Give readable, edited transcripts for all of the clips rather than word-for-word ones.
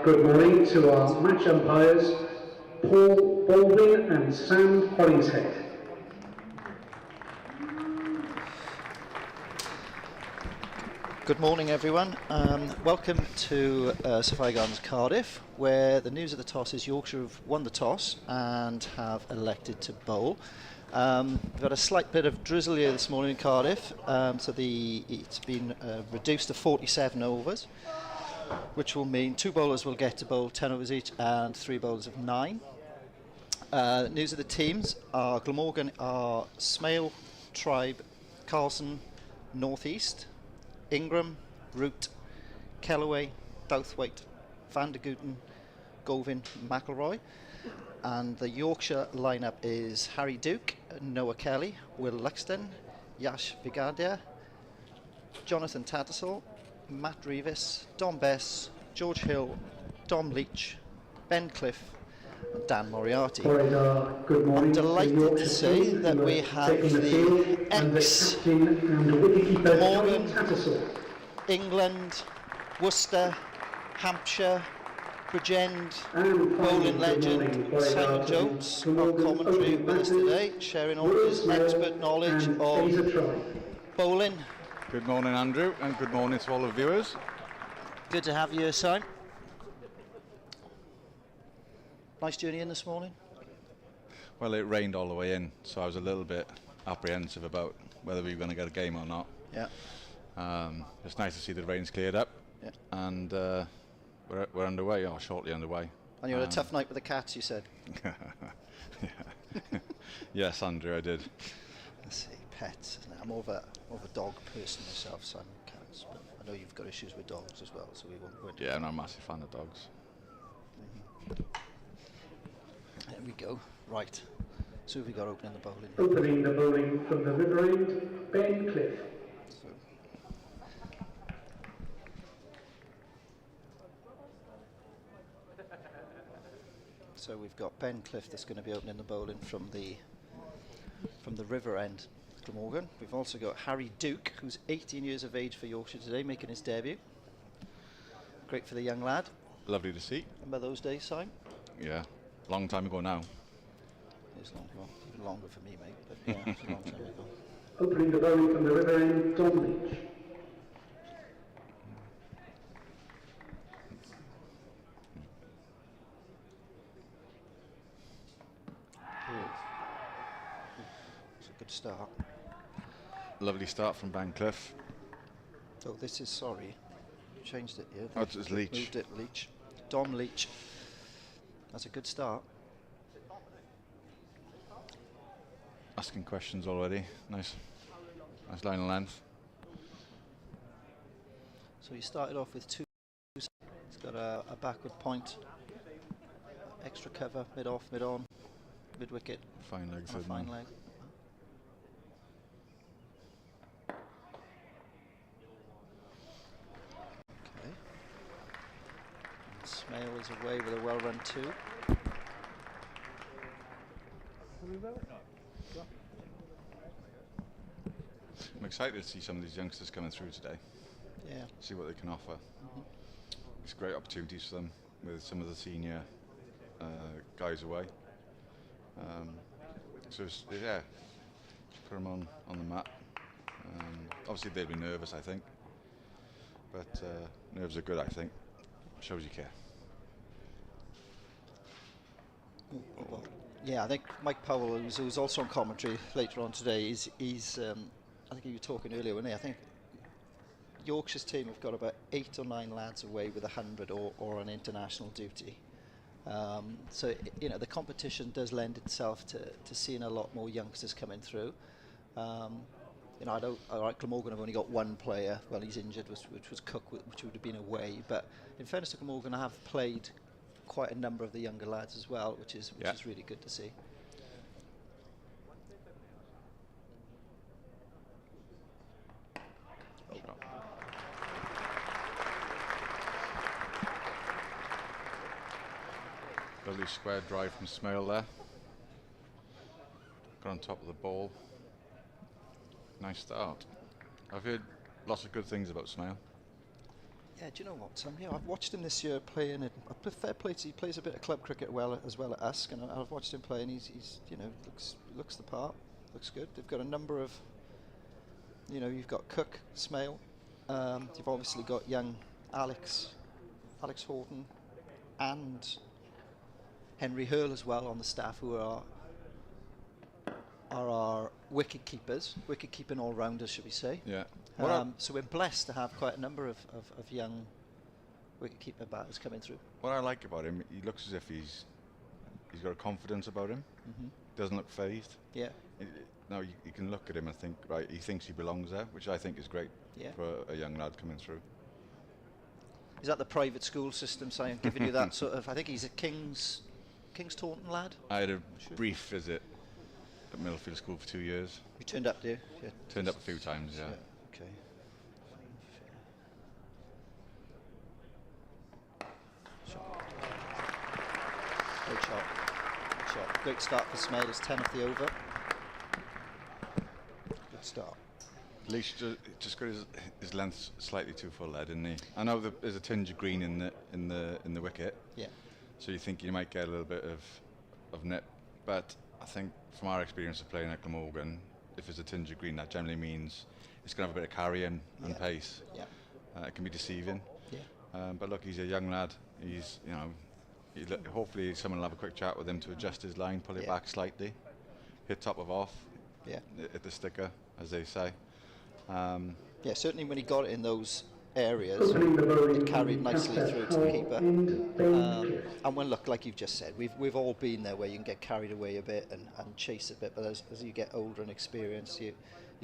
Good morning to our match umpires, Paul Baldwin and Sam Hollingshead. Good morning, everyone. Welcome to Safari Gardens Cardiff, where the news of the toss is Yorkshire have won the toss and have elected to bowl. We've had a slight bit of drizzle here this morning in Cardiff, so it's been reduced to 47 overs, which will mean 2 bowlers will get to bowl 10 overs each and 3 bowlers of 9. News of the teams are Glamorgan are Smale, Tribe, Carlson, North East, Ingram, Root, Kellaway, Douthwaite, Van der Gooten, Govin, McElroy. And the Yorkshire lineup is Harry Duke, Noah Kelly, Will Luxton, Yash Vigadia, Jonathan Tattersall, Matt Revis, Dom Bess, George Hill, Dom Leach, Ben Cliff and Dan Moriarty. Good morning. I'm delighted to say that we have the ex-Glamorgan, England, Worcester, Hampshire, Bridgend, bowling legend Simon Jones on commentary with us today, sharing all his expert knowledge of bowling. Good morning, Andrew, and good morning to all the viewers. Good to have you here, Simon. Nice journey in this morning? Well, it rained all the way in, so I was a little bit apprehensive about whether we were going to get a game or not. Yeah. It's nice to see the rain's cleared up, yeah. And we're underway, or shortly underway. And you had a tough night with the cats, you said? Yes, Andrew, I did. Let's see, pets. I'm more of a dog person myself, Simon, cats. But I know you've got issues with dogs as well, so we won't go into Yeah, I'm not a massive fan of dogs. There we go. Right. So who have we got opening the bowling? Opening the bowling from the river end, Ben Cliff. So we've got Ben Cliff that's going to be opening the bowling from the river end, Glamorgan. We've also got Harry Duke, who's 18 years of age for Yorkshire today, making his debut. Great for the young lad. Lovely to see. Remember those days, Simon? Yeah, long time ago now. It's long, well, longer for me, mate, but yeah, it's a long time ago. Opening the bowling from the river end, Dom Leach. It's a good start. Lovely start from Bancliffe. Oh, this is, sorry, changed it here. Oh, it's Leach. Moved it, Leach. Dom Leach. That's a good start. Asking questions already. Nice line of length. So he started off with 2. He's got a backward point, extra cover, mid off, mid on, mid wicket. Fine leg, A third fine man. leg. Okay. And Smale is away with a well run 2. I'm excited to see some of these youngsters coming through today. Yeah. See what they can offer. It's great opportunities for them with some of the senior guys away. So yeah, just put them on the mat. Obviously they'll be nervous, I think, but nerves are good, I think. Shows you care. Yeah, I think Mike Powell, who's also on commentary later on today, he's I think you were talking earlier, wasn't he? I think Yorkshire's team have got about 8 or 9 lads away with 100 or on international duty. So you know the competition does lend itself to seeing a lot more youngsters coming through. You know, Glamorgan have only got 1 player. Well, he's injured, which was Cook, which would have been away. But in fairness to Glamorgan, I have played quite a number of the younger lads as well, which is really good to see. Lovely square drive from Smale there. Got on top of the ball. Nice start. I've heard lots of good things about Smale. Yeah, do you know what, Sam? Yeah, I've watched him this year playing. Fair play to, he plays a bit of club cricket as well at Usk, and I've watched him play, and he's you know looks the part, looks good. They've got a number of, you know, you've got Cook, Smale, you've obviously got young Alex Horton, and Henry Hurl as well on the staff, who are our wicket keepers, wicket keeping all rounders, should we say? Yeah. So we're blessed to have quite a number of young wicket-keeper batters coming through. What I like about him, he looks as if he's got a confidence about him. Doesn't look phased. Yeah. Now you can look at him and think, right, he thinks he belongs there, which I think is great for a young lad coming through. Is that the private school system, saying giving you that sort of? I think he's a King's Taunton lad. I had a brief visit at Millfield School for 2 years. You turned up, dear. Yeah. Turned up a few times, yeah. Okay. Great shot. Good shot. Great start for Smale. It's 10 off the over. Good start. Leach just got his length slightly too full there, didn't he? I know there's a tinge of green in the wicket. Yeah. So you think you might get a little bit of nip, but I think from our experience of playing at Glamorgan, if there's a tinge of green, that generally means it's going to have a bit of carry and pace. Yeah. It can be deceiving. Yeah. But look, he's a young lad. He's, you know, hopefully someone will have a quick chat with him to adjust his line, pull it back slightly, hit top of off, hit the sticker, as they say. Yeah, certainly when he got it in those areas, it carried nicely through to the keeper. And when, look, like you've just said, we've all been there where you can get carried away a bit and chase a bit, but as you get older and experienced, you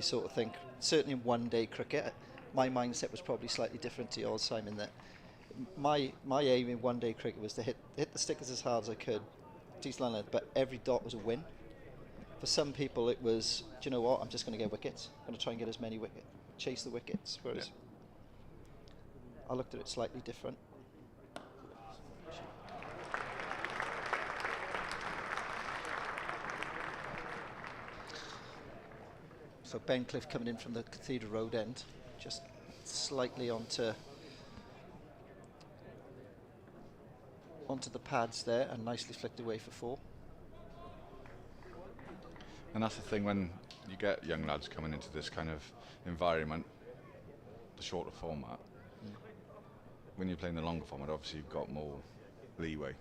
sort of think, certainly in one-day cricket, my mindset was probably slightly different to yours, Simon, that my aim in one-day cricket was to hit the stickers as hard as I could, decent line, but every dot was a win. For some people it was, do you know what, I'm just going to get wickets, I'm going to try and get as many wickets, chase the wickets, whereas I looked at it slightly different. So Bencliffe coming in from the Cathedral Road end, just slightly onto the pads there, and nicely flicked away for 4. And that's the thing when you get young lads coming into this kind of environment, the shorter format. When you're playing the longer format, obviously you've got more leeway.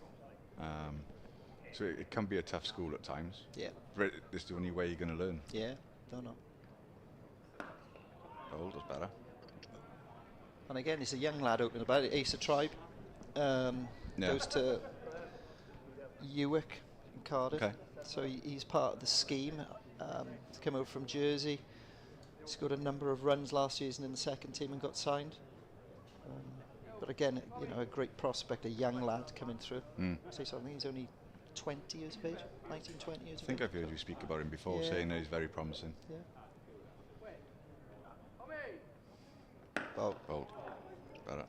So it can be a tough school at times. Yeah. But it's the only way you're going to learn. Yeah, don't know. Old is better. And again, it's a young lad opening about it. Ace of Tribe goes to Wicket in Cardiff. Okay. So he's part of the scheme. He's come over from Jersey. He scored a number of runs last season in the second team and got signed. But again, you know, a great prospect, a young lad coming through. Say something. He's only 20 years of age, 19, 20 years of age. I think I've heard you speak about him before, saying that he's very promising. Yeah. Well, Bold. Better.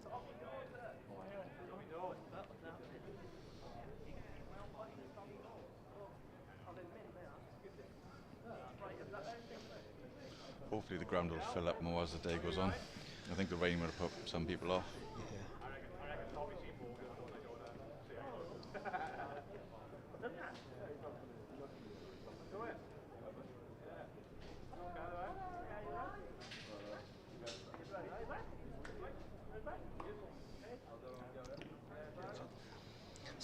Hopefully the ground will fill up more as the day goes on. I think the rain will have put some people off.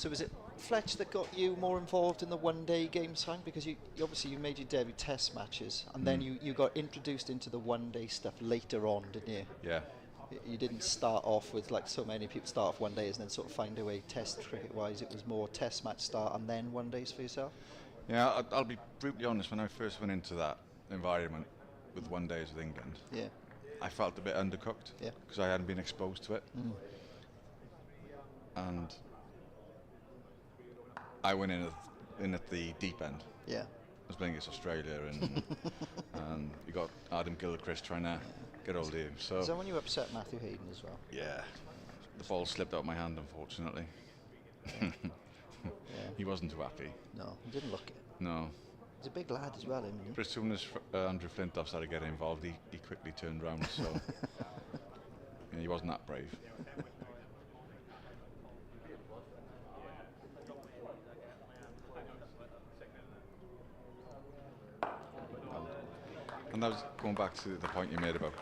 so was it Fletch that got you more involved in the one-day game time? Because you obviously you made your debut test matches, and then you got introduced into the one-day stuff later on, didn't you? Yeah. You didn't start off with, like so many people start off one days and then sort of find a way test cricket wise. It was more test match start and then one days for yourself. Yeah, I'll be brutally honest. When I first went into that environment with one days with England, I felt a bit undercooked because I hadn't been exposed to it. And I went in at the deep end. Yeah. I was playing against Australia, and you got Adam Gilchrist trying to get hold of you. So is that when you upset Matthew Hayden as well? Yeah, the ball slipped out of my hand, unfortunately. He wasn't too happy. No, he didn't look it. No. He's a big lad as well, isn't he? But as soon as Andrew Flintoff started getting involved, he quickly turned round. So he wasn't that brave. And that was going back to the point you made about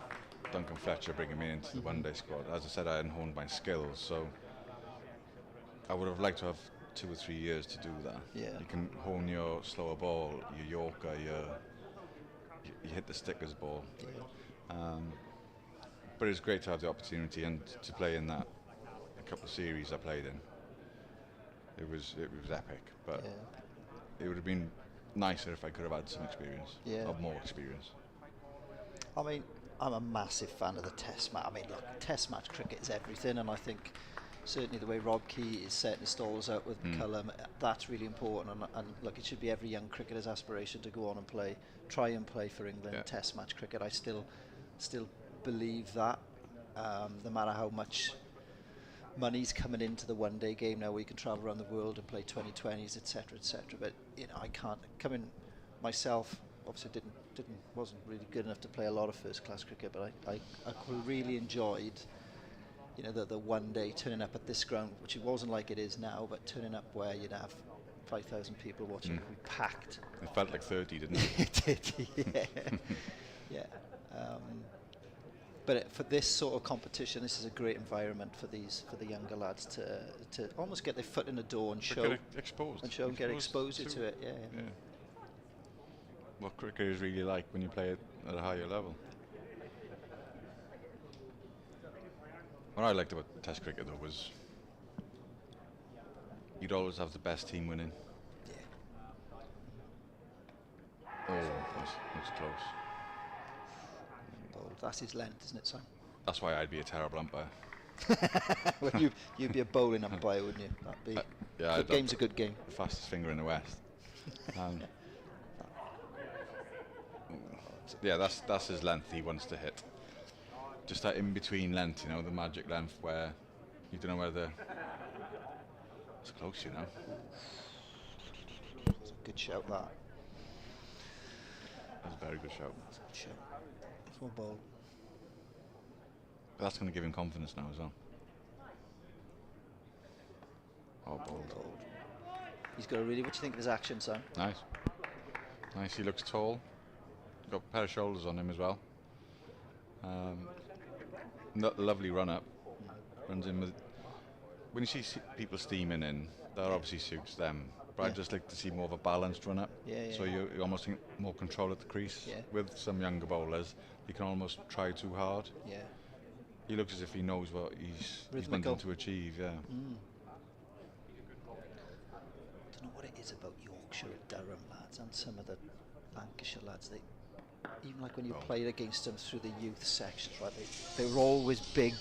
Duncan Fletcher bringing me into the one-day squad. As I said, I hadn't honed my skills, so I would have liked to have 2 or 3 years to do that. Yeah. You can hone your slower ball, your Yorker, you hit the stickers ball. But it's great to have the opportunity and to play in that a couple of series I played in. It was epic, but it would have been nicer if I could have had some experience, or more experience. I mean, I'm a massive fan of the test match. I mean, look, test match cricket is everything, and I think certainly the way Rob Key is setting his stalls out with McCullum, that's really important. And look, it should be every young cricketer's aspiration to go on and try and play for England test match cricket. I still believe that, no matter how much money's coming into the one-day game now, where you can travel around the world and play 2020s, etc., etc. But you know, I can't come in myself. Obviously, wasn't really good enough to play a lot of first-class cricket, but I really enjoyed, you know, the one day turning up at this ground, which it wasn't like it is now, but turning up where you'd have 5,000 people watching, it'd be packed. It felt like 30, didn't it? It did, yeah. But for this sort of competition, this is a great environment for the younger lads to almost get their foot in the door and get exposed to it. Yeah. What cricket is really like when you play it at a higher level. What I liked about Test cricket though was you'd always have the best team winning. Oh, that's close. That's his length, isn't it, son? That's why I'd be a terrible umpire. Well, you'd be a bowling umpire, wouldn't you? That'd be. Yeah, good game's a good game. The fastest finger in the West. Yeah, that's his length he wants to hit. Just that in between length, you know, the magic length where you don't know whether it's close, you know. It's a good shout, that. That's a very good shout. That's a good shout. Full ball. But that's going to give him confidence now as well. Oh, ball. He's got a really. What do you think of his action, Sam? Nice. Nice. He looks tall. Got a pair of shoulders on him as well. Lovely run up. Runs in with. When you see people steaming in, that obviously suits them. But I'd just like to see more of a balanced run up. So you almost think more control at the crease. With some younger bowlers, you can almost try too hard. He looks as if he knows what he's wanting to achieve. I don't know what it is about Yorkshire and Durham lads and some of the Lancashire lads. They, even like when you played against them through the youth sections, right? They were always big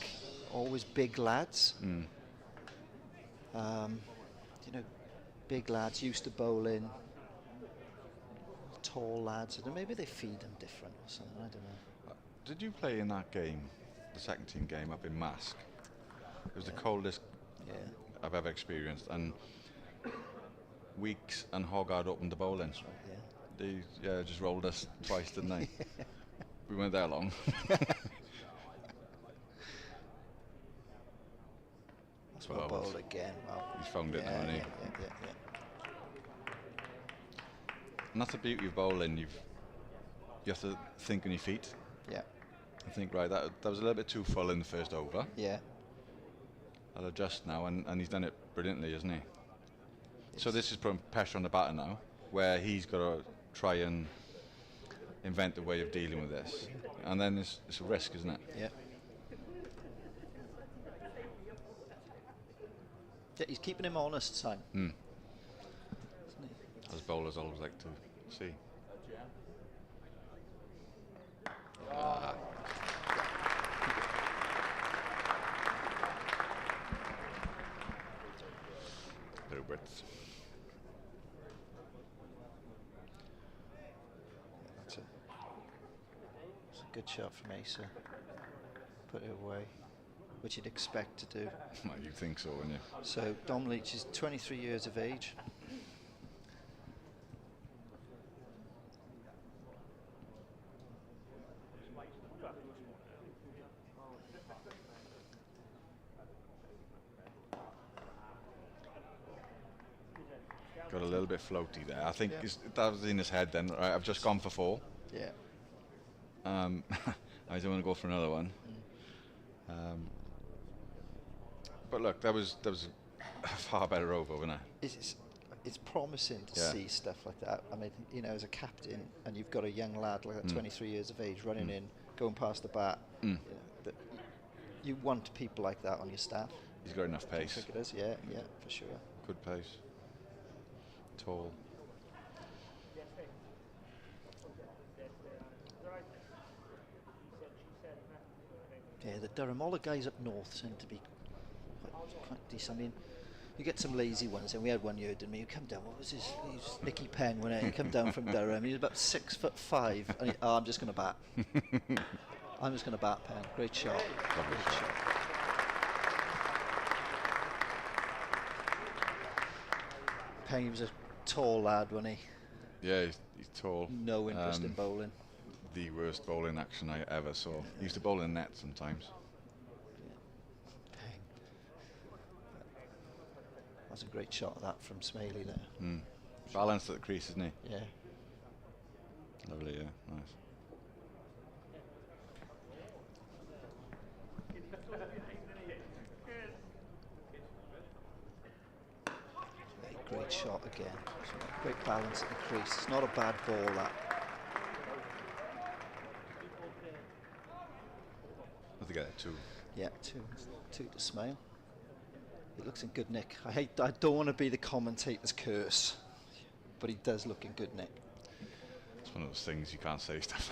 lads. You know, big lads used to bowling. Tall lads, and maybe they feed them different or something. I don't know. Did you play in that game, the second team game up in Mask? It was the coldest I've ever experienced, and Weeks and Hoggard opened the bowling. That's right, They just rolled us twice, didn't they? We weren't there long. That's well bowled again. Wow. He's found it now, hasn't he? Yeah. And that's the beauty of bowling. You have to think on your feet. Yeah. I think, right, that was a little bit too full in the first over. Yeah. I'll adjust now, and he's done it brilliantly, hasn't he? So this is putting pressure on the batter now, where he's got to try and invent a way of dealing with this. And then it's a risk, isn't it? Yeah. Yeah, he's keeping him honest, Simon. Isn't he? As bowlers always like to see. Bit of width. That's a good shot from Asa. Put it away, which you'd expect to do. Well, you think so, wouldn't you? So Dom Leach is 23 years of age. Got a little bit floaty there. I think that was in his head then. Right, I've just gone for 4. Yeah. I don't want to go for another one. But look, that was a far better over, wasn't it? It's promising to see stuff like that. I mean, you know, as a captain, and you've got a young lad like that, 23 years of age, running in, going past the bat. You know, that you want people like that on your staff. He's got enough pace. Cricketers, yeah, for sure. Good pace. Tall. Yeah, the Durham, all the guys up north seem to be quite decent. I mean, you get some lazy ones, and we had one year, didn't we? You come down, what was his? He was Nicky Penn, wasn't it? He come down from Durham, he was about 6'5", and I'm just going to bat. I'm just going to bat, Penn. Great shot. Lovely Great shot. Penn, he was a tall lad, wasn't he? Yeah, he's tall. No interest in bowling. The worst bowling action I ever saw. He used to bowl in net sometimes. Penn. That's a great shot of that from Smaley there. Balanced at the crease, isn't he? Yeah. Lovely, yeah, nice. Great shot again. Great balance at the crease. It's not a bad ball, that. I think I had 2. Yeah, two to Smale. He looks in good nick. I don't want to be the commentator's curse, but he does look in good nick. It's one of those things you can't say stuff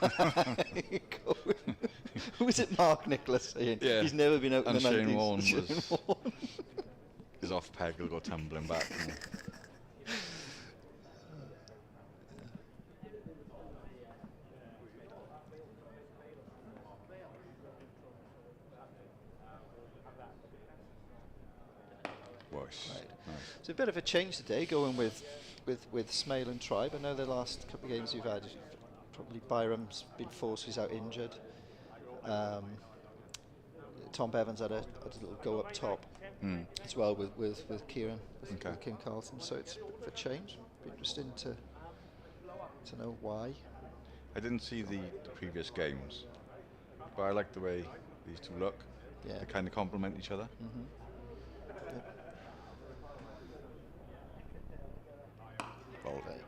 like that. Who was it? Mark Nicholas saying he's never been out in the 90s. Shane Warne is off peg, he'll go tumbling back. Nice. It's a bit of a change today, going with Smale and Tribe. I know the last couple of games you've had, probably Byram's been forced, he's out injured. Tom Bevan's had a little go up top as well with Kieran, with Kim Carlton, so it's a bit of a change. Be interesting to know why. I didn't see the previous games, but I like the way these two look. Yeah. They kind of complement each other. Yep. Bold. Right.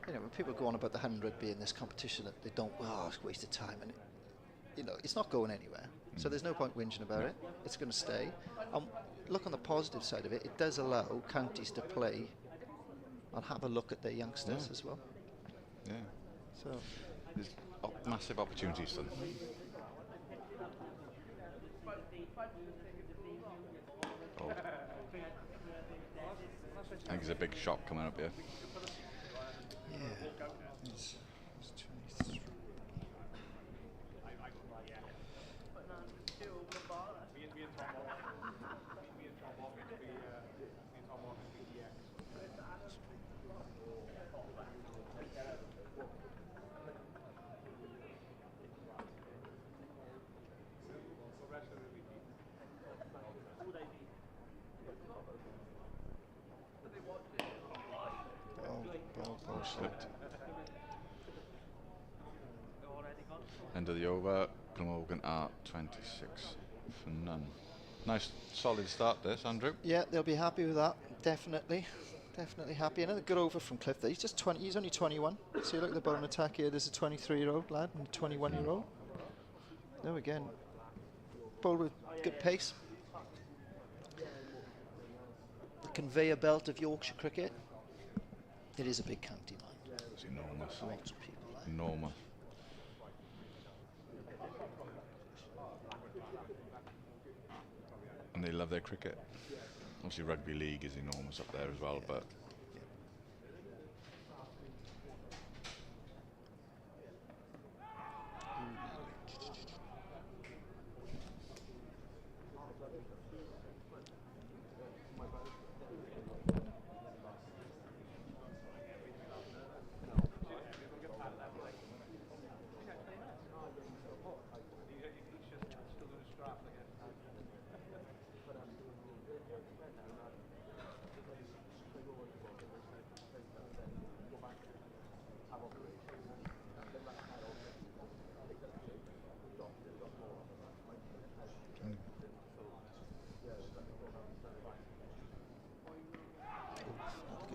You know, when people go on about the 100 being this competition that they don't, it's a waste of time, and it's not going anywhere. So there's no point whinging about it. It's going to stay. Look on the positive side of it. It does allow counties to play and have a look at their youngsters as well. Yeah. So There's massive opportunities for them. Oh. I think there's a big shot coming up here. yeah, it's 23. Ball Slipped. End of the over. Glamorgan are 26 for none. Nice solid start this, Andrew. Yeah, they'll be happy with that. Definitely happy. Another good over from Cliff there. He's just 20. He's only 21. See, look at the bowling attack here. There's a 23-year-old lad and a 21-year-old. There again, bowled with good pace. The conveyor belt of Yorkshire cricket. It is a big county, mind. It's enormous. Lots of people there. Enormous. And they love their cricket. Obviously rugby league is enormous up there as well, but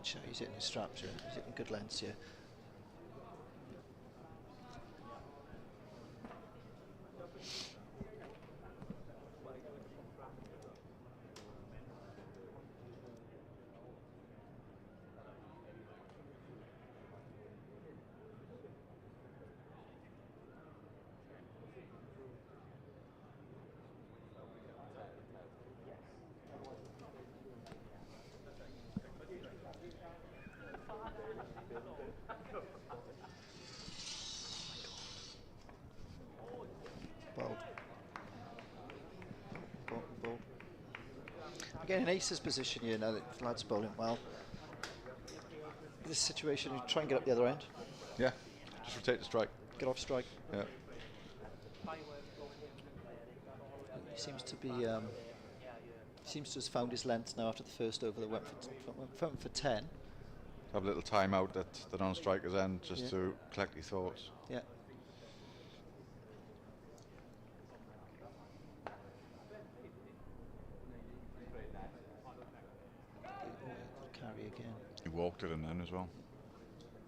Good shot. He's hitting his straps here. He's hitting good lengths here. Ball. Again, in Ace's position here now that the lad's bowling well. This situation, you try and get up the other end. yeah, just rotate the strike. Get off strike. Yeah. He seems to be. Seems to have found his length now after the first over that went for 10. Have a little time out at the non-striker's end just to collect your thoughts. Yeah. Carry again. He walked it in then as well.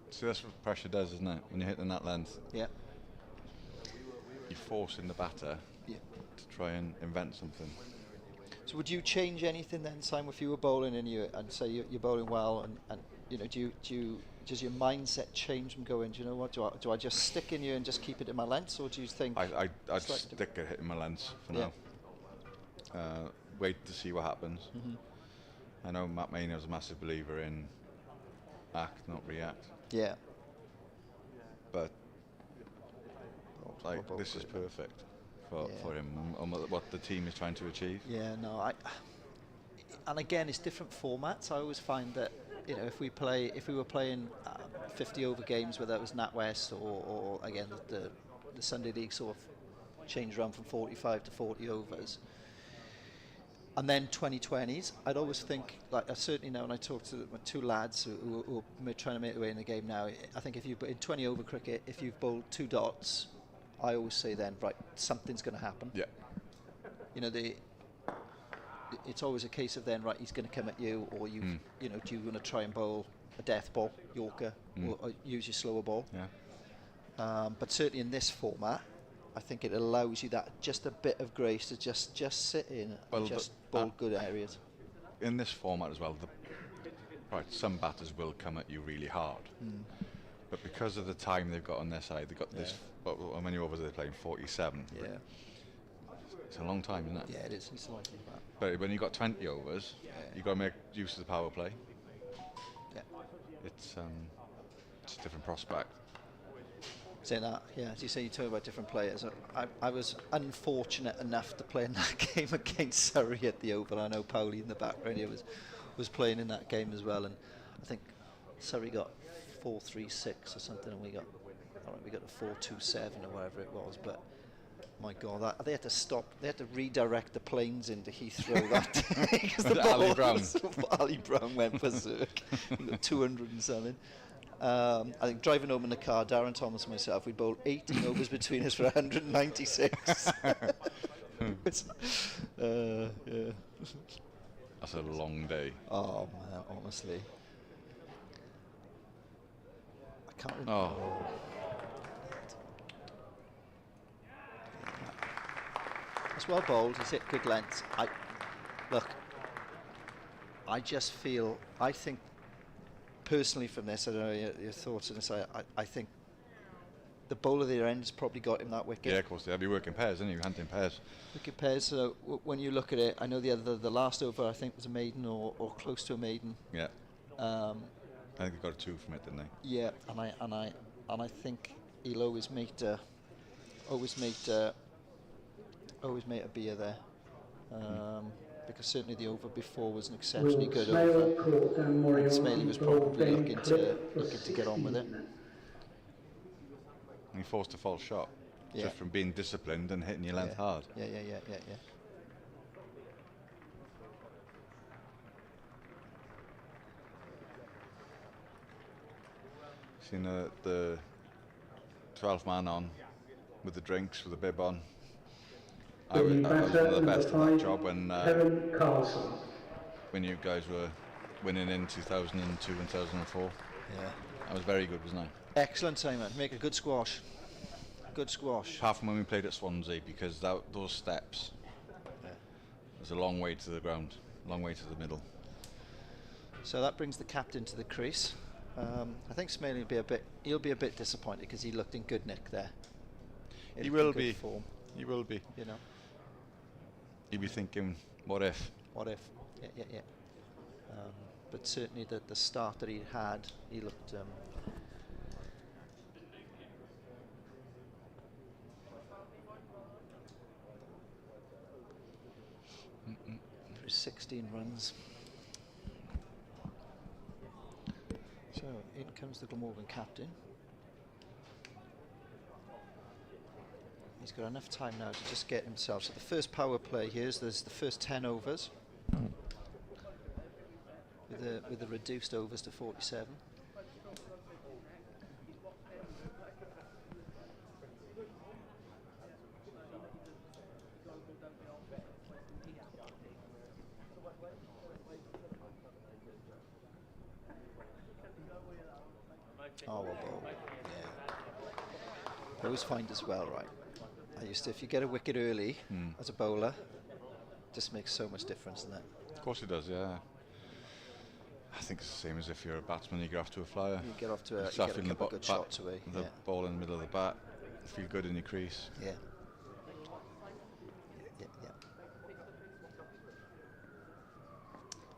See, that's what pressure does, isn't it? When you're hitting that length. Yeah. You're forcing the batter to try and invent something. So would you change anything then, Simon, if you were bowling and say you're bowling well and you know, does your mindset change from going, do you know what, do I just stick in you and just keep it in my lengths, or do you think... I'd stick at hitting my lengths for now. Wait to see what happens. I know Matt Maynard was a massive believer in act, not react. Yeah. But this is perfect for him and what the team is trying to achieve. Yeah, no, and again, it's different formats. I always find that, you know, if we were playing 50 over games, whether it was NatWest or again the Sunday League sort of changed around from 45 to 40 overs, and then 2020s, I'd always think, like I certainly know when I talk to my two lads who are trying to make their way in the game now, I think if you in 20 over cricket, if you've bowled 2 dots, I always say then, right, something's going to happen. Yeah. You know, it's always a case of then, right, he's going to come at you, or you know, do you want to try and bowl a death ball, Yorker, or use your slower ball? Yeah. But certainly in this format, I think it allows you that just a bit of grace to just sit in and just bowl good areas. In this format as well, some batters will come at you really hard, but because of the time they've got on their side, they've got this. How many overs are they playing? 47. Yeah. It's a long time, isn't it? Yeah, it is. It's like that. But when you've got 20 overs, you've got to make use of the power play. Yeah. It's a different prospect. Saying that, yeah, as you say, you talk about different players. I was unfortunate enough to play in that game against Surrey at the Oval. I know Paulie in the background here was playing in that game as well, and I think Surrey got 4-3-6 or something, and we got a 4-2-7 or whatever it was. But my God, they had to stop. They had to redirect the planes into Heathrow that day because the Ali Brown. Ali Brown went berserk, 200 and something. I think driving home in the car, Darren Thomas and myself, we bowled 18 overs between us for 196. Yeah. That's a long day. Oh man, honestly, I can't remember. Oh. It's well bowled. He's hit good lengths. I just feel. I think. Personally, from this, I don't know your thoughts on this. I think the bowler at the end has probably got him that wicket. Yeah, of course. They'll be working pairs, isn't he? Hunting pairs. Wicket pairs. So when you look at it, I know the last over I think was a maiden or close to a maiden. Yeah. I think they got a 2 from it, didn't they? Yeah, and I think he'll always make a beer there. Because certainly the over before was an exceptionally good over, and Smaley was probably looking to get on with it. And he forced a false shot just from being disciplined and hitting your length hard. Yeah. Seen the 12th man on with the drinks, with the bib on. I was one of the best at that job when you guys were winning in 2002 and 2004. Yeah. I was very good, wasn't I? Excellent, Simon. Make a good squash. Good squash. Apart from when we played at Swansea, because those steps, there's a long way to the ground, long way to the middle. So that brings the captain to the crease. I think Smaley will be a bit disappointed because he looked in good nick there. He will be. Form, he will be. You know. He'll be thinking, what if? What if? Yeah. But certainly the start that he had, he looked. For 16 runs. So in comes the Glamorgan captain. He's got enough time now to just get himself. So the first power play here is there's the first 10 overs with the reduced overs to 47. Oh, well, yeah. I always find as well, right? If you get a wicket early as a bowler, just makes so much difference, doesn't it? Of course it does, yeah. I think it's the same as if you're a batsman, you get off to a flyer. You get off to a couple of good shots away. The ball in the middle of the bat, feel good in your crease. Yeah.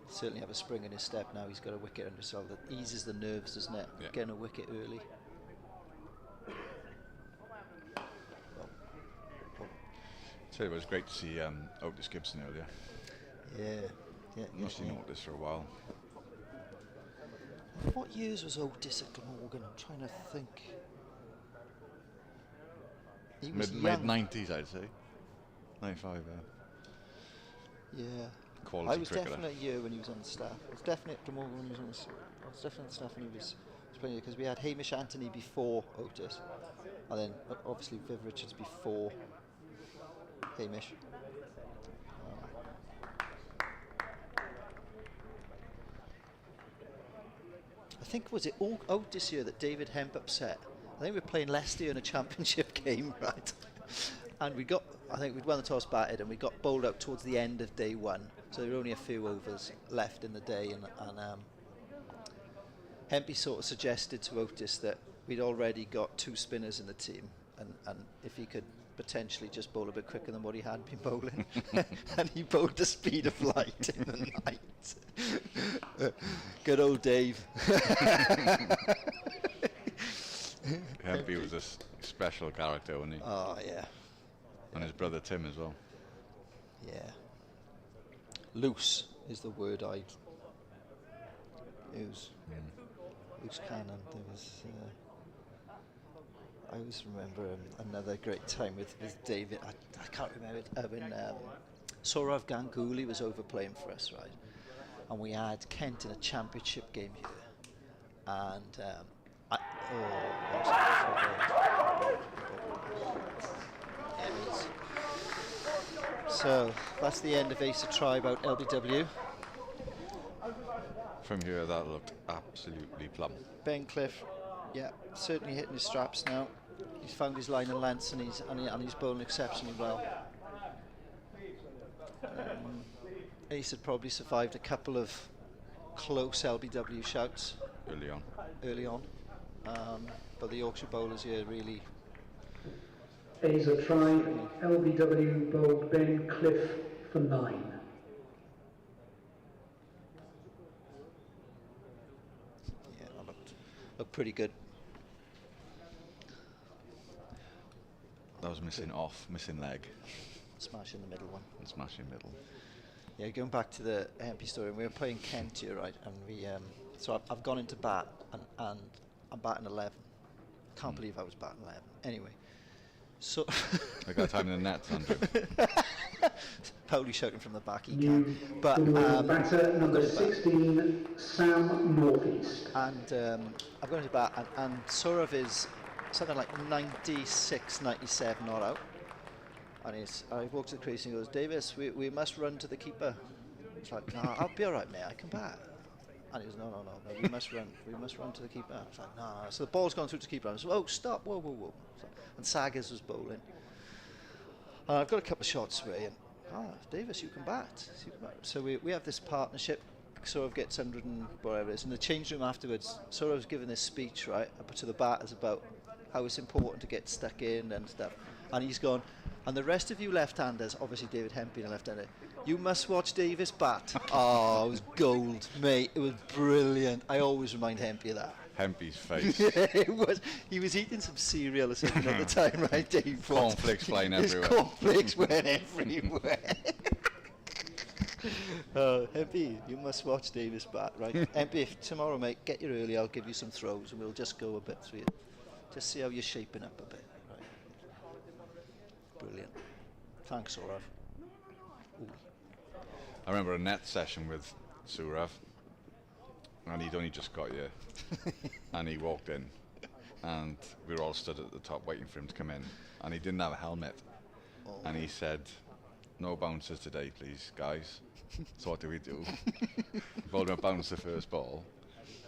Certainly have a spring in his step now. He's got a wicket under his that eases the nerves, doesn't it? Yeah. Getting a wicket early. So it was great to see Otis Gibson earlier. Yeah. Yeah, Must have noticed for a while. What years was Otis at Glamorgan? I'm trying to think. He was Mid 90s, I'd say. 95, yeah. Quality I was cricketer. definitely a year when he was on the staff. I was definitely at Glamorgan when he was on the staff. I was definitely on the staff when he was playing, because we had Hamish Anthony before Otis, and then obviously Viv Richards before Hamish. I think, was it all out this year that David Hemp upset? I think we were playing Leicester in a championship game, right? And I think we'd won the toss, batted, and we got bowled out towards the end of day one. So there were only a few overs left in the day, and Hempy sort of suggested to Otis that we'd already got 2 spinners in the team, and if he could potentially just bowl a bit quicker than what he had been bowling. And he bowled the speed of light in the night. Good old Dave. Hempy was a special character, wasn't he? Oh, yeah. And his brother Tim as well. Yeah. Loose is the word I'd use. Loose cannon. There was... I always remember another great time with David. I can't remember it. When Saurav Ganguly was over playing for us, right? And we had Kent in a championship game here. And so that's the end of Ace Try about LBW. From here, that looked absolutely plumb. Ben Cliff, yeah, certainly hitting his straps now. He's found his line and lengths, and he's bowling exceptionally well. Ace had probably survived a couple of close LBW shouts Early on. But the Yorkshire bowlers here really... Aza Try, LBW bowled Ben Cliff for 9. Yeah, looked pretty good. That was missing leg. Smash in the middle one. And smashing middle. Yeah, going back to the MP story, we were playing Kent here, right? And we, so I've gone into bat, and I'm batting 11. Can't believe I was batting 11. Anyway, so I got time in the net, Andrew. Pauli shouting from the back, he New can. But batter number 16, Sam Northeast. And I've gone into bat, and Saurav is something like 96, 97 not out. And I walked to the crease and he goes, Davis, we must run to the keeper. It's like, no, I'll be all right, mate, I can bat. And he goes, no, we must run to the keeper. It's like, no. So the ball's gone through to the keeper. I was, oh, stop, whoa. So, and Saggers was bowling. And I've got a couple of shots away, and, Davis, you can bat. So we have this partnership. Saurav gets 100 and whatever it is. In the change room afterwards, Saurav's giving this speech, right, to the batters about how it's important to get stuck in and stuff. And he's gone, and the rest of you left-handers, obviously David Hemp being a left-hander, you must watch Davis bat. Oh, it was gold, mate. It was brilliant. I always remind Hempy of that. Hempy's face. Yeah, it was. He was eating some cereal or something at the time, right, Dave? Cornflakes flying everywhere. Cornflakes went everywhere. Hempy, you must watch Davis bat, right? Hempy, if tomorrow, mate, get here early, I'll give you some throws and we'll just go a bit through it. Just see how you're shaping up a bit. Brilliant. Thanks, Saurav. I remember a net session with Saurav, and he'd only just got here, and he walked in, and we were all stood at the top waiting for him to come in, and he didn't have a helmet, and he said, no bouncers today, please, guys. So what do we do? Bowled him a bounce the first ball.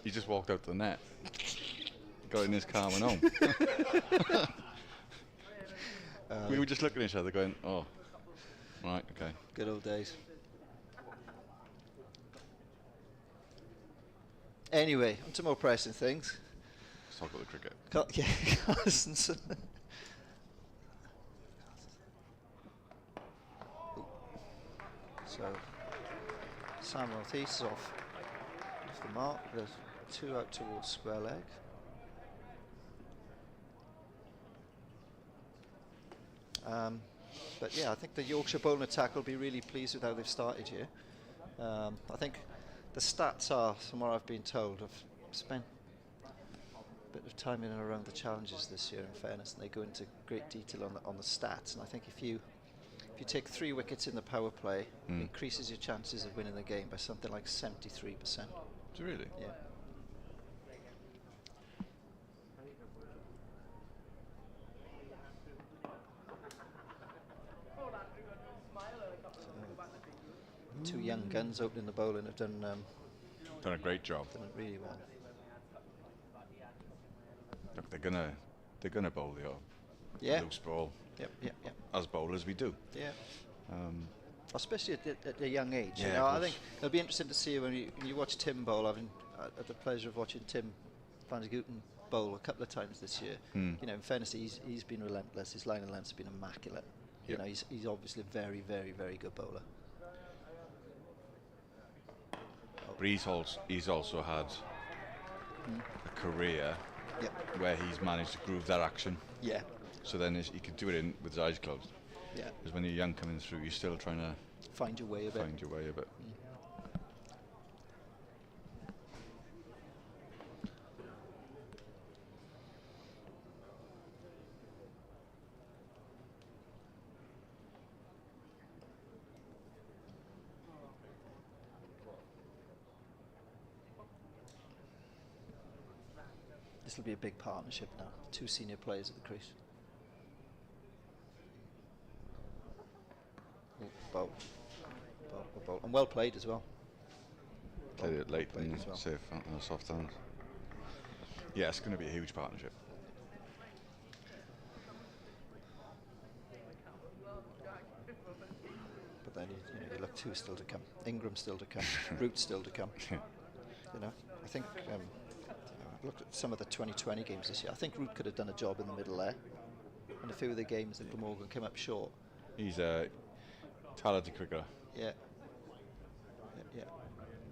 He just walked out the net, got in his car and went home. We were just looking at each other going, oh, right, okay. Good old days. Anyway, on to more pressing things. Let's talk about the cricket. Yeah, Carson's. So, Sam Northeast is off the mark. There's 2 out towards square leg. But yeah, I think the Yorkshire bowling attack will be really pleased with how they've started here. I think the stats are, from what I've been told, I've spent a bit of time in and around the challenges this year, in fairness, and they go into great detail on the stats. And I think if you take 3 wickets in the power play, it increases your chances of winning the game by something like 73%. Really? Yeah. Two young guns opening the bowling have done Done a great job. it really well. Look, they're gonna bowl the Yeah. loose ball. Yep. As bowlers we do. Yeah. Especially at a young age. Yeah, You know, of I course. think it'll be interesting to see when you watch Tim bowl. I've had the pleasure of watching Tim Van de Gooten bowl a couple of times this year. You know, in fairness, he's been relentless. His line and length's been immaculate. You Yep. know, he's obviously a very, very, very good bowler. But he's also had a career Yep. where he's managed to groove that action. Yeah. So then he could do it with his eyes closed. Yeah. Because when you're young coming through, you're still trying to Find your way a bit. find your way a bit. This will be a big partnership now. 2 senior players at the crease. Bowl. And well played as well. Played it late Played and as well. safe on the soft hands. Yeah, it's going to be a huge partnership. But then you look 2 still to come. Ingram still to come. Root still to come. You know, I think I've looked at some of the 2020 games this year. I think Root could have done a job in the middle there. And a few of the games that Glamorgan came up short. He's a talented cricketer. Yeah.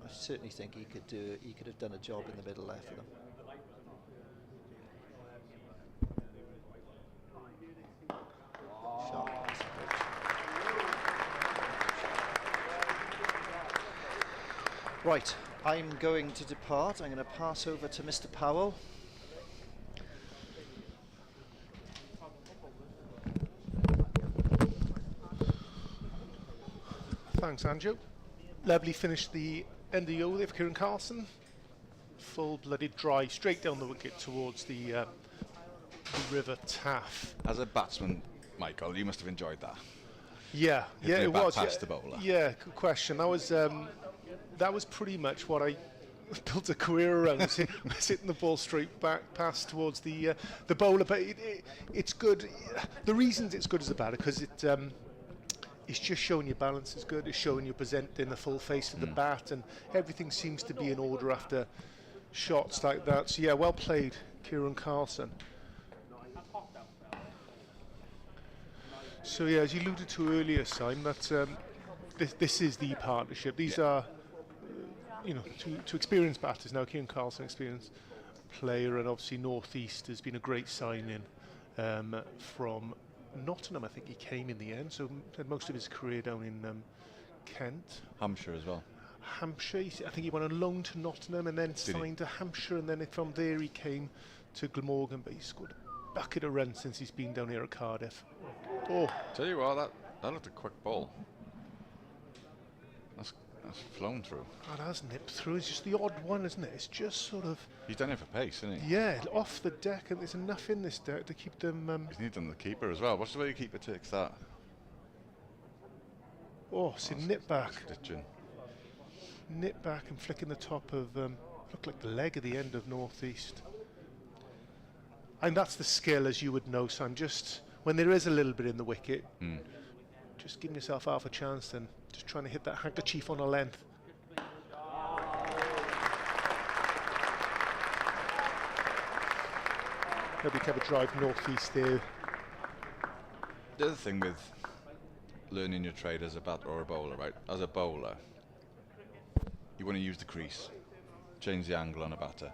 I certainly think he could have done a job in the middle there for them. Sharp pass approach. Right, I'm going to depart. I'm going to pass over to Mr. Powell. Thanks, Andrew. Lovely finish the end of the over there for Kieran Carlson. Full-blooded drive straight down the wicket towards the River Taff. As a batsman, Michael, you must have enjoyed that. Yeah, Hitting yeah, it it back was. past Yeah, the bowler. yeah, good question. That was pretty much what I built a career around. was hitting the ball straight back past towards the bowler. But it's good. The reasons it's good as a batter because it's just showing your balance is good. It's showing you're presenting the full face of the bat, and everything seems to be in order after shots like that. So yeah, well played, Kieran Carlson. So yeah, as you alluded to earlier, Simon, that this is the partnership. These are, two experienced batters now. Kieran Carlson, experienced player, and obviously North East has been a great signing from Nottingham. I think he came in the end, so had most of his career down in Kent. Hampshire as well. Hampshire, I think he went on loan to Nottingham and then signed to Hampshire, and then from there he came to Glamorgan, but he's scored a bucket of runs since he's been down here at Cardiff. Oh, Tell you what, that looked a quick ball. That's flown through. that has nipped through. It's just the odd one, isn't it? It's just sort of, He's done it for pace, isn't he? yeah, off the deck, and there's enough in this deck to keep them. He's needed the keeper as well. Watch the way the keeper takes that. See, nip back. Stitching. Nip back and flicking the top of, looked like the leg at the end of North East. And that's the skill, as you would know, Sam. Just when there is a little bit in the wicket, just giving yourself half a chance and just trying to hit that handkerchief on a length. Lovely clever drive North East there. The other thing with learning your trade as a batter or a bowler, right? As a bowler, you want to use the crease, change the angle on a batter,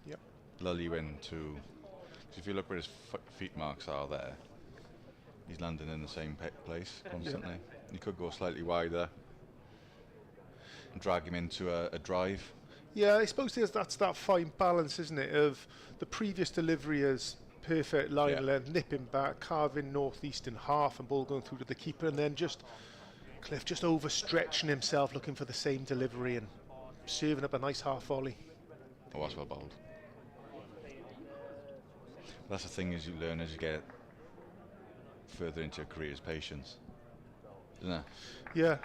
Yep. lull you into. If you look where his feet marks are there, he's landing in the same place constantly. You could go slightly wider, drag him into a drive. Yeah, I suppose that's that fine balance, isn't it, of the previous delivery as perfect line length, nipping back, carving northeast in half and ball going through to the keeper, and then just Cliff just overstretching himself looking for the same delivery and serving up a nice half volley. Oh, that's well bowled. That's the thing, is you learn as you get further into your career, is patience, isn't it? Yeah.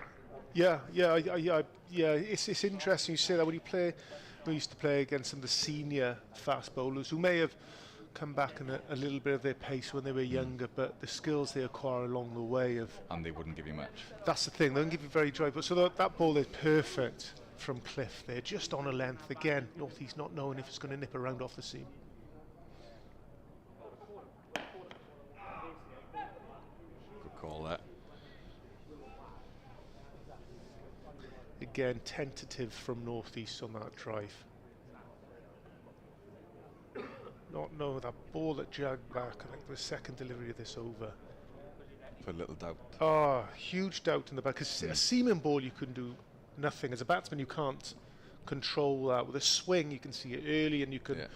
It's interesting you say that. When you play, we used to play against some of the senior fast bowlers who may have come back in a little bit of their pace when they were younger, but the skills they acquire along the way and they wouldn't give you much. That's the thing, they don't give you very dry. But so that ball is perfect from Cliff there, just on a length again. Northeast not knowing if it's going to nip around off the seam. Good call that. Again, tentative from northeast on that drive. Not knowing that ball that jagged back. I think the second delivery of this over. For a little doubt. Oh, huge doubt in the back. Because a seaming ball, you can do nothing. As a batsman, you can't control that. With a swing, you can see it early and you can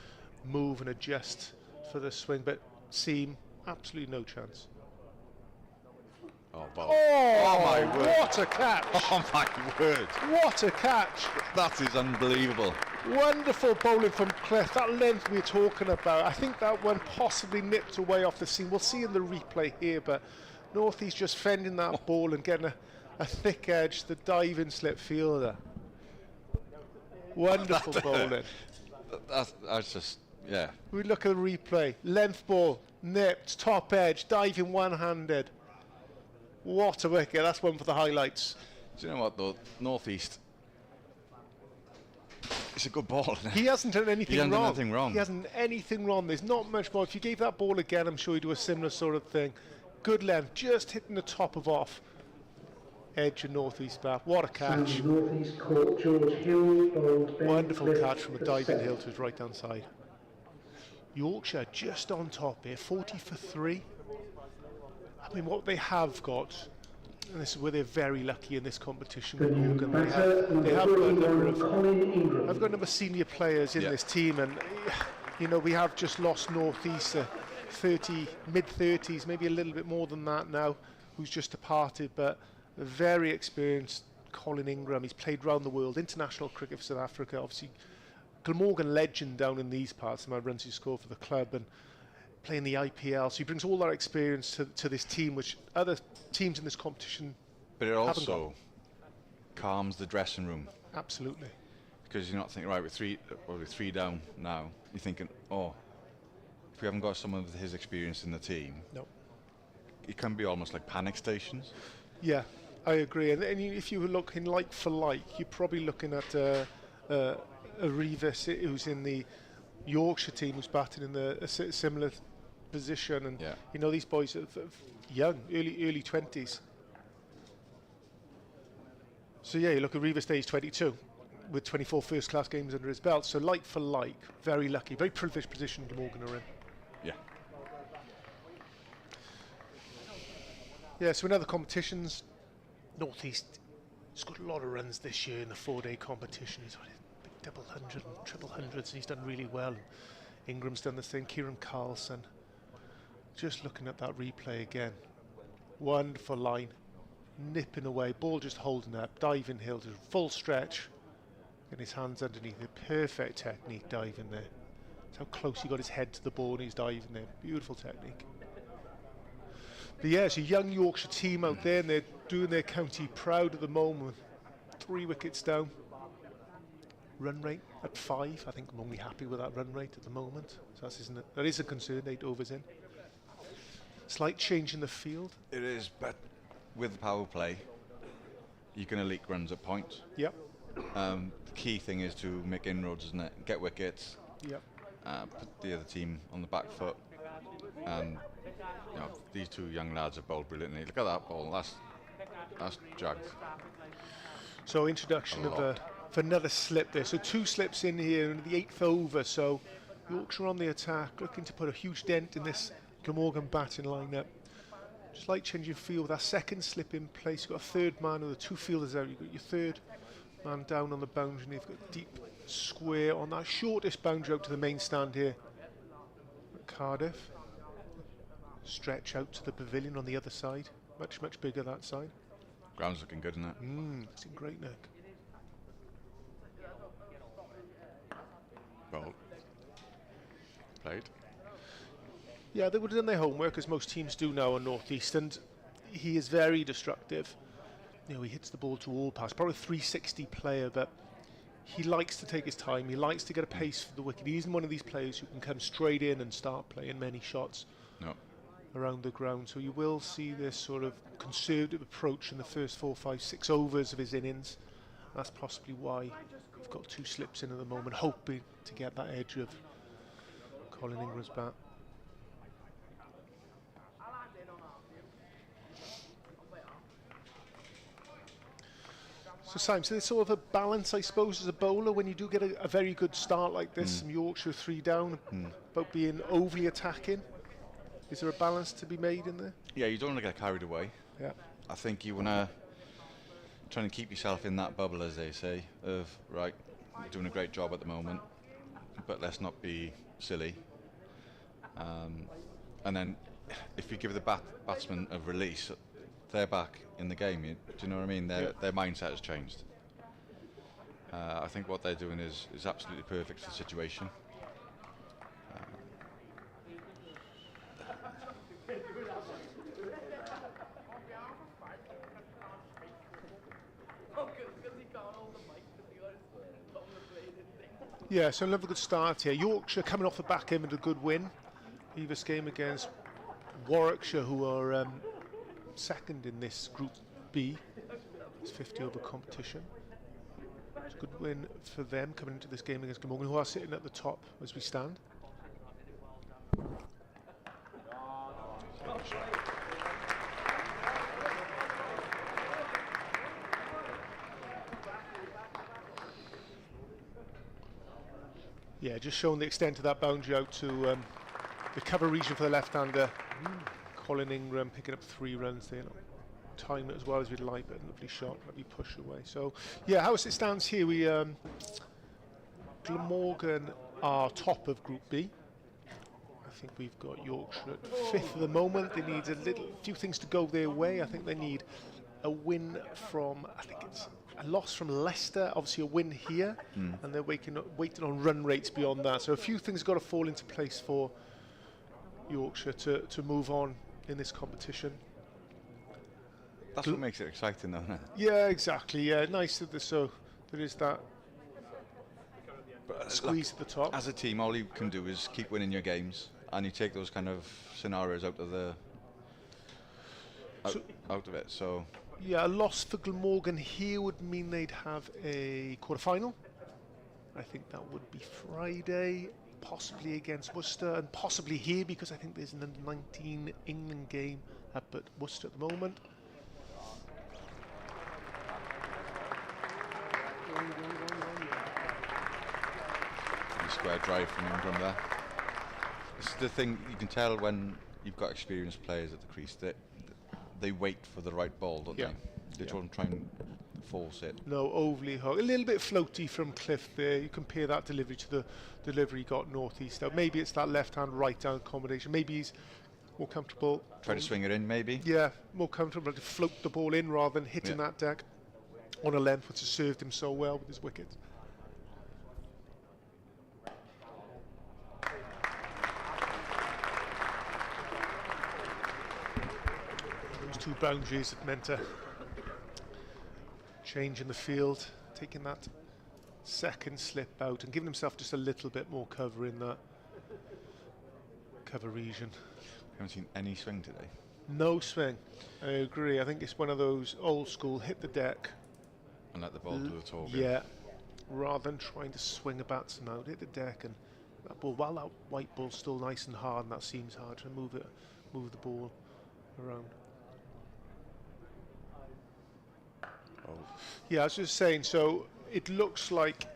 move and adjust for the swing. But seam, absolutely no chance. Oh, ball. Oh, my word. What a catch. Oh, my word. What a catch. That is unbelievable. Wonderful bowling from Cliff. That length we were talking about, I think that one possibly nipped away off the seam. We'll see in the replay here, but Northeast just fending that ball and getting a thick edge, the diving slip fielder. Wonderful bowling. That's just, yeah. We look at the replay. Length ball, nipped, top edge, diving one-handed. What a wicket. That's one for the highlights. Do you know what, though? Northeast, it's a good ball, isn't it? He hasn't done anything wrong. He hasn't done anything wrong. He hasn't anything wrong. There's not much more. If you gave that ball again, I'm sure he'd do a similar sort of thing. Good length, just hitting the top of off edge of northeast bat. What a catch. Northeast caught George Hill, bowled Ben Wonderful Cliff catch from a for diving seven. hill to his right hand side. Yorkshire just on top here, 40 for 3. I mean, what they have got, and this is where they're very lucky in this competition with Morgan. They have got a number of, I've got a number of senior players in this team, and you know, we have just lost Northeast, 30, mid-30s, maybe a little bit more than that now, who's just departed, but a very experienced Colin Ingram. He's played around the world, international cricket for South Africa, obviously Glamorgan legend down in these parts, the amount of runs he scored for the club, and playing the IPL, so he brings all that experience to this team, which other teams in this competition But it also calms the dressing room. Absolutely. Because you're not thinking, right, we're three down now. You're thinking, oh, if we haven't got someone with his experience in the team, it can be almost like panic stations. Yeah, I agree. And if you were looking like for like, you're probably looking at a Revis who's in the Yorkshire team, who's batting in a similar position, and you know, these boys are young, early 20s. So yeah, you look at Revis Day, he's 22 with 24 first class games under his belt, so like for like, very lucky, very privileged position Glamorgan are in. Yeah, so in other competitions, Northeast has got a lot of runs this year in the 4-day competition. He's got big double hundred and triple hundreds, and he's done really well. Ingram's done the same, Kieran Carlson. Just looking at that replay again. Wonderful line, nipping away, ball just holding up, diving hill to full stretch, and his hands underneath it. Perfect technique diving there. That's how close he got his head to the ball and he's diving there. Beautiful technique. But yeah, it's a young Yorkshire team out there, and they're doing their county proud at the moment. 3 wickets down. Run rate at 5. I think I'm only happy with that run rate at the moment. So that is a concern. 8 overs in. Slight change in the field. It is, but with the power play, you're going to leak runs at points. Yep. The key thing is to make inroads, isn't it? Get wickets. Yep. Put the other team on the back foot. And you know, these 2 young lads have bowled brilliantly. Look at that ball. That's jagged. So introduction of another slip there. So 2 slips in here in the 8th over. So Yorkshire on the attack, looking to put a huge dent in this Glamorgan batting lineup. Just like changing field with that second slip in place. You've got a 3rd man with the 2 fielders out. You've got your 3rd Man down on the boundary, and they've got deep square on that shortest boundary out to the main stand here at Cardiff. Stretch out to the pavilion on the other side. Much, much bigger that side. Ground's looking good, isn't it? It's in great nick. Well played. Yeah, they would have done their homework, as most teams do now on North East, and he is very destructive. You know, he hits the ball to all pass. Probably a 360 player, but he likes to take his time. He likes to get a pace for the wicket. He isn't one of these players who can come straight in and start playing many shots. No. Around the ground, so you will see this sort of conservative approach in the first 4, 5, 6 overs of his innings. That's possibly why we've got 2 slips in at the moment, hoping to get that edge of Colin Ingram's bat. So Simon, so there's sort of a balance, I suppose, as a bowler when you do get a very good start like this, some Yorkshire 3 down, about being overly attacking. Is there a balance to be made in there? Yeah, you don't want to get carried away. Yeah. I think you want to try and keep yourself in that bubble, as they say, of, right, you're doing a great job at the moment, but let's not be silly. And then if you give the batsman a release, they're back in the game. Do you know what I mean? Their mindset has changed. I think what they're doing is absolutely perfect for the situation. Yeah, so another good start here. Yorkshire coming off the back end with a good win. Previous game against Warwickshire, who are second in this Group B. It's 50 over competition. It's a good win for them coming into this game against Glamorgan, who are sitting at the top as we stand. Yeah, just showing the extent of that boundary out to the cover region for the left-hander. Colin Ingram picking up 3 runs there. Not time it as well as we'd like, but lovely shot, lovely push away. So, yeah, how it stands here, we Glamorgan are top of Group B. I think we've got Yorkshire at 5th at the moment. They need few things to go their way. I think they need a win from, I think it's a loss from Leicester, obviously a win here, and they're waiting on run rates beyond that. So a few things got to fall into place for Yorkshire to move on in this competition. That's what makes it exciting, though, isn't it? Yeah, exactly. Yeah, nice that there is that squeeze at the top. As a team, all you can do is keep winning your games, and you take those kind of scenarios out of it. So. Yeah, a loss for Glamorgan here would mean they'd have a quarter-final. I think that would be Friday, possibly against Worcester, and possibly here because I think there's an under-19 England game up at Worcester at the moment. Square drive from Ingram there. This is the thing, you can tell when you've got experienced players at the crease that they wait for the right ball, don't they? They don't try and force it. No, overly hard. A little bit floaty from Cliff there. You compare that delivery to the delivery he got northeast. Now, maybe it's that left-hand, right-hand combination. Maybe he's more comfortable. Try to swing it in, maybe? Yeah, more comfortable to float the ball in rather than hitting that deck on a length, which has served him so well with his wicket. Those 2 boundaries that meant a change in the field, taking that second slip out and giving himself just a little bit more cover in that cover region. Haven't seen any swing today. No swing. I agree. I think it's one of those old school hit the deck and let the ball do the talk. Yeah, rather than trying to swing a batsman out, hit the deck and that ball. While that white ball's still nice and hard, and that seems hard to move the ball around. Yeah, I was just saying, so it looks like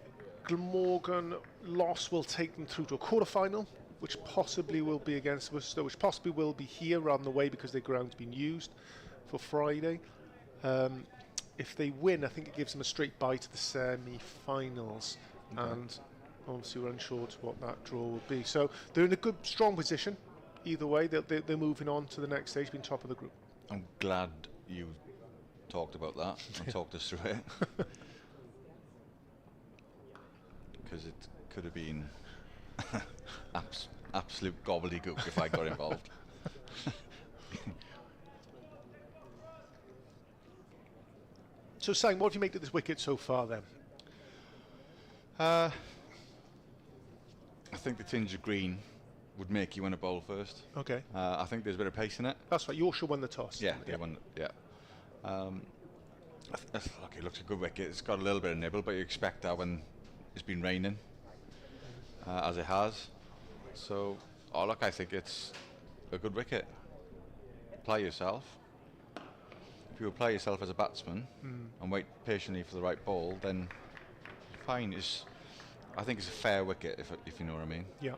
Glamorgan loss will take them through to a quarter-final, which possibly will be against Worcester, which possibly will be here rather than away because their ground's been used for Friday. if they win, I think it gives them a straight bye to the semi-finals, and obviously we're unsure to what that draw will be. So they're in a good, strong position. Either way, they're moving on to the next stage, being top of the group. I'm glad you talked about that and talked us through it. Because it could have been absolute gobbledygook if I got involved. So, Simon, what have you made of this wicket so far, then? I think the tinge of green would make you want to bowl first. Okay. I think there's a bit of pace in it. That's right. Yorkshire won the toss. Yeah, they won. Yeah. Look, it looks a good wicket. It's got a little bit of nibble, but you expect that when it's been raining, as it has. So, look, I think it's a good wicket. Play yourself. If you apply yourself as a batsman and wait patiently for the right ball, then fine. I think it's a fair wicket, if you know what I mean. Yeah.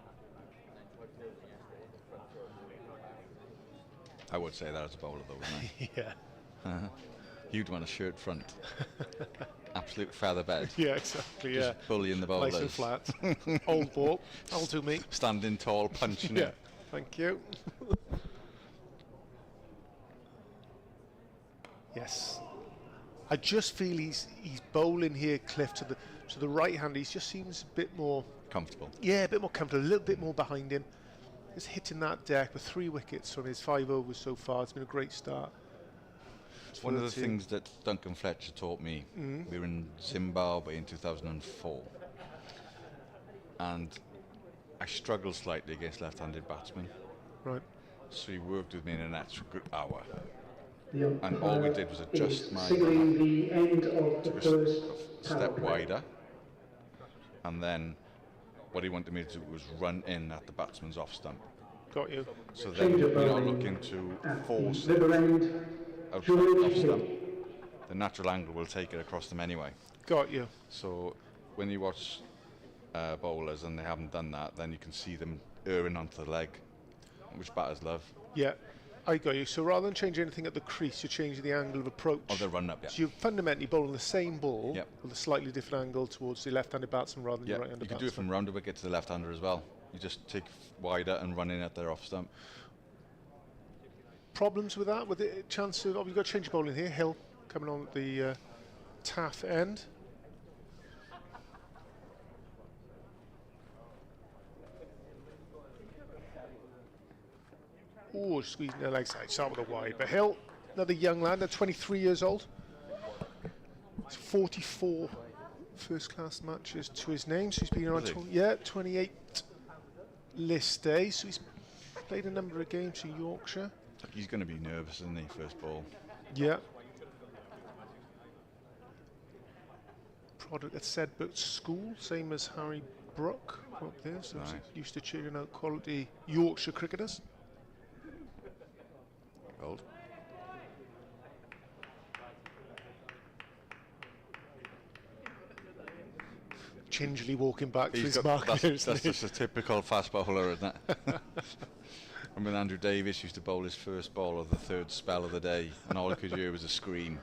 I would say that as a bowler, though, wouldn't I? Yeah. You'd want a shirt front. Absolute feather bed. Yeah, exactly. Just bullying the bowlers. Nice and flat. Old ball. That'll do me. Standing tall, punching Yeah. it. Thank you. Yes. I just feel he's bowling here, Cliff, to the right hand. He just seems a bit more Comfortable. Yeah, a bit more comfortable, a little bit more behind him. He's hitting that deck with 3 wickets from his 5 overs so far. It's been a great start. One of the things that Duncan Fletcher taught me, we were in Zimbabwe in 2004, and I struggled slightly against left-handed batsmen. Right. So he worked with me in an extra good hour. And all we did was adjust my signaling the end of the first step wider, and then what he wanted me to do was run in at the batsman's off stump. Got you. So then you're not looking to force it out George off stump. The natural angle will take it across them anyway. Got you. So when you watch bowlers and they haven't done that, then you can see them erring onto the leg, which batters love. Yeah, I got you. So rather than change anything at the crease, you're changing the angle of approach. Of the run up, yeah. So you're fundamentally bowling the same ball Yep. with a slightly different angle towards the left-handed batsman rather than Yeah, the right-handed you can batsman. do it from round the wicket to the left-hander as well. You just take wider and run in at their off stump. Problems with that? With the chance of... Oh, you've got to change your bowling here. Hill coming on at the Taff end. Oh, squeezing the leg side. Start with a wide. But Hill, another young lad, they're 23 years old. He's 44 first-class matches to his name. So he's been around 28 list days. So he's played a number of games in Yorkshire. He's going to be nervous, isn't he, first ball? Yeah. Product at Sedbert School, same as Harry Brook up there. So Nice. he's used to cheering out quality Yorkshire cricketers. Gold. Gingerly walking back to He's his got, marker. that's just a typical fast bowler, isn't it? And when Andrew Davis used to bowl his first ball of the third spell of the day, and all he could hear was a scream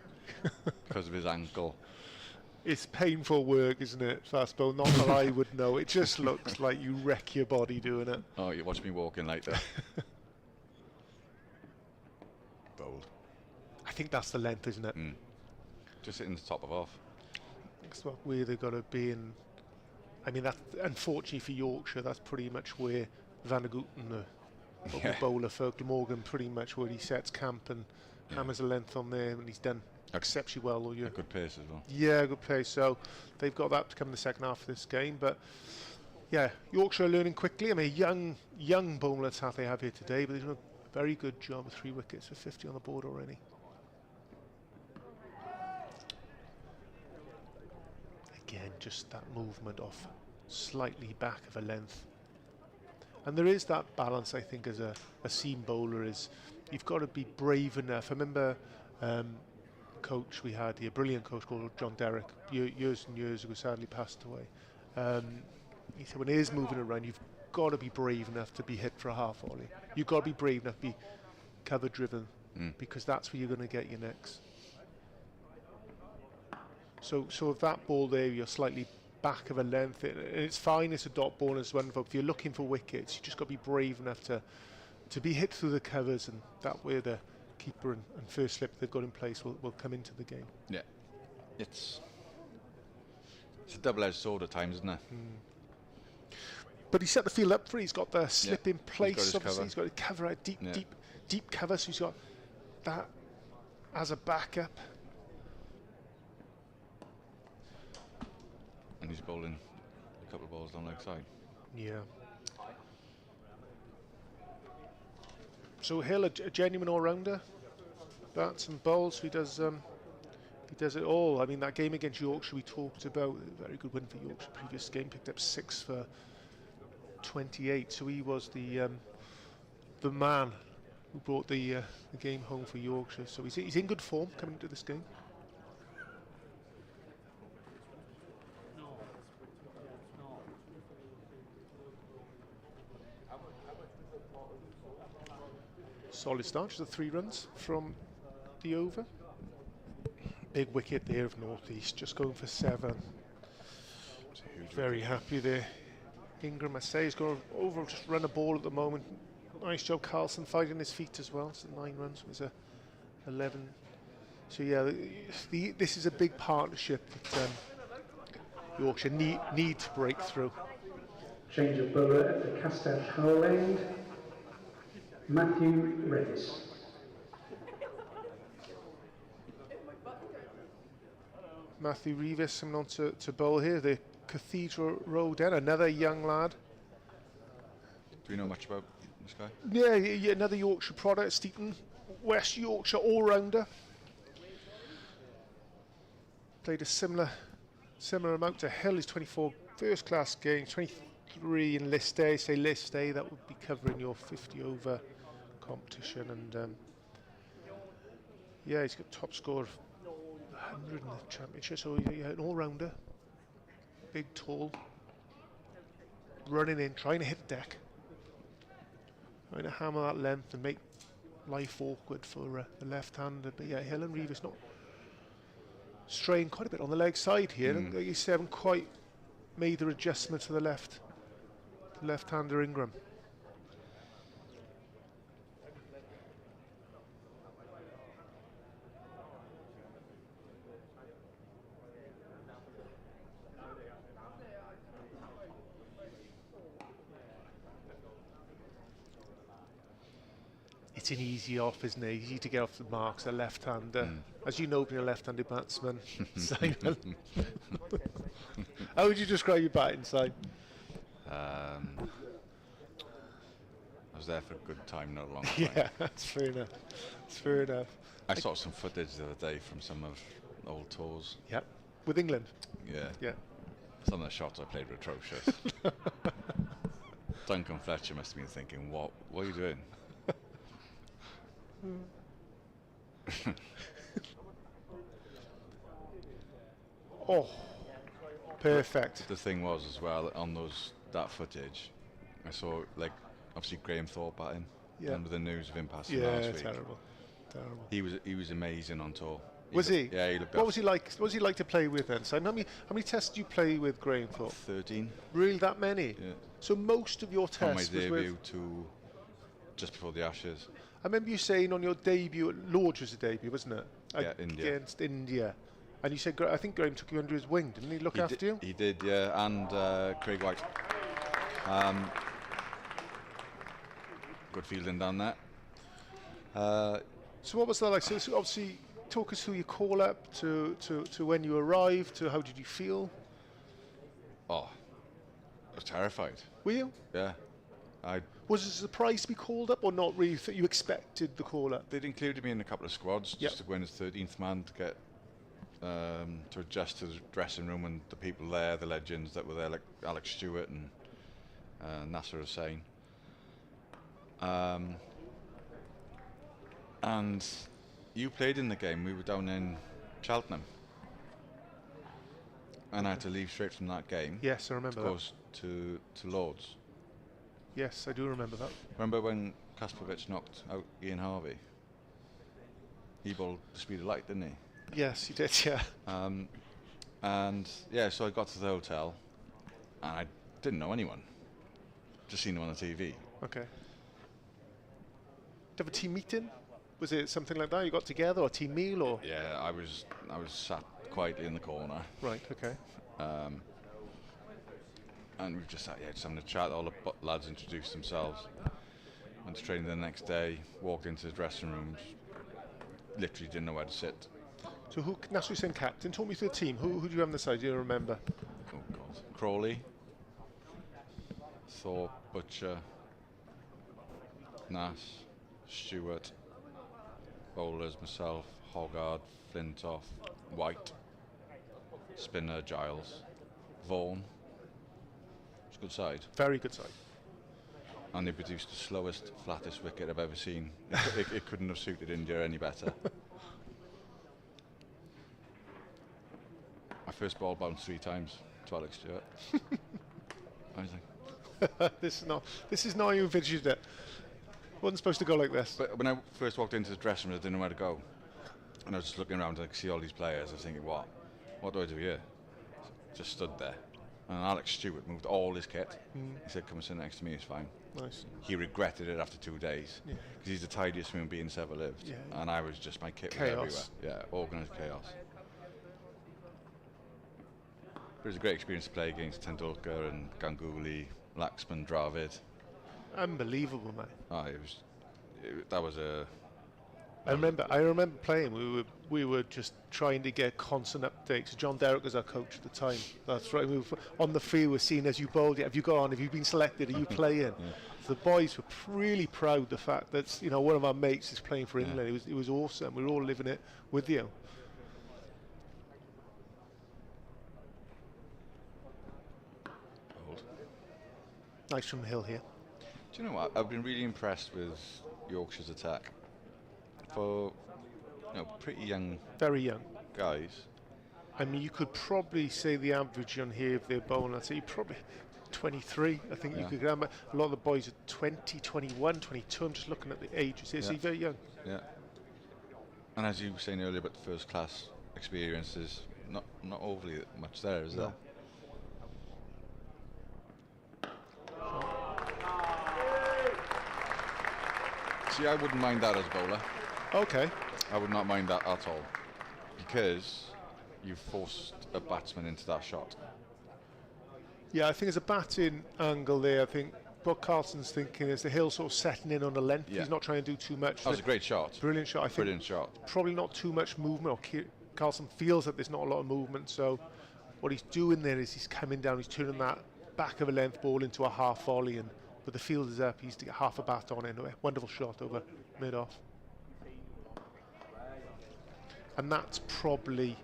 because of his ankle. It's painful work, isn't it? Fast bowl. Not that I would know. It just looks like you wreck your body doing it. Oh, you watch me walking later. Bold. I think that's the length, isn't it? Just hitting the top of off. That's what where they've got to be in. I mean, that unfortunately for Yorkshire, that's pretty much where Van der Gooten, the bowler for Glamorgan, pretty much where he sets camp and hammers a length on there, and he's done exceptionally well all year. A good pace as well. Yeah, good pace. So they've got that to come in the second half of this game. But yeah, Yorkshire are learning quickly. I mean, young bowlers that they have here today, but they've done a very good job with 3 wickets for 50 on the board already. Again, just that movement off slightly back of a length. And there is that balance, I think, as a seam bowler, is you've got to be brave enough. I remember coach we had here, brilliant coach called John Derrick, years and years ago, sadly passed away. He said when he is moving around, you've got to be brave enough to be hit for a half volley. You've got to be brave enough to be cover driven, because that's where you're going to get your nicks. So if that ball there, you're slightly back of a length, and it's fine, it's a dot ball, and it's wonderful. If you're looking for wickets, you just got to be brave enough to be hit through the covers, and that way the keeper and first slip they've got in place will come into the game. Yeah, it's a double-edged sword at times, isn't it? But he set the field up for it. He's got the slip in He's got place. his Obviously, cover. he's got a cover out deep cover. So he's got that as a backup. And he's bowling a couple of balls down leg side. Yeah. So Hill, a genuine all-rounder, bats and bowls. He does it all. I mean, that game against Yorkshire we talked about, a very good win for Yorkshire. Previous game picked up 6 for 28. So he was the man who brought the game home for Yorkshire. So he's in good form coming into this game. Solid start, just the 3 runs from the over. Big wicket there of North East, just going for 7. Very happy there. Ingram, I say, is going over, just run a ball at the moment. Nice job, Carlson fighting his feet as well. So 9 runs was a 11. So yeah, this is a big partnership that Yorkshire need to break through. Change of bowler at the Castell Howell end. Matthew Redis. Matthew Reeves coming on to bowl here, the Cathedral Road end, another young lad. Do we know much about this guy? Yeah, another Yorkshire product, Steeton, West Yorkshire all-rounder. Played a similar amount to Hill, his 24 first-class games, 23 in list A. Say list A, that would be covering your 50 over competition, and yeah, he's got top score of 100 in the championship, so yeah, an all-rounder, big, tall, running in, trying to hit the deck, trying to hammer that length and make life awkward for the left-hander. But yeah, Hill and Reeves not straying quite a bit on the leg side here, and like you said, haven't quite made their adjustment to the left-hander Ingram. It's an easy off, isn't it? Easy to get off the marks, a left-hander. As you know, being a left-handed batsman, Simon. How would you describe your batting, Simon? I was there for a good time, not a long time. Yeah, that's fair enough. That's fair enough. I saw some footage the other day from some of old tours. Yep. With England? Yeah. Yeah. Some of the shots I played were atrocious. Duncan Fletcher must have been thinking, what are you doing? Oh, perfect. The thing was as well, on that footage, I saw, like, obviously Graham Thorpe batting. Yeah. Under the news of him passing last week. Terrible. He was amazing on tour. Was he? Yeah, he looked What was he like? What was he like to play with then? So how many tests did you play with Graham Thorpe? 13. Really, that many? Yeah. So most of your From my tests was debut with. to just before the Ashes. I remember you saying on your debut, Lords was a debut, wasn't it? Yeah, India. Against India. And you said, I think Graham took you under his wing, didn't he? Look after you? He did, yeah, and Craig White. Good fielding down there. So what was that like? So obviously, talk us through your call up to when you arrived, to how did you feel? Oh, I was terrified. Were you? Yeah. Was it a surprise to be called up, or not really? You expected the call up? They'd included me in a couple of squads, Yep. just to go in as 13th man to get to adjust to the dressing room and the people there, the legends that were there, like Alex Stewart and Nasser Hussain. And you played in the game. We were down in Cheltenham, and I had to leave straight from that game. Yes, I remember to that. go to Lords. Yes, I do remember that. Remember when Kaspovic knocked out Ian Harvey? He bowled the speed of light, didn't he? Yes, he did, yeah. And yeah, so I got to the hotel, and I didn't know anyone. Just seen them on the TV. Okay. Did you have a team meeting? Was it something like that? You got together, or a team meal, or? Yeah, I was sat quietly in the corner, Right. Okay. and we've just sat just having a chat. All the lads introduced themselves. Went to training the next day. Walked into the dressing rooms. Literally didn't know where to sit. So who? National saying captain. Talk me through the team. Who do you have on the side? Do you remember? Oh God, Crawley, Thorpe, Butcher, Nass, Stewart, bowlers, myself, Hoggard, Flintoff, White, Spinner, Giles, Vaughan. It's a good side. Very good side. And they produced the slowest, flattest wicket I've ever seen. It couldn't have suited India any better. My first ball bounced 3 times to Alex Stewart. I was like, This is not how you envisioned it. Wasn't supposed to go like this. but when I first walked into the dressing room, I didn't know where to go. And I was just looking around and I could see all these players. I was thinking, what do I do here? Just stood there. And Alex Stewart moved all his kit. He said, come and sit next to me, it's fine. Nice. He regretted it after 2 days. Yeah. Because he's the tidiest human being that's ever lived. Yeah. And I was just, my kit was Chaos. everywhere. Yeah, organised chaos. But it was a great experience to play against Tendulkar and Ganguly, Laxman, Dravid. Unbelievable, man. Oh, that was a... I remember playing. We were just trying to get constant updates. John Derrick was our coach at the time. That's right. We were on the field. We're seeing as you bowled. Have you got on? Have you been selected? Are you playing? Yeah. So the boys were really proud the fact that one of our mates is playing for Yeah. England. It was awesome. We were all living it with you. Old. Nice from Hill here. Do you know what? I've been really impressed with Yorkshire's attack. For pretty young Very young. guys. I mean, you could probably say the average on here if they're bowling, I'd say probably 23. I think you Yeah. could get a lot of the boys are 20, 21, 22. I'm just looking at the ages here. So Yeah. you're very young. Yeah. And as you were saying earlier about the first class experiences, not overly much there, is there? See, I wouldn't mind that as a bowler. Okay. I would not mind that at all. Because you've forced a batsman into that shot. Yeah, I think there's a batting angle there. I think what Carlson's thinking is the Hill sort of setting in on the length. Yeah. He's not trying to do too much. That was a great shot. Brilliant shot. I think Brilliant shot. probably not too much movement. Or Carlson feels that there's not a lot of movement. So what he's doing there is he's coming down. He's turning that back of a length ball into a half volley, and with the field is up, he's to get half a bat on it. A wonderful shot over mid-off. And that's probably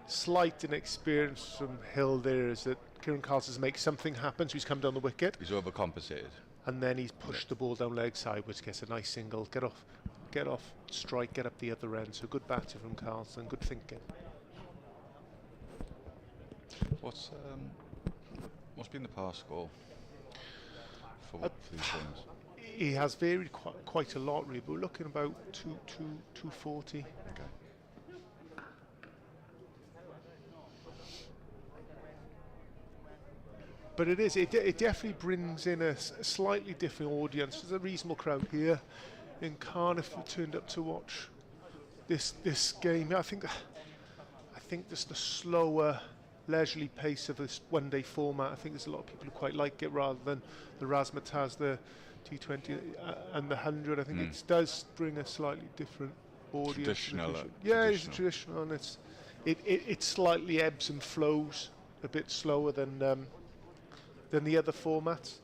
slight inexperience from Hill there, is that Kieran Carlson's make something happen, so he's come down the wicket, He's overcompensated. and then he's pushed the ball down leg side, which gets a nice single, get off strike, get up the other end. So good batter from Carlson, good thinking. What's been the pass score for these things? He has varied quite a lot, really, but we're looking about 240. Okay. But it definitely brings in a slightly different audience. There's a reasonable crowd here in Cardiff who turned up to watch this game. I think just the slower, leisurely pace of this one-day format. I think there's a lot of people who quite like it rather than the razzmatazz, the T20 and the 100. I think it does bring a slightly different audience. Traditional. Yeah, it's traditional, and it slightly ebbs and flows a bit slower than the other formats.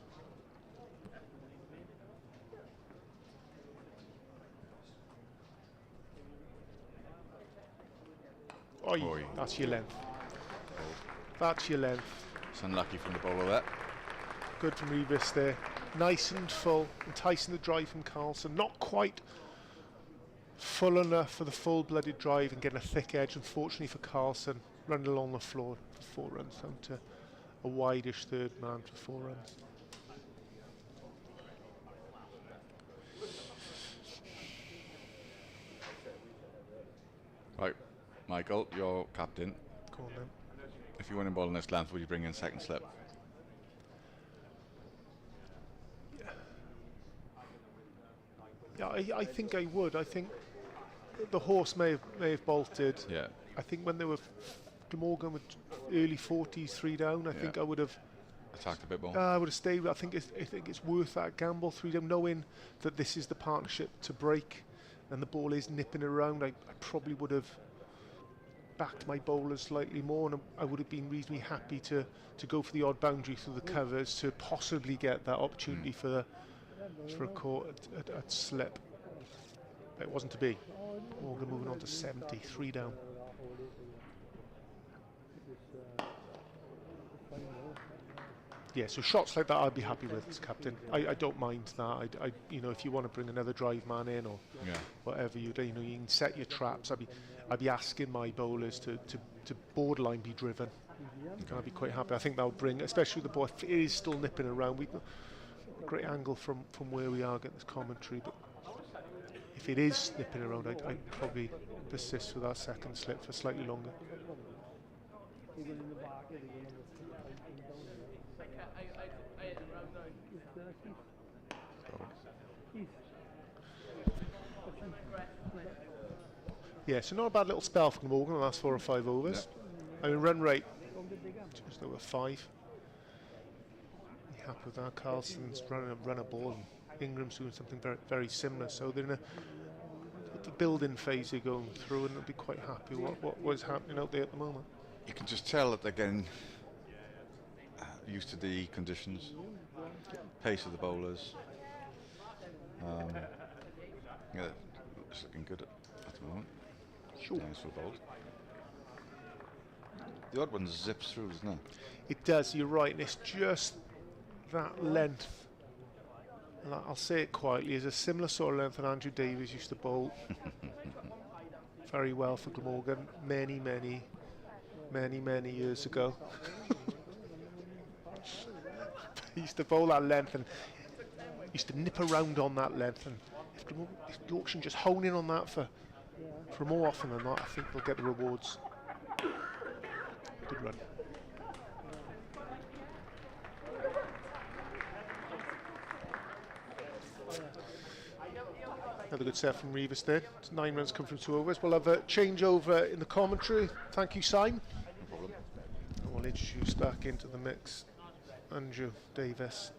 Oi. That's your length. That's your length. It's unlucky from the bowler there. Good from Revis there. Nice and full, enticing the drive from Carlson. Not quite full enough for the full-blooded drive and getting a thick edge. Unfortunately for Carlson, running along the floor for 4 runs, down to a wide-ish third man for 4 runs. Right, Michael, you're captain. Go on then. If you win a ball in this length, would you bring in second slip? Yeah, I think I would. I think the horse may have bolted. Yeah. I think when they were Glamorgan with early 40s, 3 down, I think I would have attacked a bit more. I would have stayed. I think it's worth that gamble, 3 down, knowing that this is the partnership to break, and the ball is nipping around. I probably would have backed my bowlers slightly more, and I would have been reasonably happy to go for the odd boundary through the covers to possibly get that opportunity for a caught at slip. But it wasn't to be. Morgan moving on to 70, 3 down. Yeah, so shots like that I'd be happy with as captain. I don't mind that. I you know, if you want to bring another drive man in or whatever you do, you know, you can set your traps. I'd be asking my bowlers to borderline be driven. And I'd be quite happy. I think that would bring, especially with the ball, if it is still nipping around. We've got a great angle from where we are getting this commentary, but if it is nipping around, I'd probably persist with that second slip for slightly longer. Yeah, so not a bad little spell from Morgan the last 4 or 5 overs. I mean, run rate just over 5. You happy with that? Carlson's run a ball, and Ingram's doing something very, very similar. So they're in the building phase they're going through, and they'll be quite happy what was happening out there at the moment. You can just tell that they're getting used to the conditions, pace of the bowlers. Yeah, it's looking good at the moment. Sure. Nice for bowls. The odd one zips through, doesn't it? It does, you're right, and it's just that length. And I'll say it quietly, is a similar sort of length that Andrew Davies used to bowl very well for Glamorgan many years ago. He used to bowl that length and used to nip around on that length, and if Yorkshire just hone in on that for more often than not, I think they'll get the rewards. Good run. Another good set from Reeves there. It's 9 runs come from 2 overs. We'll have a changeover in the commentary. Thank you, Simon. No problem. And we'll introduce back into the mix Andrew Davis,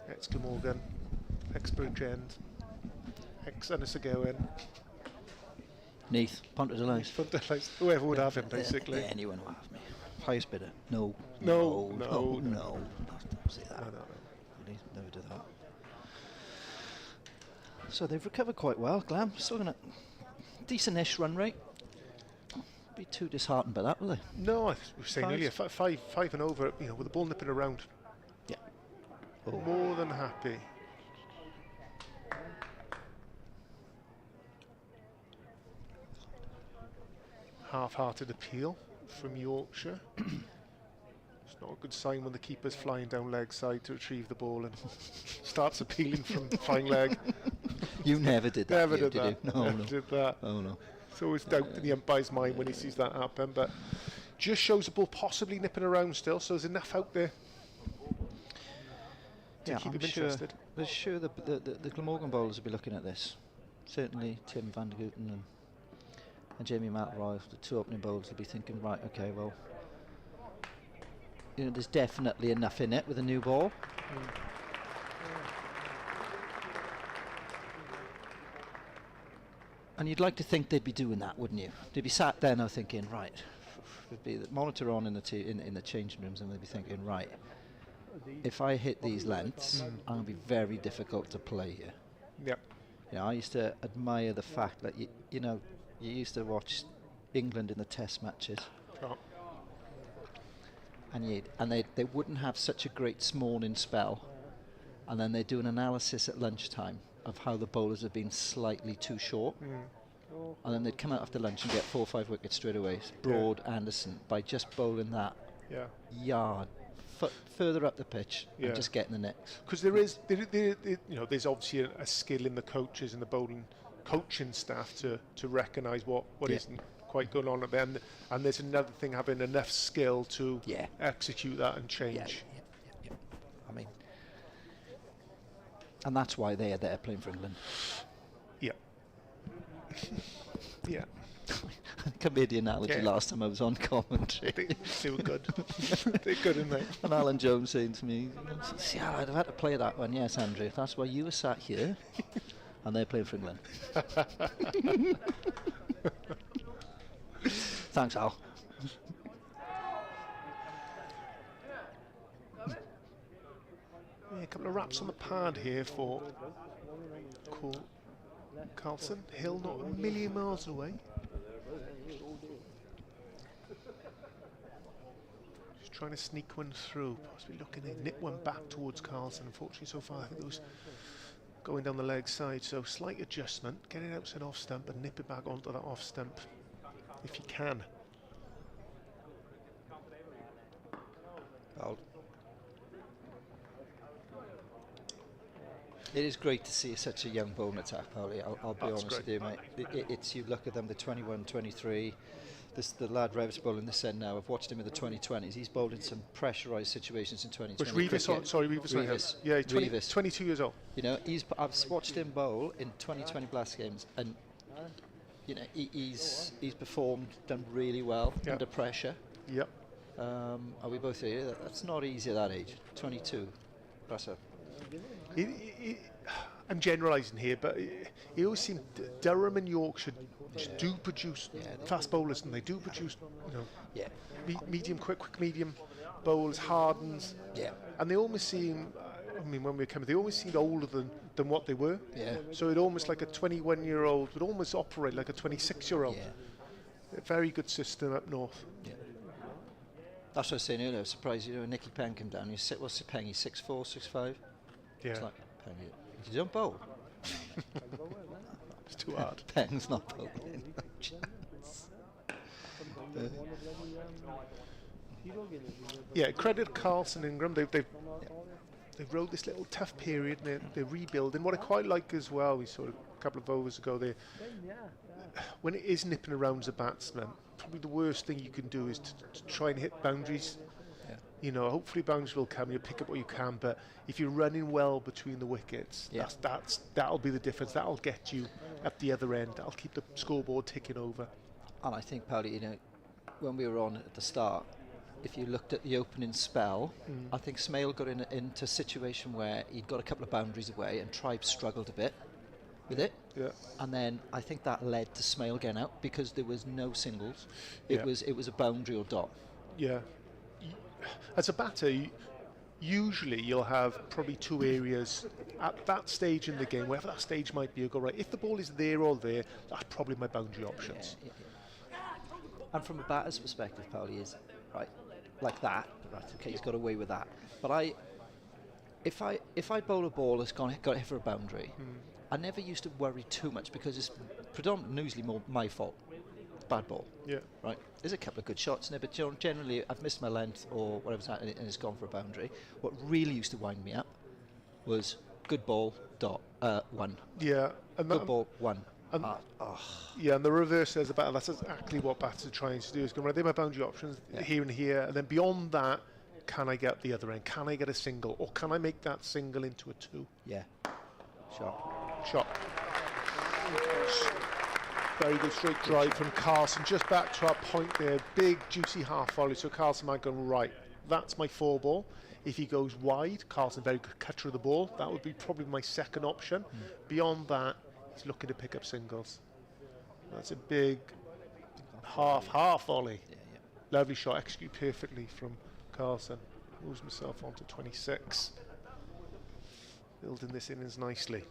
ex-Glamorgan, ex-Bridgend, ex-Ennisgowan. Neath, Ponta de Lace. Whoever would have him, basically. Yeah, anyone will have me. Highest bidder. No. No. Don't say that. No. Please, never do that. So they've recovered quite well, Glam. Still got a decent-ish run rate. Be too disheartened by that, will they? No, I was saying earlier, 5 and over, you know, with the ball nipping around. Yeah. More than happy. Half-hearted appeal from Yorkshire. It's not a good sign when the keeper's flying down leg side to retrieve the ball and starts appealing from flying leg. You never did that. Never did that. You? No, never no. did that. Oh no. It's always doubt in the umpire's mind when he sees that happen, but just shows the ball possibly nipping around still, so there's enough out there to keep him interested. I'm sure the Glamorgan bowlers will be looking at this. Certainly Tim van der Gooten and Jamie McIlroy, the 2 opening bowlers, will be thinking, right, okay, well, you know, there's definitely enough in it with a new ball. And you'd like to think they'd be doing that, wouldn't you? They'd be sat there now thinking, right, there'd be the monitor on in the changing rooms, and they'd be thinking, right, if I hit these lengths, I'm going to be very difficult to play here. Yep. You know, I used to admire the fact that you know, you used to watch England in the Test matches, and they wouldn't have such a great morning spell, and then they do an analysis at lunchtime of how the bowlers have been slightly too short, and then they'd come out after lunch and get 4 or 5 wickets straight away. Broad, Anderson, by just bowling that yard further up the pitch and just getting the next. Because you know, there's obviously a skill in the coaches and the bowling coaching staff to recognise what isn't quite going on at them. And there's another thing, having enough skill to Yeah. execute that and change. Yeah. I mean, and that's why they are there playing for England. Yeah. Yeah. I made the analogy last time I was on commentary. They were good. They're good, aren't they? And Alan Jones saying to me, "See, I'd have had to play that one." Yes, Andrew, that's why you were sat here, and they're playing for England. Thanks, Al. Yeah, a couple of wraps on the pad here for Carlson. Hill not a million miles away. Just trying to sneak one through, possibly looking to nip one back towards Carlson. Unfortunately, so far I think those going down the leg side, so slight adjustment, get it outside off stump and nip it back onto that off stump if you can. It is great to see such a young bowling attack, Paulie. I'll be honest great. with you, mate. It's you look at them, the 21, 23. The lad Rev's bowling this end now. I've watched him in the 2020s. He's bowled in some pressurised situations in 2020. Which Revis? Yeah, 22 years old. You know, I've watched him bowl in 2020 Blast games, and you know he's performed, done really well under pressure. Yep. Are we both here? That's not easy at that age. 22. That's a. I'm generalising here, but it always seems Durham and Yorkshire do produce fast bowlers, and they do produce, medium, quick medium bowlers, Hardens, and they almost seem. I mean, when we come, they always seemed older than what they were. Yeah. So it almost like a 21-year-old would almost operate like a 26-year-old. Yeah. A very good system up north. Yeah. That's what I was saying earlier. I was surprised, Nicky Penn came down. What's Penn? He's 6'4", 6'5". Yeah. It's like, Penn, you don't bowl. It's too hard. Penn's not bowling. Yeah, credit Carlson Ingram. They've rode this little tough period, and they're rebuilding. What I quite like as well, we saw a couple of overs ago, when it is nipping around as a batsman, probably the worst thing you can do is to try and hit boundaries. You know, hopefully boundaries will come. You pick up what you can, but if you're running well between the wickets, that'll be the difference. That'll get you at the other end. That'll keep the scoreboard ticking over. And I think, Paulie, when we were on at the start, if you looked at the opening spell, I think Smale got into a situation where he'd got a couple of boundaries away, and Tribe struggled a bit with it. Yeah. And then I think that led to Smale getting out because there was no singles. It was a boundary or dot. Yeah. As a batter, usually you'll have probably two areas at that stage in the game, wherever that stage might be, you'll go, right, if the ball is there or there, that's probably my boundary options. Yeah. And from a batter's perspective, Paulie, is right, like that, right, okay, he's got away with that. But if I bowl a ball that's got hit for a boundary, I never used to worry too much because it's predominantly usually more my fault. Bad ball. Yeah. Right. There's a couple of good shots in there, but generally I've missed my length or whatever's happening and it's gone for a boundary. What really used to wind me up was good ball, dot, one. Yeah. And good ball, one. And yeah, and the reverse as a batter, that's exactly what batters are trying to do. Is go, right, they're my boundary options here and here, and then beyond that, can I get the other end? Can I get a single, or can I make that single into a two? Yeah. Shot. Very good straight drive from Carlson. Just back to our point there. Big, juicy half volley. So Carlson might go, right, that's my 4 ball. If he goes wide, Carlson, very good cutter of the ball. That would be probably my second option. Beyond that, he's looking to pick up singles. That's a big half volley. Yeah. Lovely shot, executed perfectly from Carlson. Moves himself onto 26. Building this innings nicely.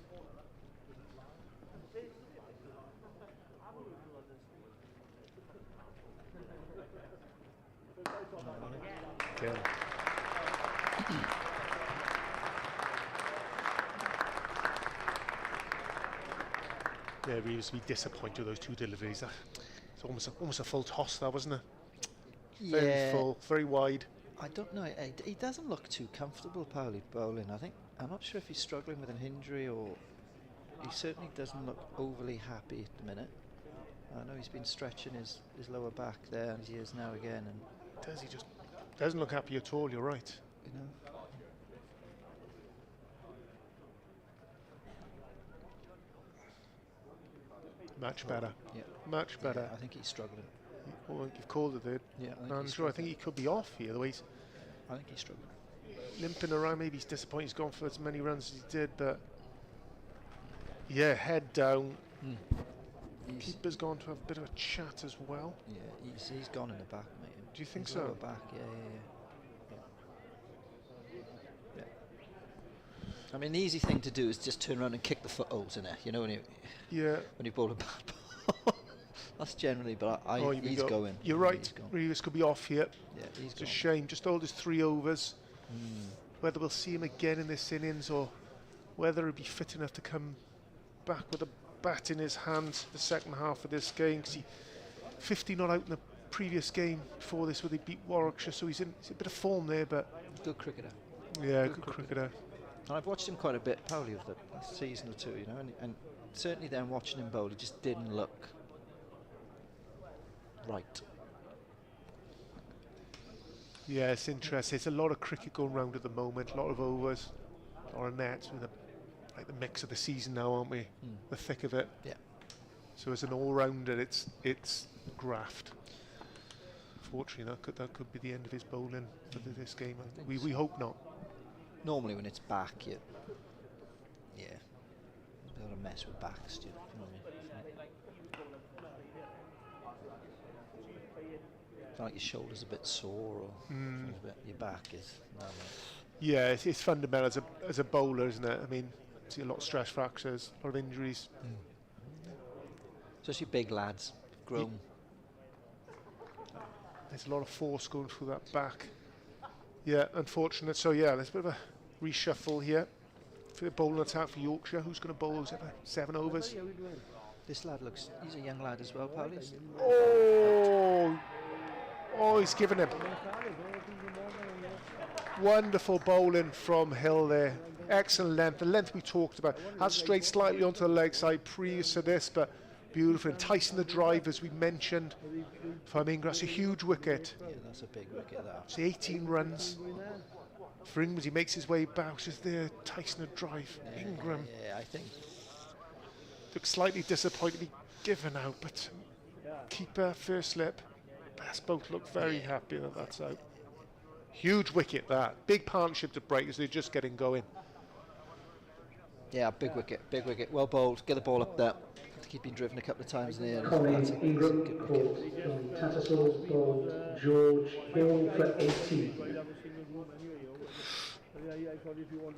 Again. Yeah, we used to be disappointed with those two deliveries. It's almost a full toss, that wasn't it? Very full, very wide. I don't know. He doesn't look too comfortable, Paulie, bowling. I'm not sure if he's struggling with an injury or he certainly doesn't look overly happy at the minute. I know he's been stretching his lower back there, and he is now again. And Does he just doesn't look happy at all? You're right. you know, Much better. yeah, Much better. yeah, I think he's struggling. Well, you've called it there. Yeah, I'm sure. I think he could be off here. The way he's I think he's struggling. limping around. Maybe he's disappointed he's gone for as many runs as he did, but yeah, head down. Keeper's gone to have a bit of a chat as well. Yeah, he's gone in the back, mate. Do you think His so? lower back, yeah. I mean, the easy thing to do is just turn around and kick the footholes in it. You know, when you bowl a bad ball. That's generally, but he's going. You're right. Reeves could be off here. Yeah, he's It's a shame. Just hold his 3 overs. Whether we'll see him again in this innings or whether he'll be fit enough to come back with a bat in his hand the second half of this game. Because he 50 not out in the previous game before this where they beat Warwickshire, so he's in a bit of form there. But good cricketer. Yeah, good cricketer. And I've watched him quite a bit, probably of the last season or two, you know, and certainly then watching him bowl, he just didn't look right. Yeah, it's interesting. It's a lot of cricket going round at the moment, a lot of overs, a lot of nets, with like the mix of the season now, aren't we? The thick of it. Yeah. So as an all-rounder, it's graft. Unfortunately, that could be the end of his bowling for this game. We hope not. Normally when it's back, yeah, you got to mess with backs, do you know what I mean? It's like your shoulder's a bit sore, or your back is. Yeah, it's fundamental as a bowler, isn't it? I mean, see a lot of stress fractures, a lot of injuries. Especially big lads, grown. There's a lot of force going through that back. Yeah, unfortunate. So yeah, there's a bit of a reshuffle here for the bowling attack for Yorkshire. Who's going to bowl those 7 overs? This lad he's a young lad as well, Paul. Oh, he's given him. Wonderful bowling from Hill there. Excellent length. The length we talked about. Has strayed slightly onto the leg side previous to this, but beautiful. Enticing the drive, as we mentioned. For Ingram, that's a huge wicket. Yeah, that's a big wicket, that. It's 18 runs. For Ingram, he makes his way back. Just there, Tyson a drive. Ingram. Yeah, I think. Looks slightly disappointed to be given out, but keeper, first slip. Best both look very happy that that's out. Huge wicket, that. Big partnership to break as they're just getting going. Yeah, big wicket. Well bowled. Get the ball up there. I think he'd been driven a couple of times in the air. Colin Ingram caught Tattersall's called George Hill for 80.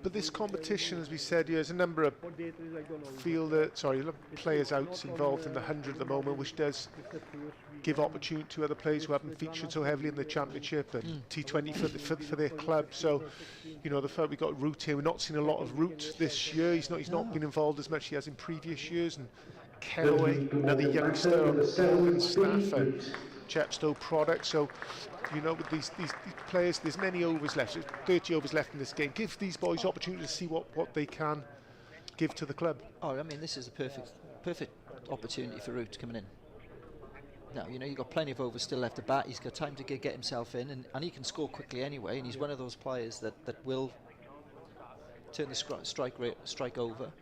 But this competition, as we said, there's a number of players out involved in the 100 at the moment, which does give opportunity to other players who haven't featured so heavily in the championship and T20 for their club. So, you know, the fact we got Root here, we're not seeing a lot of Root this year. He's not been involved as much as he has in previous years. And Kellaway, another youngster on the Morgan staff and Chepstow product. So, you know, with these players, there's many overs left. There's 30 overs left in this game. Give these boys opportunity to see what they can give to the club. Oh, I mean, this is a perfect opportunity for Root coming in. Now, you know, you've got plenty of overs still left to bat. He's got time to get himself in, and he can score quickly anyway. And he's one of those players that will turn the strike over.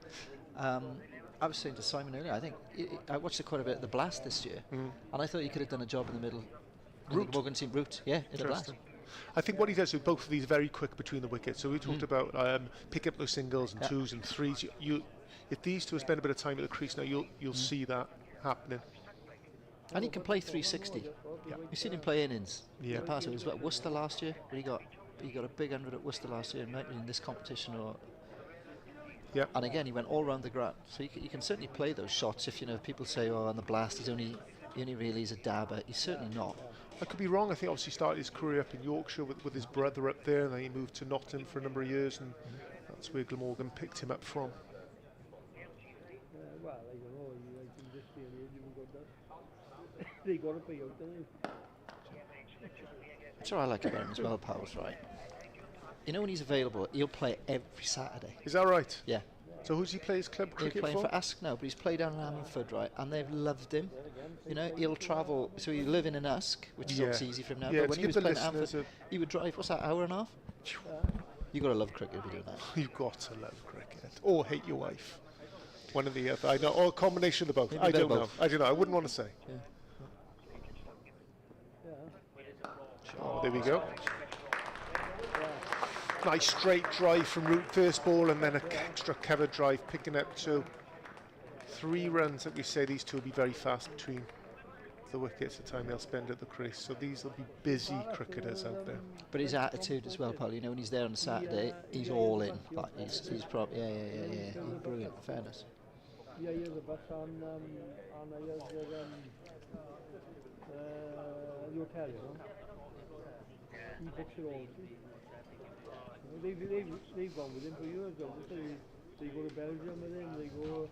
I was saying to Simon earlier, I think I watched quite a bit of the Blast this year, and I thought he could have done a job in the middle. Glamorgan team Root, yeah, in the Blast. I think what he does with both of these very quick between the wickets. So we talked about picking up those singles and twos and threes. If these two spend a bit of time at the crease now, you'll see that happening. And he can play 360. Yeah. You've seen him play innings. Yeah. In the past, it was at Worcester last year. But he got a big 100 at Worcester last year, maybe in this competition or. Yeah. And again, he went all round the ground. So you can certainly play those shots. If people say, "Oh, on the Blast, he only really is a dabber." He's certainly not. I could be wrong. I think obviously he started his career up in Yorkshire with his brother up there, and then he moved to Nottingham for a number of years, and that's where Glamorgan picked him up from. That's what I like about him as well, pals, right? You know, when he's available, he'll play every Saturday. Is that right? Yeah. So who's he play his club He's cricket playing for Ask now, but he's played down in Ammanford, right? And they've loved him. You know, he'll travel. So he's living in Usk, which is obviously easy for him now. Yeah, but when to he give was the playing at listeners Ammanford, he would drive. What's that? Hour and a half? You got to love cricket if you're doing that. You've got to love cricket. Or hate your wife. One or the other. I know. Or a combination of the both. Maybe I they're don't know. both. I don't know. I wouldn't want to say. Yeah. Oh, there we go. Nice straight drive from root first ball, and then an extra cover drive, picking up 3 runs. That we say these two will be very fast between the wickets. The time they'll spend at the crease. So these will be busy cricketers out there. But his attitude as well, Paul. You know, when he's there on a Saturday, he's all in. Like he's probably He's brilliant. In fairness. Ja, hier de bus aan Yorkshire, he books it all. They've gone with him for years though. They go to Belgium with him, they go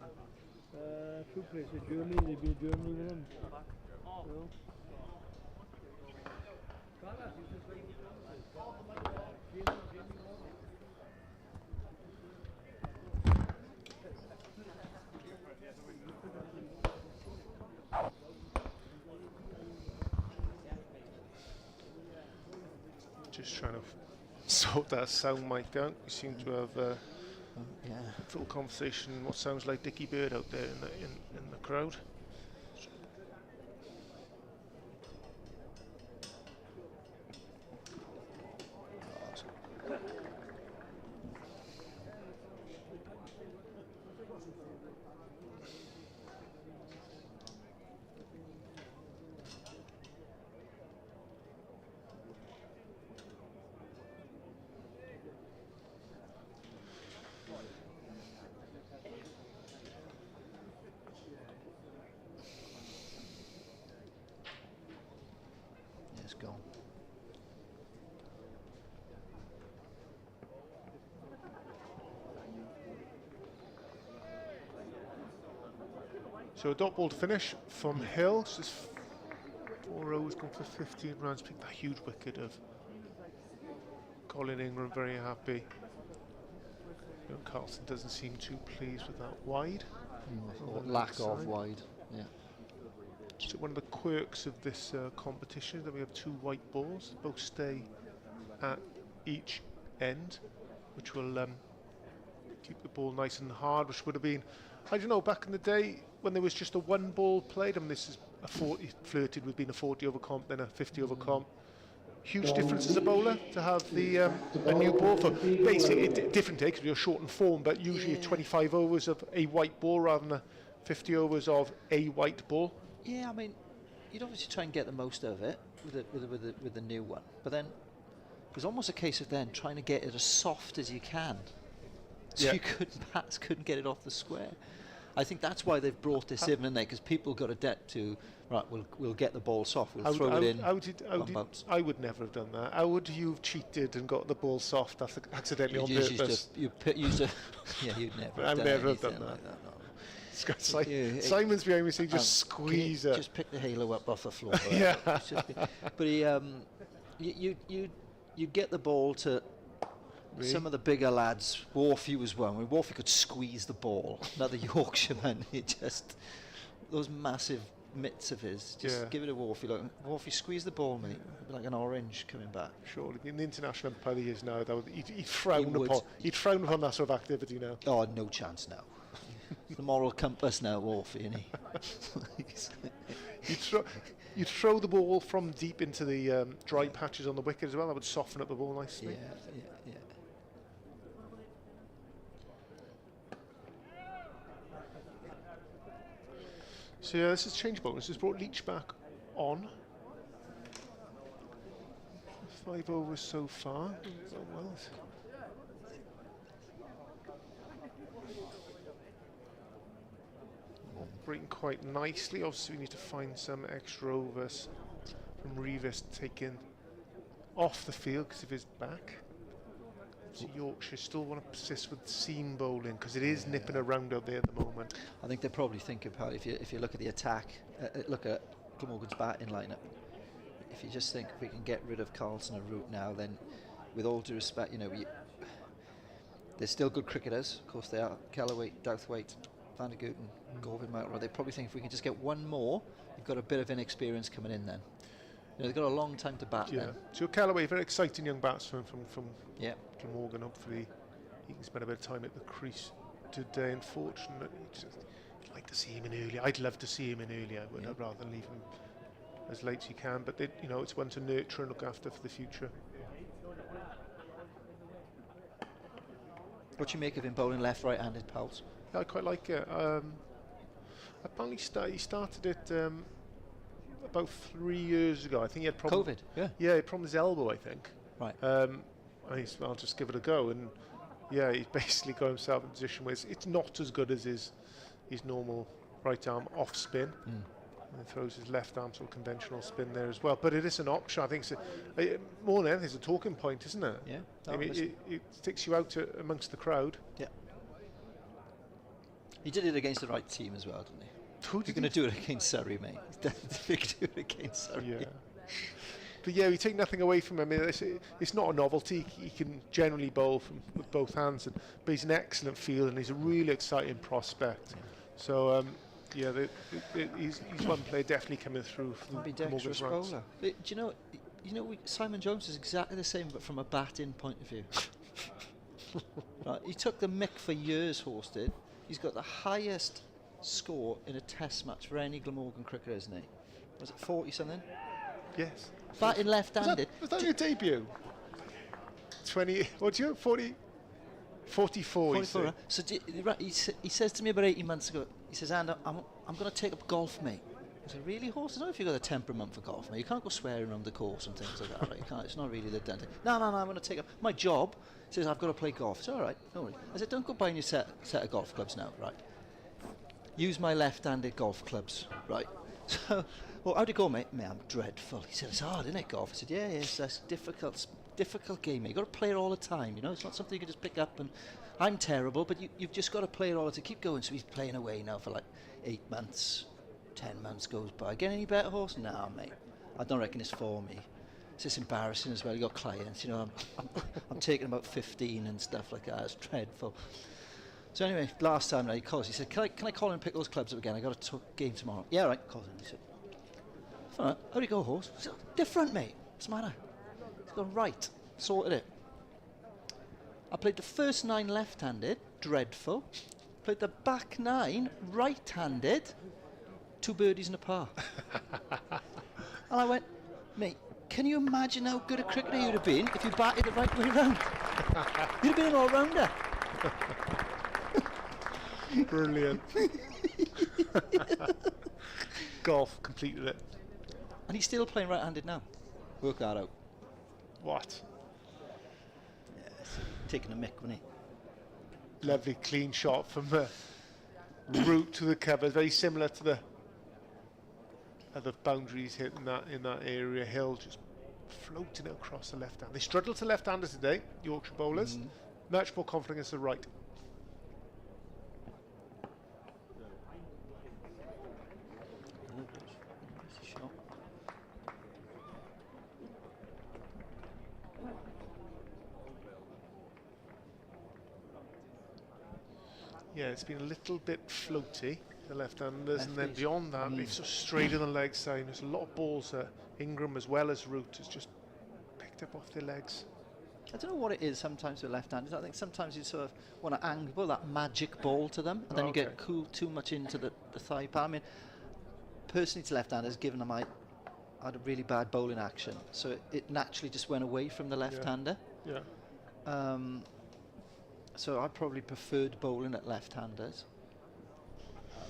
few places, Germany, they've been to Germany with him. You know? Just trying to sort that sound mic out. We seem to have a full conversation. What sounds like Dickie Bird out there in the crowd. It's gone. So a dot ball to finish from Hill. So it's 4 overs, gone for 15 runs. Picked that huge wicket of Colin Ingram, very happy. You know, Carlson doesn't seem too pleased with that wide. Or On the lack other of side. wide. Yeah. So one of the quirks of this competition is that we have 2 white balls. Both stay at each end, which will keep the ball nice and hard, which would have been, I don't know, back in the day when there was just a 1 ball played. I mean, this is a 40, flirted with being a 40 over comp, then a 50 over comp. Huge difference as a bowler to have the a new ball for basically different day because you're short in form, but usually 25 overs of a white ball rather than 50 overs of a white ball. Yeah, I mean, you'd obviously try and get the most of it with the new one, but then it was almost a case of then trying to get it as soft as you can, so you couldn't get it off the square. I think that's why they've brought this in, haven't they? Because people got a debt to, right, we'll get the ball soft, we'll throw it in. I would never have done that. How would you have cheated and got the ball soft accidentally on purpose? You'd never. I've never have done that. Like that no. Simon's behind me saying just squeeze it. Just pick the halo up off the floor. Yeah. But you get the ball to some of the bigger lads. Wharfie was one. When Wharfie could squeeze the ball, another Yorkshireman. It just those massive mitts of his. Just give it a Wharfie. Like Wharfie, squeeze the ball, mate. It'd be like an orange coming back. Surely, in the international umpire he is now, he'd frown upon that sort of activity now. Oh, no chance now. The moral compass now, Wharfie, isn't he? You'd throw the ball from deep into the dry patches on the wicket as well. That would soften up the ball nicely. Yeah. So yeah, this is change bonus. This has brought Leach back on. 5 overs so far. Oh, well. Operating quite nicely. Obviously, we need to find some extra overs from Revis taken off the field because of his back. So Yorkshire still want to persist with seam bowling because it is nipping around out there at the moment. I think they're probably thinking about if you look at the attack, look at Glamorgan's batting lineup. If you just think if we can get rid of Carlson and Root now, then with all due respect, They're still good cricketers, of course they are. Callaway, Douthwaite, Van der Gooten, Gorvin, Mountlaw. They probably think if we can just get one more, you've got a bit of inexperience coming in then. You know, they've got a long time to bat then. So Callaway, very exciting young batsman from Yeah. Glamorgan. Hopefully he can spend a bit of time at the crease today. Unfortunately, I'd like to see him in early. I'd love to see him in earlier. I'd rather than leave him as late as you can. But you know, it's one to nurture and look after for the future. What do you make of him bowling left, right-handed, Pals? Yeah, I quite like it. Apparently he started it about 3 years ago. I think he had COVID, yeah. Yeah, he had problem with his elbow, I think. Right. I'll just give it a go. And yeah, he's basically got himself in a position where it's not as good as his normal right arm off spin. And throws his left arm sort of conventional spin there as well. But it is an option. I think it's more than anything, it's a talking point, isn't it? Yeah. I mean, it sticks you out amongst the crowd. Yeah. He did it against the right team as well, didn't he? Who You're going to do it against Surrey, mate. He's definitely going to do it against Surrey. Yeah. But yeah, we take nothing away from him. I mean, it's not a novelty. He can generally bowl with both hands, but he's an excellent fielder and he's a really exciting prospect. Yeah. So yeah, he's one player definitely coming through. Ambidextrous bowler. Do you know? Simon Jones is exactly the same, but from a batting point of view. Right, he took the mick for years, Horse did. He's got the highest score in a Test match for any Glamorgan cricketer, isn't he? Was it 40 something? Yes. Batting left-handed. Was that your debut? 20. What do you? 40. 44. 44. Right. So he says to me about 18 months ago. He says, "And I'm going to take up golf, mate." I said, "Really, Horse? I don't know if you've got a temperament for golf, mate. You can't go swearing around the course and things like that, right? You can't. It's not really the done thing." No, I'm going to take up my job. He says, "I've got to play golf." It's all right, no worries. I said, "Don't go buying your set of golf clubs now, right? Use my left-handed golf clubs, right?" So, well, how'd it go, mate? "Mate, I'm dreadful." He said, "It's hard, isn't it, golf?" I said, "Yeah, it's difficult game, mate. You've got to play it all the time, you know. It's not something you can just pick up and I'm terrible, but you've just got to play it all to keep going." So he's playing away now for like 8 months, 10 months goes by. Get any better, Horse? "No, mate. I don't reckon it's for me." It's just embarrassing as well. You got clients, you know. I'm taking about 15 and stuff like that. It's dreadful. So anyway, last time he calls. He said, "Can I call in and pick those clubs up again? I got a game tomorrow." "Yeah, right." Calls in. He said, "All right. How'd it go, Horse?" I said, "Different, mate. What's the matter?" He's gone, "Right. Sorted it. I played the first 9 left-handed, dreadful. Played the back 9 right-handed, 2 birdies and a par." And I went, "Mate, can you imagine how good a cricketer you'd have been if you batted the right way round? You'd have been an all-rounder." Brilliant. Golf completed it. And he's still playing right-handed now. Work that out. What? Taking a mick, wasn't he? Lovely clean shot from the root to the cover. Very similar to the other boundaries hit in that area. Hill just floating it across the left hand. They struggled to left-handers today, Yorkshire bowlers. Much more confident against the right. Yeah, it's been a little bit floaty, the left-handers, and then beyond that, they've sort of strayed on the leg side. There's a lot of balls that Ingram as well as Root has just picked up off their legs. I don't know what it is sometimes with left-handers. I think sometimes you sort of want to angle that magic ball to them, and then you get too much into the thigh pad. I mean, personally to left-handers, given them I had a really bad bowling action, so it naturally just went away from the left-hander. Yeah. So I probably preferred bowling at left-handers.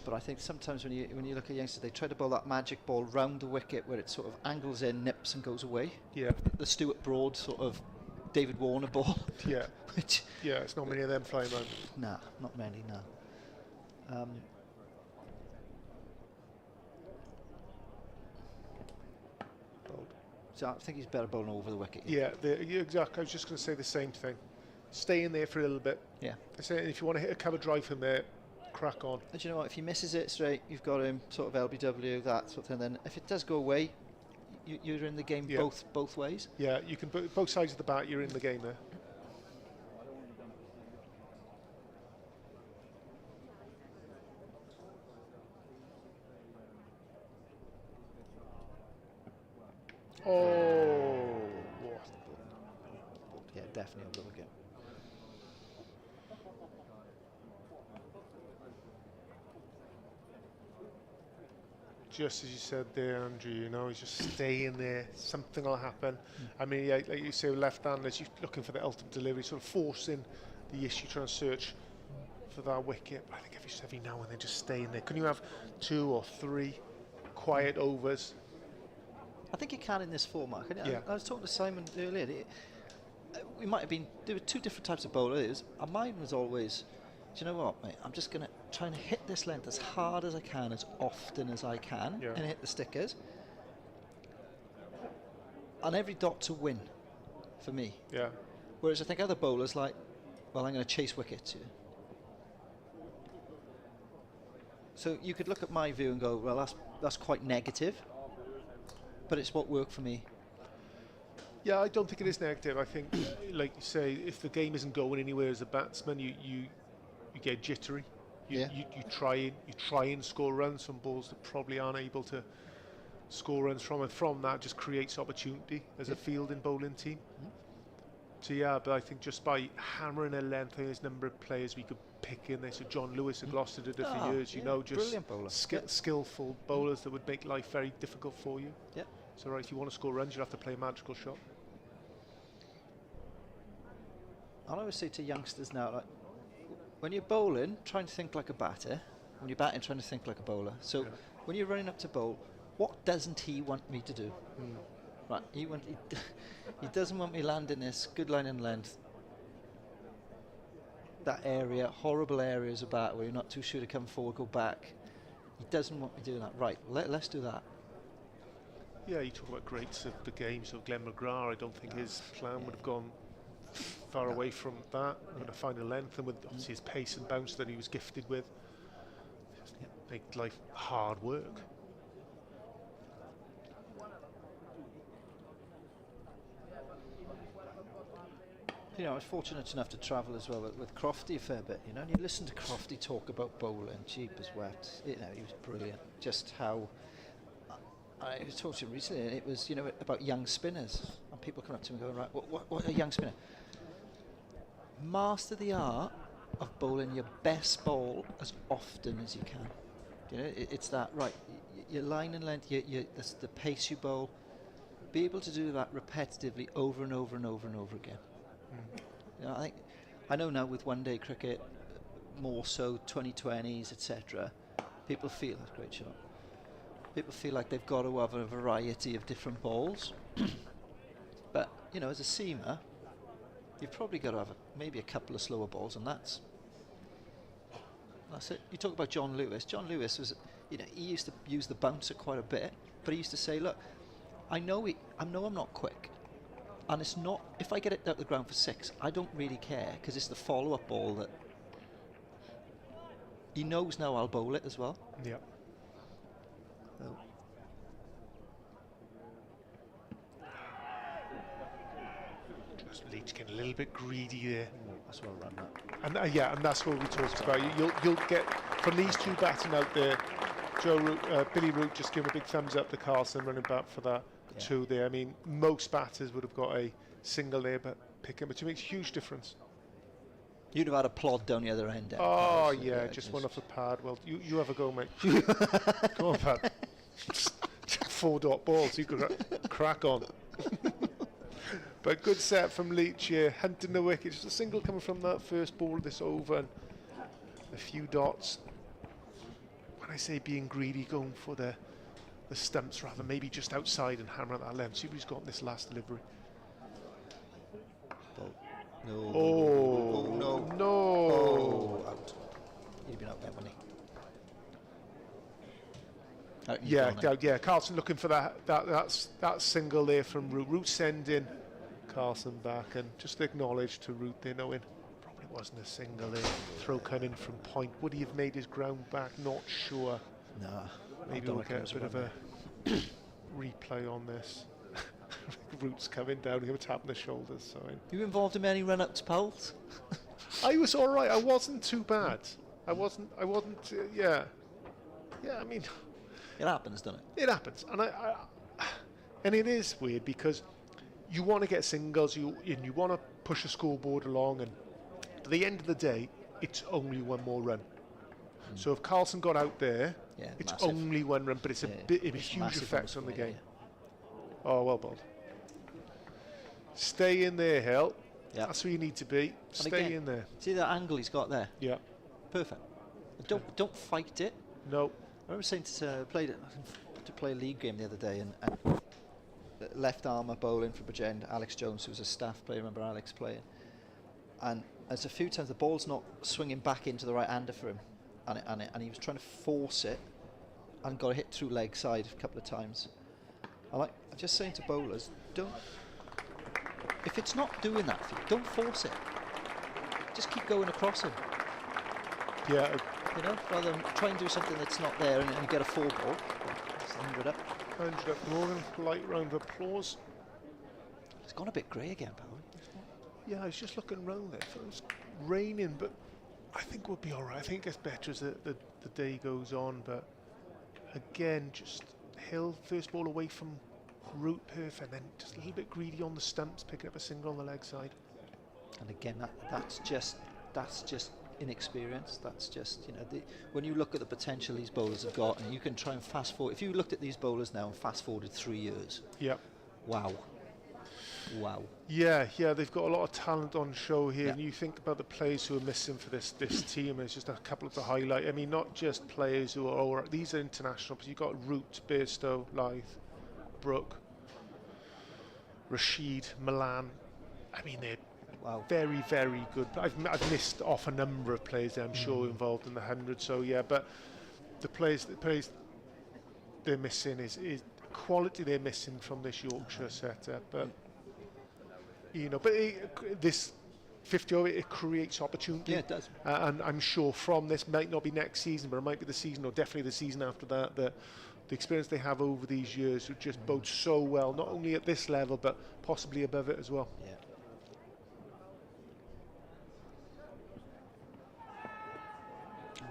But I think sometimes when you look at youngsters, they try to bowl that magic ball round the wicket where it sort of angles in, nips and goes away. Yeah. The Stuart Broad sort of David Warner ball. Yeah. Which Yeah, it's not many of them flying around. Nah, not many, no. So I think he's better bowling over the wicket. Yeah, exactly. I was just going to say the same thing. Stay in there for a little bit. Yeah. I say if you want to hit a cover drive from there, crack on. And you know what? If he misses it straight, you've got him sort of LBW, that sort of thing. Then if it does go away, you're in the game both ways. Yeah, you can both sides of the bat. You're in the game there. Oh, what? Yeah, definitely over the wicket. Just as you said there, Andrew, you know, he's just staying there. Something will happen. I mean, like you say, with left-handers, you're looking for the ultimate delivery, sort of forcing the issue, trying to search for that wicket. But I think every now and then, just staying there. Can you have 2 or 3 quiet overs? I think you can in this format. Yeah. I was talking to Simon earlier. We might have been. There were 2 different types of bowlers. And mine was always, do you know what, mate? I'm just going to try and hit this length as hard as I can, as often as I can, Yeah. and hit the stickers. And every dot to win, for me. Yeah. Whereas I think other bowlers like, well, I'm going to chase wickets here. So you could look at my view and go, well, that's quite negative, but it's what worked for me. Yeah, I don't think it is negative. I think, like you say, if the game isn't going anywhere as a batsman, you get jittery. You try and score runs from balls that probably aren't able to score runs from, and from that just creates opportunity as a fielding bowling team. So yeah, but I think just by hammering a length, there's a number of players we could pick in there. So John Lewis at Gloucester did it for years. You know, just brilliant bowler. skillful bowlers that would make life very difficult for you. Yeah. So right, if you want to score runs, you have to play a magical shot. I always say to youngsters now, like, when you're bowling, trying to think like a batter. When you're batting, trying to think like a bowler. So when you're running up to bowl, what doesn't he want me to do? Right, he doesn't want me landing this good line and length. That area, horrible areas about where you're not too sure to come forward, go back. He doesn't want me doing that. Right, let's do that. Yeah, you talk about greats of the game. So Glamorgan, I don't think his plan would have gone far away from that. Going to find a length, and with obviously his pace and bounce that he was gifted with, make life hard work. You know, I was fortunate enough to travel as well with Crofty a fair bit, you know, and you listen to Crofty talk about bowling, cheap as wet. You know, he was brilliant. Just how, I was talking to him recently, and it was, you know, about young spinners, and people come up to him and go, right, what a young spinner? Master the art of bowling your best ball as often as you can. You know, it's that, right, your line and length, the pace you bowl, be able to do that repetitively over and over and over and over again. You know, I know now with one-day cricket, more so 2020s, etc. People feel that's a great shot. People feel like they've got to have a variety of different balls, but you know, as a seamer, you've probably got to have maybe a couple of slower balls, and that's it. You talk about John Lewis. John Lewis was, you know, he used to use the bouncer quite a bit, but he used to say, look, I know I'm not quick. And it's not, if I get it out the ground for 6, I don't really care, because it's the follow-up ball that he knows now I'll bowl it as well. Yeah. So. Just Leach getting a little bit greedy there. That's well run, that. And and that's what we talked about. You'll get from these 2 batting out there. Billy Root just giving a big thumbs up to Carlson, running back for that 2 there. I mean, most batters would have got a single there, but picking, but it makes a huge difference. You'd have had a plod down the other end. Oh yeah, just one off the pad. Well, you have a go, mate. Go on, Pat. 4-dot balls. You could crack on. But good set from Leach here, hunting the wicket. Just a single coming from that first ball of this over, and a few dots. When I say being greedy, going for the stumps rather, maybe just outside and hammer at that length. See if he's got this last delivery. No. Oh, no. Oh, out. He'd been out there, wouldn't he? Yeah. Carlson looking for that single there from Root. Root sending Carlson back, and just acknowledge to Root there, knowing probably wasn't a single there. Throw coming from point. Would he have made his ground back? Not sure. Nah. Maybe we'll get a bit of a replay on this. Root's coming down, he'll tap on the shoulders. So You involved in many run-ups, pals? I was all right. I wasn't too bad. I wasn't. Yeah. I mean, It happens, doesn't it? it happens, and I And it is weird because you want to get singles, and you want to push the scoreboard along, and at the end of the day, it's only one more run. So if Carlson got out there, it's massive. only one run, but it's a huge massive effect on the score, game. Oh, well bowled. Stay in there, Hill. Yeah. That's where you need to be. Stay again, in there. See that angle he's got there? Yeah. Perfect. Don't fight it. No. I remember saying to play a league game the other day, and left armour bowling for Bridgend, Alex Jones, who was a staff player. Remember Alex playing? And there's a few times the ball's not swinging back into the right-hander for him, and he was trying to force it, and got a hit through leg side a couple of times. I'm just saying to bowlers, if it's not doing that for you, don't force it. Just keep going across him. Yeah. You know, rather than try and do something that's not there and you get a 4 ball. It's 100 up. 100 up, Morgan. Polite round of applause. It's gone a bit grey again, pal. Yeah, I was just looking round there. It was raining, but I think we'll be all right. I think it gets better as the day goes on. But again, just Hill, first ball away from root perfect, and then just a little bit greedy on the stumps, picking up a single on the leg side. And again, that's just inexperience. That's just, you know, when you look at the potential these bowlers have got, and you can try and fast forward. If you looked at these bowlers now and fast forwarded 3 years, yeah, wow. Yeah, they've got a lot of talent on show here, Yeah. and you think about the players who are missing for this team, and it's just a couple to highlight. I mean, not just players who are, these are international, but you've got Root, Bairstow, Lythe, Brooke, Rashid, Milan. I mean, they're very, very good. I've missed off a number of players there, I'm sure, involved in the 100. So yeah, but the players they're missing is quality they're missing from this Yorkshire setup. But you know, but this 50 over, it creates opportunity. Yeah, it does. And I'm sure from this, might not be next season, but it might be the season, or definitely the season after that, that the experience they have over these years would just bode so well, not only at this level, but possibly above it as well. Yeah.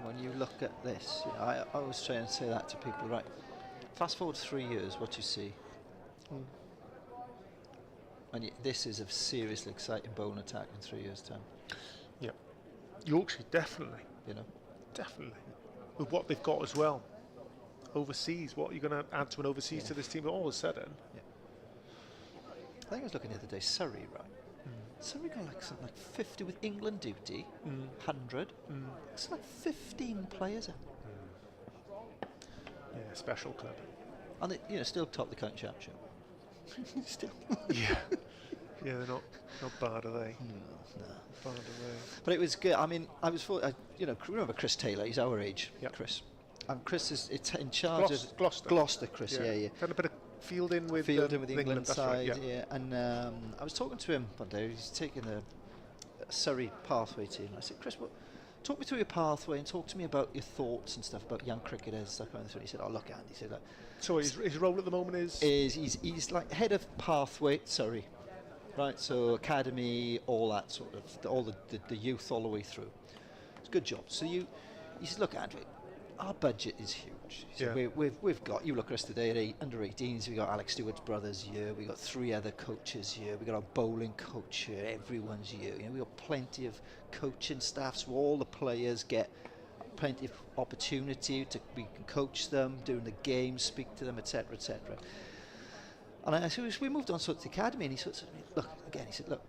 When you look at this, you know, I always try and say that to people, right? Fast forward 3 years, what you see. And this is a seriously exciting bowling attack in 3 years' time. Yeah. Yorkshire, definitely. You know? Definitely. With what they've got as well. Overseas, what are you going to add to an overseas to this team all of a sudden? Yeah. I think I was looking the other day, Surrey, right? Surrey got like something like 50 with England duty, 100. It's like 15 players in. Yeah, special club. And they, you know, still top the county championship. Still. Yeah. Yeah, they're not bad, are they? No. Bad, are they? But it was good. I mean, you know, remember Chris Taylor? He's our age, Yep. Chris. And Chris is in charge of Gloucester. Gloucester, Chris. Yeah. Done a bit of fielding with With the England that's side, right, yeah. And I was talking to him one day. He's taking the Surrey pathway team. I said, Chris, talk me through your pathway and talk to me about your thoughts and stuff about young cricketers, stuff like that. He said, oh, look, Andy. He said, like, so his role at the moment is he's like head of pathway at Surrey, right? So academy, all that sort of, all the youth all the way through. It's a good job. So he said, look, Andrew, our budget is huge. He said, we've got, you look at us today at under 18s, we've got Alex Stewart's brothers here, we've got 3 other coaches here, we've got our bowling coach here, everyone's here. You know, we've got plenty of coaching staff, so all the players get plenty of opportunity we can coach them during the game, speak to them, etc., etc. And so we moved on sort of to the academy, and he sort of said, look, again, he said, look,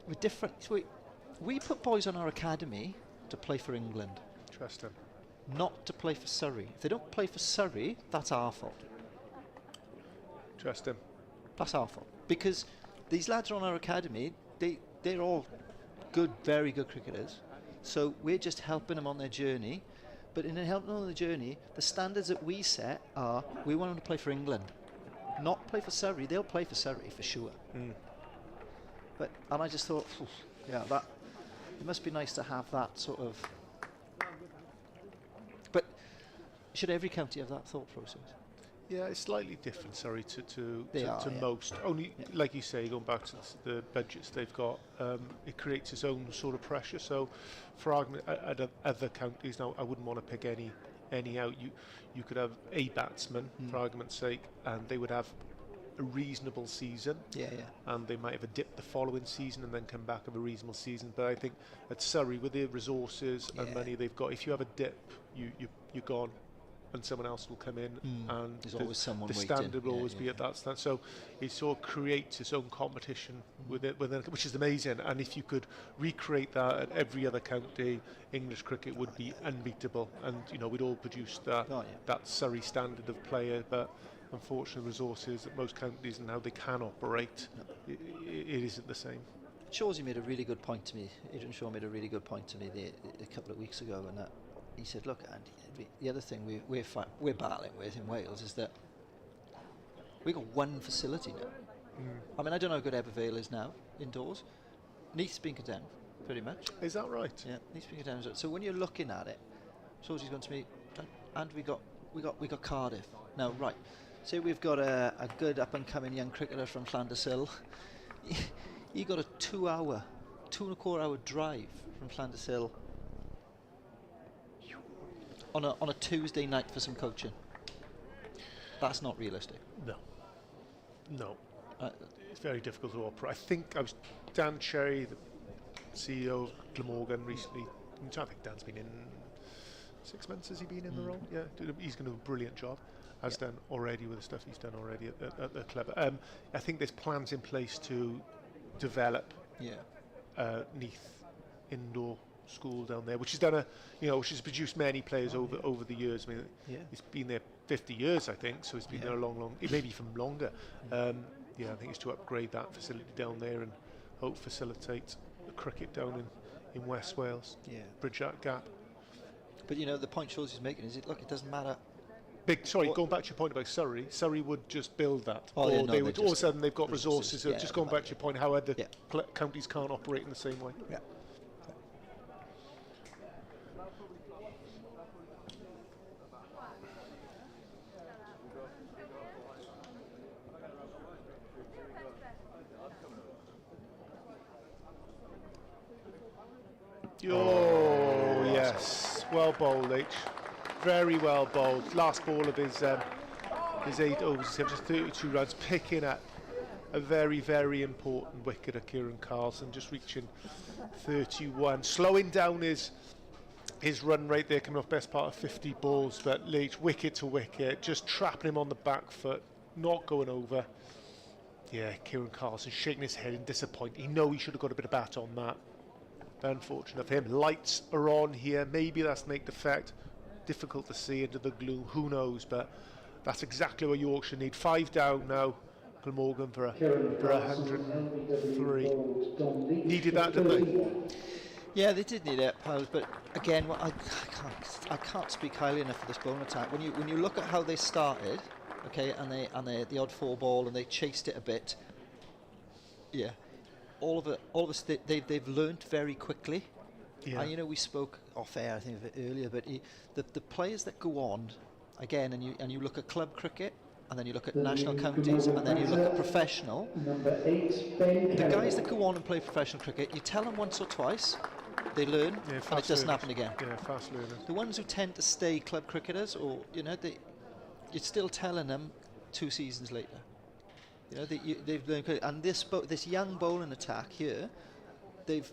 we're different. So we put boys on our academy to play for England. Trust him. Not to play for Surrey. If they don't play for Surrey, that's our fault. Trust him. That's our fault. Because these lads are on our academy, they're all good, very good cricketers. So we're just helping them on their journey. But in helping them on the journey, the standards that we set are, we want them to play for England. Not play for Surrey. They'll play for Surrey for sure. And I just thought, yeah, it must be nice to have that sort of. But should every county have that thought process? Yeah, it's slightly different, sorry, to Yeah. most. Only, like you say, going back to the budgets they've got, it creates its own sort of pressure. So, for argument, at other counties, now I wouldn't want to pick any out. You could have a batsman, for argument's sake, and they would have a reasonable season. Yeah. And they might have a dip the following season and then come back with a reasonable season. But I think at Surrey, with the resources and money they've got, if you have a dip, you're gone, and someone else will come in, and There's always someone the waiting. standard will always be at that stand. So it sort of creates its own competition with it, which is amazing. And if you could recreate that at every other county, English cricket would be unbeatable. And we'd all produce that Surrey standard of player, but unfortunately, resources at most counties and how they can operate, it isn't the same. Shawsey made a really good point to me. Adrian Shaw made a really good point to me a couple of weeks ago, and he said, "Look, Andy, the other thing we're battling with in Wales is that we've got one facility now. I mean, I don't know how good Ebervale is now indoors. Neath's been condemned, pretty much. Is that right? Yeah, Neath's been condemned. So when you're looking at it, Shawsey's gone to me, and we got Cardiff now, right? Say we've got a good up and coming young cricketer from Llandyssil. He got a 2.25 hour drive from Llandyssil on a Tuesday night for some coaching. That's not realistic. No. It's very difficult to operate. I think I was Dan Cherry, the CEO of Glamorgan, recently. I think Dan's been in 6 months. Has he been in the role? Yeah, he's going to do a brilliant job. Has done already with the stuff he's done already at the club. I think there's plans in place to develop Neath indoor school down there, which has done which has produced many players over the years. I mean, it's been there 50 years, I think, so it's been there a long, maybe even longer. I think it's to upgrade that facility down there and hope facilitate the cricket down in West Wales. Bridge that gap. But the point Shawsey's making is, it doesn't matter. Going back to your point about Surrey would just build that. They would all of a sudden they've got resources. Just going back to your point, how other Yeah. counties can't operate in the same way. Yeah. Oh, yes. Well bowled, H. Very well bowled. Last ball of his 8 overs, just 32 runs, picking up a very, very important wicket of Kieran Carlson, just reaching 31. Slowing down his run rate there, coming off best part of 50 balls, but Leach, wicket to wicket, just trapping him on the back foot, not going over. Yeah, Kieran Carlson shaking his head in disappointment. He should have got a bit of bat on that. Unfortunate for him. Lights are on here. Maybe that's make the effect. Difficult to see into the gloom. Who knows? But that's exactly what Yorkshire need. 5 down now. Glamorgan for 103. Needed that, didn't they? Yeah, they did need it, pals. But again, I can't speak highly enough of this bowling attack. When you look at how they started, okay, and they the odd 4 ball and they chased it a bit. Yeah. All of us, they've learnt very quickly. Yeah. And we spoke off air, I think, of it earlier. But the players that go on, again, and you look at club cricket, and then you look at national counties, and then you look at professional. The guys that go on and play professional cricket, you tell them once or twice, they learn, and it doesn't happen again. Yeah, fast learners. The ones who tend to stay club cricketers, or you're still telling them 2 seasons later. They've learned, and this young bowling attack here, they've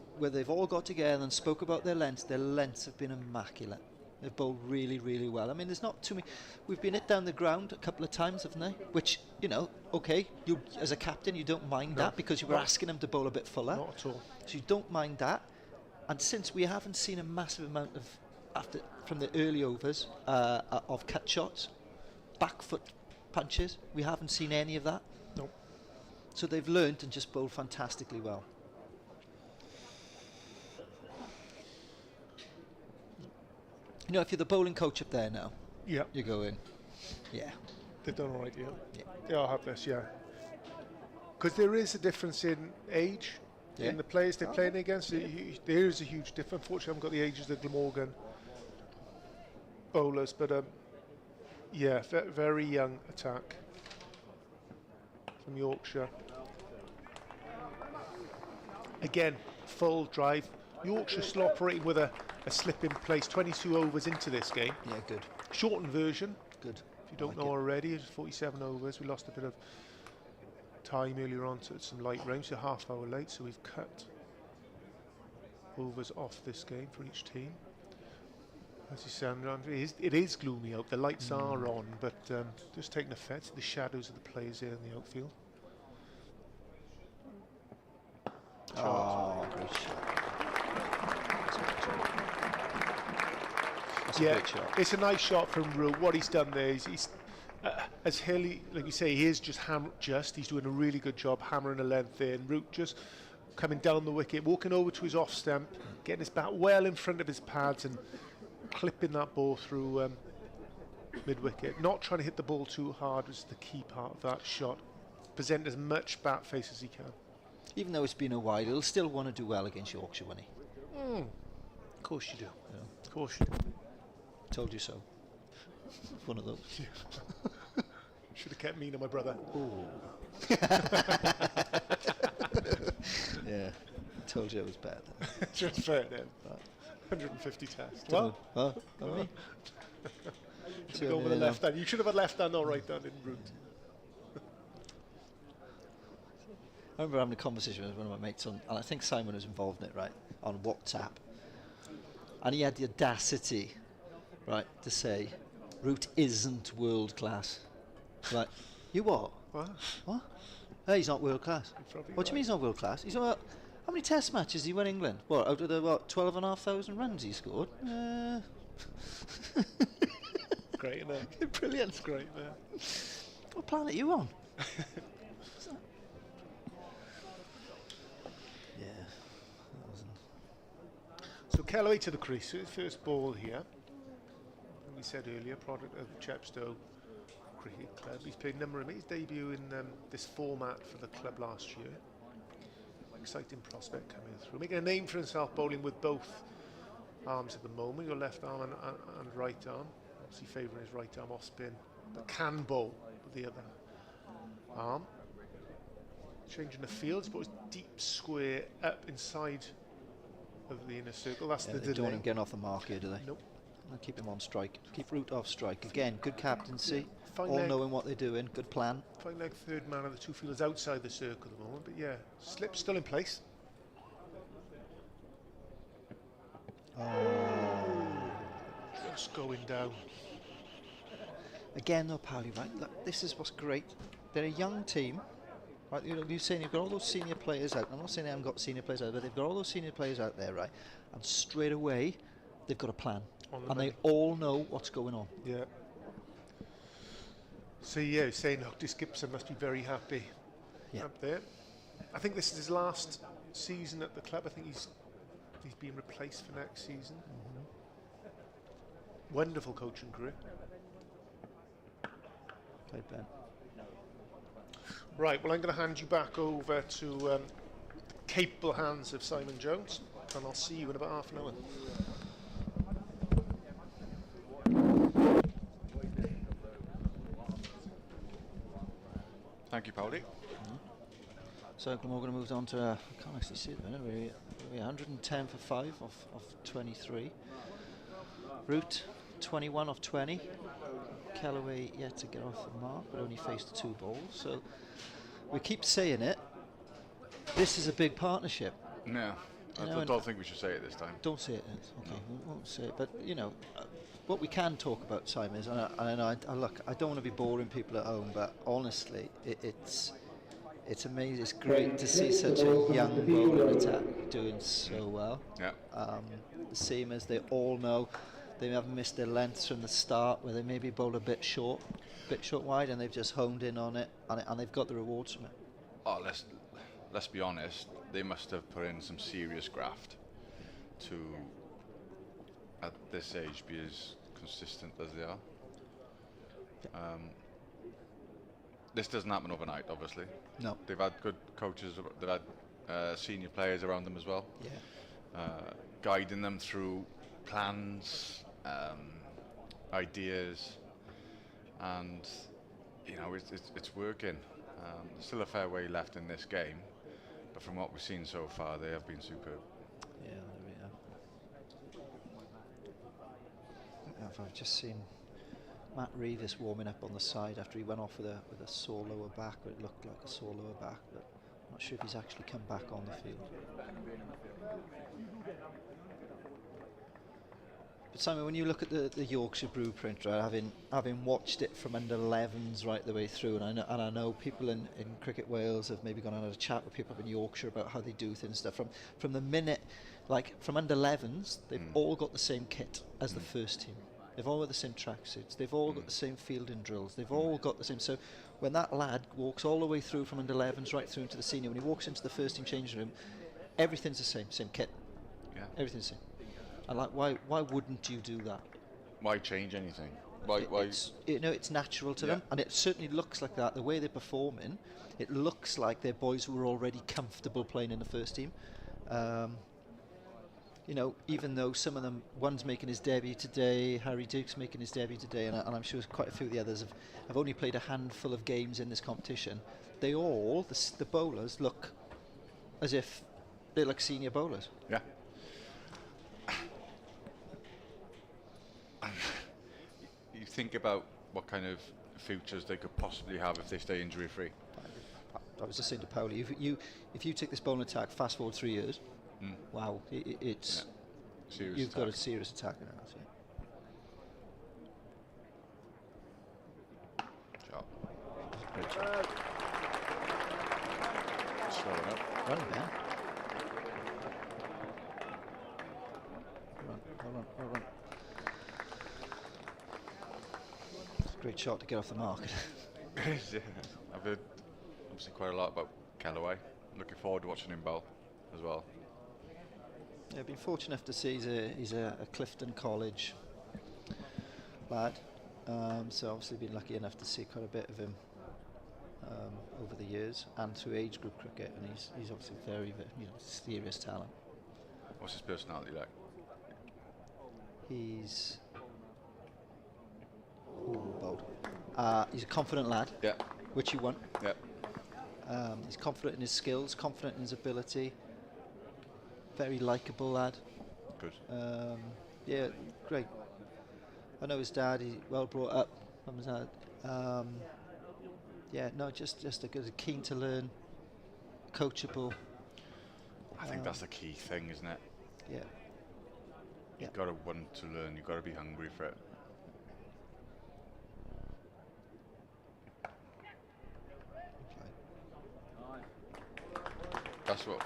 all got together and spoke about their lengths. Their lengths have been immaculate. They've bowled really, really well. I mean, there's not too many. We've been hit down the ground a couple of times, haven't they? Which, okay, you as a captain, you don't mind that because you were asking them to bowl a bit fuller. Not at all. So you don't mind that. And since we haven't seen a massive amount from the early overs of cut shots, back foot punches, we haven't seen any of that. Nope. So they've learnt and just bowled fantastically well. If you're the bowling coach up there now, Yeah. you go in. Yeah. They've done all right, yeah. I'll have this, yeah. Because there is a difference in age in the players they're playing against. There is a huge difference. Unfortunately, I haven't got the ages of the Glamorgan bowlers, but very young attack from Yorkshire. Again, full drive. Yorkshire still operating with a slip in place. 22 overs into this game. Yeah, good. Shortened version. Good. If you don't know already, it's 47 overs. We lost a bit of time earlier on to some light rain, so half hour late, so we've cut overs off this game for each team. As you said, it is gloomy out. The lights are on, but just taking effect, the shadows of the players here in the outfield. Oh, great shot. That's a Yeah, great shot. it's a nice shot from Root. What he's done there is he's as Hilly, like you say, he is just he's doing a really good job hammering a length in. Root just coming down the wicket, walking over to his off stump, getting his bat well in front of his pads and clipping that ball through mid wicket. Not trying to hit the ball too hard was the key part of that shot. Present as much bat face as he can. Even though it's been a while, he'll still want to do well against Yorkshire, won't he? Of course you do. Yeah. Of course you do. Told you so. One of those. Should have kept me and my brother. Yeah, told you it was bad. Just fair then. 150 test. Well, should go with the left hand. You should have had left hand or right hand in Root. I remember having a conversation with one of my mates on, and I think Simon was involved in it, right, on WhatsApp. And he had the audacity, right, to say, Root isn't world class. Like, you what? What? Hey, he's not world class. What do you mean he's not world class? He's not. How many test matches he won England? What, out of the 12,500 runs he scored? Great, isn't it? Brilliant. It's great, man. What planet are you on? Yeah. That wasn't. So Kellaway to the crease, so his first ball here. And we said earlier, product of Chepstow Cricket Club. He's played a number of his debut in this format for the club last year. Exciting prospect coming through. Making a name for himself bowling with both arms at the moment, your left arm and right arm. Obviously favouring his right arm off spin, but can bowl with the other arm. Changing the fields, but it's deep square up inside of the inner circle. That's the They delay. don't want him getting off the mark here, do they? Nope. They'll keep him on strike. Keep Root off strike. Again, good captaincy. Fine All leg. knowing what they're doing. Good plan. Fine leg third man of the two fielders outside the circle at the moment, but yeah, slip still in place. Just going down. Again, though, Pally, right? Look, this is what's great. They're a young team. Right, you're saying you've got all those senior players out. I'm not saying they haven't got senior players out, but they've got all those senior players out there, right? And straight away, they've got a plan. And they all know what's going on. Yeah. So yeah, saying Hughes Gibson must be very happy up there. I think this is his last season at the club. I think he's being replaced for next season. Wonderful coaching career. Played Ben. Right, well I'm going to hand you back over to the capable hands of Simon Jones, and I'll see you in about half an hour. Thank you, Paulie. So Glamorgan moved on to, I can't actually see it, we're 110 for 5 off 23. Root 21 off 20. Kellaway yet to get off the mark, but only faced 2 balls. So we keep saying it. This is a big partnership. No, I don't think we should say it this time. Don't say it. Okay, we won't say it. But you know, what we can talk about, Simon, is, look, I don't want to be boring people at home, but honestly, it's amazing. It's great to see such a young bowler attack doing so well. Yeah. The same as they all know, they haven't missed their lengths from the start, where they maybe bowled a bit short wide, and they've just honed in on it, and they've got the rewards from it. Oh, let's be honest. They must have put in some serious graft to, at this age, be as consistent as they are. This doesn't happen overnight, obviously. No. They've had good coaches. They've had senior players around them as well. Yeah. Guiding them through plans, ideas, and you know it's working. There's still a fair way left in this game, but from what we've seen so far, they have been superb. Yeah, there we are. I've just seen Matt Reeves warming up on the side after he went off with a sore lower back, or it looked like a sore lower back, but I'm not sure if he's actually come back on the field. But Simon, when you look at the Yorkshire blueprint, right, having watched it from under 11s right the way through, and I know people in Cricket Wales have maybe gone on a chat with people up in Yorkshire about how they do things, stuff from the minute, like from under 11s, they've all got the same kit as the first team. They've all got the same tracksuits. They've all got the same fielding drills. They've all got the same. So when that lad walks all the way through from under 11s right through into the senior, when he walks into the first team changing room, everything's the same kit. Yeah. Everything's the same. And like, why wouldn't you do that? Why change anything? Why? It's, it's natural to them, and it certainly looks like that. The way they're performing, it looks like they're boys who are already comfortable playing in the first team. Even though some of them, one's making his debut today, Harry Duke's making his debut today, and I'm sure quite a few of the others have only played a handful of games in this competition. They all, the bowlers, look as if they're like senior bowlers. Yeah. You think about what kind of futures they could possibly have if they stay injury free. I was just saying to Pauli, if you take this bowling attack fast forward 3 years, wow, it's you've got a serious attack in it. Sharp. Great shot. Slowing up. Run, Ben. Run. It's a great shot to get off the mark. Yeah. I've heard obviously quite a lot about Callaway. Looking forward to watching him bowl as well. Yeah, I've been fortunate enough to see he's a Clifton College lad, so obviously been lucky enough to see quite a bit of him over the years and through age group cricket, and he's obviously very, very serious talent. What's his personality like? He's bold. He's a confident lad, Yeah. which you want. Yeah. He's confident in his skills, confident in his ability. Very likeable lad. Good. Yeah, great. I know his dad. He's well brought up from his dad. Just a good, keen to learn, coachable. I think that's the key thing, isn't it? Yeah. You've got to want to learn. You've got to be hungry for it. That's what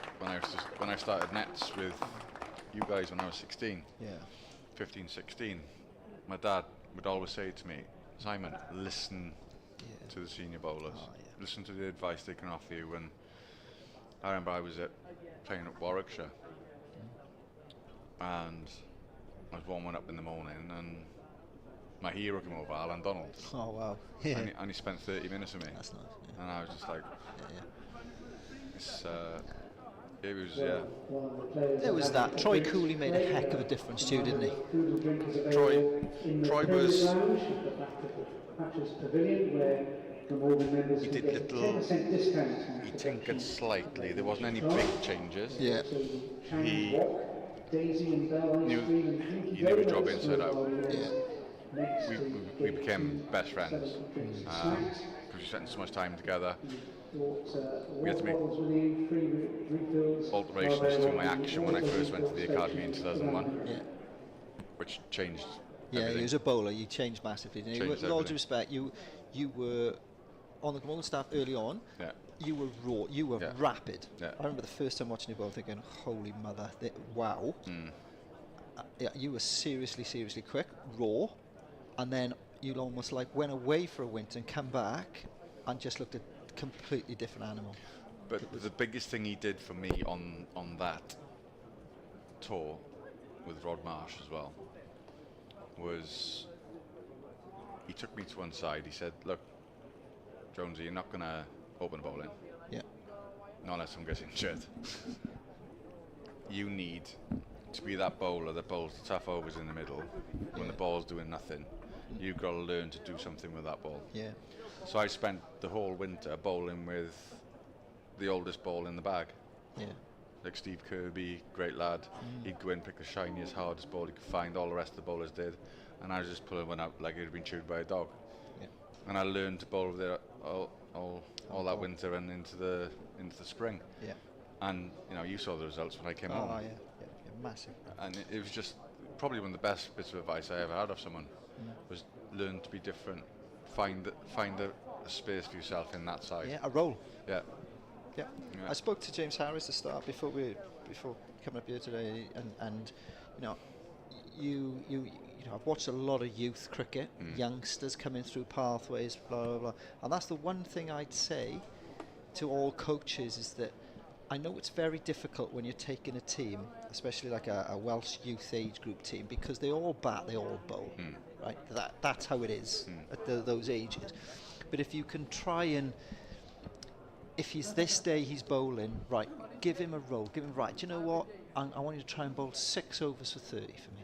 when I started nets with you guys when I was 16, 15, 16, my dad would always say to me, Simon, listen to the senior bowlers. Listen to the advice they can offer you. And I remember I was playing at Warwickshire, and I was warming up in the morning, and my hero came over, Alan Donald. Oh wow! Yeah. And he spent 30 minutes with me. That's nice. Yeah. And I was just like, it was There was that. Troy Cooley made a heck of a difference too, didn't he? Troy was. He did little. He tinkered slightly. There wasn't any big changes. Yeah. He knew his job inside out. Yeah. We became best friends because we spent so much time together. We had to make alterations to my action when I first went to the academy in 2001, which changed everything. He was a bowler. You changed massively. With all due respect, you were on the bowling staff early on. Yeah. You were raw. You were rapid. Yeah. I remember the first time watching you bowl, thinking, "Holy mother! Wow!" You were seriously quick, raw, and then you almost like went away for a winter and come back, and just looked a completely different animal. But the biggest thing he did for me on that tour with Rod Marsh as well was he took me to one side. He said, "Look, Jonesy, you're not going to open bowling. Yeah. Not unless someone gets injured. You need to be that bowler that bowls the tough overs in the middle when the ball's doing nothing. You've got to learn to do something with that ball." Yeah. So I spent the whole winter bowling with the oldest ball in the bag. Yeah. Like Steve Kirby, great lad. He'd go in, pick the shiniest, hardest ball he could find. All the rest of the bowlers did. and I was just pulling one out like it had been chewed by a dog. Yeah. And I learned to bowl there all that winter and into the spring. Yeah. And you saw the results when I came Oh home. yeah, massive. And it was just probably one of the best bits of advice I ever had of someone was learn to be different. Find a space for yourself in that side. Yeah, a role. Yeah. Yeah. Yeah. I spoke to James Harris to start before coming up here today, and you know, I've watched a lot of youth cricket, youngsters coming through pathways, blah blah blah, and that's the one thing I'd say to all coaches is that I know it's very difficult when you're taking a team, especially like a Welsh youth age group team, because they all bat, they all bowl, right? That's how it is at those ages. But if you can try and, if he's this day he's bowling, right, give him a role, give him, right, do you know what, I want you to try and bowl 6 overs for 30 for me.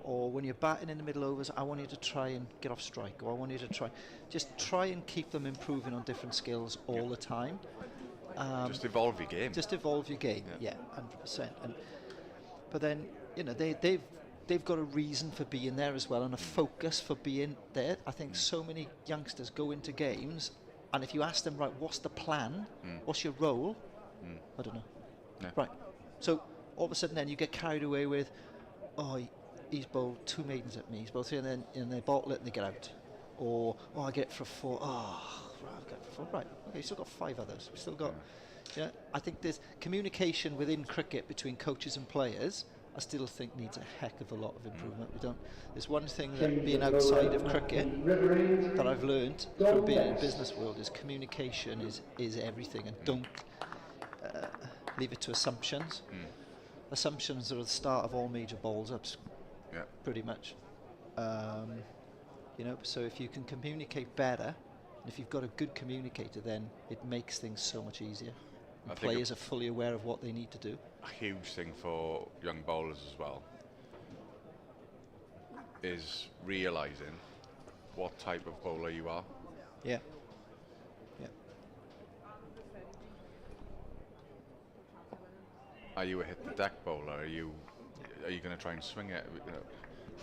Or when you're batting in the middle overs, I want you to try and get off strike, or I want you to try and keep them improving on different skills all the time. Just evolve your game. Just evolve your game, yeah, 100%. But then, they've got a reason for being there as well, and a focus for being there. I think so many youngsters go into games, and if you ask them, right, what's the plan? What's your role? I don't know. Yeah. Right. So all of a sudden, then you get carried away with, oh, he's bowled 2 maidens at me. He's bowled 3, and then they bottle it and they get out. Or I get it for 4. Oh, right, I've got it for 4. Right. Okay, you've still got 5 others. We've still got. Yeah. I think there's communication within cricket between coaches and players. I still think needs a heck of a lot of improvement. There's one thing that being outside of cricket that I've learned from being in the business world is communication is everything, and don't leave it to assumptions. Assumptions are the start of all major balls-ups, pretty much. So if you can communicate better, and if you've got a good communicator, then it makes things so much easier. And players are fully aware of what they need to do. A huge thing for young bowlers as well is realising what type of bowler you are. Yeah. Are you a hit the deck bowler? Are you going to try and swing it?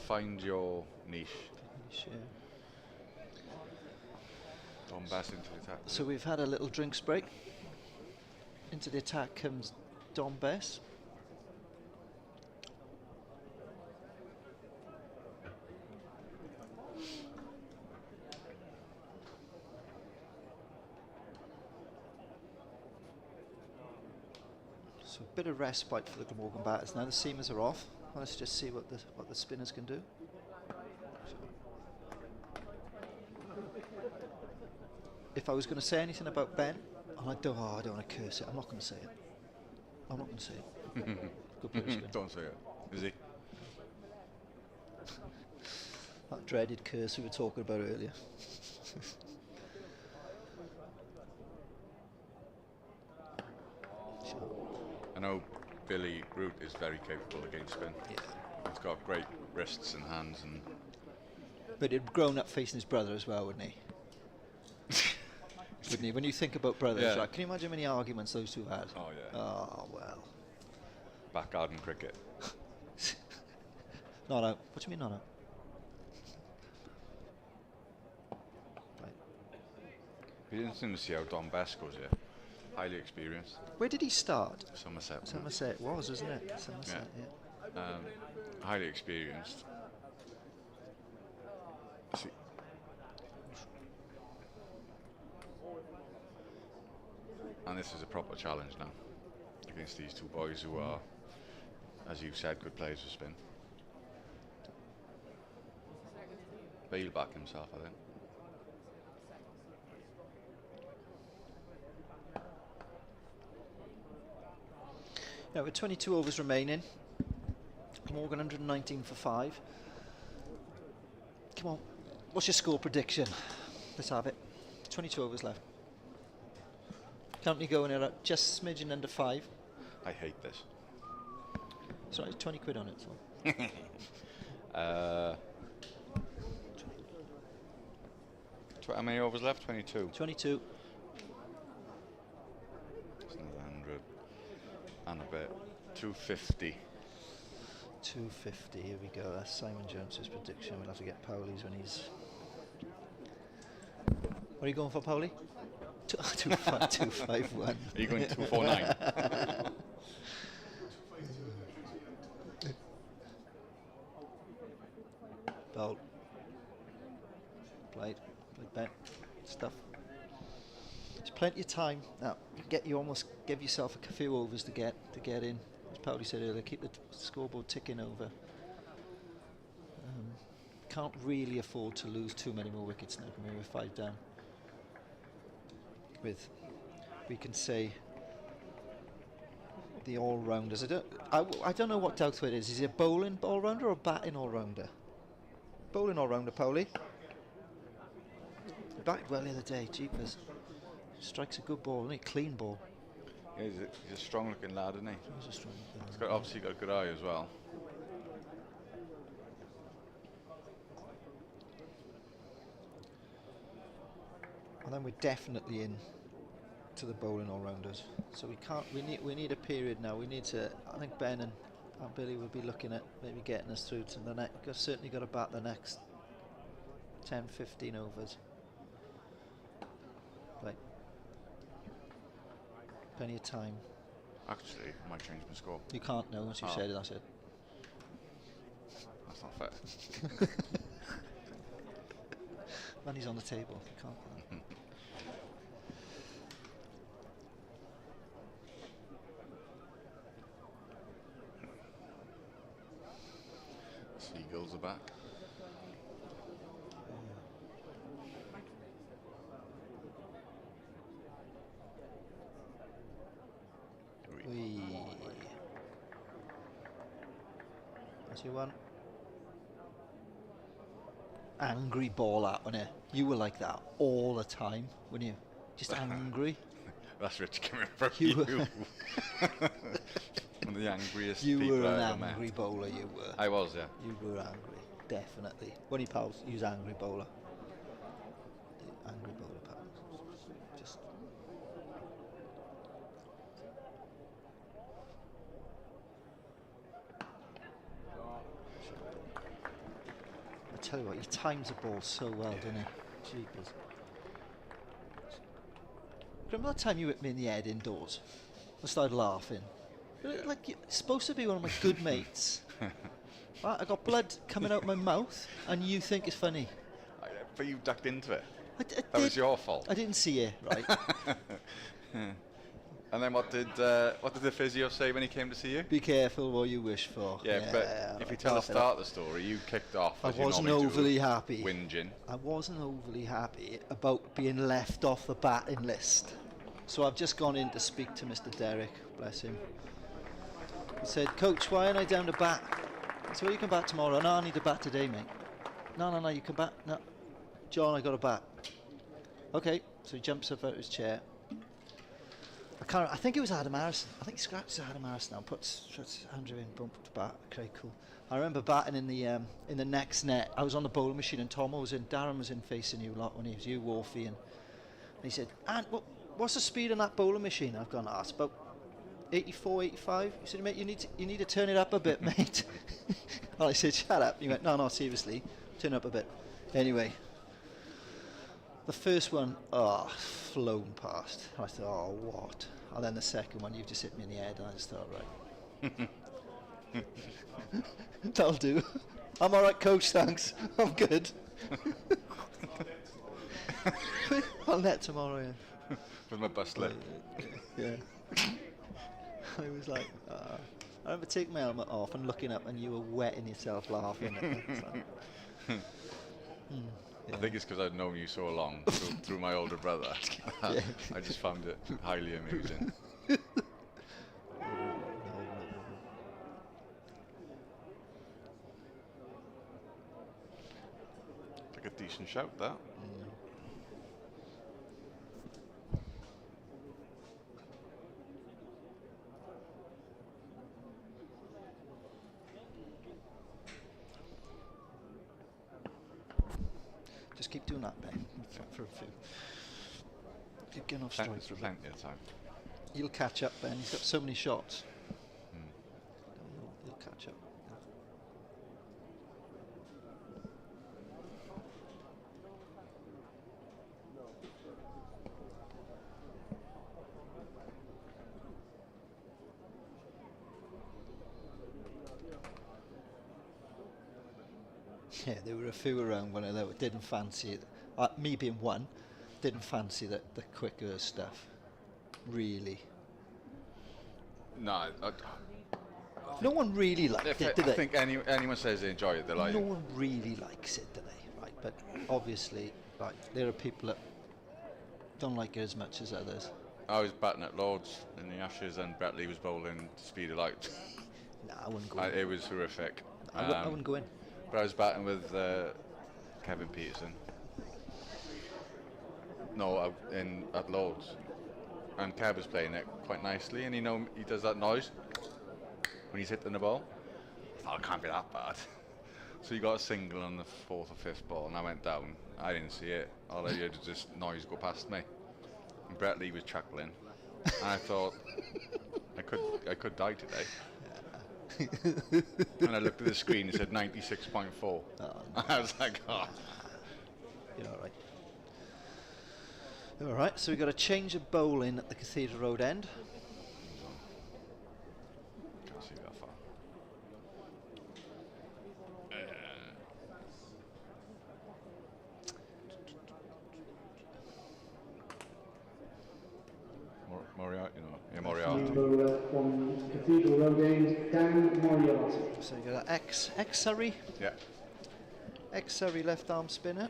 Find your niche. Don Bess into the attack. So we've had a little drinks break. Into the attack comes Don Bess. So a bit of respite for the Glamorgan batters. Now the seamers are off. Let's just see what the spinners can do. If I was going to say anything about Ben, and I don't want to curse it. I'm not going to say it. Good player spin. Don't say it. Is he? That dreaded curse we were talking about earlier. I know Billy Root is very capable against spin. Yeah. He's got great wrists and hands, and but he'd grown up facing his brother as well, wouldn't he? Wouldn't he? When you think about brothers, like, can you imagine how many arguments those two had? Oh yeah. Oh well. Back garden cricket. Not out. What do you mean not out? Right. Be interesting to see how Don Bess goes here. Highly experienced. Where did he start? Somerset. Somerset it was, isn't it? Somerset, yeah. Highly experienced. See. And this is a proper challenge now against these two boys who are, as you said, good players for spin. But he'll back himself, I think. Yeah, with 22 overs remaining. Morgan 119 for 5. Come on, what's your score prediction? Let's have it. 22 overs left. Currently going at just smidgen under 5. I hate this. Sorry, 20 quid on it. How many overs left? 22. 22. It's another 100 and a bit. 250. 250. Here we go. That's Simon Jones's prediction. We'll have to get Powley's when he's. What are you going for, Powley? 251. Are you going 249? Bowl. Played bet. Stuff. There's plenty of time. Now, you almost give yourself a few overs to get in. As Powley said earlier, keep the scoreboard ticking over. Can't really afford to lose too many more wickets now. I mean, we're 5 down. With, we can say, the all-rounders. I don't know what Douthwaite is. Is he a bowling all-rounder or a batting all-rounder? Bowling all-rounder, Powley. He batted well the other day. Jeepers. Strikes a good ball, isn't he? Clean ball. Yeah, he's a strong-looking lad, isn't he? He's a strong lad. He's obviously got a good eye as well. And then we're definitely in to the bowling all-rounders. So we can't. We need a period now. We need to. I think Ben and Billy will be looking at maybe getting us through to the next. We've certainly got to bat the next 10, 15 overs. Right. Plenty of time. Actually, I might change my score. You can't know once you've said it. That's it. That's not fair. Money's on the table. You can't. Seagulls are back. That's your one. Angry ball out, wasn't it? You were like that all the time, weren't you? Just angry. That's rich coming from You you. were One of the angriest You people were I an ever angry met. bowler, you were. I was, yeah. You were angry, definitely. One of your pals, use angry bowler. The angry bowler pals. Just. I tell you what, he times the ball so well, doesn't he? Jeepers. Remember that time you hit me in the head indoors? I started laughing. Like, you're supposed to be one of my good mates. Right, I got blood coming out my mouth, and you think it's funny. But you ducked into it. I That was your fault. I didn't see it, right? And then what did the physio say when he came to see you? Be careful what you wish for. Yeah, but if you tell the start of the story, you kicked off. I as you wasn't normally do, overly happy. Whinging. I wasn't overly happy about being left off the batting list. So I've just gone in to speak to Mr. Derrick, bless him. He said, Coach, why aren't I down to bat? I said, well, you can bat tomorrow. No, I need to bat today, mate. No, you can bat. No. John, I got to bat. Okay, so he jumps up out of his chair. I think it was Adam Harrison. I think he scratches Adam Harrison now, puts Andrew in, boom, puts bat. Okay, cool. I remember batting in the next net. I was on the bowling machine and Tom was in, Darren was in facing you a lot when he was you, Wolfie, and he said, "And what's the speed on that bowling machine?" I've gone, it's about 84, 85. He said, "Mate, you need to turn it up a bit, mate." And I said, "Shut up." He went, No, seriously, turn it up a bit. Anyway, the first one, flown past. I thought, what? And then the second one, you've just hit me in the head, and I just thought, right. That'll do. I'm all right, Coach, thanks. I'm good. I'll net tomorrow, yeah. With my bust lip. Yeah. I was like, I remember taking my helmet off and looking up, and you were wetting yourself laughing. Yeah. I think it's because I'd known you so long through my older brother. Yeah. I just found it highly amusing. Like a decent shout, that. Just keep doing that, Ben. For a few. Keep getting off strike There's for a bit. plenty of time. He'll catch up, Ben. He's got so many shots. He'll catch up. Yeah, there were a few around when I didn't fancy it. Me being one, didn't fancy the quicker stuff. Really. No, No one really liked it, did I they? think anyone says they enjoy it, they're lying. No one really likes it, do they? Right, but obviously, right, there are people that don't like it as much as others. I was batting at Lords in the Ashes and Brett Lee was bowling speed of light. Nah, I wouldn't go in. It was horrific. I wouldn't go in. But I was batting with Kevin Peterson. No, at Lords. And Kev was playing it quite nicely, and he does that noise when he's hitting the ball. I thought, it can't be that bad. So he got a single on the 4th or 5th ball, and I went down. I didn't see it. All I heard was just noise go past me. And Brett Lee was chuckling, and I thought, I could die today. And I looked at the screen, it said 96.4. Oh, I was like, oh. You're all right. All right, so we've got a change of bowling at the Cathedral Road end. Can't see that far. Moriarty, Moriarty. Bowler from Cathedral Road end, Dan Moriarty. So you've got an ex-Surrey, Yeah. ex-Surrey left arm spinner.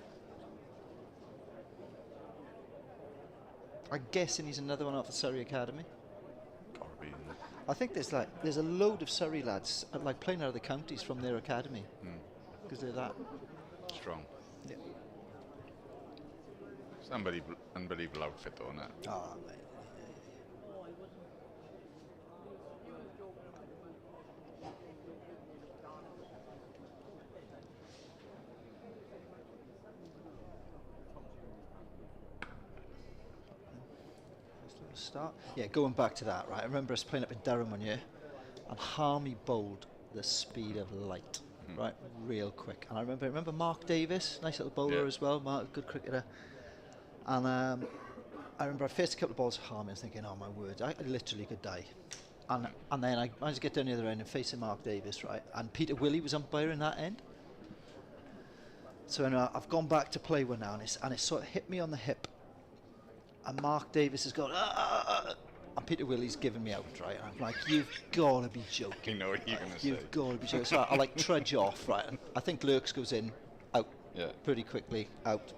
I'm guessing he's another one off the Surrey Academy. Gotta be, isn't it? I think there's a load of Surrey lads like playing out of the counties from their academy because they're that. Strong. Yeah. It's an unbelievable outfit though, isn't it? Oh, mate. Start. Yeah, going back to that, right? I remember us playing up in Durham one year, and Harmy bowled the speed of light, right, real quick. And I remember Mark Davis, nice little bowler as well, Mark, good cricketer. And I remember I faced a couple of balls at Harmy, and I was thinking, oh my word, I literally could die. And then I managed to get down the other end and facing Mark Davis, right? And Peter Willey was umpiring that end. So I've gone back to play one now, and it sort of hit me on the hip. And Mark Davis has gone, and Peter Willey's giving me out, right? And I'm like, you've got to be joking. You know what you're going to say. You've got to be joking. So I like trudge off, right? And I think Lurks goes in, out, Yeah. pretty quickly, out.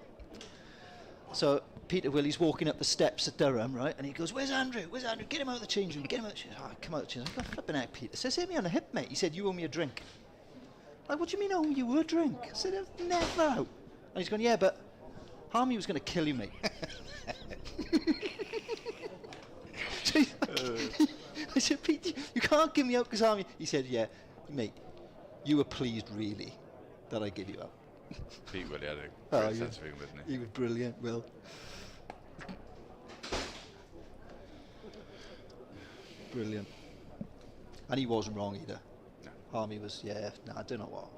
So Peter Willey's walking up the steps at Durham, right? And he goes, where's Andrew? Where's Andrew? Get him out of the change room. Get him out. Oh, come out of the change room. I'm flipping out, Peter. Says, hit me on the hip, mate. He said, you owe me a drink. Like, what do you mean, I owe you a drink? I said, I've never. And he's gone, yeah, but Harmy was going to kill you, mate. I said, Pete, you can't give me out because Harmy. He said, yeah, mate, you were pleased, really, that I give you up. Pete Willey had a Oh, great yeah. sense of humour, didn't he? He was brilliant, Will. Brilliant. And he wasn't wrong either. No. Harmy was, I don't know what,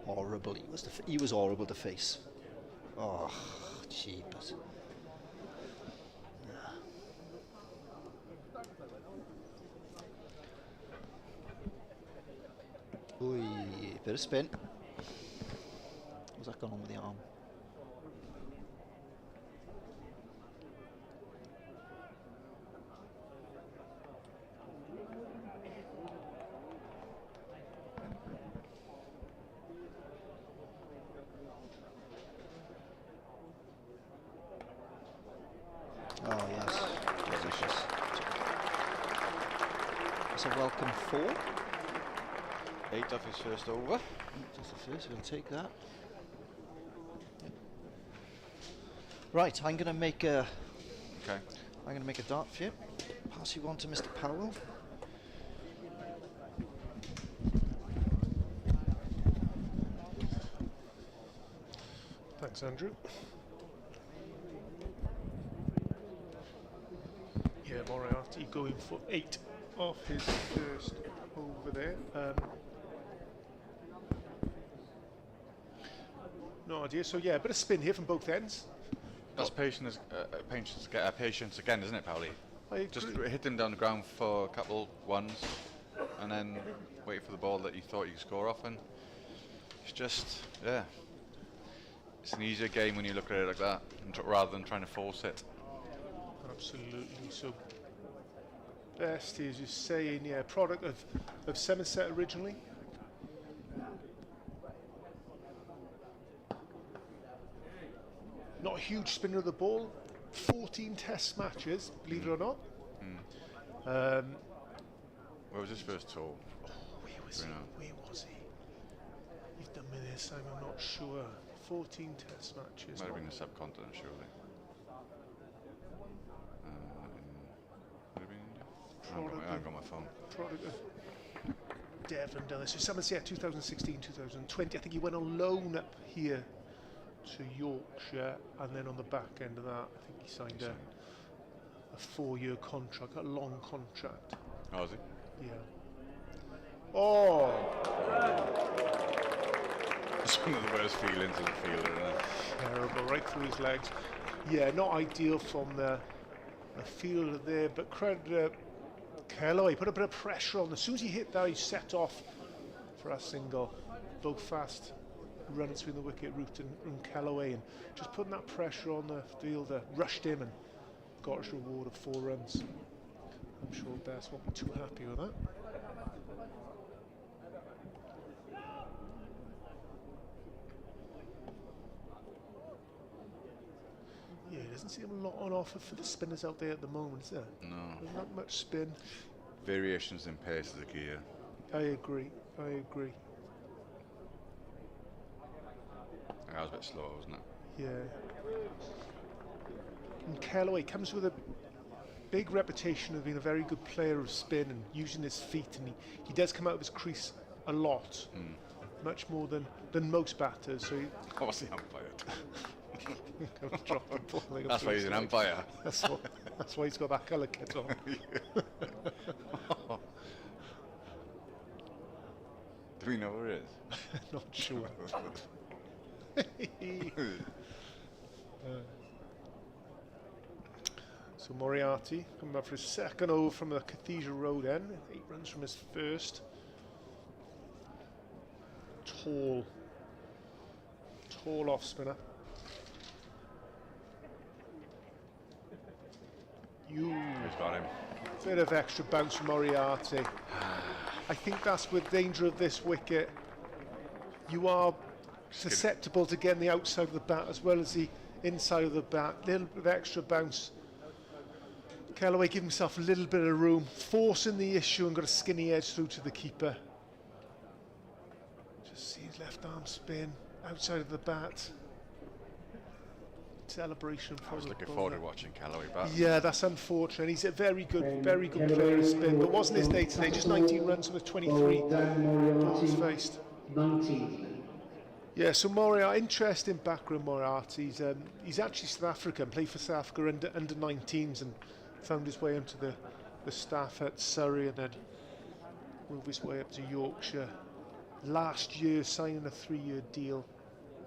horrible. He was horrible to face. Oh, jeepers. Oi, bit of spin. What's that going on with the arm? Oh yes, delicious. It's a welcome 4. 8 off his first over. Just the first, we'll take that. Yep. Right, I'm going to make a. Okay. I'm going to make a dart for you. Pass you on to Mr. Powell. Thanks, Andrew. Yeah, Moriarty going for 8 off his first over there. No idea. So yeah, a bit of spin here from both ends. That's patience again, isn't it, Powley? I Just agree. hit him down the ground for a couple ones, and then wait for the ball that you thought you could score off, and It's just, yeah. It's an easier game when you look at it like that, rather than trying to force it. Absolutely. So, best is you're saying, yeah, product of Somerset originally. Not a huge spinner of the ball. 14 test matches, believe it or not. Where was his first tour? Where was he? You've done me this, I'm not sure. 14 test matches. Might have been a subcontinent, surely. Would have been India? I haven't got my phone. Product of Devon done this. So Somerset 2016, 2020. I think he went on loan up here to Yorkshire, and then on the back end of that, I think he signed a 4-year contract, a long contract. Oh, is he? Yeah. Oh! It's one of the worst feelings as a fielder, isn't it? Terrible, right through his legs. Yeah, not ideal from the fielder there, but credit Kellaway, put a bit of pressure on. As soon as he hit that, he set off for a single. Both fast running between the wicket route and Kellaway, and just putting that pressure on the fielder, rushed him and got his reward of 4 runs. I'm sure Bess won't be too happy with that. Yeah, it doesn't seem a lot on offer for the spinners out there at the moment, is there? No. There's not much spin. Variations in pace of the gear. I agree. That was a bit slow, wasn't it? Yeah. And Kellaway comes with a big reputation of being a very good player of spin and using his feet, and he does come out of his crease a lot, much more than most batters. So I was the umpire. drop the ball like That's why he's an umpire. That's why he's got that colour kit on. Do we know where it is? Not sure. So Moriarty coming back for his second over from the Cathedral Road end. 8 runs from his first. Tall off spinner. He's got him. Bit of extra bounce from Moriarty. I think that's with danger of this wicket. You are susceptible to getting the outside of the bat as well as the inside of the bat. Little bit of extra bounce. Kellaway giving himself a little bit of room, forcing the issue and got a skinny edge through to the keeper. Just see his left arm spin outside of the bat. Celebration. I was looking forward to watching Kellaway bat. Yeah, that's unfortunate. He's a very good player of spin, but wasn't his day today. Just 19 runs with 23 balls faced. 19. Yeah, so Moriarty, interesting background. Moriarty. He's actually South African, played for South Africa under 19s and found his way into the staff at Surrey and then moved his way up to Yorkshire. Last year signing a 3-year deal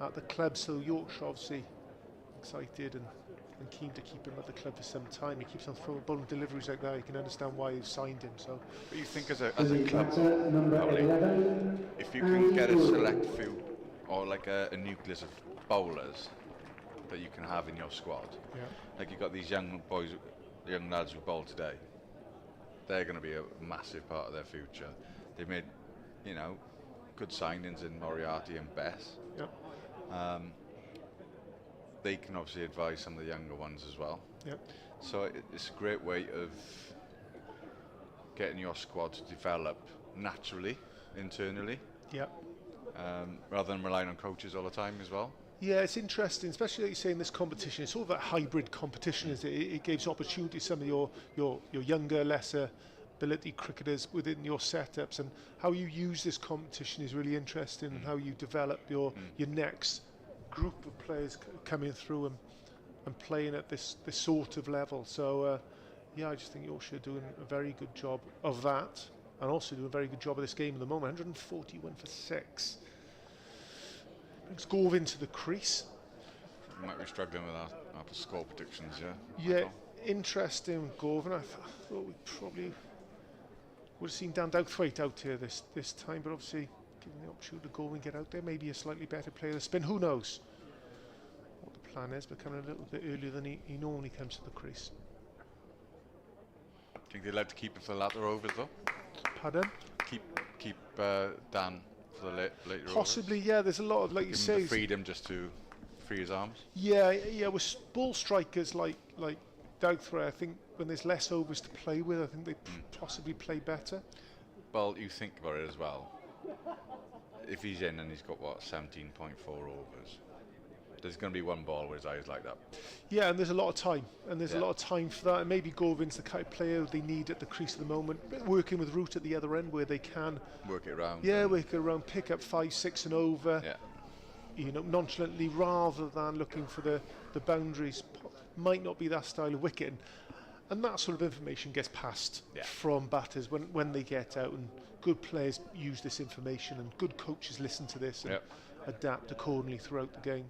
at the club, so Yorkshire obviously excited and keen to keep him at the club for some time. He keeps on bowling deliveries like that. You can understand why you've signed him. So, but you think as a club, probably, if you can get a select few or like a nucleus of bowlers that you can have in your squad, like you've got these young lads who bowl today. They're going to be a massive part of their future. They've made, good signings in Moriarty and Bess. They can obviously advise some of the younger ones as well. So it's a great way of getting your squad to develop naturally, internally, rather than relying on coaches all the time as well. Yeah, it's interesting, especially like you say in this competition. It's sort of a hybrid competition, is it? It gives opportunity to some of your younger, lesser ability cricketers within your setups, and how you use this competition is really interesting, and how you develop your next group of players coming through and playing at this sort of level. So I just think Yorkshire are doing a very good job of that, and also doing a very good job of this game at the moment. 141 for 6. Brings Gorvin to the crease. You might be struggling with our score predictions, Yeah, interesting, Gorvin. I thought we probably would have seen Dan Douthwaite out here this time, but obviously Giving the opportunity to go and get out there. Maybe a slightly better player. The spin. Who knows what the plan is? But coming a little bit earlier than he normally comes to the crease. Think they're allowed to keep it for the latter overs though? Pardon? Keep Dan for the later Possibly, overs? yeah. There's a lot of, like you Give say, him the freedom just to free his arms. Yeah. With ball strikers like Douthray, I think when there's less overs to play with, I think they possibly play better. Well, you think about it as well. If he's in and he's got what 17.4 overs, there's going to be one ball where his eyes light up. Yeah, and there's a lot of time, for that. And maybe Govin's the kind of player they need at the crease at the moment, working with Root at the other end where they can work it around. Yeah, work it around, pick up 5, 6 and over. Yeah. You know, nonchalantly rather than looking for the boundaries. Might not be that style of wicket. And that sort of information gets passed from batters when they get out, and good players use this information and good coaches listen to this and adapt accordingly throughout the game.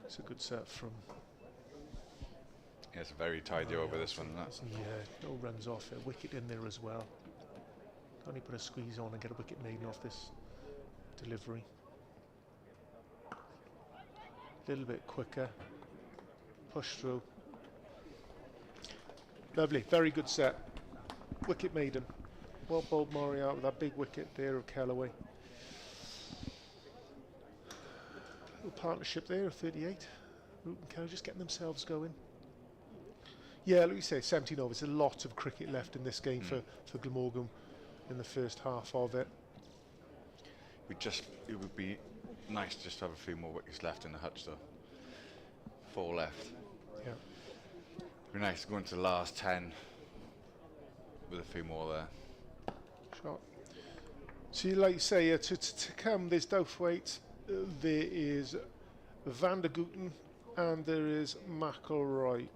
It's a good set from... Yeah, it's a very tidy over this one. Yeah, no runs off it. Wicket in there as well. Only put a squeeze on and get a wicket made off this delivery. A little bit quicker. Push through. Lovely, very good set. Wicket maiden. Well bowled Moriarty with that big wicket there of Kellaway. Little partnership there of 38. Root and Kelly just getting themselves going. Yeah, like you say, 17 overs. There's a lot of cricket left in this game for Glamorgan in the first half of it. It would be nice just to have a few more wickets left in the hutch though. 4 left. Yeah. It'd be nice to go into the last 10 with a few more there. Shot. So like you say, to come, there's Douthwaite, there is Van der Gooten, and there is McElroy.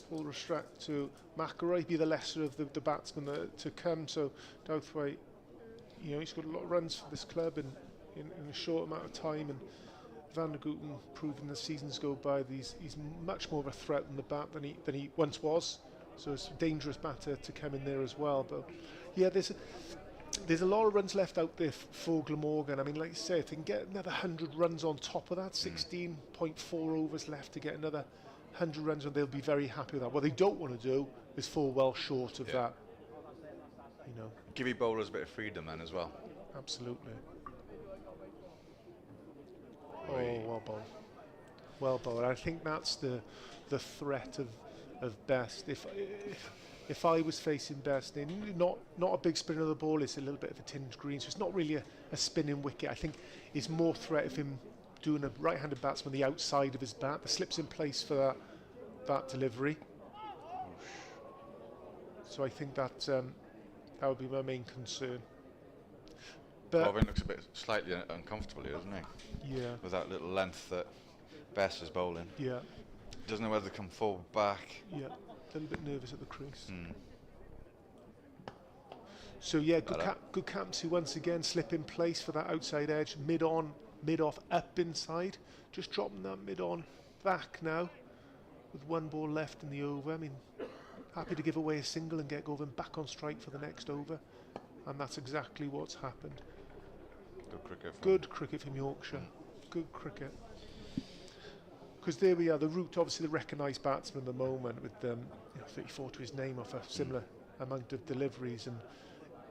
Full respect to McElroy, be the lesser of the batsmen to come. So Douthwaite, you know, he's got a lot of runs for this club in a short amount of time, and Van der Gooten proving the seasons go by he's much more of a threat in the bat than he once was. So it's a dangerous batter to come in there as well. But yeah, there's a lot of runs left out there for Glamorgan. I mean, like you say, if they can get another 100 runs on top of that, 16.4 overs left to get another 100 runs, and they'll be very happy with that. What they don't want to do is fall well short of that. You know, give your bowlers a bit of freedom then as well. Absolutely. Oh, well bowled. Well bowled. I think that's the threat of Best. If I was facing Best, not a big spin of the ball, it's a little bit of a tinged green, so it's not really a spinning wicket. I think it's more threat of him doing a right-handed batsman the outside of his bat. The slip's in place for that delivery. So I think that would be my main concern. But Robin looks a bit slightly uncomfortable here, doesn't he? Yeah. With that little length that Best is bowling. Yeah. Doesn't know whether to come forward, back. Yeah. A little bit nervous at the crease. So yeah, good captaincy once again. Slip in place for that outside edge. Mid on, mid off, up inside. Just dropping that mid on back now. With 1 ball left in the over. I mean, happy to give away a single and get Govan back on strike for the next over. And that's exactly what's happened. Good cricket. Good cricket from Yorkshire. Good cricket. Because there we are, the Root, obviously the recognised batsman at the moment with 34 to his name off a similar amount of deliveries, and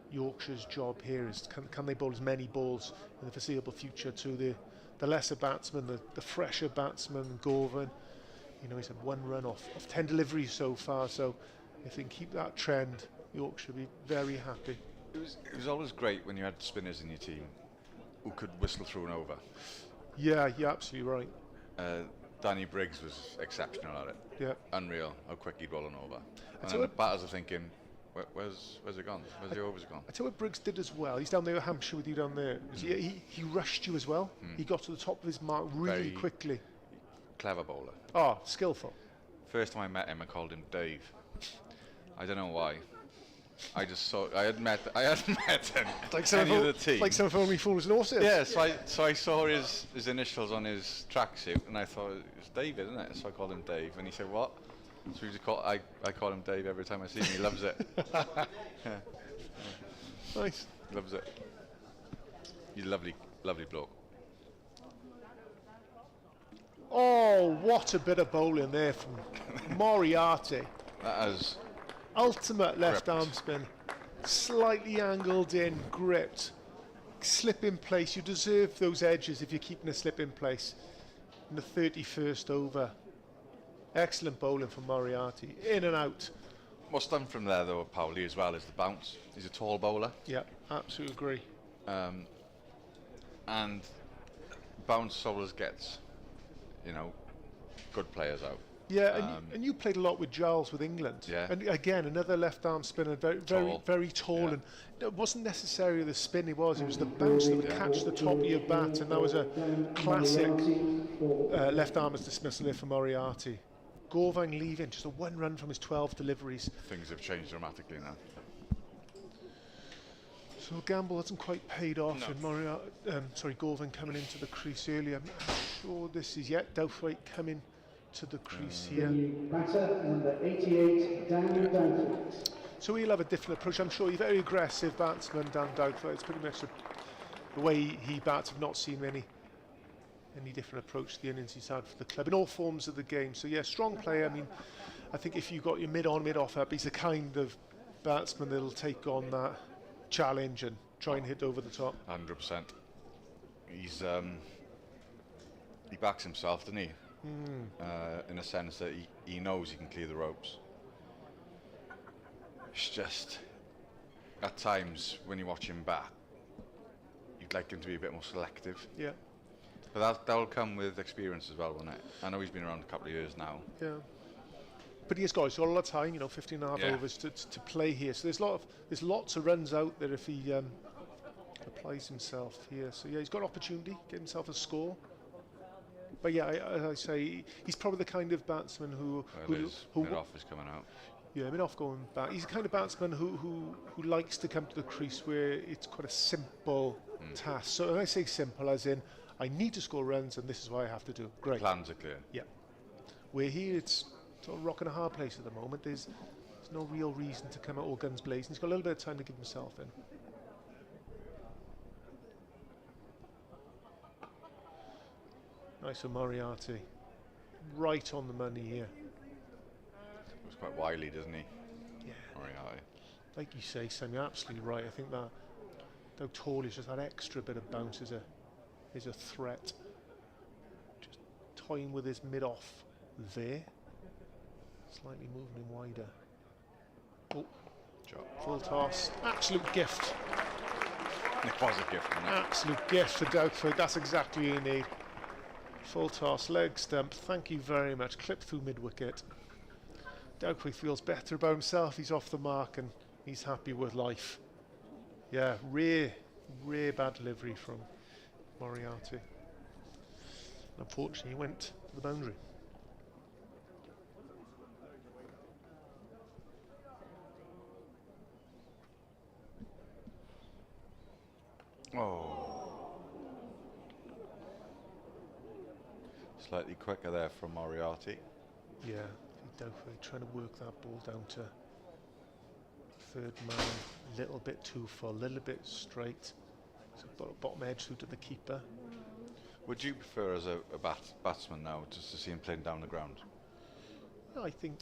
Yorkshire's job here is can they bowl as many balls in the foreseeable future to the lesser batsman, the fresher batsman, Govan. You know, he's had 1 run off 10 deliveries so far, so if they can keep that trend, Yorkshire will be very happy. It was always great when you had spinners in your team who could whistle through an over. Yeah, you're absolutely right. Danny Briggs was exceptional at it. Yeah. Unreal how quick he'd roll an over. And tell then the batters are thinking, where's it gone? Where's the overs gone? I tell you what Briggs did as well. He's down there at Hampshire with you down there. He rushed you as well. He got to the top of his mark really Very quickly. Clever bowler. Oh, skillful. First time I met him, I called him Dave. I don't know why. I had met him. Like any of the team. Like some only fools and horses. Yeah, so I saw his initials on his tracksuit, and I thought it's David, isn't it? So I called him Dave, and he said, "What?" So I call him Dave every time I see him. He loves it. Yeah. Nice. Loves it. He's a lovely bloke. Oh, what a bit of bowling there from Moriarty. That is Ultimate left gripped. arm spin. Slightly angled in, gripped. Slip in place. You deserve those edges if you're keeping a slip in place. In the 31st over. Excellent bowling from Moriarty. In and out. What's done from there though, Powley, as well, is the bounce. He's a tall bowler. Yeah, absolutely agree. And bounce always gets, good players out. Yeah, and you played a lot with Giles with England. Yeah. And again, another left arm spinner, very Tall. very tall. Yeah. And it wasn't necessarily the spin it was the bounce that would catch the top of your bat. And that was a classic left armer's dismissal there for Moriarty. Gorvang leaving, just a 1 run from his 12 deliveries. Things have changed dramatically now. So gamble hasn't quite paid off, No. and Gorvang coming into the crease earlier. I'm not sure this is yet. Douthwaite coming to the crease here. Batter number 88, Dan Douthwaite. So he'll have a different approach. I'm sure he's very aggressive batsman, Dan Douthwaite. It's pretty much the way he bats. I've not seen any different approach to the innings he's had for the club in all forms of the game. So yeah, strong player. I mean, I think if you got your mid on, mid off up, he's the kind of batsman that'll take on that challenge and try and hit over the top. 100%. He's he backs himself, doesn't he? In a sense that he knows he can clear the ropes. It's just at times when you watch him bat, you'd like him to be a bit more selective. Yeah, But that'll come with experience as well, won't it? I know he's been around a couple of years now. yeah. But he's got a lot of time, 15 and a half Yeah. overs to play here. So there's lots of runs out there if he applies himself here. So yeah, he's got an opportunity, get himself a score. But yeah, as I say, he's probably the kind of batsman who Mid-off is coming out. yeah, mid-off going back. He's the kind of batsman who likes to come to the crease where it's quite a simple task. So when I say simple, as in I need to score runs and this is what I have to do. Great. Plans are clear. Yeah. Where here it's sort of rock and a hard place at the moment. There's no real reason to come out all guns blazing. He's got a little bit of time to give himself in. Nice for Moriarty. Right on the money here. He's quite wily, doesn't he? Yeah. Moriarty. Like you say, Sam, you're absolutely right. I think that though tall is just that extra bit of bounce is a threat. Just toying with his mid-off there. Slightly moving him wider. Oh, Job. full toss. Absolute gift. It was a gift, wasn't it? Absolute gift for Douthwaite. That's exactly what you need. Full toss, leg stump. Thank you very much. Clip through mid-wicket. Douthwaite feels better about himself. He's off the mark and he's happy with life. Yeah, rare bad delivery from Moriarty. Unfortunately, he went to the boundary. Oh. Slightly quicker there from Moriarty. Yeah, Douthwaite trying to work that ball down to third man. A little bit too full, a little bit straight. So bottom edge through to the keeper. Would you prefer as a batsman now just to see him playing down the ground? I think,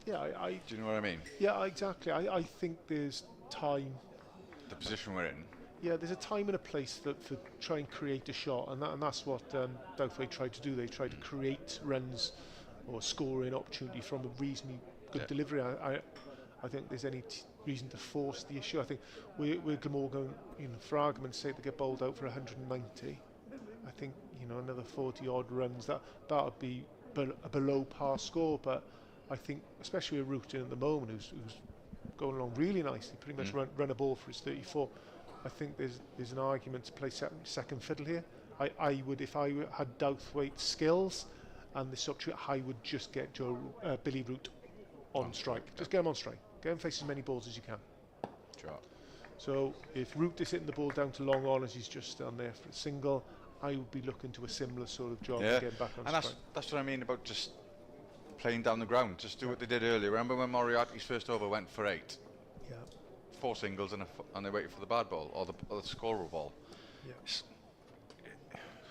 yeah, I Do you know what I mean? yeah, exactly. I think there's time. The position we're in. Yeah, there's a time and a place for try and create a shot, and that's what Douthwaite tried to do. They tried to create runs or scoring opportunity from a reasonably good delivery. I think there's any reason to force the issue. I think we're Glamorgan, for argument's sake, to get bowled out for 190. I think another 40 odd runs that would be a below par score. But I think especially with Root in at the moment, who's going along really nicely, pretty much run a ball for his 34. I think there's an argument to play second fiddle here. I would, if I had Douthwaite's skills and the substitute, I would just get Billy Root on strike. Just get him on strike. Get him face as many balls as you can. Sure. So if Root is hitting the ball down to long on as he's just down there for a single, I would be looking to a similar sort of job Yeah, and getting back on and strike. that's what I mean about just playing down the ground. Just do what they did earlier. Remember when Moriarty's first over went for 8? Yeah, 4 singles and they waited for the bad ball or the scorer ball. yeah.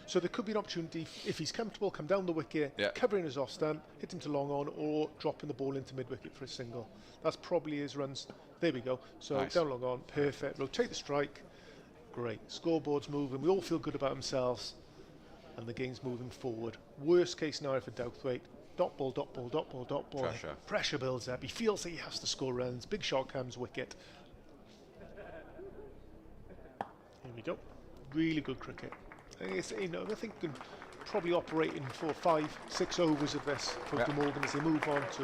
So there could be an opportunity, if he's comfortable, come down the wicket, Yeah. covering his off stump, hit him to long on, or dropping the ball into mid-wicket for a single. That's probably his runs. There we go. So Nice. down long on, perfect. Rotate the strike. Great. Scoreboard's moving. We all feel good about themselves. And the game's moving forward. Worst case scenario for Douthwaite. Dot ball, dot ball, dot ball, dot ball. Pressure. Pressure builds up. He feels that he has to score runs. Big shot comes, wicket. Here we go. Really good cricket. And it's, I think we can probably operate in 4, 5, 6 overs of this for Glamorgan as they move on to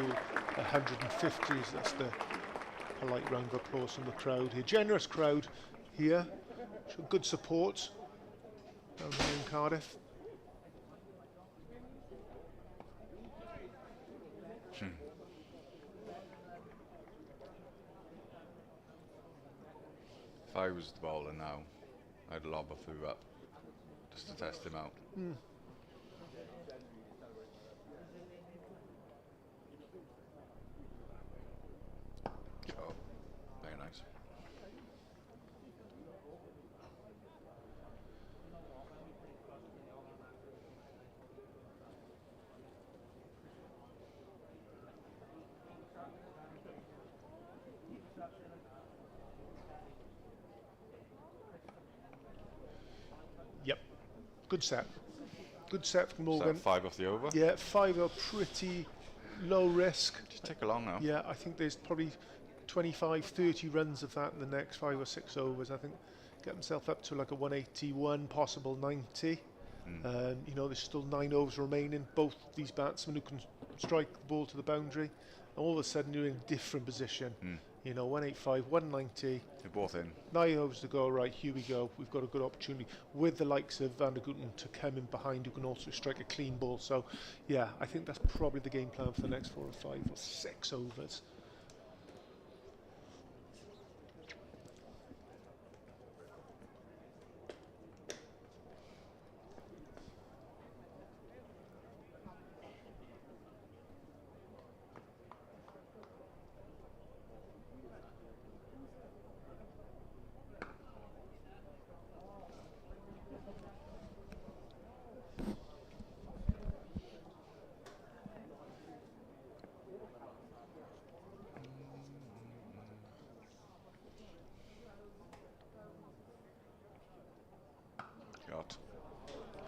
150s. That's the polite round of applause from the crowd here. Generous crowd here. Show good support down here in Cardiff. If I was the bowler now, I'd lob a few up just to test him out. Oh, very nice. Yep. Good set. Good set from Is that Morgan. 5 off the over? Yeah, 5 are pretty low risk. Just take along now. Yeah, I think there's probably 25, 30 runs of that in the next 5 or 6 overs. I think get himself up to like a 181, possible 90. You know, there's still 9 overs remaining. Both these batsmen who can strike the ball to the boundary. And all of a sudden you're in a different position. You know, 185, 190. They're both in. 9 overs to go. Right, here we go. We've got a good opportunity with the likes of Van der Gutten to come in behind who can also strike a clean ball. So, yeah, I think that's probably the game plan for the next 4 or 5 or 6 overs. Shot.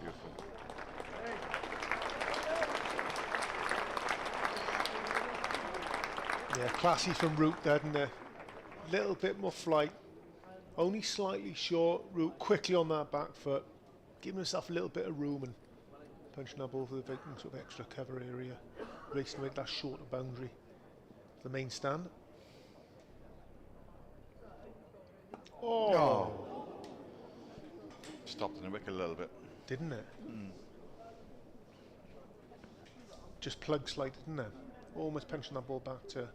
Beautiful. Yeah, classy from Root there, isn't it? Little bit more flight. Only slightly short. Root quickly on that back foot. Giving himself a little bit of room and punching that ball for the vacant sort of extra cover area. Racing to make that shorter boundary. The main stand. Oh! Stopped in the wicket a little bit. Didn't it? Just plug slide, didn't it? Almost punching that ball back to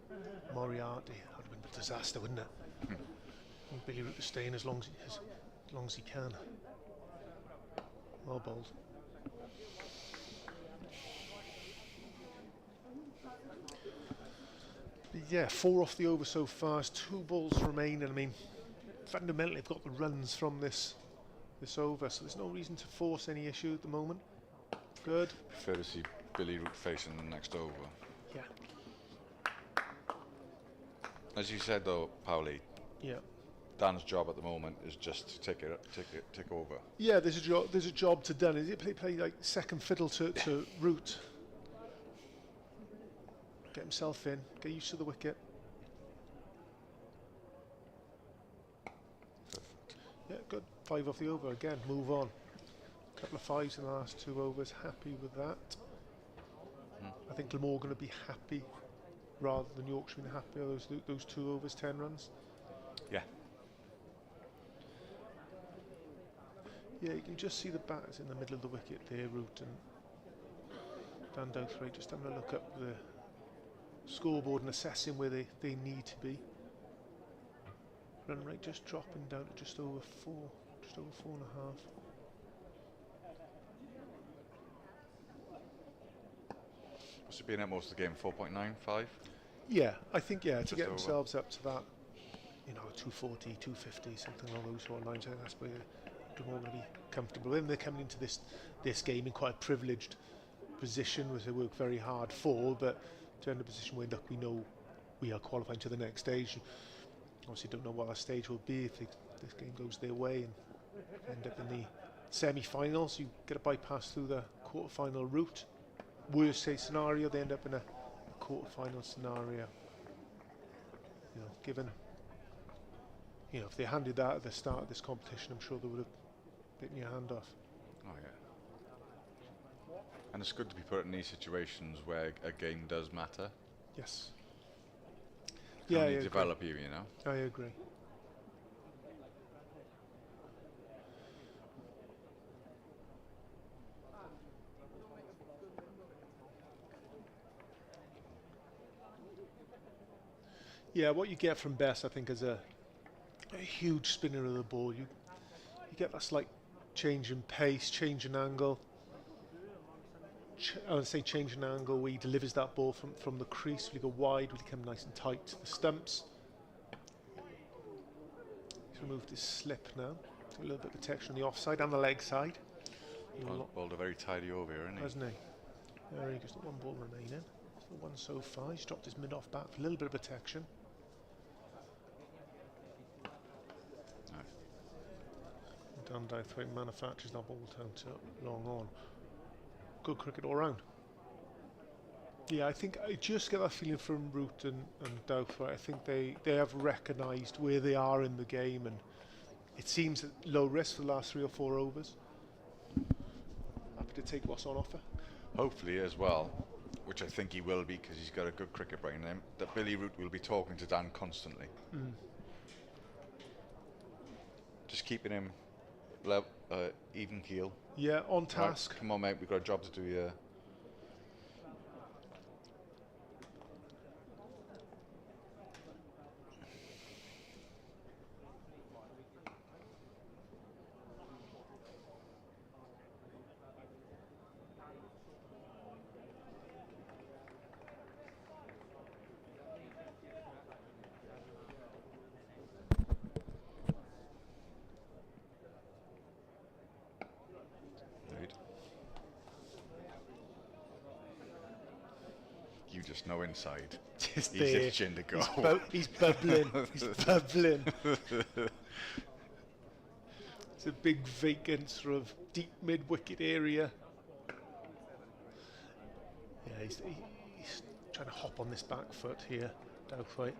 Moriarty. That would have been a disaster, wouldn't it? And Billy Root is staying as long as he can. Well bowled. But yeah, 4 off the over so far. There's 2 balls remaining. I mean, fundamentally, they've got the runs from this over, so there's no reason to force any issue at the moment. Good. Prefer to see Billy Root facing the next over. Yeah. As you said though, Powley, Yeah. Dan's job at the moment is just to take over. Yeah, there's a job to done. Is it play like second fiddle to Root? Get himself in. Get used to the wicket. Yeah, good. 5 off the over again. Move on. Couple of 5s in the last 2 overs. Happy with that. I think Glamorgan will be happy rather than Yorkshire being happy. Those 2 overs, 10 runs. Yeah. Yeah, you can just see the batters in the middle of the wicket there, Root and Dan Douthwaite just having a look up the scoreboard and assessing where they need to be. Run rate just dropping down to just over 4, just over 4.5. Must have been at most of the game, 4.95. Yeah, I think, to Just get over. themselves up to that, 240, 250, something along those sort of lines. I think that's where Glamorgan going to be comfortable. Then they're coming into this game in quite a privileged position, which they work very hard for, but to end a position where, look, we know we are qualifying to the next stage. Obviously don't know what that stage will be if this game goes their way and end up in the semi-finals. You get a bypass through the quarter-final route. Worst case scenario, they end up in a quarter-final scenario. Given, if they handed that at the start of this competition, I'm sure they would have bitten your hand off. Oh yeah. And it's good to be put in these situations where a game does matter. Yes. Can Yeah, you I develop agree. you, I agree. Yeah, what you get from Bess, I think, is a huge spinner of the ball. You get that slight change in pace, change in angle. I would say change in angle where he delivers that ball from the crease. Will he go wide? Will he come nice and tight to the stumps? He's removed his slip now. A little bit of protection on the offside and the leg side. Bowled a very tidy over here, isn't he? Hasn't he? There he goes, got one ball remaining. It's the one so far. He's dropped his mid off back for a little bit of protection. Dan Douthwaite manufactures that ball down to long on. Good cricket all round. Yeah, I think I just get that feeling from Root and Douthwaite. I think they have recognised where they are in the game, and it seems at low risk for the last 3 or 4 overs. Happy to take what's on offer. Hopefully as well, which I think he will be because he's got a good cricket brain in him, that Billy Root will be talking to Dan constantly. Just keeping him even keel. Yeah, on task. Right, come on, mate, we've got a job to do here. You just know inside. Just He's there. itching to go. He's bubbling. He's bubbling. It's a big vacant sort of deep mid-wicket area. Yeah, he's trying to hop on this back foot here, Douthwaite.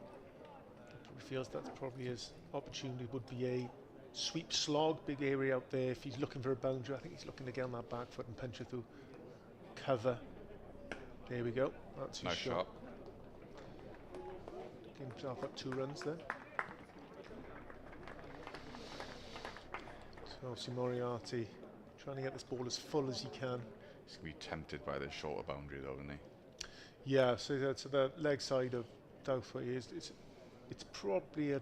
He feels that's probably his opportunity. Would be a sweep slog, big area out there. If he's looking for a boundary, I think he's looking to get on that back foot and punch it through cover. There we go. That's his Nice shot. Getting himself up 2 runs there. So obviously Moriarty trying to get this ball as full as he can. He's going to be tempted by this shorter boundary though, isn't he? Yeah, so that's the leg side of Douthwaite. It's probably a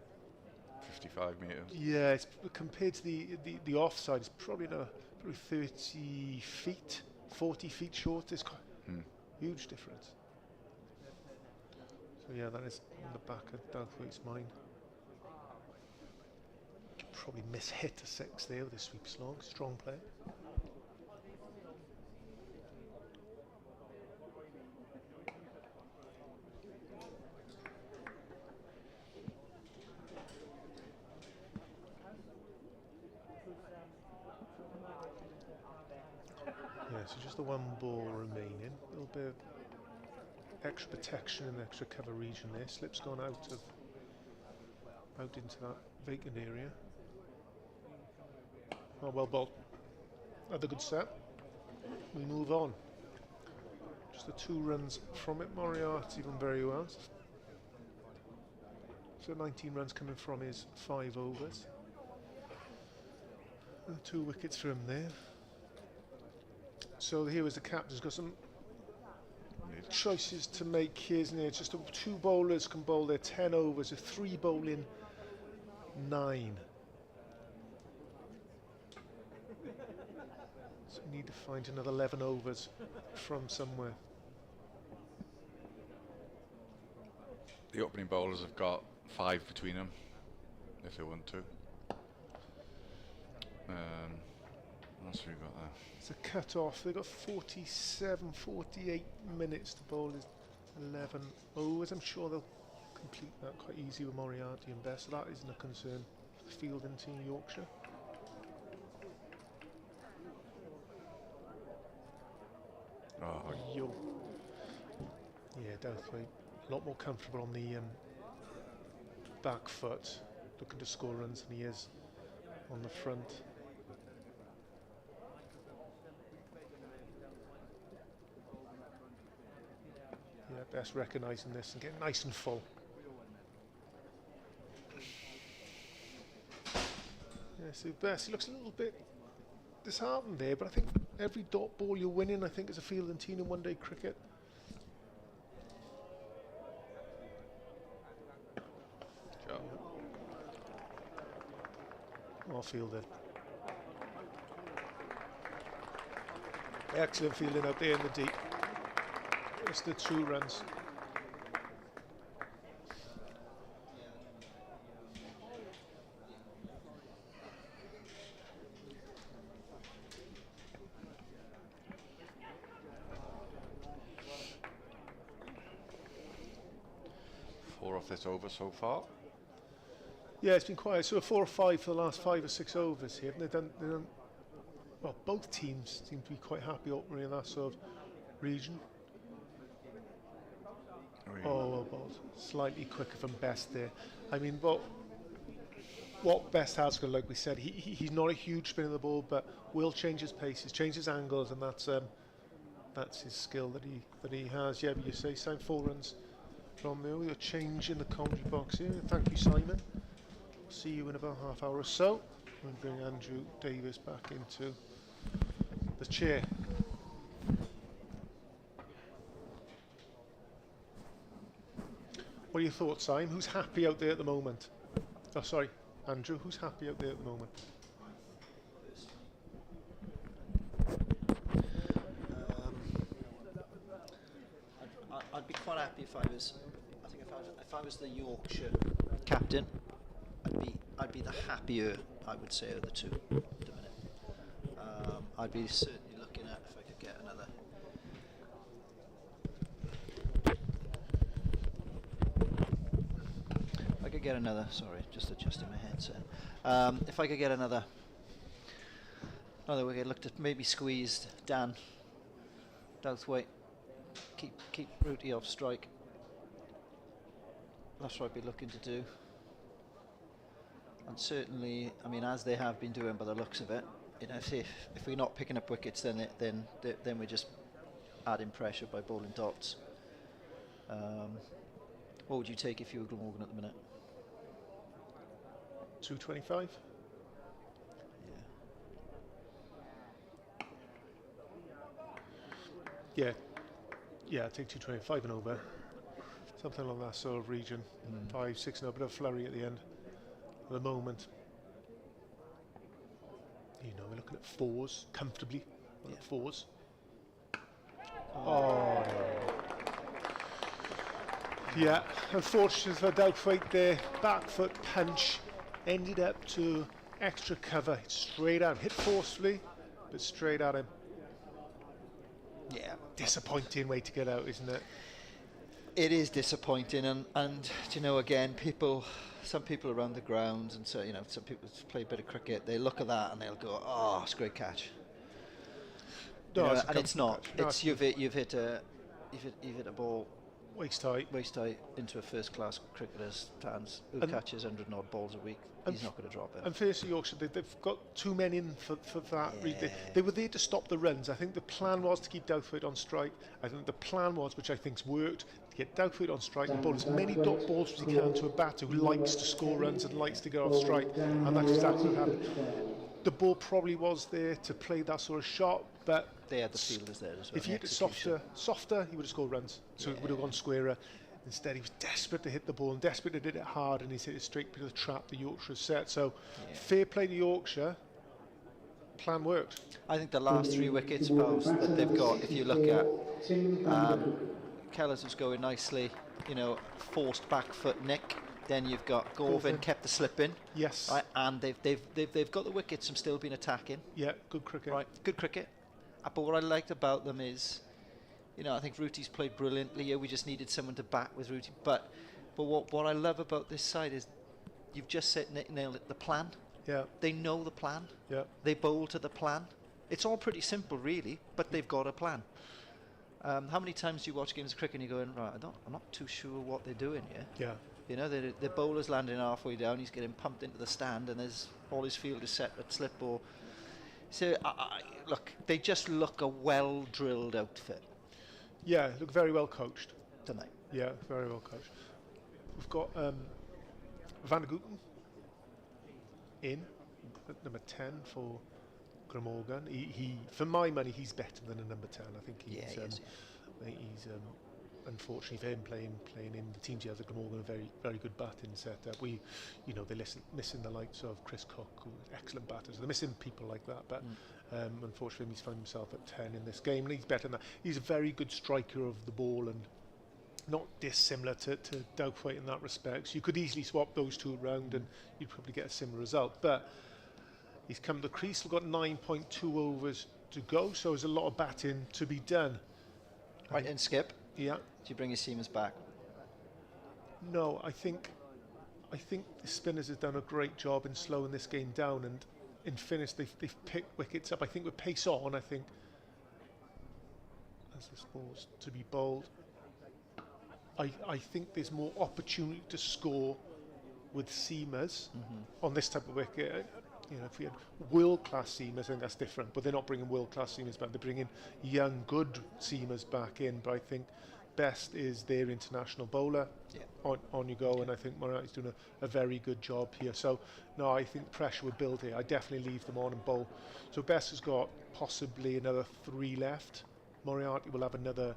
55 metres. Yeah, it's compared to the offside, it's probably 30 feet, 40 feet short. It's quite huge difference. So yeah, that is on the back of Douthwaite's mind. Could probably miss hit a 6 there with his sweep slog. Strong play. Yeah, so just the 1 ball remaining. A little bit of extra protection in the extra cover region there. Slip's gone out into that vacant area. Oh, well bowled. Another good set. We move on. Just the 2 runs from it. Moriarty done very well. So 19 runs coming from his 5 overs. 2 wickets for him there. So here was the captain's got some choices to make here, isn't it? Just 2 bowlers can bowl their 10 overs, a 3 bowling 9. So we need to find another 11 overs from somewhere. the opening bowlers have got 5 between them if they want to. What else have we got there? It's a cut off. They've got 47, 48 minutes to bowl is 11 overs. I'm sure they'll complete that quite easy with Moriarty and Best, so that isn't a concern for the fielding team Yorkshire. Oh, Yo. Yeah, Douthwaite a lot more comfortable on the back foot, looking to score runs than he is on the front. Yeah, Best recognising this and getting nice and full. Yeah, so Best, he looks a little bit disheartened there, but I think every dot ball you're winning, I think, is a fielding team in one-day cricket. Joe. Well fielded. Excellent fielding out there in the deep. It's the 2 runs. Off this over so far. Yeah, it's been quiet. So 4 or 5 for the last 5 or 6 overs here. They've done, well, both teams seem to be quite happy opening in that sort of region. Oh, well, slightly quicker from Best there. I mean, what Best has got, like we said, he's not a huge spin of the ball, but will change his pace, he's changed his angles, and that's his skill that he has. Yeah, but you say, Simon, 4 runs from there. We'll change in the commentary box here. Thank you, Simon. See you in about half hour or so. We'll bring Andrew Davis back into the chair. What are your thoughts, Simon? Who's happy out there at the moment? Oh, sorry, Andrew. Who's happy out there at the moment? I'd be quite happy if I was the Yorkshire captain. I'd be the happier, I would say, of the 2 at the minute. I'd be certainly looking at if I could get another. If I could get another. Sorry, just adjusting my headset. If I could get another wicket, looked at maybe squeezed Dan Douthwaite. Keep Rooty off strike. That's what I'd be looking to do. And certainly, I mean, as they have been doing by the looks of it, you know, if we're not picking up wickets, then we're just adding pressure by bowling dots. What would you take if you were Glamorgan at the minute? 225. Yeah. Yeah, I'd take 225 and over. Something along that sort of region. 5, 6 and a bit of flurry at the end. At the moment, you know, we're looking at 4s comfortably. At 4s. Oh, no. Yeah, unfortunately for Douthwaite there, back foot punch ended up to extra cover. Hit straight at him, hit forcefully, but straight at him. Yeah, disappointing way to get out, isn't it? It is disappointing, and you know, again, some people around the ground, and so, you know, some people play a bit of cricket, they look at that and they'll go, "Oh, it's a great catch." No, know, and it's not. Catch. No, it's you've hit a ball waist high into a first-class cricketer's hands who and catches 100 odd balls a week. He's not going to drop it. And firstly, Yorkshire, they've got 2 men in for that. Yeah. They were there to stop the runs. I think the plan was to keep Douthwaite on strike. I think the plan was, which I think's worked, to get Douthwaite on strike and bowl as many dot balls as he can to a batter who likes to score runs and likes to get off strike. And that's exactly what happened. The ball probably was there to play that sort of shot, but they had the fielders there as well. If he hit it softer, he would have scored runs. So it would have gone squarer. Instead, he was desperate to hit the ball and desperate to hit it hard, and he's hit it straight to the trap the Yorkshire set. So fair play to Yorkshire. Plan worked. I think the last 3 wickets, pals, that they've got, if you look at Kellers was going nicely, you know, forced back foot nick. Then you've got Gorvin kept the slip in. Yes. Right, and they've got the wickets from still been attacking. Yeah, good cricket. Right, good cricket. But what I liked about them is, you know, I think Ruti's played brilliantly. Yeah, we just needed someone to back with Ruti. But what I love about this side is, you've just nailed it. The plan. Yeah. They know the plan. Yeah. They bowl to the plan. It's all pretty simple, really, but they've got a plan. How many times do you watch games of cricket and you're going, right, I'm not too sure what they're doing here. Yeah. You know, the bowler's landing halfway down, he's getting pumped into the stand, and there's all his field is set at slip or. So, look, they just look a well-drilled outfit. Yeah, look very well coached. Don't they? Yeah, very well coached. We've got Van der Gooten in at number 10 for Glamorgan. He, for my money, he's better than a number 10. I think he's. He is. I think he's. Unfortunately for him, playing in the teams he has at Glamorgan, a very, very good batting setup. They're missing the likes of Chris Cook, who excellent batters. They're missing people like that, but unfortunately he's found himself at 10 in this game, and he's better than that. He's a very good striker of the ball, and not dissimilar to Doubtfire in that respect. So you could easily swap those two around, and you'd probably get a similar result. But he's come to the crease. We've got 9.2 overs to go, so there's a lot of batting to be done. Right, and Skip. Yeah. Do you bring your seamers back? No, I think the spinners have done a great job in slowing this game down, and in finish they've picked wickets up. I think with pace on, I think as this ball's to be bowled, I think there's more opportunity to score with seamers on this type of wicket. You know, if we had world-class seamers, I think that's different. But they're not bringing world-class seamers back. They're bringing young, good seamers back in. But I think best is their international bowler. Yeah. On you go. And I think Moriarty's doing a very good job here. So, no, I think pressure would build here. I definitely leave them on and bowl. So Best has got possibly another 3 left. Moriarty will have another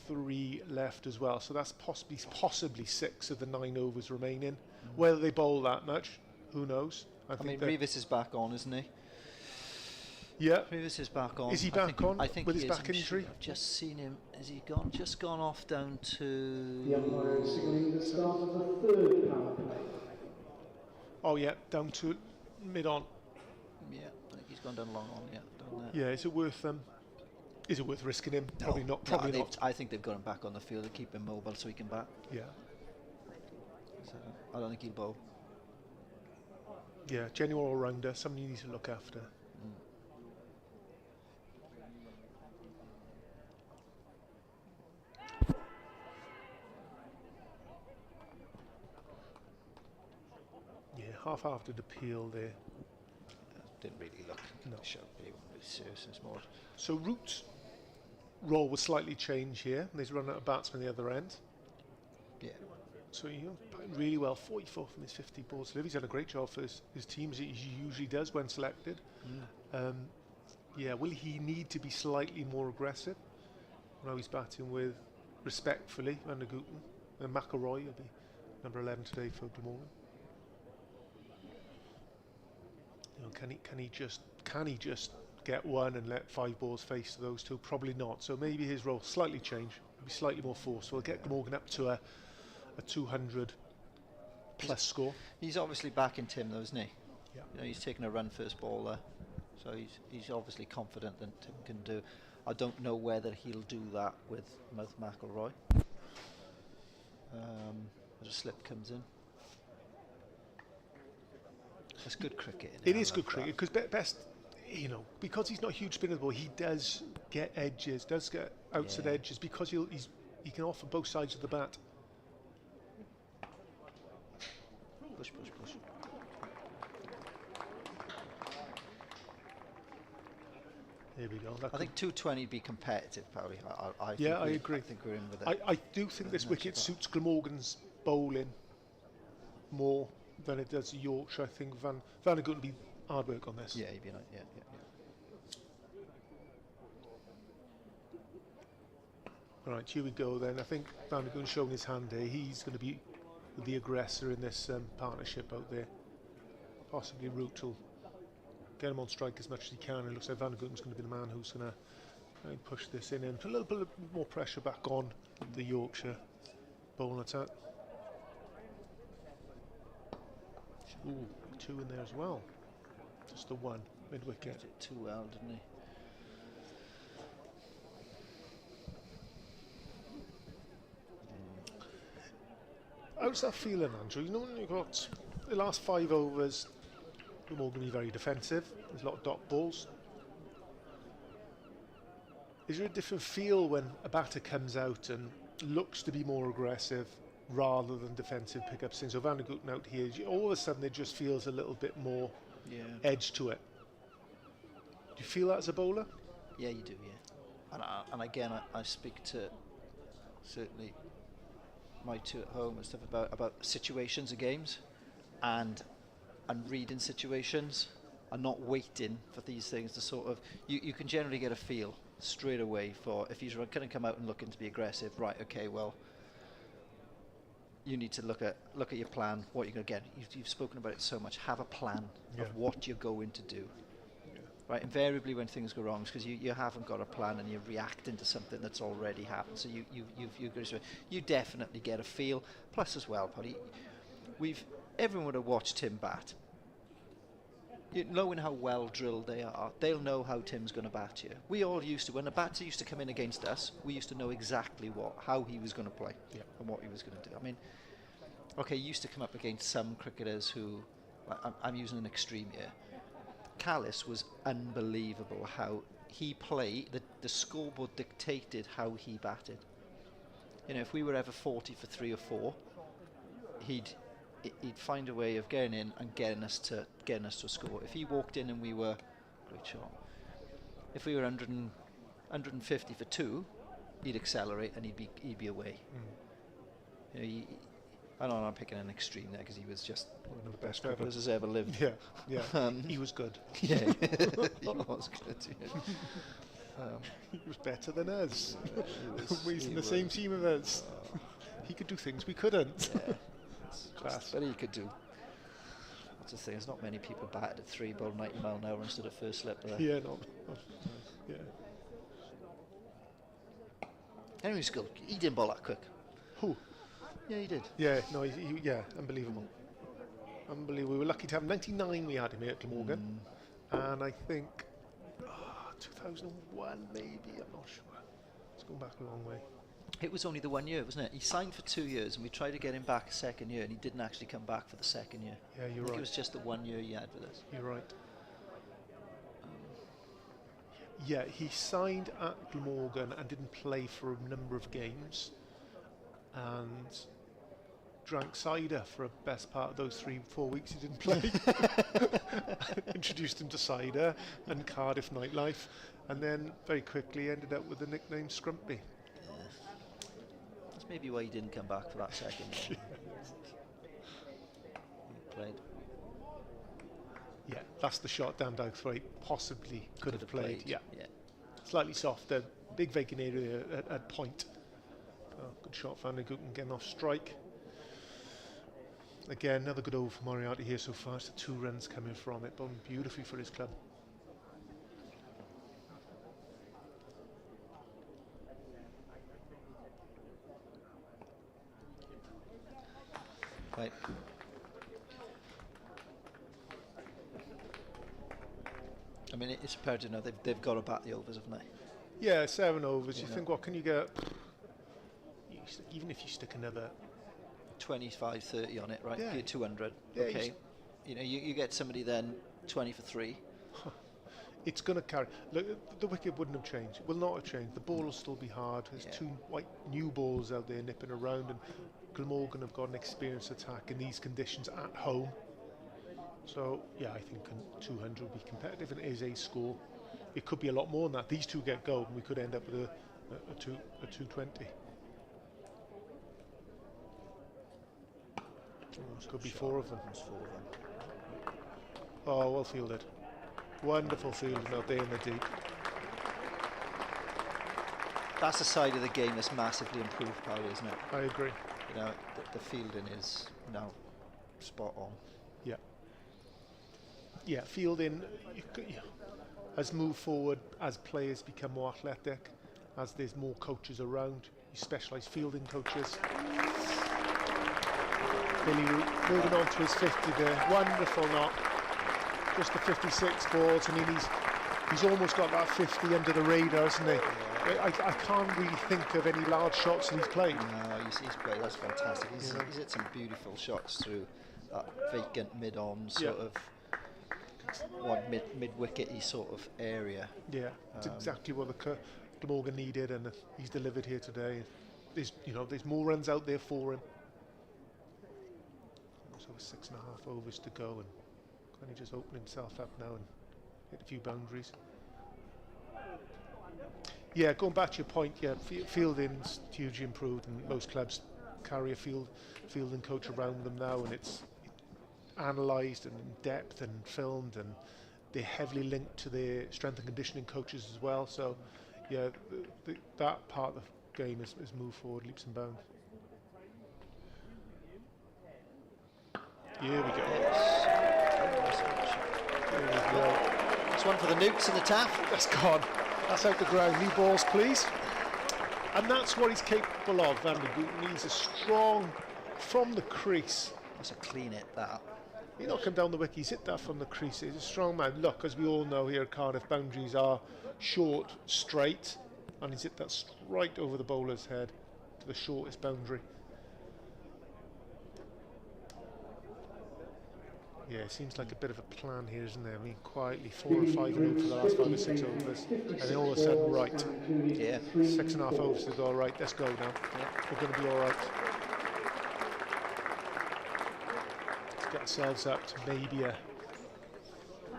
3 left as well. So that's possibly 6 of the 9 overs remaining. Whether they bowl that much, who knows? I mean, Revis is back on, isn't he? Yeah. Revis is back on. Is he back on I think with he his back injury? I've just seen him. Has he just gone off down to... The umpire is signalling the start of the 3rd power play. Oh yeah, down to mid-on. Yeah, I think he's gone down long on, yeah. Down there. Yeah, is it worth risking him? Probably not. Probably not. I think they've got him back on the field to keep him mobile so he can bat. Yeah. So I don't think he'll bowl. Yeah, genuine all-rounder, somebody you need to look after. Yeah, half did appeal there. Didn't really look. No. Show anyone really serious and smart. So Root's role will slightly change here. There's run out of batsman the other end. Yeah. So batting really well, 44 from his 50 balls. He's done a great job for his teams. He usually does when selected. Yeah, will he need to be slightly more aggressive? Now he's batting with, respectfully, Van der Gooten, and McElroy will be number 11 today for Glamorgan. You know, can he just get one and let 5 balls face to those two? Probably not. So maybe his role slightly change, be slightly more forceful. Get Glamorgan up to a 200 plus score. He's obviously backing Tim though, isn't he? Yeah. You know, he's taking a run first ball there, so he's obviously confident that Tim can do. I don't know whether he'll do that with McElroy. As a slip comes in. It's good cricket. It is good cricket because Best, you know, because he's not a huge spinner of the ball, he does get edges, does get outside edges because he can offer both sides of the bat. Push. There we go. I think 220 would be competitive, probably. I agree. I think we're in with it. I do think this wicket suits Glamorgan's bowling more than it does Yorkshire. I think Van der Gooten would be hard work on this. Yeah, he'd be like, yeah. Right, here we go then. I think Van der Gooten's showing his hand here. He's going to be the aggressor in this partnership out there. Possibly Root will get him on strike as much as he can. It looks like Van der Gooten's going to be the man who's going to and push this in and put a little bit more pressure back on the Yorkshire bowl attack. Ooh, 2 in there as well. Just the 1 mid-wicket. Did it too well, didn't he? How's that feeling, Andrew? You know, when you've got the last 5 overs, we're all going to be very defensive. There's a lot of dot balls. Is there a different feel when a batter comes out and looks to be more aggressive rather than defensive pickups? So Van der Guggen out here, all of a sudden it just feels a little bit more edge to it. Do you feel that as a bowler? Yeah, you do, yeah. And again, I speak to certainly my 2 at home and stuff about situations of games and reading situations and not waiting for these things to sort of, you can generally get a feel straight away for if he's going to come out and looking to be aggressive, right, okay, well, you need to look at your plan, what you're going to get. You've spoken about it so much. Have a plan of what you're going to do. Right, invariably when things go wrong, it's because you haven't got a plan and you're reacting to something that's already happened. So you definitely get a feel. Plus as well, Paddy, everyone would have watched Tim bat. Knowing how well drilled they are, they'll know how Tim's going to bat you. We all used to, when a batter used to come in against us, we used to know exactly how he was going to play and what he was going to do. I mean, okay, he used to come up against some cricketers who, I'm using an extreme here. Callis was unbelievable how he played. The scoreboard dictated how he batted. You know, if we were ever 40 for 3 or 4, he'd find a way of getting in and getting us to a score. If he walked in and we were great shot. If we were 150 for 2, he'd accelerate and he'd be away. You know, I know I'm picking an extreme there because he was just one of the best cricketers has ever lived. Yeah. He was good. Yeah, he was good. Yeah. He was better than us. He's in the same team as us. He could do things we couldn't. Yeah. Class. But he could do. That's the thing. There's not many people batted at 3 ball 90 mile an hour instead of first slip there. Yeah, no. Yeah. Anyway, school. He didn't bowl that quick. Who? Yeah, he did. Yeah, no, yeah, unbelievable. Unbelievable. We were lucky to have 99. We had him here at Glamorgan, and I think 2001 maybe. I'm not sure. It's gone back a long way. It was only the 1 year, wasn't it? He signed for 2 years, and we tried to get him back a second year, and he didn't actually come back for the second year. Yeah, you're I think right. It was just the 1 year he had with us. You're right. Yeah, he signed at Glamorgan and didn't play for a number of games, and drank cider for a best part of those 3-4 weeks he didn't play. Introduced him to cider and Cardiff nightlife, and then very quickly ended up with the nickname Scrumpy. That's maybe why he didn't come back for that second year. He played. Yeah, that's the shot down Douthwaite. Possibly could have played. Yeah. Slightly softer, big vacant area at point. Oh, good shot, Van der Guggen getting off strike. Again, another good over for Moriarty here so far. It's 2 runs coming from it, bowling beautifully for his club. Right. I mean, it's imperative now. They've got to bat the overs, haven't they? Yeah, 7 overs. You think, what can you get? Even if you stick another 25, 30 on it, right? Yeah. You're 200. Yeah, okay. You know, you get somebody then 20 for 3. It's going to carry. Look, the wicket wouldn't have changed. It will not have changed. The ball will still be hard. There's 2 white new balls out there nipping around, and Glamorgan have got an experienced attack in these conditions at home. So, yeah, I think 200 will be competitive, and it is a score. It could be a lot more than that. These 2 get gold, and we could end up with a 220. Could be 4 of them. Oh, well fielded. Wonderful fielding out there in the deep. That's a side of the game that's massively improved, Paddy, isn't it? I agree. You know, the fielding is now spot on. Yeah. Yeah, fielding has moved forward as players become more athletic, as there's more coaches around, specialised fielding coaches. Billy moving on to his 50 there, wonderful knock. Just the 56 balls. I mean, he's almost got that 50 under the radar, isn't he? I can't really think of any large shots that he's played. No, he's played. That's fantastic. He's hit some beautiful shots through that vacant mid-on sort of mid-wickety sort of area. Yeah, it's exactly what the Glamorgan needed, and he's delivered here today. There's more runs out there for him. So 6.5 overs to go, and can he just open himself up now and hit a few boundaries? Yeah, going back to your point, yeah, fielding's hugely improved, and most clubs carry a fielding coach around them now, and it's analysed and in depth and filmed, and they're heavily linked to their strength and conditioning coaches as well. So, yeah, that part of the game has moved forward leaps and bounds. Here we go. There we go. It's one for the newts in the taff. That's gone. That's out the ground. New balls, please. And that's what he's capable of, Van der Booten. He's a strong from the crease. That's a clean hit, that. He's not come down the wicket, he's hit that from the crease. He's a strong man. Look, as we all know here at Cardiff, boundaries are short, straight, and he's hit that straight over the bowler's head to the shortest boundary. Yeah, it seems like a bit of a plan here, isn't there? I mean, quietly 4 or 5 for the last 5 or 6 overs, and then all of a sudden, right. Yeah. 6.5 overs to go, right, let's go now. Yeah. We're going to be all right. Let's get ourselves up to maybe a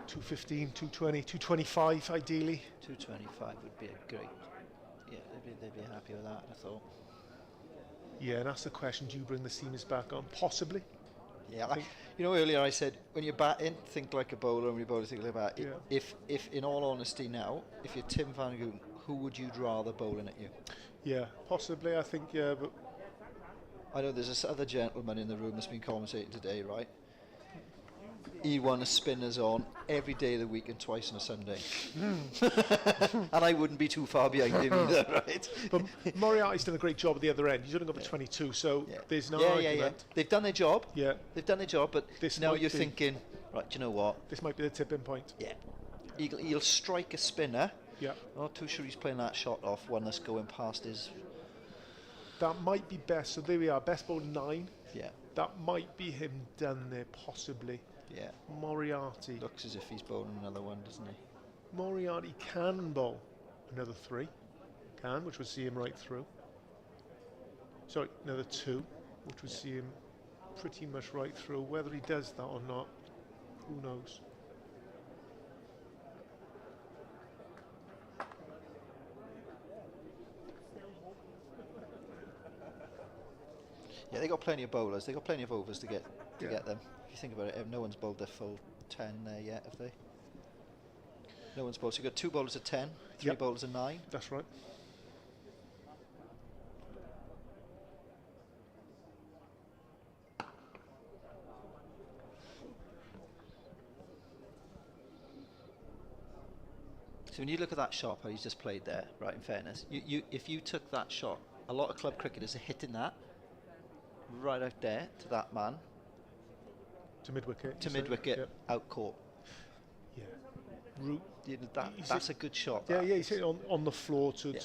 215, 220, 225 ideally. 225 would be a great, yeah, they'd be happy with that, I thought. Yeah, and that's the question, do you bring the seamers back on? Possibly. Yeah, earlier I said when you're batting, think like a bowler, and when you're bowling, think like that. Yeah. If in all honesty now, if you're Tim Van Goon, who would you rather bowling at you? Yeah, possibly, I think, yeah, but... I know there's this other gentleman in the room that's been commentating today, right? He won a spinners on every day of the week and twice on a Sunday. And I wouldn't be too far behind him either, right? But Moriarty's done a great job at the other end. He's only got the 22, so there's no argument. Yeah. They've done their job. Yeah. They've done their job, but This now might you're be- thinking, right, do you know what? This might be the tipping point. Yeah. He'll strike a spinner. Yeah. I'm not too sure he's playing that shot off, one that's going past his... That might be best. So there we are, best ball 9. Yeah. That might be him done there, possibly. Yeah. Moriarty. Looks as if he's bowling another one, doesn't he? Moriarty can bowl another 3. Can, which would see him right through. Sorry, another 2, which would see him pretty much right through. Whether he does that or not, who knows? Yeah, they got plenty of bowlers. They got plenty of overs to get them. If you think about it, no one's bowled their full 10 there yet, have they? No one's bowled. So you've got 2 bowlers at 10, 3 bowlers at 9. That's right. So when you look at that shot, how he's just played there, right, in fairness, if you took that shot, a lot of club cricketers are hitting that right out there to that man. To mid-wicket. To mid-wicket, Yep. out court. Yeah. That's a good shot. Yeah, that. yeah, he's hit on the floor to Yeah.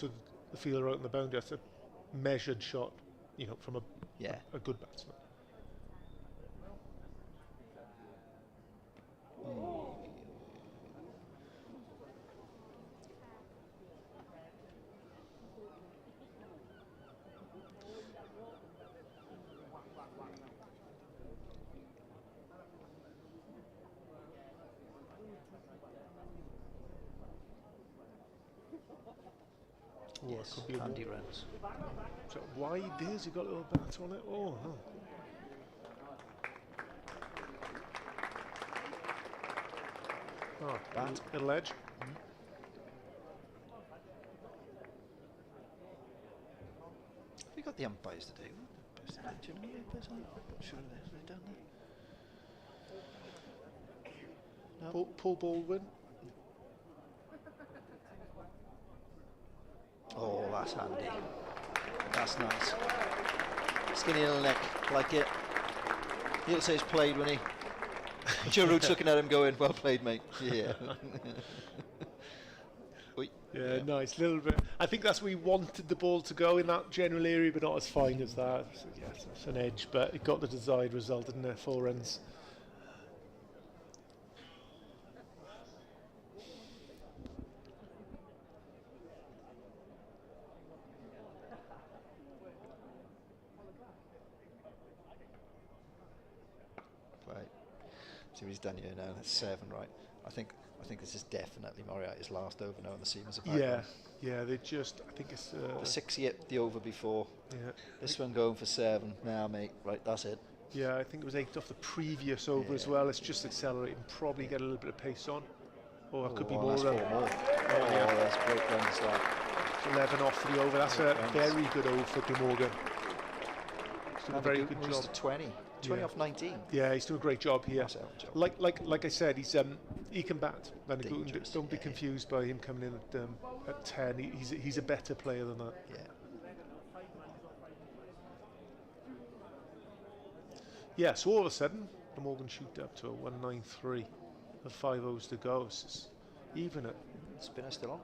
the fielder out in the boundary. That's a measured shot, from a good batsman. Yes, could be a handy walk. runs. So wide there's you got a little bat on it. Oh no. Oh, Bat. Little edge. Have we got the umpires today? Do you know the umpires on? I'm sure they're down there. No? Paul Baldwin. Oh, that's handy. That's nice. Skinny little neck, like it. He'll say it's played when he. Joe Root's looking at him going, well played, mate. Yeah. Yeah, nice. Little bit. I think that's where he wanted the ball to go in that general area, but not as fine as that. So, yes, it's an edge, but it got the desired result, didn't it? 4 runs. Right. See what he's done here now. That's 7, right? I think this is definitely Moriarty's last over now, and the seam is about. Yeah. They just. I think it's. The 6 he hit the over before. Yeah. This one going for 7. Now, mate. Right, that's it. Yeah, I think it was 8 off the previous over as well. It's just accelerating. Probably get a little bit of pace on. Oh, that could be more. That's 4 more. Oh, that's great runs. That. 11 off for the over. That's a very good over for Glamorgan. He's doing a very good job. To 20. 20 off 19. Yeah, he's doing a great job here. Job. Like I said, he can bat. Don't be confused by him coming in at 10. He's a better player than that. Yeah. Yeah. So all of a sudden, the Morgan shoot up to a 193 with 5 overs to go. It's even at Spinner still on.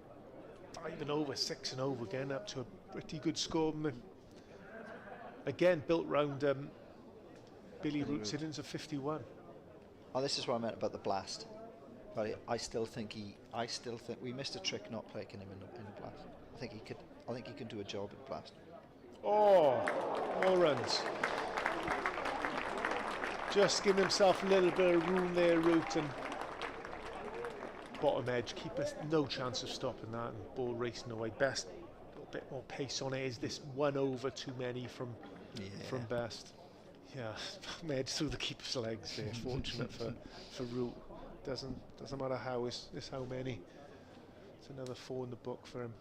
5 and over, 6 and over again, up to a pretty good score. Again, built round Billy Root's innings of 51. Oh, this is what I meant about the blast. But I still think we missed a trick not picking him in the blast. I think he can do a job in blast. Oh, more runs. Just give himself a little bit of room there, Root, and bottom edge. Keep us no chance of stopping that, and ball racing away. Best, a little bit more pace on it. Is this 1 over too many from Best? Yeah, edge through the keeper's legs there. Fortunate for Root. Doesn't matter how, it's how many. It's another 4 in the book for him.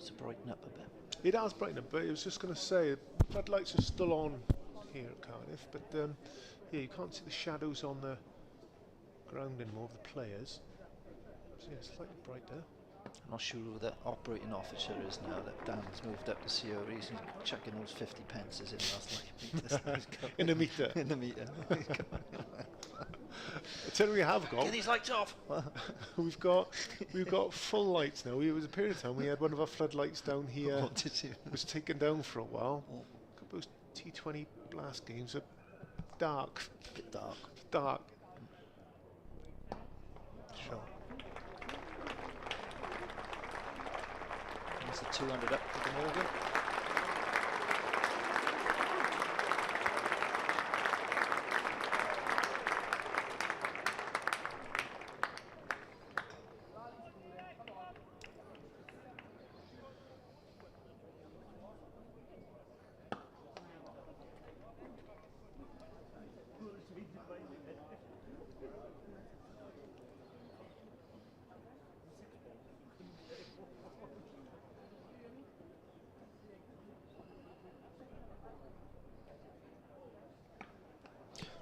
To brighten up a bit. It has brightened up, but I was just going to say, floodlights are still on here at Cardiff, but yeah, you can't see the shadows on the ground anymore of the players. So yeah, it's slightly brighter. I'm not sure who the operating officer is now that Dan's moved up to COE. He's chucking those 50 pences in last night. In the meter. In the meter. I tell you, we have got. Get these lights off. we've got full lights now. It was a period of time we had one of our floodlights down here. What did you? Was taken down for a while. Those T20 blast games are dark. A bit dark. Dark. Sure. That's the 200 up for Glamorgan.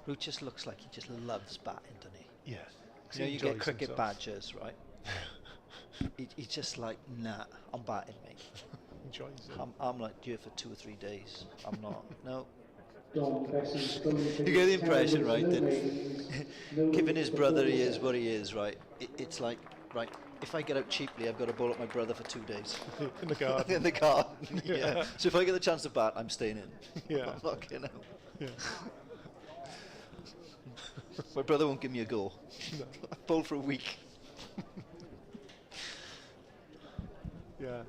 Root just looks like he just loves batting, doesn't he? Yeah. You know, you get cricket badgers, right? He's just like, nah, I'm batting, mate. Enjoys it. I'm like due for 2 or 3 days. I'm not. No. You get the impression, right, that given his brother he is what he is, right? It's like, right, if I get out cheaply, I've got to bowl up my brother for 2 days. In the garden. In the garden, yeah. So if I get the chance to bat, I'm staying in. Yeah. I'm not getting out. Yeah. My brother won't give me a go. No. I bowl for a week. Yeah.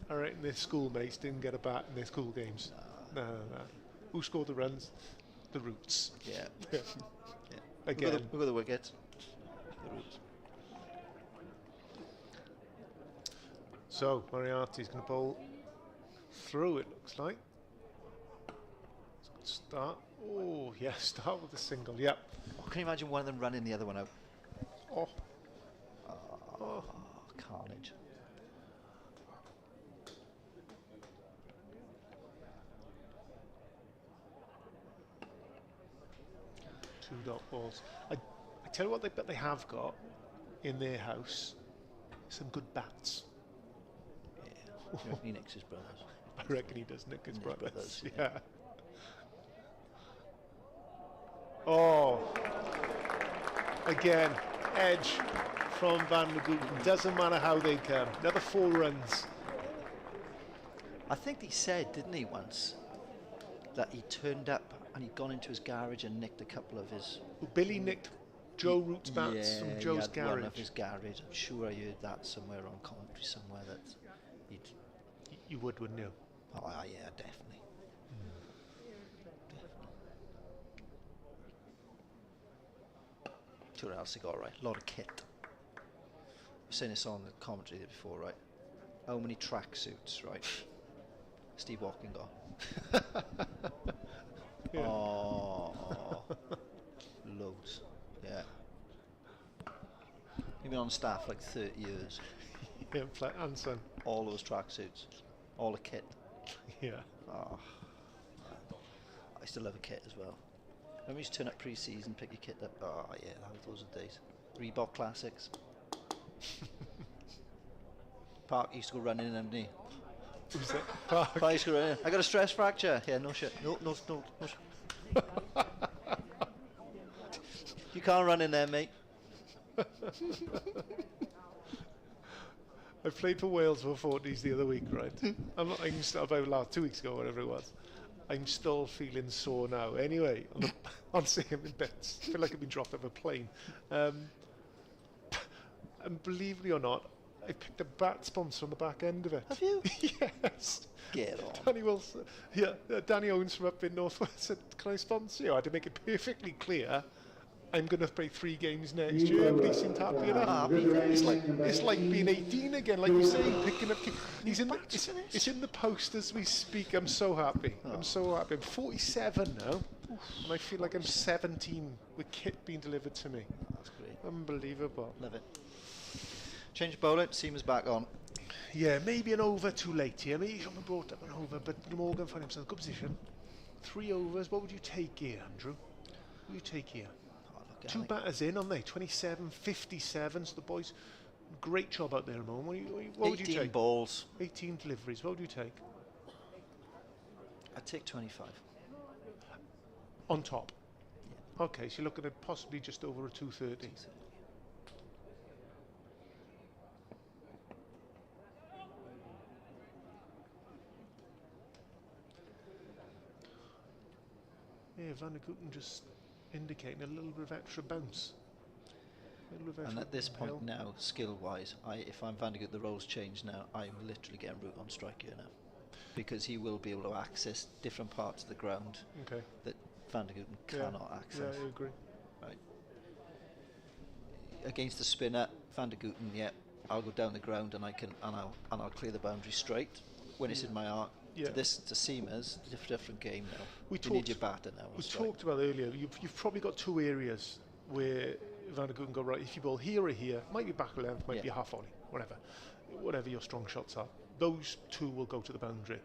I reckon their schoolmates didn't get a bat in their school games. No. Who scored the runs? The Roots. Yeah. Yeah. Yeah. Again. Who got the wicket? The Roots. So Moriarty's going to bowl through, it looks like. It's a good start. Oh, yeah, start with a single, yep. Oh, can you imagine one of them running the other one out? Oh. Oh, carnage. Two dot balls. I tell you what they have got in their house, some good bats. Yeah. You reckon he nicks his brothers? I reckon he does nick his brothers. Yeah. Oh. Again, edge from Van der Gooten. Doesn't matter how they come. Another 4 runs. I think he said, didn't he, once, that he turned up and he'd gone into his garage and nicked a couple of his... Well, Billy nicked Joe Root's bats from Joe's he had one garage. of his garage. I'm sure I heard that somewhere on commentary somewhere that he'd... You would, wouldn't you? Oh, yeah, definitely. Definitely. What else he got, right? A lot of kit. I've seen this on the commentary before, right? How many tracksuits, right? Steve Walken got. Yeah. Oh, loads. Yeah. He's been on staff like 30 years. Yeah, and son. All those tracksuits, all the kit. Yeah. Oh, I still love a kit as well. When we used to turn up pre-season, pick your kit up. Oh yeah, those are the days. Reebok Classics. Park used to go running, hadn't he? Who's that? Park. Park used to go running. I got a stress fracture. Yeah, no shit. No shit. You can't run in there, mate. I played for Wales for 40s the other week, right? I'm still about 2 weeks ago, whatever it was. I'm still feeling sore now. Anyway, on seeing him in bits. I feel like I've been dropped off a plane. And believe it or not, I picked a bat sponsor on the back end of it. Have you? Yes. Get on. Danny Wilson, Danny Owens from up in Northwest said, "Can I sponsor you?" I had to make it perfectly clear I'm going to play 3 games next year, but he seemed happy enough. It's like being 18 again, like you say, picking up. He's in. It's in the post as we speak. I'm so happy. I'm so happy. I'm 47 now, and I feel like I'm 17 with kit being delivered to me. That's great. Unbelievable. Love it. Change bowler. Seamer's back on. Yeah, maybe an over too late here. Maybe he should have brought up an over, but Glamorgan found himself in a good position. 3 overs. What would you take here, Andrew? What would you take here? 2 batters in, aren't they? 27, 57. So the boys, great job out there, Ramon. What would you take? 18 balls. 18 deliveries. What would you take? I'd take 25. On top? Yeah. Okay, so you're looking at possibly just over a 230. Yeah, Van der Gooten just indicating a little bit of extra bounce. And at this point now, skill-wise, if I'm Van der Gooten, the roles change now. I'm literally getting root on strike here now, because he will be able to access different parts of the ground that Van der Gooten cannot access. Yeah, I agree. Right. Against the spinner, Van der Gooten, I'll go down the ground and I'll clear the boundary straight. When it's in my arc, to Seamers, different game now. You need your batter now. We talked about earlier. You've probably got 2 areas where Van der Gooten go right. If you bowl here or here, might be back length, might be half volley, whatever your strong shots are. Those 2 will go to the boundary.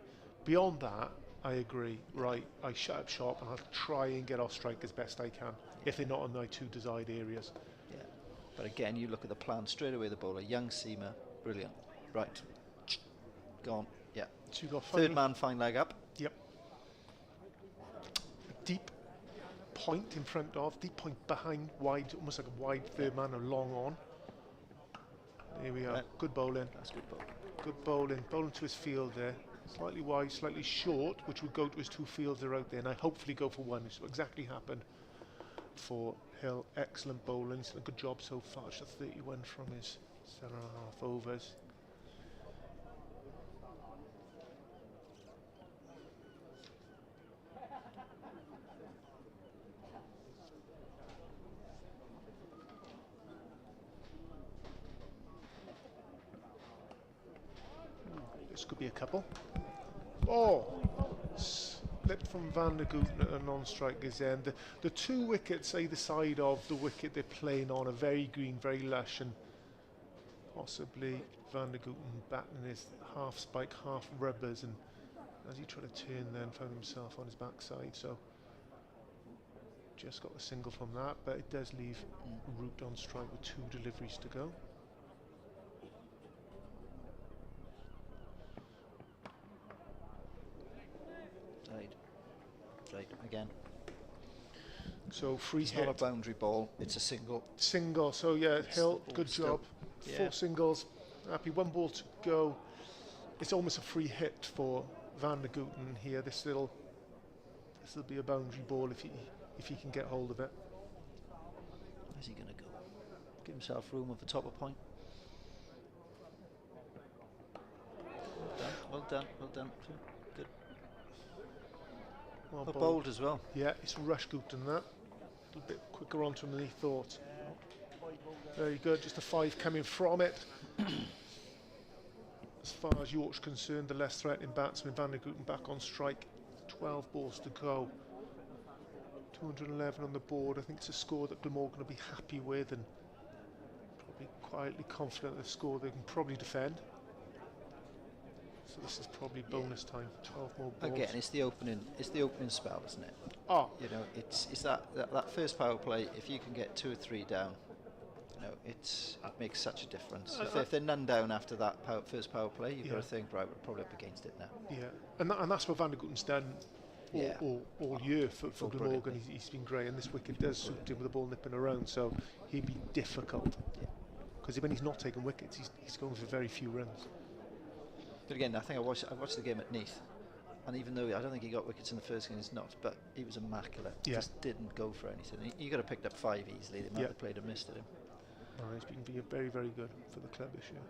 Beyond that, I agree. Right, I shut up shop and I'll try and get off strike as best I can if they're not on my 2 desired areas. Yeah, but again, you look at the plan straight away. The bowler, young seamer, brilliant. Right, gone. Yeah. So you got 3rd man, fine leg up. Yep. A deep point in front of, deep point behind, wide, almost like a wide 3rd man, a long on. There we are. Good bowling. That's good bowling. Good bowling. Bowling to his field there. Slightly wide, slightly short, which would go to his 2 fielder out there, and I hopefully go for 1. It's exactly happened for Hill. Excellent bowling. He's done a good job so far. Just 31 from his 7.5 overs. This could be a couple. Oh, slipped from Van der Gooten at a non-striker's end. The two wickets either side of the wicket they're playing on are very green, very lush, and possibly Van der Gooten batting his half spike, half rubbers, and as he tried to turn then found himself on his backside, so just got the single from that, but it does leave Root on strike with 2 deliveries to go. Right, again. So free It's hit. not a boundary ball, it's a single. Single, so yeah, Hill, the good still. job. Yeah. 4 singles, happy, 1 ball to go. It's almost a free hit for Van der Gooten here. This will be a boundary ball if he can get hold of it. Where's he going to go? Give himself room at the top of point. Well done, well done. Good. Well Bowled as well. Yeah, it's rush Gooten that. A little bit quicker onto him than he thought. Very good, just a 5 coming from it. As far as Yorkshire concerned, the less threatening batsman, Van der Gooten back on strike. 12 balls to go. 211 on the board. I think it's a score that Glamorgan will be happy with, and probably quietly confident of the score they can probably defend. So this is probably bonus time. 12 more balls. Again, it's the opening spell, isn't it? Oh, You know, it's that first power play. If you can get 2 or 3 down, you know, it makes such a difference. If they're none down after that first power play, you've got to think, right, we're probably up against it now. yeah, and that's what Van der Gooten's done all year for Glamorgan. He's been great, and this wicket does suit him with the ball nipping around, so he'd be difficult. Because when he's not taking wickets, he's going for very few runs. But again, I think I watched the game at Neath, and even though I don't think he got wickets in the first game, he's not, but he was immaculate. Yeah. Just didn't go for anything. He could have picked up 5 easily. The amount they played and missed at him. He's been very, very good for the club this year.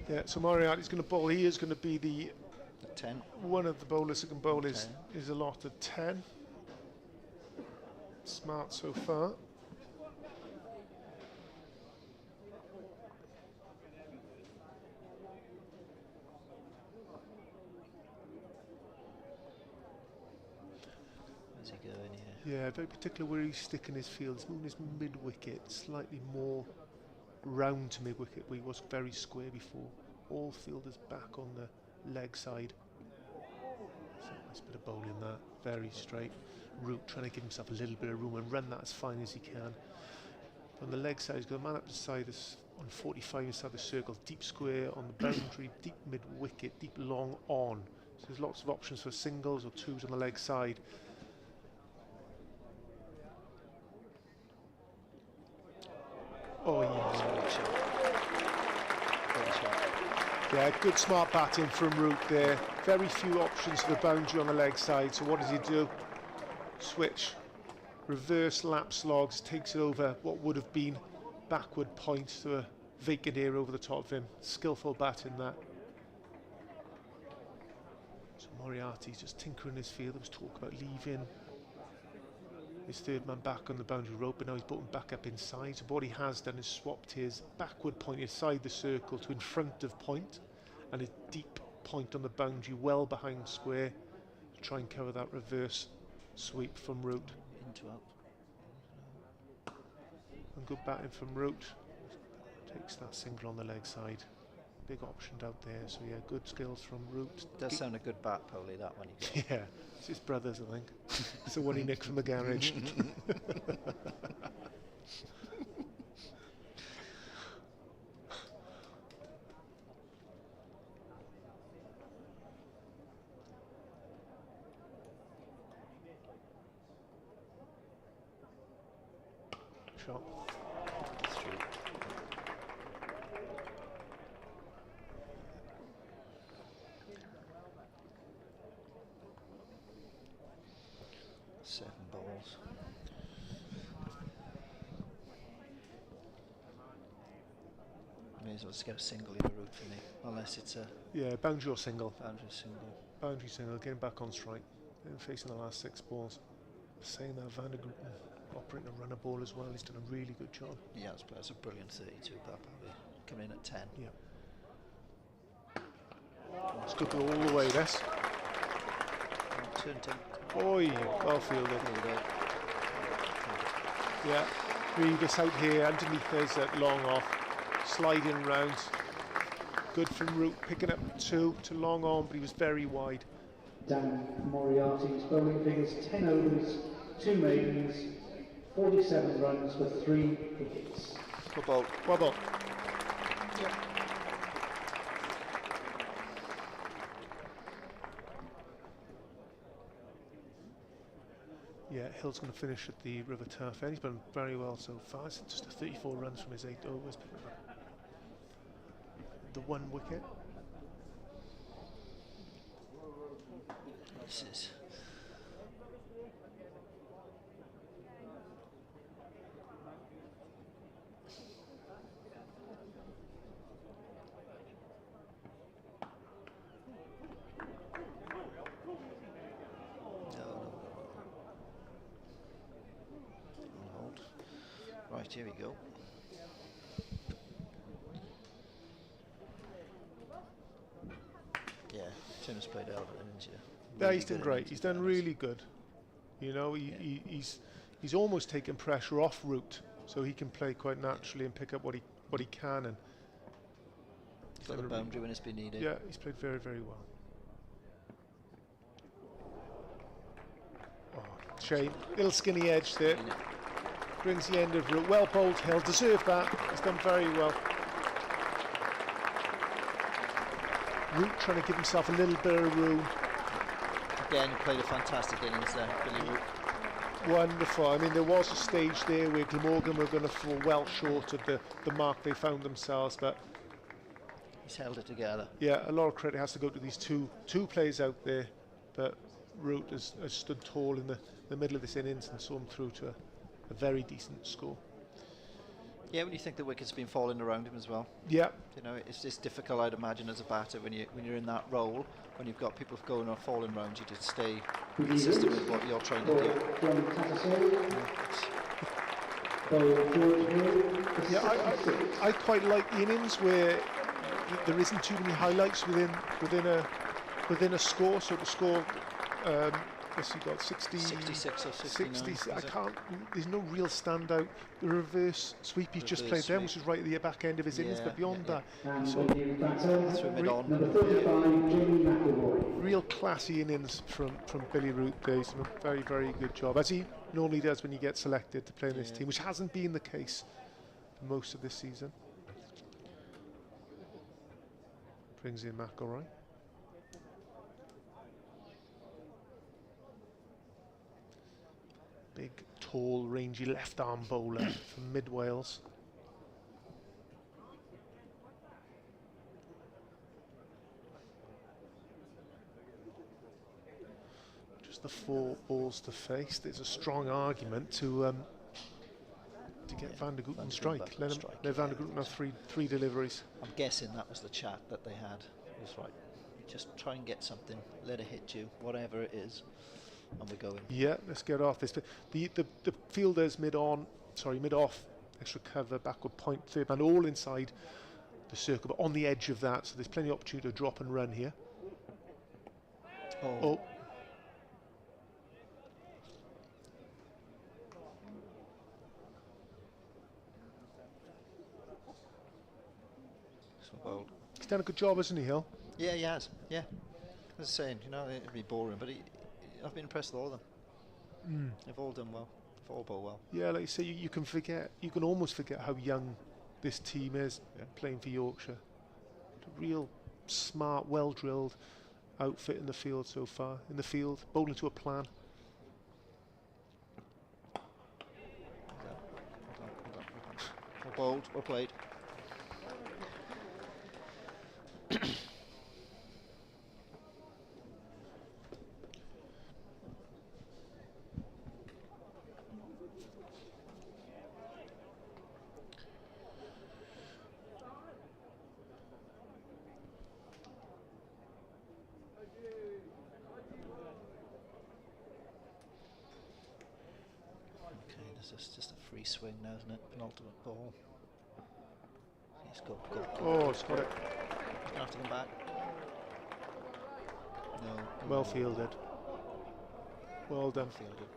Yeah, so Moriarty's going to bowl. He is going to be the 10. one of the bowlers that can bowl is a lot of 10. Smart so far. Where's he going here? Yeah, very particular where he's sticking his field. He's moving his mid-wicket slightly more round to mid-wicket, where he was very square before. All fielders back on the leg side. So nice bit of bowling there, very straight. Root trying to give himself a little bit of room and run that as fine as he can. On the leg side, he's got a man up the side on 45 inside the circle, deep square on the boundary, deep mid-wicket, deep long on. So there's lots of options for singles or 2s on the leg side. Oh yeah. Yeah, good smart batting from Root there. Very few options for the boundary on the leg side. So what does he do? Switch, reverse lap slogs, takes it over what would have been backward point to a vacant area over the top of him. Skillful batting that. So Moriarty's just tinkering his field. There was talk about leaving his 3rd man back on the boundary rope, but now he's brought him back up inside. So what he has done is swapped his backward point inside the circle to in front of point, and a deep point on the boundary well behind square to try and cover that reverse sweep from Root. Into up. And good batting from Root. Takes that single on the leg side. Big option out there, so yeah, good skills from Root. Does sound a good bat, Polly, that one. Yeah, it's his brother's, I think. It's the one he nicked from the garage. Shot. Through. Seven balls. May as well just get a single in a Root for me, unless it's a Yeah, boundary or single. boundary single. Boundary single, getting back on strike. Then facing the last 6 balls. Saying that Van der Grooten operating a runner ball as well. He's done a really good job. Yeah, that's a brilliant 32, coming in at 10. Yeah. It's good all the way, this. Turned in. Oh, yeah, well fielded. Yeah, Reeves out here, underneath us at long off, sliding round. Good from Root, picking up 2 to long on, but he was very wide. Dan Moriarty's bowling figures 10 overs, 2 maidens, 47 runs for 3 wickets. Good ball. Well done. Yeah, Hill's going to finish at the River Turf End. He's been very well so far. It's just 34 runs from his 8 overs. The 1 wicket. This is. Right, here we go. Yeah, Tim's played out of it, didn't you? Yeah, he's done great. He's done really good. You know, he's almost taken pressure off Root, so he can play quite naturally and pick up what he can. And he's got the boundary when it's been needed. Yeah, he's played very, very well. Oh, shame. Little skinny edge there. Brings the end of Root. Well bowled, Hill. Deserved that. He's done very well. Root trying to give himself a little bit of room. Again, played a fantastic innings there, Billy Root. Wonderful. I mean, there was a stage there where Glamorgan were going to fall well short of the mark they found themselves, but he's held it together. Yeah, a lot of credit has to go to these two players out there, but Root has stood tall in the middle of this innings and saw him through to a very decent score. Yeah, when you think the wicket's been falling around him as well. Yeah. You know, it's just difficult, I'd imagine, as a batter when you're in that role, when you've got people going or falling around you, to stay consistent with what you're trying to do. Yeah, I quite like the innings where there isn't too many highlights within a score. So the score, guess you got 66 or 69. I can't. There's no real standout. The reverse sweep he's just played then, which was right at the back end of his innings. But beyond that, so real classy innings from Billy Root there. He's done a very, very good job, as he normally does when you get selected to play in this team, which hasn't been the case for most of this season. Brings in McElroy. Big, tall, rangy left-arm bowler from mid-Wales. Just the 4 balls to face. There's a strong argument to get Van der Grooten strike. Let Van der Grooten have three deliveries. I'm guessing that was the chat that they had. It was right. Just try and get something. Let it hit you, whatever it is. And we're going. Yeah, let's get off this. The fielders mid-off, extra cover, backward point, third man, all inside the circle, but on the edge of that, so there's plenty of opportunity to drop and run here. Oh. So he's done a good job, hasn't he, Hill? Yeah, he has. Yeah. As I was saying, you know, it'd be boring, but I've been impressed with all of them. They've all done well. They've all bowled well. Yeah, like you say, you can almost forget how young this team is playing for Yorkshire. A real smart, well-drilled outfit in the field so far. In the field, bowling to a plan. Well bowled, well played. It's just a free swing now, isn't it? Penultimate ball. He's got. Oh, it's got it. He's going to have to come back. No. Well fielded. Well done. Fielded.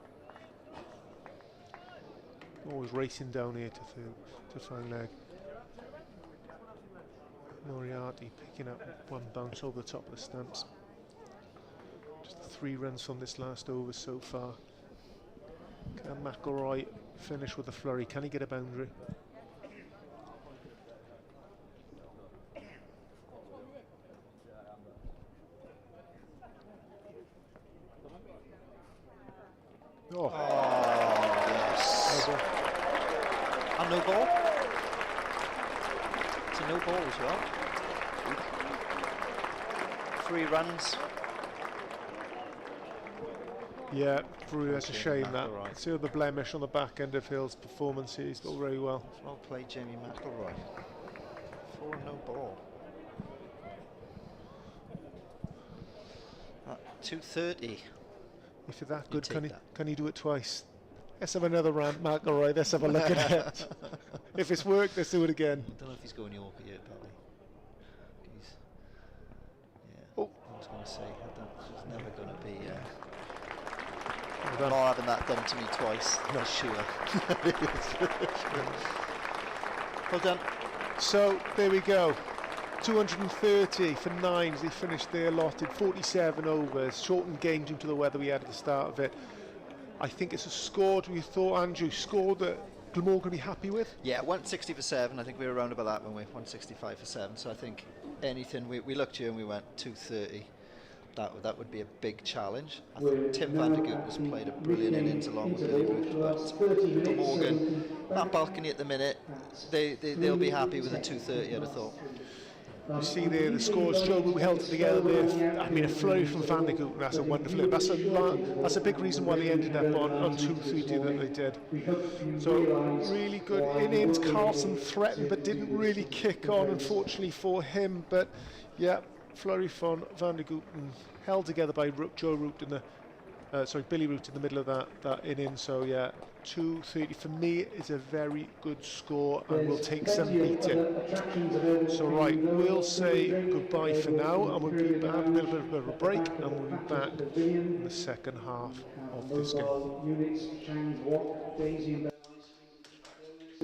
Always racing down here to find leg. Moriarty picking up one bounce over the top of the stumps. Just 3 runs from this last over so far. Can McElroy finish with a flurry? Can he get a boundary? Oh, Yes. no ball. And no ball. It's a no ball as well. 3 runs. Yeah, Brew, that's a Okay, shame that. McIlroy. See the blemish on the back end of Hill's performance. He's done very well. Well played, Jamie McElroy. 4 no ball. 230. If you're that You good, take that. can he do it twice? Let's have another rant, McElroy. Let's have a look at it. If it's worked, let's do it again. I don't know if he's going Yorkshire yet, probably. He's, yeah. Oh. I was going to say, it's never going to be. Well I'm done. not having that done to me twice. Not sure. Well done. So there we go. 230 for 9s. They finished their allotted 47 overs. Shortened game due to the weather we had at the start of it. I think it's a score. Do you thought, Andrew, score that Glamorgan can be happy with? Yeah, 160 for 7. I think we were around about that when we 165 for 7. So I think anything we looked here and we went 230. That would be a big challenge. I think Tim van der Goot has played a brilliant innings along with Billy Root, but Glamorgan, that balcony at the minute, they'll be happy with a 230. I'd have thought. You see there the scores. Joe, we held it together there. I mean, a flurry from Van der Goot. That's a wonderful. That's a big reason why they ended up on 230 that they did. So really good innings. Carlson threatened but didn't really kick on, unfortunately for him. But yeah, flurry from Van der Goot and held together by Joe Root in the. Billy Root in the middle of that inning. So yeah, 230 for me is a very good score, and we'll take some beating. So right, we'll say goodbye for now, and we'll be back, have a little bit of a break, and we'll be back in the second half of this game. Units, Chang's Watt, Daisy and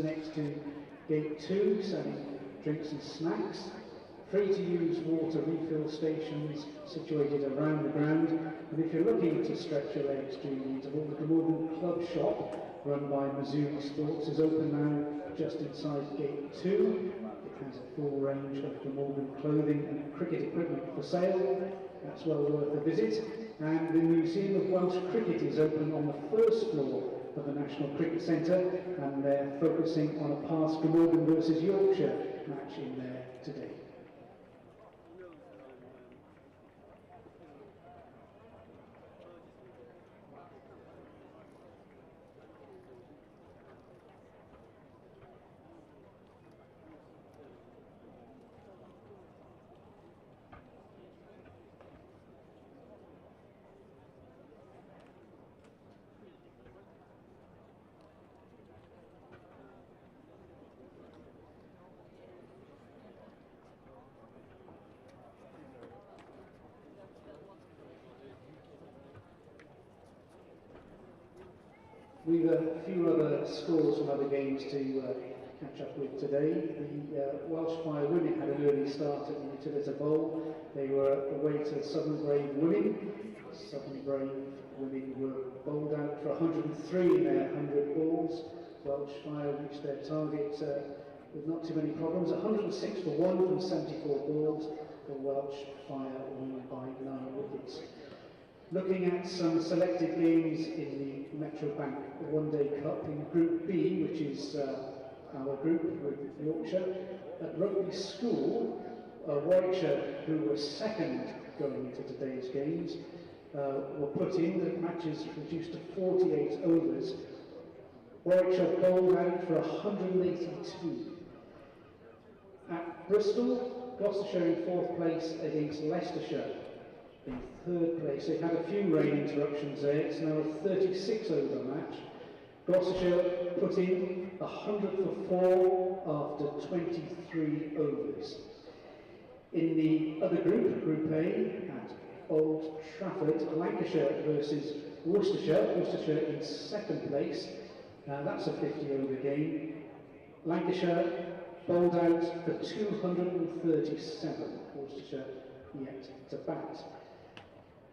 next to gate 2, selling drinks and snacks. Free to use water refill stations situated around the ground, and if you're looking to stretch your legs during the interval, the Glamorgan Club Shop, run by Mizzou Sports, is open now just inside gate 2. It has a full range of Glamorgan clothing and cricket equipment for sale. That's well worth a visit. And the Museum of Welsh Cricket is open on the first floor of the National Cricket Centre, and they're focusing on a past Glamorgan versus Yorkshire match in there today. We've a few other scores from other games to catch up with today. The Welsh Fire women had an early start at the Utilita Bowl. They were away to Southern Brave women. Southern Brave women were bowled out for 103 in their 100 balls. Welsh Fire reached their target with not too many problems. 106 for 1 from 74 balls. The Welsh Fire won by 9 wickets. Looking at some selected games in the Metro Bank One Day Cup in Group B, which is our group with Yorkshire. At Rugby School, Warwickshire, who were second going into today's games, were put in. The matches reduced to 48 overs. Warwickshire bowled out for 182. At Bristol, Gloucestershire in 4th place against Leicestershire in 3rd place. They've had a few rain interruptions there. It's now a 36 over match. Gloucestershire put in 100 for 4 after 23 overs. In the other group, Group A, at Old Trafford, Lancashire versus Worcestershire. Worcestershire in second place. That's a 50-over game. Lancashire bowled out for 237. Worcestershire yet to bat.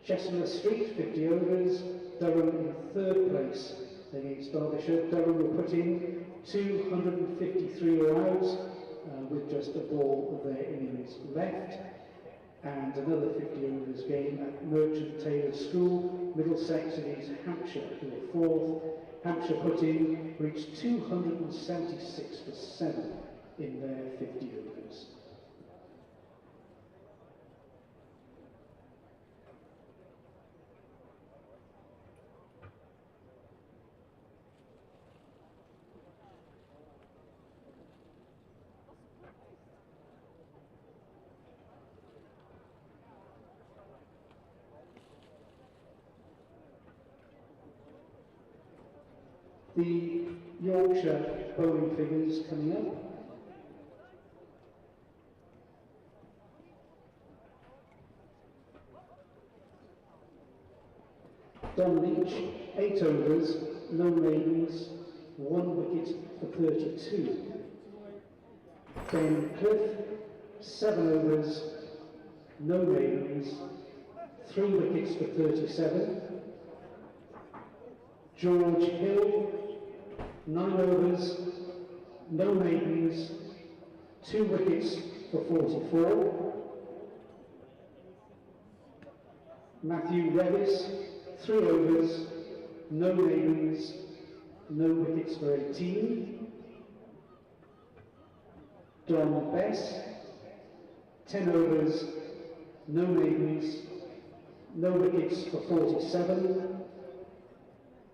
Chestnut Street, 50 overs. Durham in third place against Derbyshire. Durham will put in 253 all out with just a ball of their innings left. And another 50 overs game at Merchant Taylor School, Middlesex against Hampshire, who were fourth. Hampshire put in, reached 276 for 7 in their 50 overs. The Yorkshire bowling figures coming up. Don Leach, 8 overs, no maidens, 1 wicket for 32. Ben Cliff, 7 overs, no maidens, 3 wickets for 37. George Hill, 9 overs, no maidens, 2 wickets for 44. Matthew Revis, 3 overs, no maidens, no wickets for 18. Don Bess, 10 overs, no maidens, no wickets for 47.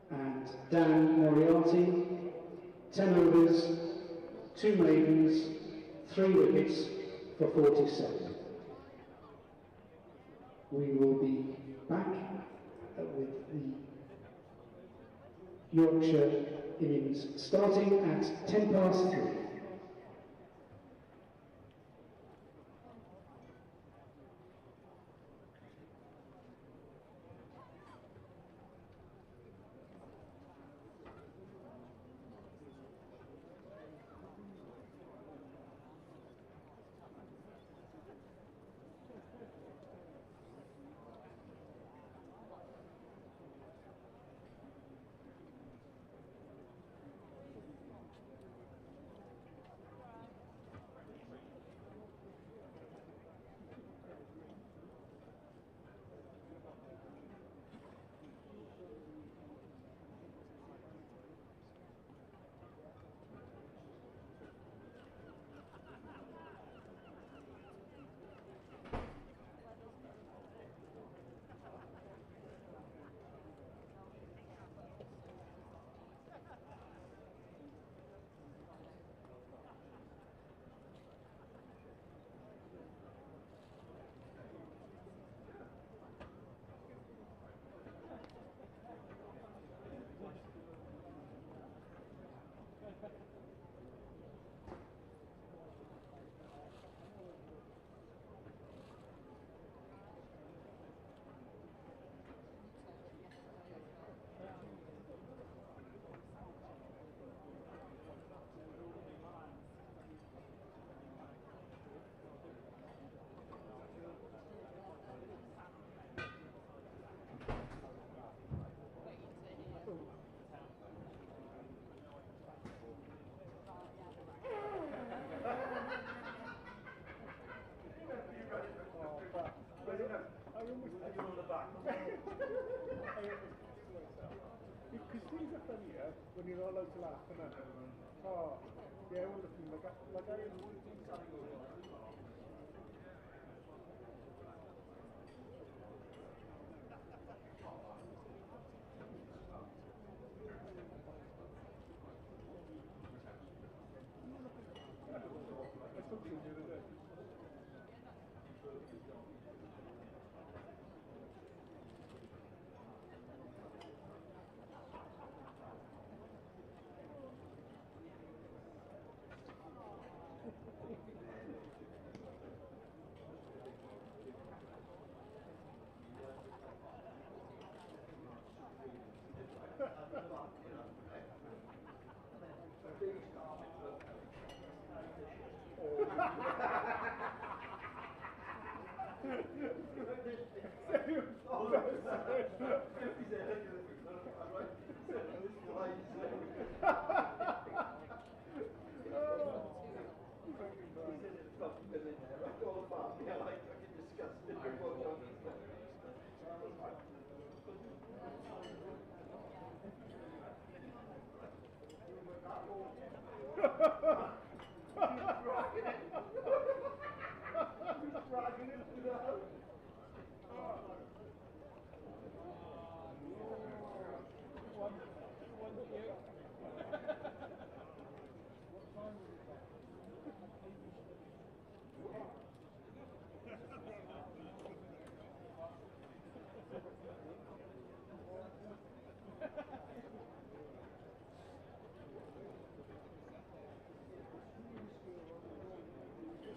And Dan Moriarty, 10 overs, 2 maidens, 3 wickets for 47. We will be back with the Yorkshire innings starting at 3:10. Because things are funnier when you're not allowed to laugh, and oh, yeah, we're looking like I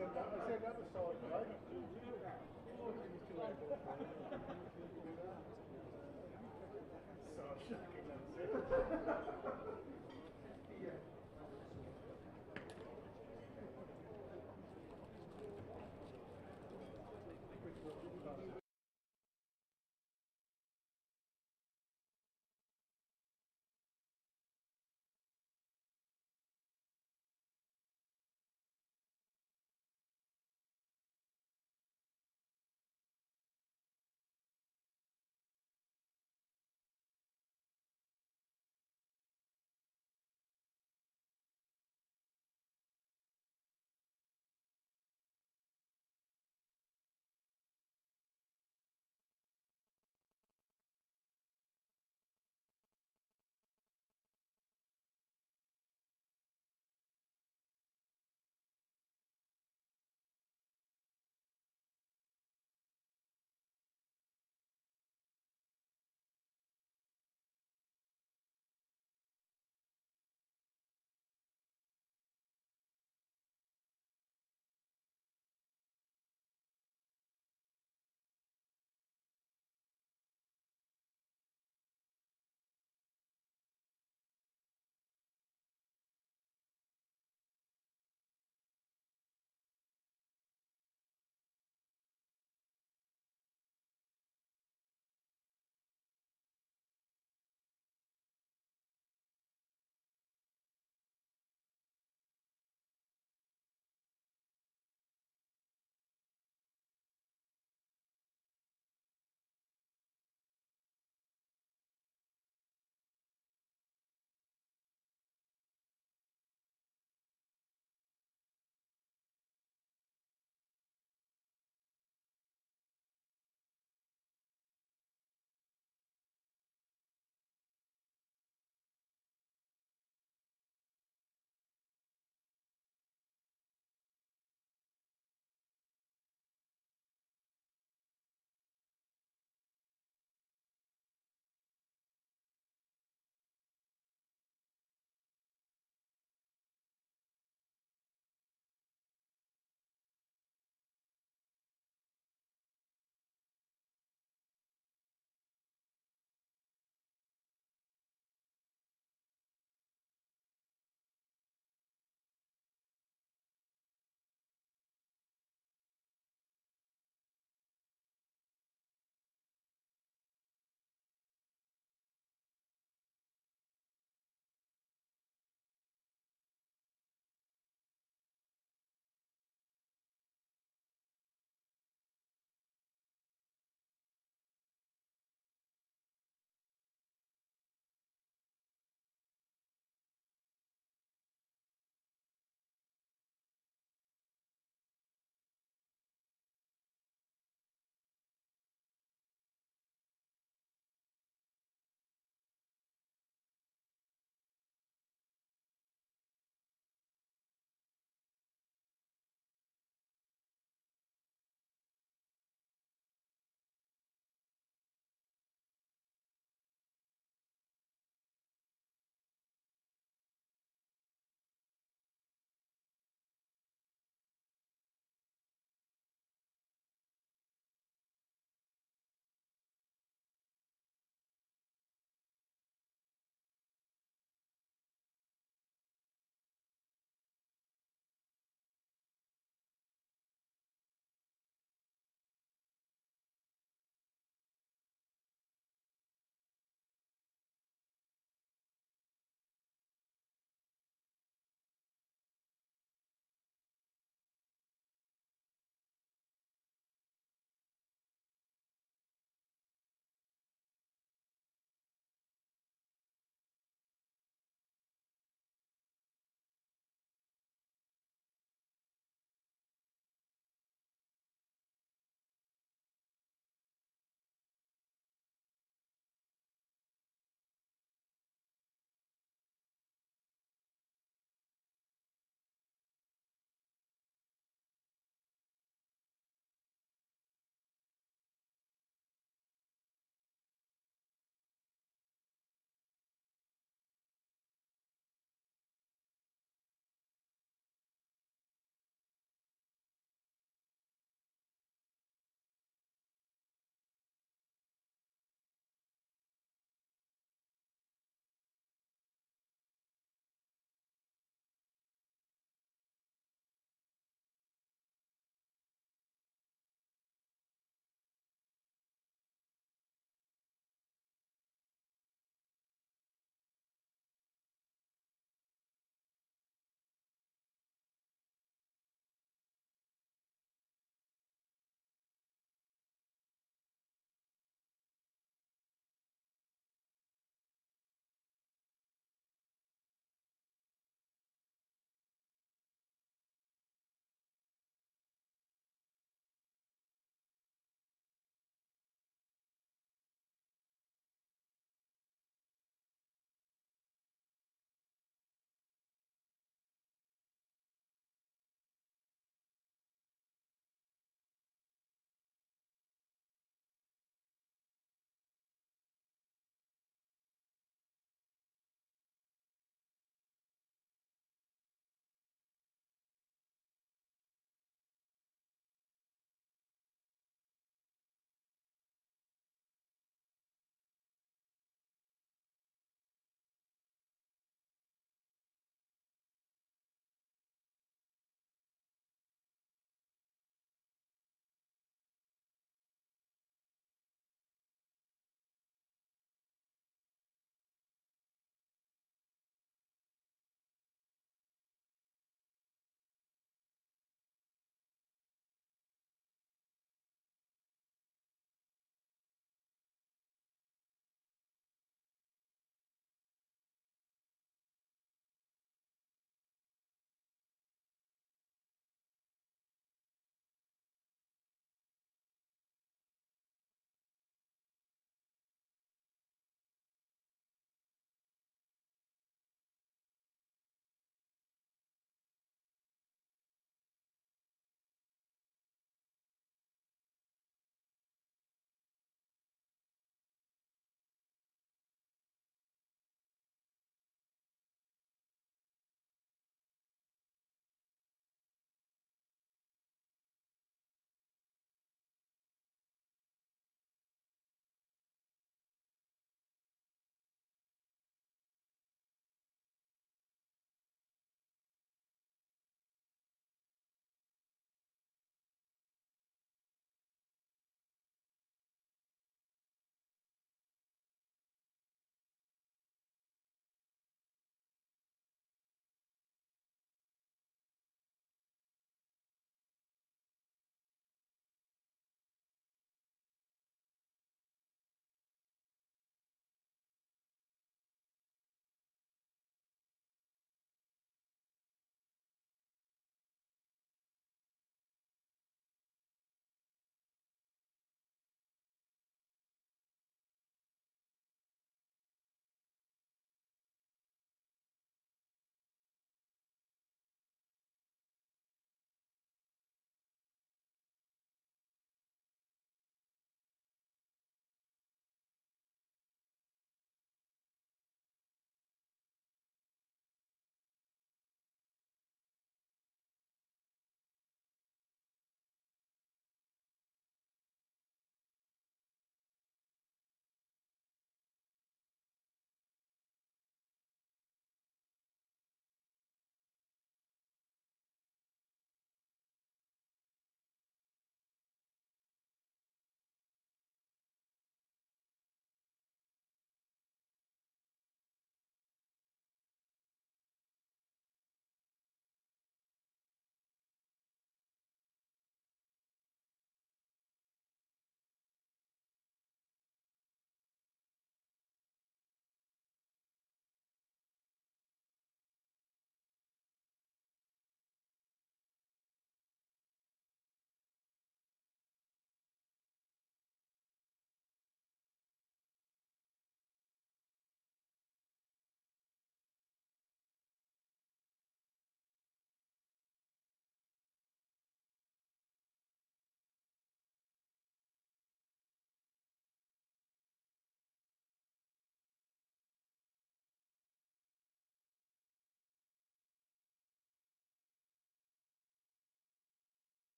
I said that the side, right? So shocking,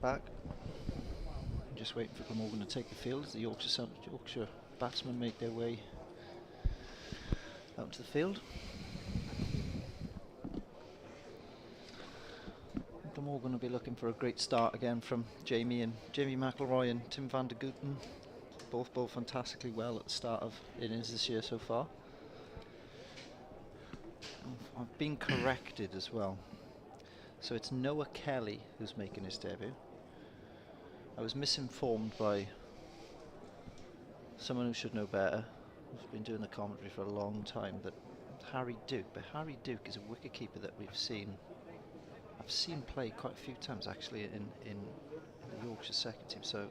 back. Just waiting for Glamorgan to take the field as the Yorkshire batsmen make their way out to the field. Glamorgan will be looking for a great start again from Jamie McElroy and Tim van der Gooten. Both bowled fantastically well at the start of innings this year so far. I've been corrected as well. So it's Noah Kelly who's making his debut. I was misinformed by someone who should know better, who's been doing the commentary for a long time, that Harry Duke. But Harry Duke is a wicketkeeper that I've seen play quite a few times actually in the Yorkshire second team. So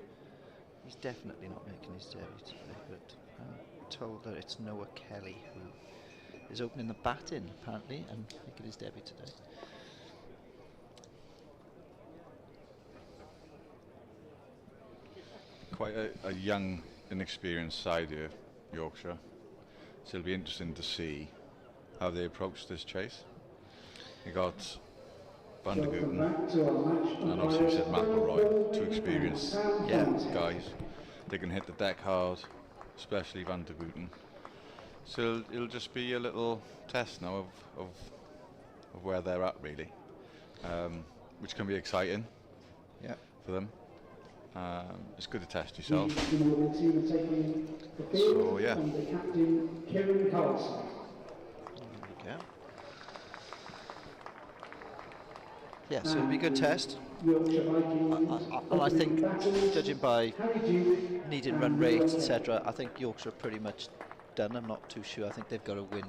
he's definitely not making his debut today. But I'm told that it's Noah Kelly who is opening the bat in apparently and making his debut today. Quite a young, inexperienced side here, Yorkshire. So it'll be interesting to see how they approach this chase. You got Van der Gooten and obviously you said McElroy, two experienced guys. They can hit the deck hard, especially Van der Gooten. So it'll just be a little test now of where they're at really, which can be exciting for them. It's good to test yourself. So yeah. Yeah, so it'll be a good test. And I think, judging by needed run rate, etc., I think Yorkshire are pretty much done. I'm not too sure. I think they've got to win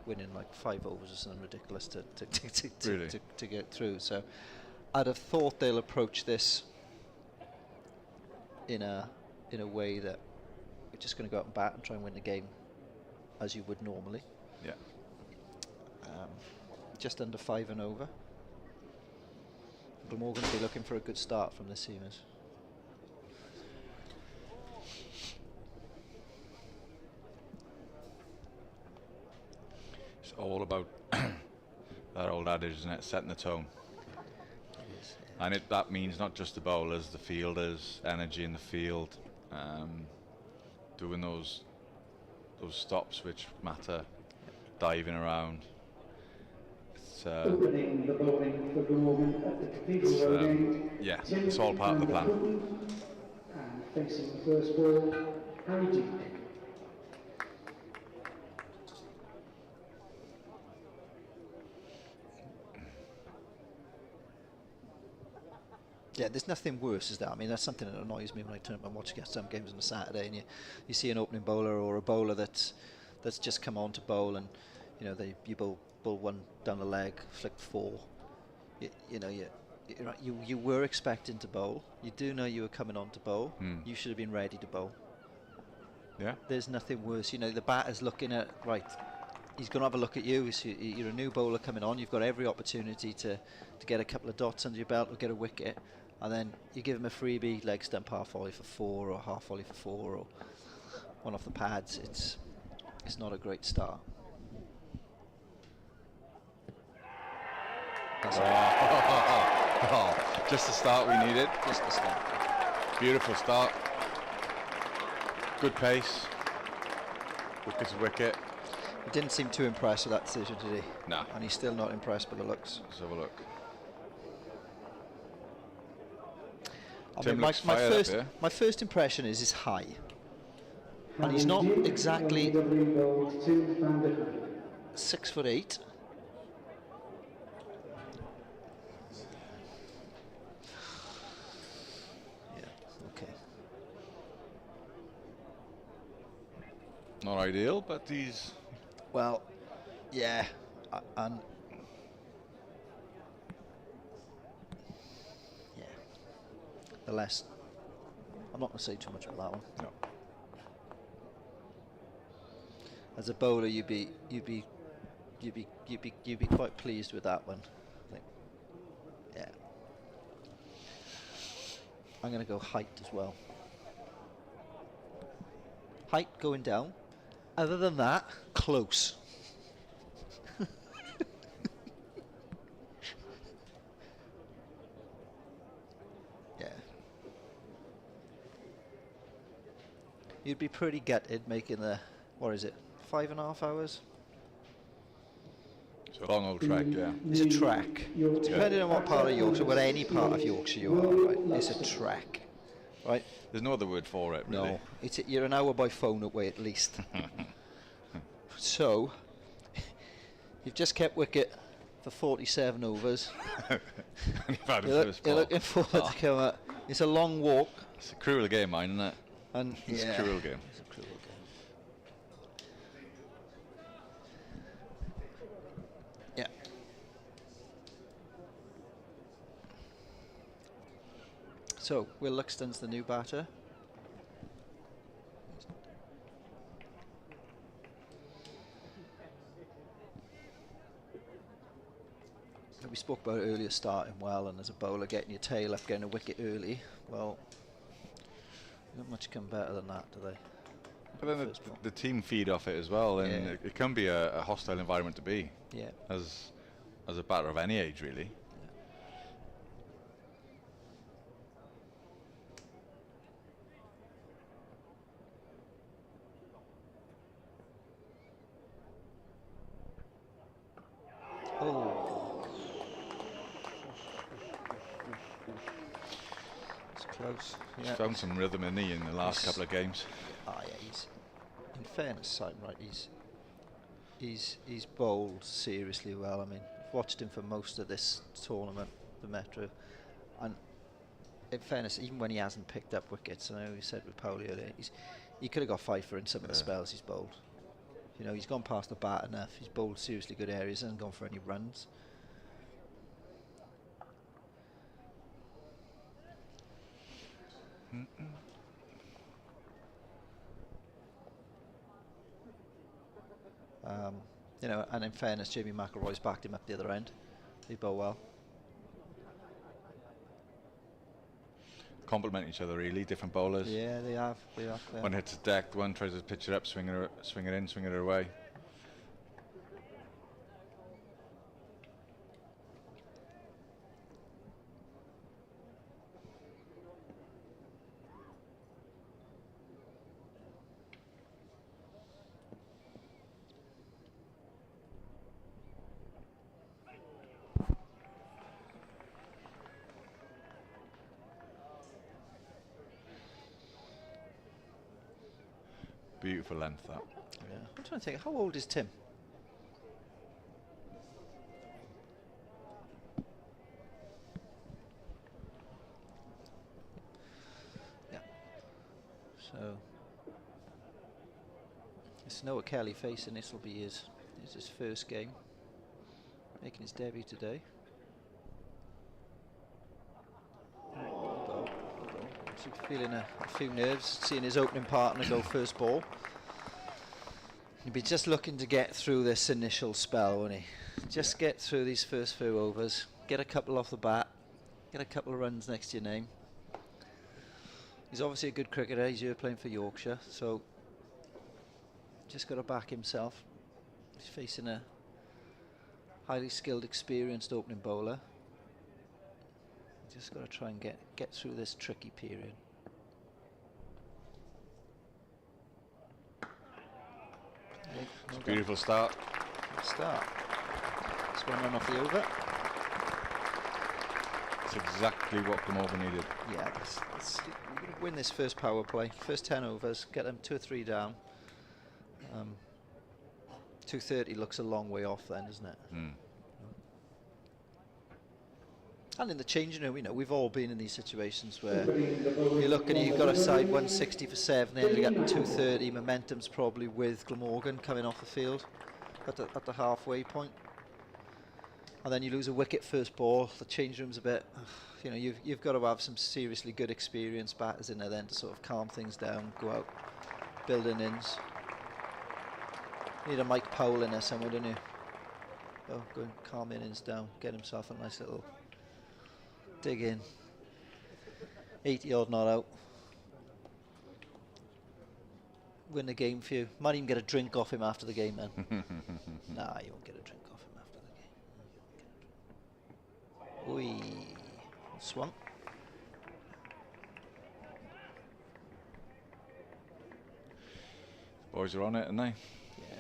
in like 5 overs or something ridiculous to get through. So I'd have thought they'll approach this in a way that we're just going to go out and bat and try and win the game as you would normally. Yeah. Just under 5 and over. Glamorgan will be looking for a good start from the seamers. It's all about that old adage, isn't it? Setting the tone. And that means not just the bowlers, the fielders, energy in the field, doing those stops which matter, diving around. Opening the bowling for Glamorgan at the Cathedral Road end. Yeah, it's all part of the plan. And facing the first ball, Harry Duke. Yeah, there's nothing worse as that. I mean, that's something that annoys me when I turn up and watch some games on a Saturday, and you see an opening bowler or a bowler that's just come on to bowl, and you bowl one down the leg, flick 4. You were expecting to bowl. You do know you were coming on to bowl. You should have been ready to bowl. Yeah. There's nothing worse. The batter's looking at, right, he's going to have a look at you. You're a new bowler coming on. You've got every opportunity to get a couple of dots under your belt or get a wicket, and then you give him a freebie, leg stump half volley for 4 or half volley for 4 or one off the pads. It's not a great start. Just the start we needed. Just the start. Beautiful start. Good pace. Wicket's a wicket. He didn't seem too impressed with that decision, did he? No. And he's still not impressed by the looks. Let's have a look. I Tim mean, looks fired up here. my first impression is high. And he's not exactly 6'8". Not ideal, but he's... Well, yeah, and... Yeah. The less... I'm not going to say too much about that one. No. As a bowler, you'd be quite pleased with that one. I think. Yeah. I'm going to go height as well. Height going down. Other than that, close. you'd be pretty gutted making the, what is it, 5.5 hours? It's a long old track, yeah. It's a track. Depending on what part of Yorkshire, well, any part of Yorkshire you are, right? It's a track, right? There's no other word for it, really. No, you're an hour by phone away at least. So, you've just kept wicket for 47 overs. You've had You're looking forward to come out. It's a long walk. It's a cruel game, mine, isn't it? And It's a cruel game. It's a cruel game. Yeah. So, Will Luxton's the new batter. We spoke about it earlier, starting well, and as a bowler getting your tail up, getting a wicket early. Well, not much come better than that, do they? But then the team feed off it as well, and Yeah. it can be a hostile environment to be. Yeah. As a batter of any age, really. Oh. It's close. He's Yeah. found some rhythm in the last couple of games. Ah, yeah, in fairness, Simon, right, he's bowled seriously well. I mean, I've watched him for most of this tournament, the Metro, and in fairness, even when he hasn't picked up wickets, I know we said with Pauli earlier, he could have got 5 for in some of the spells he's bowled. You know, he's gone past the bat enough. He's bowled seriously good areas and gone for any runs. You know, and in fairness, Jamie McElroy's backed him up the other end. He bowled well. Complement each other, really. Different bowlers. Yeah, they have. Yeah. One hits a deck, one tries to pitch it up, swing it in, swing it away. Beautiful length, that. Yeah. I'm trying to think, how old is Tim? Yeah. So it's Noah Kelly facing. This will be his first game, making his debut today. Feeling a few nerves, seeing his opening partner go first ball. He'll be just looking to get through this initial spell, won't he? Just get through these first few overs, get a couple off the bat, get a couple of runs next to your name. He's obviously a good cricketer. He's here playing for Yorkshire, so just got to back himself. He's facing a highly skilled, experienced opening bowler. Just got to try and get through this tricky period. It's a beautiful start. Start. Just one run off the over. It's exactly what Glamorgan needed. Yeah, you're going to win this first power play. First 10 overs, get them 2 or 3 down. 230 looks a long way off then, doesn't it? Mm. And in the changing room, you know, we've all been in these situations where you look and you've got a side 160 for 7, then you get 230. Momentum's probably with Glamorgan coming off the field at the halfway point, and then you lose a wicket first ball. The change room's a bit, you know, you've got to have some seriously good experienced batters in there then to sort of calm things down, go out, build innings. You need a Mike Powell in there somewhere, don't you? Oh, go and calm innings down, get himself a nice little dig in. 80 odd not out. Win the game for you. Might even get a drink off him after the game then. Nah, you won't get a drink off him after the game. Oi. Swung. Boys are on it, aren't they? Yeah.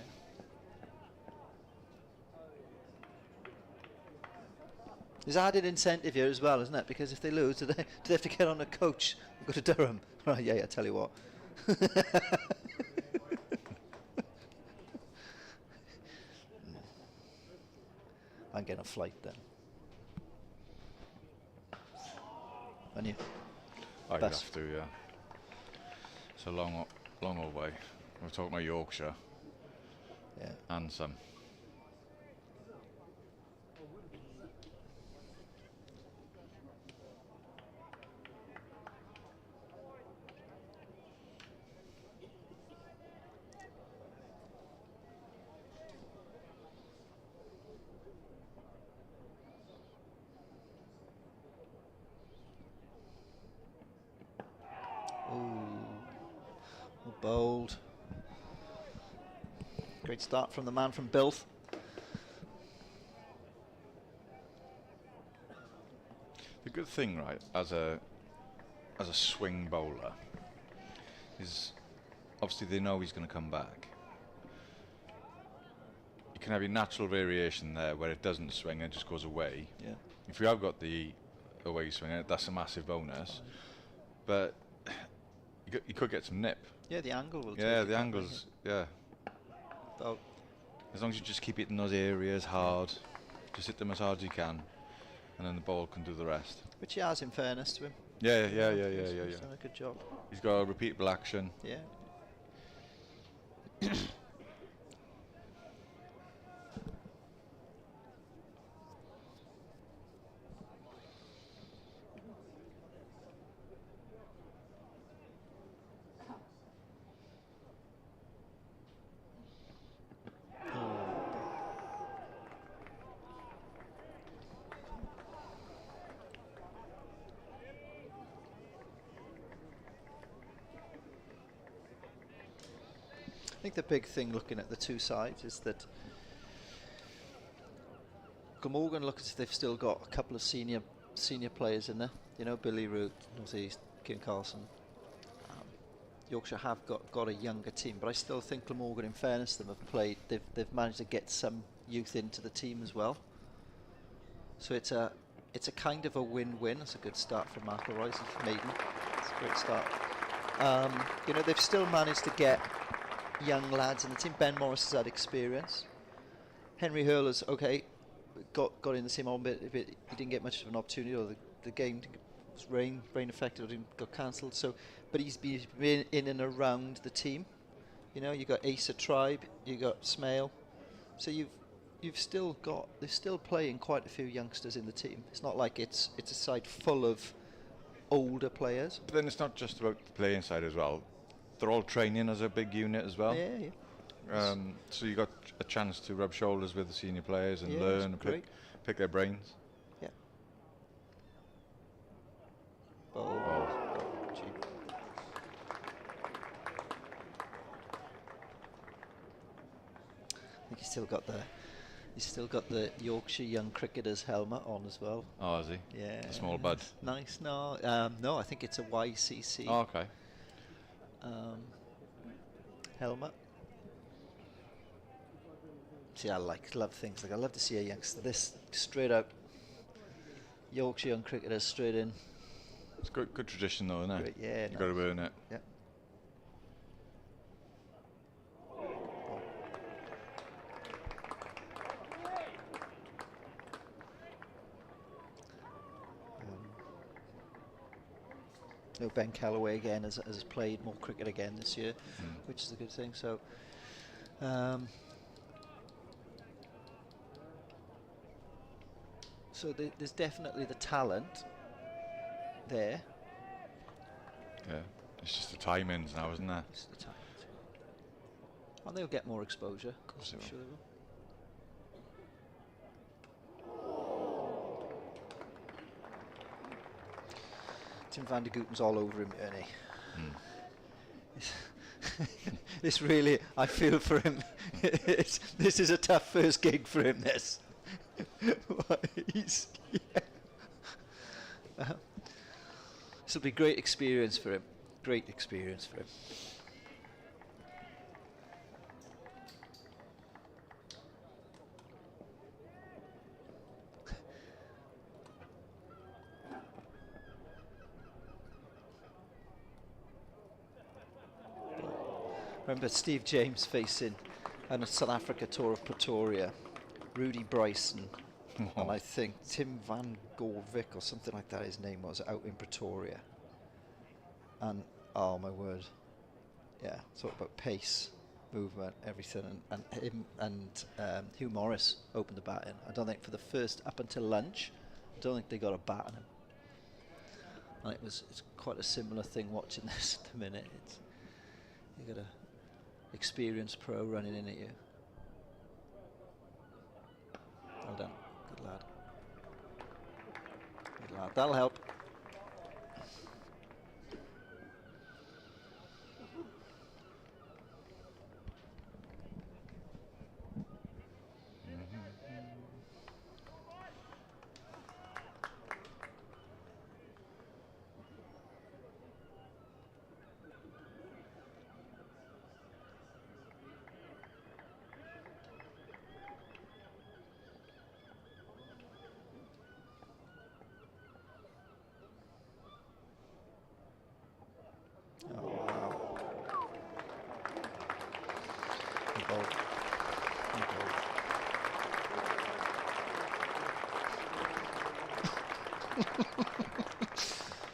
There's added incentive here as well, isn't it? Because if they lose, do they have to get on a coach and go to Durham? Right, yeah, I tell you what. I'm getting a flight then. And you? I'd Best. have to, yeah. It's a long old way. We're talking about Yorkshire Yeah. and some. Bold. Great start from the man from Bilth. The good thing, right, as a swing bowler, is obviously they know he's going to come back. You can have your natural variation there where it doesn't swing and it just goes away. Yeah. If you have got the away swing, that's a massive bonus. But you could get some nip. Yeah, the angle will. Yeah, the angles. Yeah. Oh. As long as you just keep hitting those areas hard, just hit them as hard as you can, and then the ball can do the rest. Which he has, in fairness to him. Yeah. He's done a good job. He's got a repeatable action. Yeah. I think the big thing looking at the two sides is that Glamorgan look as if they've still got a couple of senior players in there. You know, Billy Root, North East, Kim Carlson. Yorkshire have got a younger team, but I still think Glamorgan, in fairness to them, have played. They've managed to get some youth into the team as well. So it's a kind of a win-win. It's a good start for McElroy. It's maiden. It's a great start. You know, they've still managed to get young lads in the team. Ben Morris has had experience. Henry Hurler's got in the same orbit. He didn't get much of an opportunity, or the game was rain affected, or got cancelled. So, but he's been in and around the team. You know, you got Asa Tribe, you got Smale. So they're still playing quite a few youngsters in the team. It's not like it's a side full of older players. But then it's not just about the playing side as well. They're all training as a big unit as well. Yeah. So you got a chance to rub shoulders with the senior players and learn and pick their brains. Yeah. Oh. Gee. I think he's still got the Yorkshire Young Cricketers helmet on as well. Oh, is he? Yeah. The small bud. Nice. No, no, I think it's a YCC. Oh, okay. Helmet. See, I love things like I love to see a youngster this straight out. Yorkshire Young Cricketers straight in. It's good tradition though, isn't it? Great, yeah, You've got to earn it. Yeah. No, Ben Callaway again has played more cricket again this year, which is a good thing. So, there's definitely the talent there. Yeah, it's just the timings now, isn't it? It's the talent. And they'll get more exposure. Of course they will. Sure they will. Tim van der Guten's all over him, Ernie. This really, I feel for him. This is a tough first gig for him, this. This will be great experience for him. Great experience for him. Remember Steve James facing on a South Africa tour of Pretoria, Rudy Bryson, and I think Tim van Gorvik or something like that his name was, out in Pretoria. And oh my word, yeah, talk about pace, movement, everything, and him and Hugh Morris opened the batting. I don't think for the first, up until lunch, I don't think they got a bat on him. And it's quite a similar thing watching this at the minute. You got a experienced pro running in at you. Well done, good lad. Good lad, that'll help.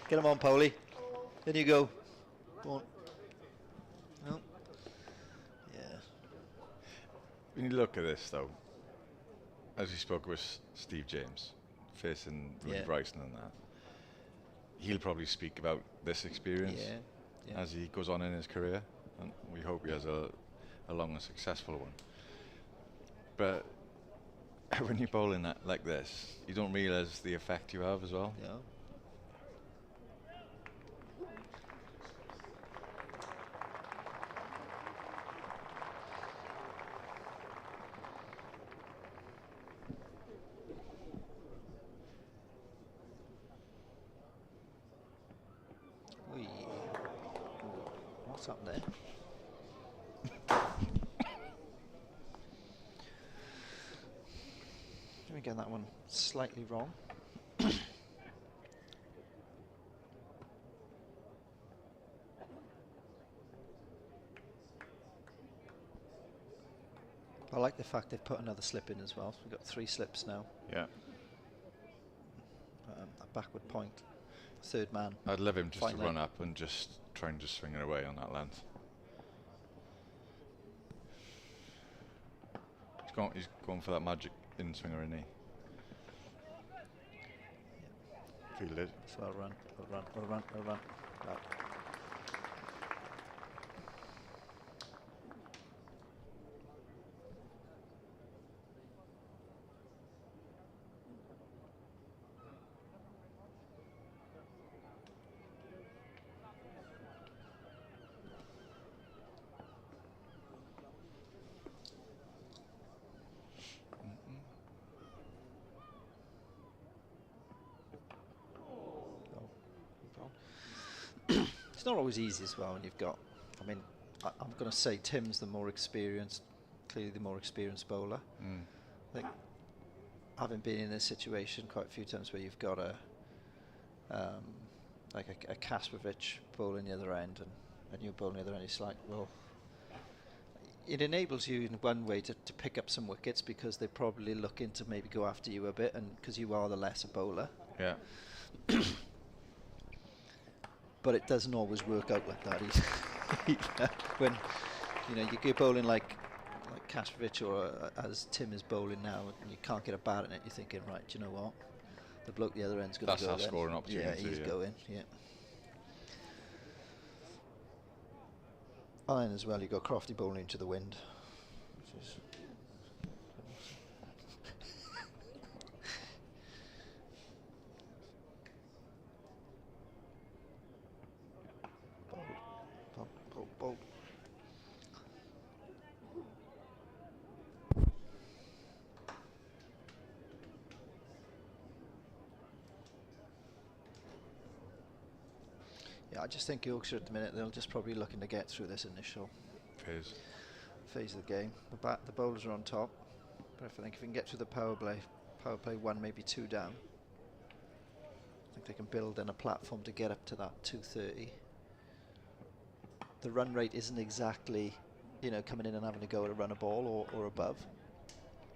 Get him on, Paulie. In you go. Go on. No. Yeah. When you look at this, though, as you spoke with Steve James, facing Rudy Bryson and that, he'll probably speak about this experience as he goes on in his career, and we hope he has a long and successful one. But when you're bowling that like this, you don't realise the effect you have as well. Yeah. What's up there? Let me get that one slightly wrong. I like the fact they've put another slip in as well. So we've got 3 slips now. Yeah. A backward point. Third man. I'd love him just to Finally. run up and just try and just swing it away on that length. He's going for that magic in swinger, isn't he? Feel it. So I'll run. Right. It's not always easy as well when you've got, I mean, I'm going to say Tim's the more experienced, clearly the more experienced bowler. I think, having been in this situation quite a few times where you've got like a Kasparovich bowling the other end and you're bowling the other end, it's like, well, it enables you in one way to pick up some wickets because they're probably looking to maybe go after you a bit, and because you are the lesser bowler. Yeah. But it doesn't always work out like that either. When you're bowling like Kasparovich or as Tim is bowling now, and you can't get a bat in it, you're thinking, right, do you know what? The bloke the other end's going to go. That's our scoring opportunity. Yeah, he's going. Yeah. And then as well, you've got Crofty bowling into the wind, which is bold. Yeah, I just think Yorkshire at the minute, they'll just probably looking to get through this initial phase of the game. The bowlers are on top, but I think if we can get through the power play 1, maybe 2 down, I think they can build in a platform to get up to that 230. the run rate isn't exactly, you know, coming in and having to go to run a ball or above.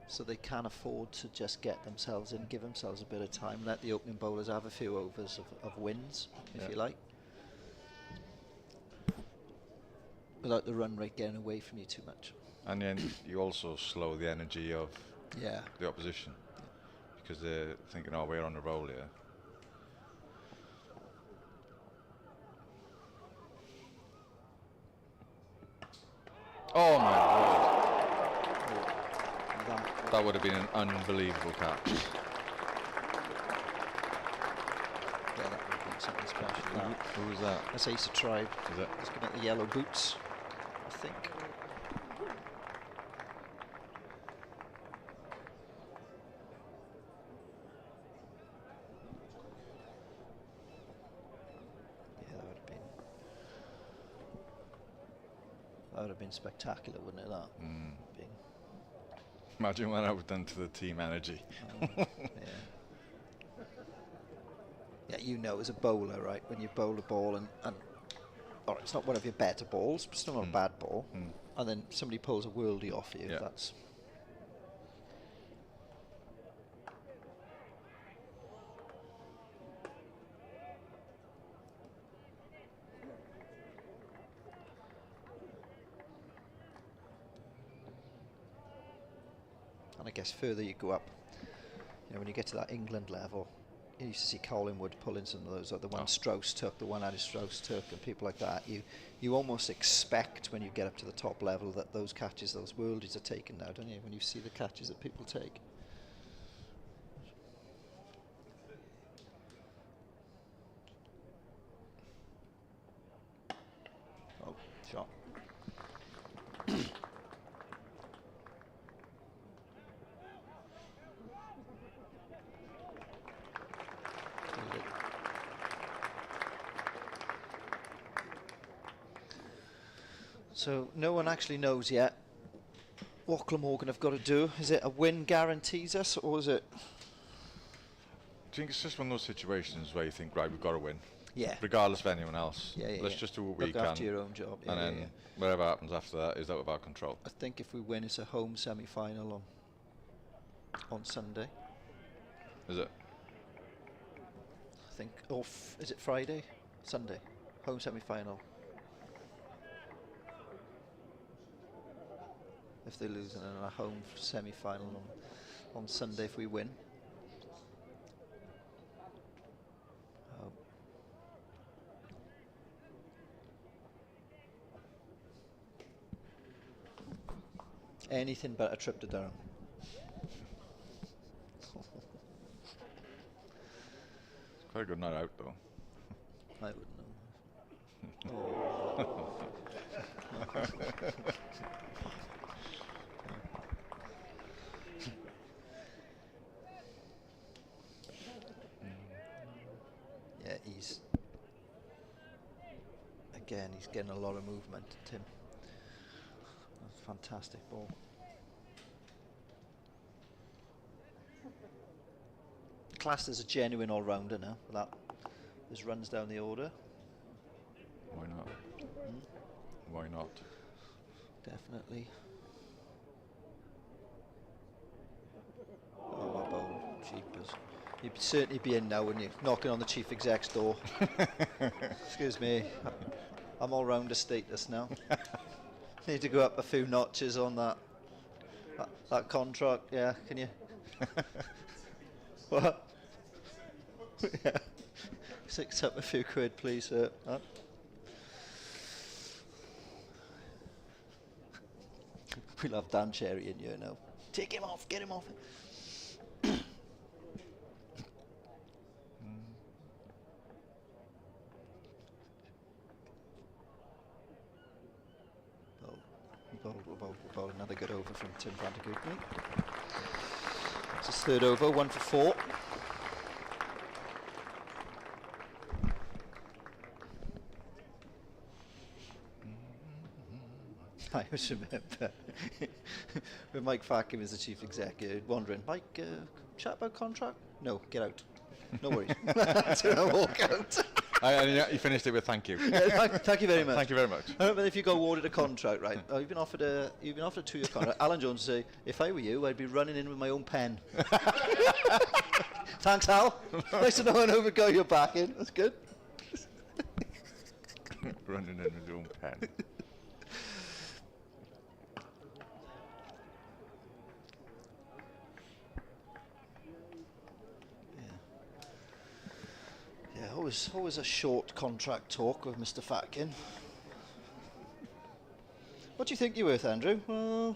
So they can afford to just get themselves in, give themselves a bit of time, let the opening bowlers have a few overs of wins, if you like, without the run rate getting away from you too much. And then you also slow the energy of the opposition, because they're thinking, oh, we're on a roll here. Oh my word. That would have been an unbelievable catch. Yeah, that would have been something special. Who was that? That's Ace of Tribe. Is it? He's looking at the yellow boots, I think. Yeah, that would have been spectacular, wouldn't it? That. Being Imagine what that would have done to the team energy. yeah. Yeah, you know, as a bowler, right, when you bowl a ball and or it's not one of your better balls, but still not a bad ball, and then somebody pulls a worldie off you, that's... And I guess further you go up, you know, when you get to that England level, you used to see Collingwood pulling some of those, like the one Strauss took, the one Andy Strauss took, and people like that. You almost expect when you get up to the top level that those catches, those worldies are taken now, don't you? When you see the catches that people take. Oh, shot. So no one actually knows yet what Glamorgan have got to do. Is it a win guarantees us, or is it? Do you think it's just one of those situations where you think, right, we've got to win? Yeah. Regardless of anyone else. Yeah, Let's just do what we can. Look after your own job. Yeah, and then whatever happens after that is out of our control. I think if we win, it's a home semi-final on Sunday. Is it? I think. Or is it Friday? Sunday. Home semi-final. If they lose, and then a home semi-final on Sunday if we win. Oh. Anything but a trip to Durham. It's quite a good night out, though. I wouldn't know. Yeah, he's getting a lot of movement, Tim. That's a fantastic ball. Classed as a genuine all-rounder now. That there's runs down the order. Why not? Why not? Definitely. Oh, my bowl, jeepers. You'd certainly be in now, wouldn't you? Knocking on the chief exec's door. Excuse me, I'm all-rounder status now. Need to go up a few notches on that contract. Yeah, can you? What? Yeah. 6 up a few quid, please, sir. Huh? We'll have Dan Cherry in here now. Take him off, get him off. Bowled another good over from Tim Vandergoodney. It's his third over, 1 for 4. I always remember when Mike Farkham is the chief executive, wondering, Mike, chat about contract? No, get out. No worries. So I walk out. You finished it with thank you. Thank you very much. Thank you very much. I remember if you got awarded a contract, right? You've been offered a 2-year contract. Alan Jones would say, if I were you, I'd be running in with my own pen. Thanks, Al. Nice to know I know got your back in. That's good. Running in with your own pen. Yeah, always a short contract talk with Mr. Fatkin. What do you think you're worth, Andrew? Well,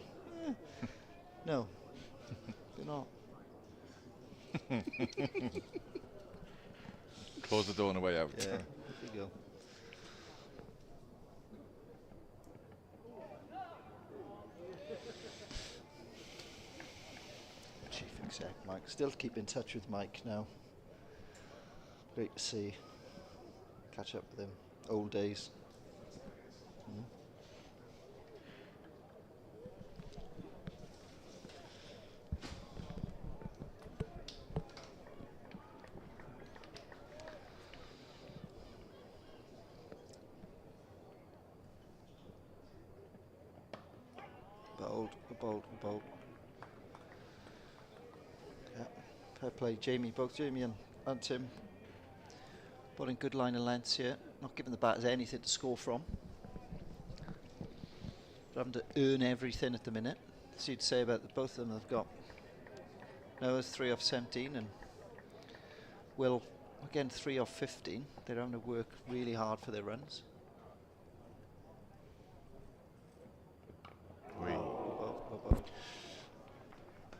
no, you're not. Close the door on the way out. Yeah, there you go. Chief Exec Mike. Still keep in touch with Mike now. Great to see. Catch up with him. Old days. Bold. Yeah, fair play, Jamie. Both Jamie and Tim. Bowling good line of lengths here. Not giving the batters anything to score from. But having to earn everything at the minute. So you'd say about both of them have got. Noah's 3 off 17 and Will again 3 off 15. They're having to work really hard for their runs.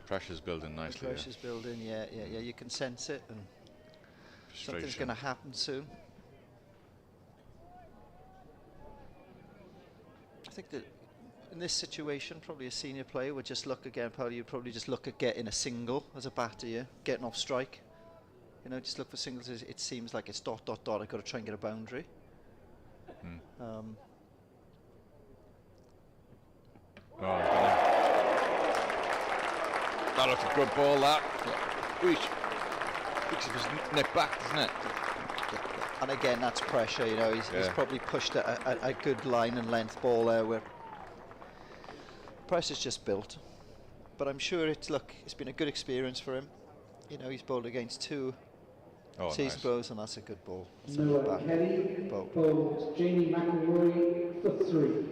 Pressure's building nicely. Pressure's building, yeah. You can sense it, and something's going to happen soon. I think that in this situation, probably a senior player would just look again. You'd probably just look at getting a single as a batter, yeah, getting off strike. You know, just look for singles. It seems like it's ... I've got to try and get a boundary. That looks a good ball, that. Looks like his nip back, doesn't it? And again, that's pressure, you know. He's probably pushed a good line and length ball there where pressure's just built. But I'm sure it's been a good experience for him. You know, he's bowled against 2 season pros, and that's a good ball. Noah Kelly bowled Jamie McElroy for 3.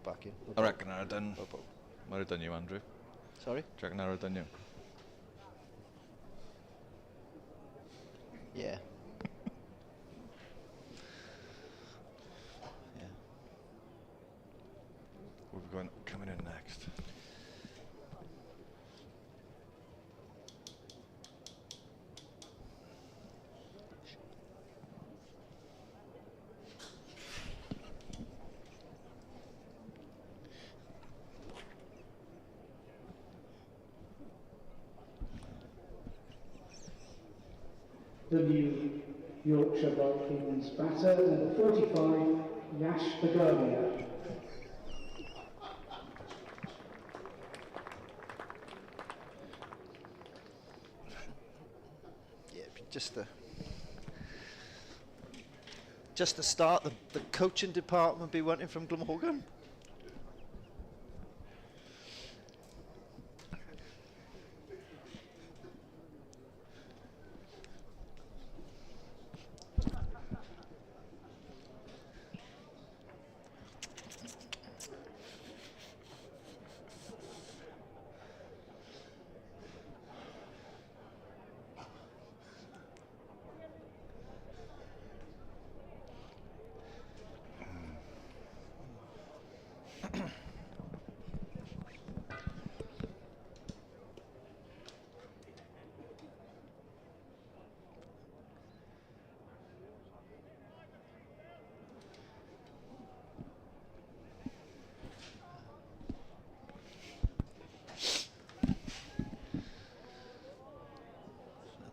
Back in. I reckon I'd might have done you, Andrew. Sorry? Do you reckon I'd have done you? Yeah. We're coming in next. The new Yorkshire Vikings batter, number 45, Yash Begonia. Yeah, just the start, the coaching department be wanting from Glamorgan.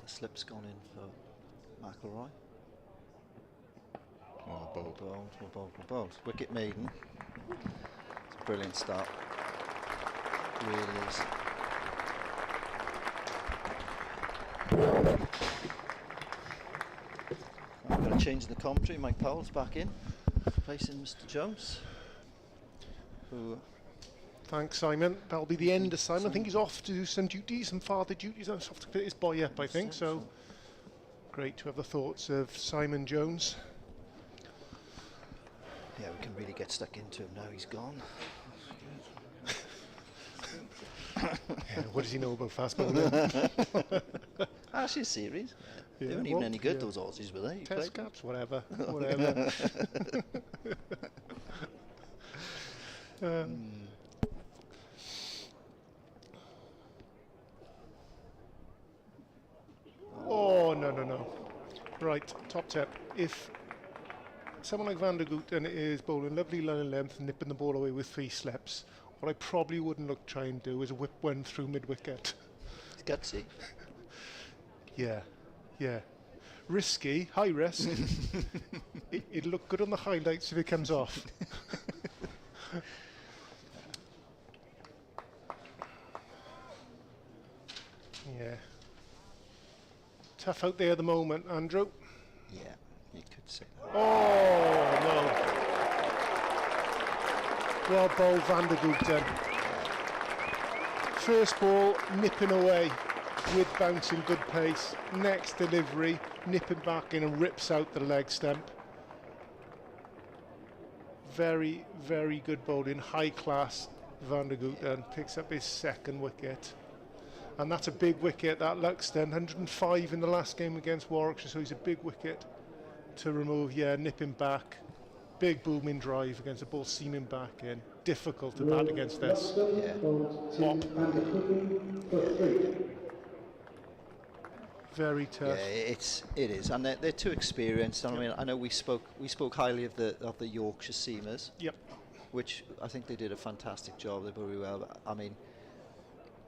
Slip's gone in for McElroy. Bold. Wicket maiden. It's a brilliant start. Really is. changing the commentary. Mike Powell's back in, facing Mr. Jones. Who? Thanks, Simon. That'll be the end of Simon. I think he's off to do some duties, some father duties. He's off to pick his boy up, I think. So great to have the thoughts of Simon Jones. Yeah, we can really get stuck into him now he's gone. Yeah, what does he know about fast bowling? Actually, a series. Yeah, They weren't even any good, those Aussies, were they? You Test played? caps, whatever. Whatever. Oh, no. Right, top tip. If someone like Van der Guten is bowling lovely line and length and nipping the ball away with 3 slips, what I probably wouldn't try and do is whip one through mid-wicket. It's gutsy. Yeah. Risky, high risk. It'll look good on the highlights if it comes off. Yeah. Tough out there at the moment, Andrew. Yeah, you could say that. Oh, no. Well bowled, Van der Guten. First ball, nipping away with bouncing good pace. Next delivery, nipping back in and rips out the leg stump. Very, very good bowling, high class. Van der Guten picks up his 2nd wicket. And that's a big wicket, that Luxton, 105 in the last game against Warwickshire, so he's a big wicket to remove. Yeah, nipping back, big booming drive against the ball seaming back in. Difficult to bat against this. Yeah. Very tough. Yeah, it is, and they're too experienced. And I mean, I know we spoke highly of the Yorkshire seamers. Yep. Which I think they did a fantastic job. They bowled really well. But, I mean,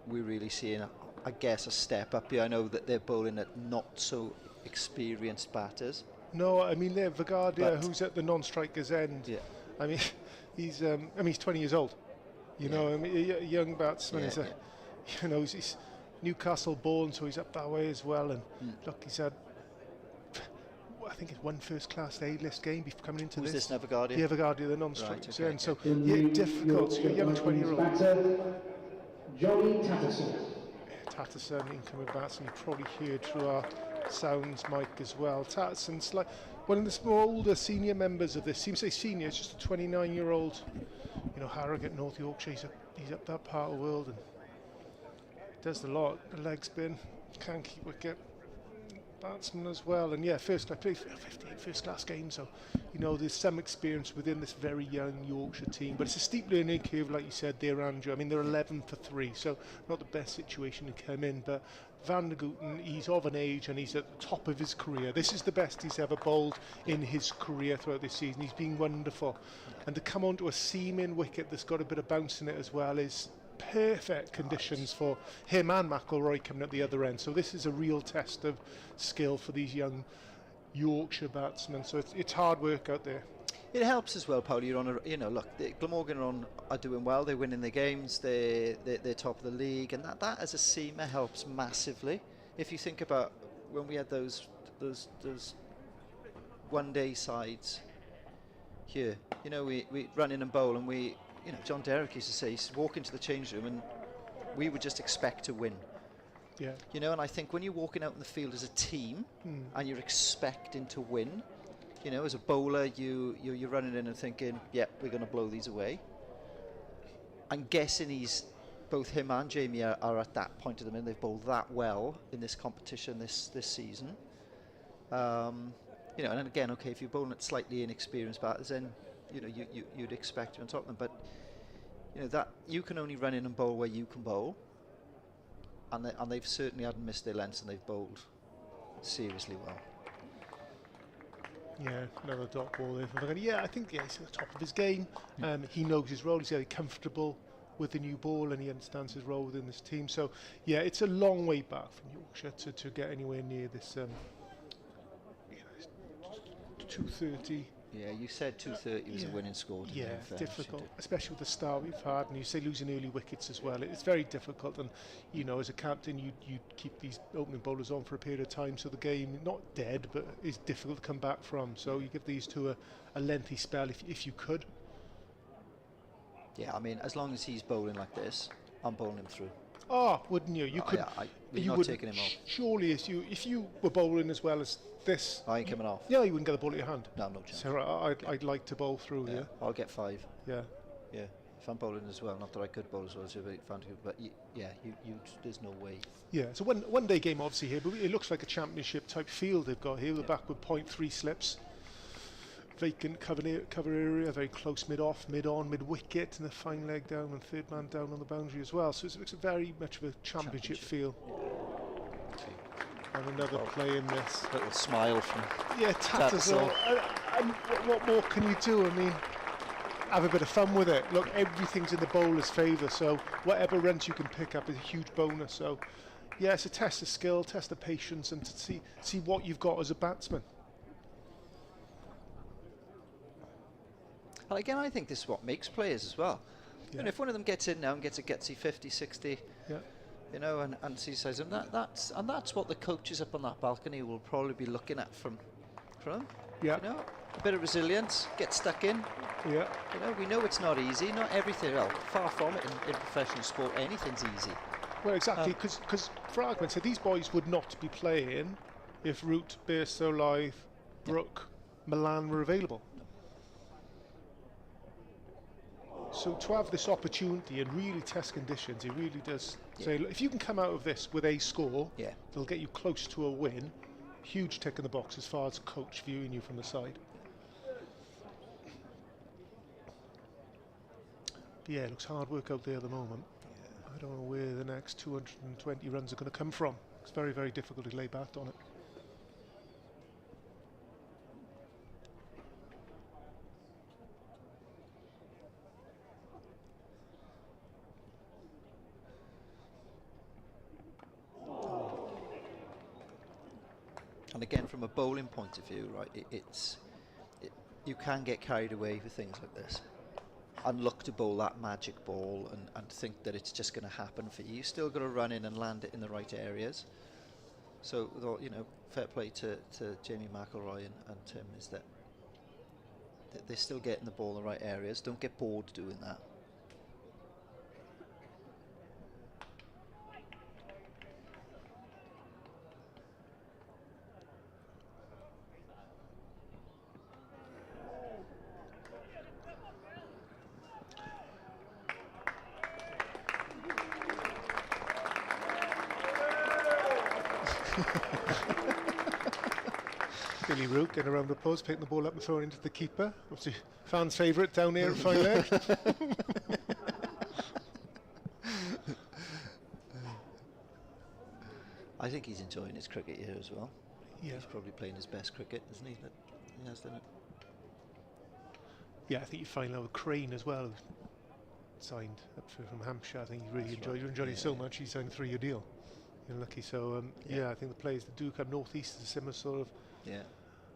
we're really seeing, I guess, a step up here. I know that they're bowling at not so experienced batters. No, I mean, they're Vigardia, who's at the non-striker's end. Yeah. I mean, he's 20 years old. You know, I mean, a young batsman. Yeah, He's Newcastle born, so he's up that way as well. And look, he's had, I think it's 1 first-class A-list game before coming into Who's this. this now, Vigardia? Yeah, Vigardia, the non-strikers. Right, okay, And so, yeah, difficult. So you're a young 20-year-old. Johnny Tatterson. Tatterson, incoming batsman, you probably heard through our sounds mic as well. Tatterson's like one of the small older senior members of this. Seems to say senior, it's just a 29-year-old. Harrogate, North Yorkshire. He's up that part of the world and does a lot. The leg spin, can keep wicket. Batsman as well, and yeah, I played 58 first-class games, so there's some experience within this very young Yorkshire team. But it's a steep learning curve, like you said there, Andrew. I mean, they're 11 for 3, so not the best situation to come in. But Van der Guten, he's of an age and he's at the top of his career. This is the best he's ever bowled in his career throughout this season. He's been wonderful, and to come onto a seaming wicket that's got a bit of bounce in it as well is perfect conditions for him and McIlroy coming at the other end. So this is a real test of skill for these young Yorkshire batsmen. So it's hard work out there. It helps as well, Paul. You're on look, Glamorgan are doing well. They're winning their games. They're top of the league, and that as a seamer helps massively. If you think about when we had those one-day sides here, we run in and bowl, and we. John Derrick used to say, he'd walk into the change room and we would just expect to win. Yeah. And I think when you're walking out in the field as a team and you're expecting to win, as a bowler, you're running in and thinking, yeah, we're going to blow these away. I'm guessing both him and Jamie are at that point of them, and they've bowled that well in this competition this season. And then again, okay, if you're bowling at slightly inexperienced batters, then you'd expect you on top of them, but that you can only run in and bowl where you can bowl, and they've certainly hadn't missed their lengths, and they've bowled seriously well. Yeah, another dot ball there. Yeah, I think he's at the top of his game. He knows his role. He's very comfortable with the new ball, and he understands his role within this team. So yeah, it's a long way back from Yorkshire to get anywhere near this 230 Yeah, you said 230 was a winning score. Didn't you, Yeah, in fairness, difficult, you did. especially with the start we've had, and you say losing early wickets as well. It's very difficult, and you know, as a captain, you keep these opening bowlers on for a period of time, so the game not dead, but is difficult to come back from. So you give these two a lengthy spell if you could. Yeah, I mean, as long as he's bowling like this, I'm bowling him through. Oh, wouldn't you? You could. Yeah, we're You not would taking him off. surely, if you were bowling as well as this. I ain't coming off. Yeah, you wouldn't get the ball at your hand. No, no chance. So I'd like to bowl through. Yeah. I'll get 5. Yeah. Yeah, if I'm bowling as well, not that I could bowl as well as you're fantastic, but yeah, there's no way. Yeah, it's a one day game obviously here, but it looks like a championship type field they've got here. The backward point, 3 slips, vacant cover area, very close mid-off, mid-on, mid-wicket, and a fine leg down and third man down on the boundary as well. So it looks very much of a championship feel. Okay. And another play in this. Little smile from Tattersall. And what more can you do? I mean, have a bit of fun with it. Look, everything's in the bowler's favour, so whatever runs you can pick up is a huge bonus. So, yeah, it's a test of skill, test of patience, and to see what you've got as a batsman. And again, I think this is what makes players as well. Yeah. And if one of them gets in now and gets a gutsy 50, 60, Yeah. you know, and sees and that's what the coaches up on that balcony will probably be looking at from him. Yeah. You know, a bit of resilience, get stuck in. Yeah. You know, we know it's not easy, not everything. Well, far from it in professional sport, anything's easy. Well, exactly, because for argument's sake, these boys would not be playing if Root, Bairstow, Lythe, Brooke, Milan were available. So to have this opportunity and really test conditions, it really does say, look, if you can come out of this with a score, they'll get you close to a win. Huge tick in the box as far as coach viewing you from the side. But yeah, it looks hard work out there at the moment. I don't know where the next 220 runs are going to come from. It's very, very difficult to lay bat on it. And again, from a bowling point of view, right, you can get carried away with things like this and look to bowl that magic ball and think that it's just going to happen for you. You still got to run in and land it in the right areas. So, you know, fair play to Jamie McElroy and Tim is that they're still getting the ball in the right areas. Don't get bored doing that. Billy Root getting around the post, picking the ball up and throwing it into the keeper. Obviously, fans' favourite down here at fine leg. I think he's enjoying his cricket here as well. Yeah. He's probably playing his best cricket, isn't he? That he has done it. Yeah, I think you find out with Crane as well, who's signed up from Hampshire. I think he really enjoyed it so much he signed a 3-year deal. You're lucky. So yeah, I think the players that do come northeast is a similar sort of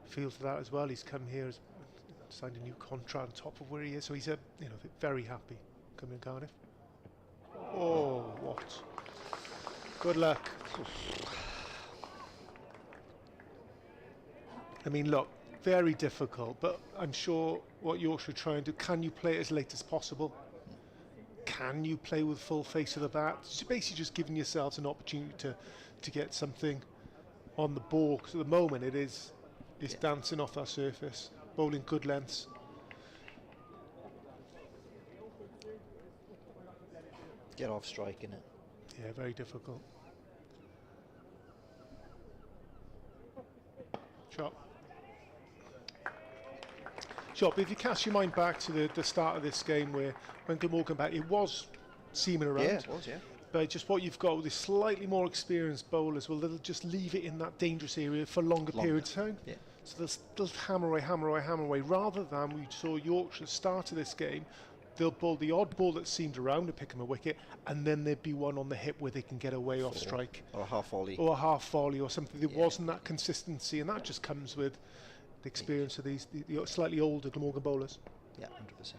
feel to that as well. He's come here, signed a new contract on top of where he is, so he's very happy coming to Cardiff. Oh, what? Good luck. I mean, look, very difficult, but I'm sure what Yorkshire are trying to do, can you play it as late as possible? Can you play with full face of the bat? So basically just giving yourselves an opportunity to get something on the ball, because at the moment it's dancing off that surface, bowling good lengths. Get off striking it. Yeah, very difficult. Shot. But if you cast your mind back to the start of this game when Glamorgan back, it was seaming around. Yeah, it was, yeah. But just what you've got with the slightly more experienced bowlers, well, they'll just leave it in that dangerous area for longer periods of time. Yeah. So they'll hammer away, rather than we saw Yorkshire start of this game, they'll bowl the odd ball that seemed around to pick them a wicket, and then there'd be one on the hip where they can get away off strike. Or a half volley. Or a half volley or something. There wasn't that consistency, and that just comes with experience of the slightly older Glamorgan bowlers. Yeah, 100%.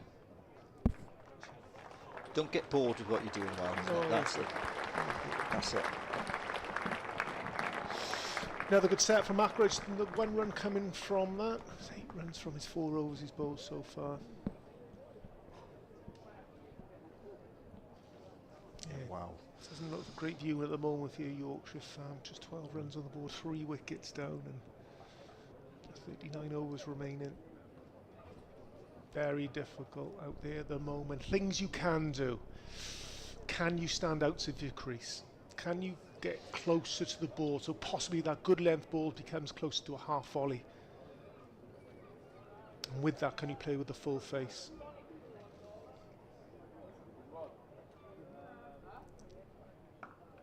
Don't get bored with what you're doing, well. That's it. That's it. Another good set from Ackroyd. The 1 run coming from that. 8 runs from his 4 overs he's bowled so far. Yeah. Wow. Doesn't look a great view at the moment for your Yorkshire fan. Just 12 runs on the board, 3 wickets down, and 39 overs remaining. Very difficult out there at the moment. Things you can do. Can you stand outside your crease? Can you get closer to the ball so possibly that good length ball becomes closer to a half volley? And with that, can you play with the full face?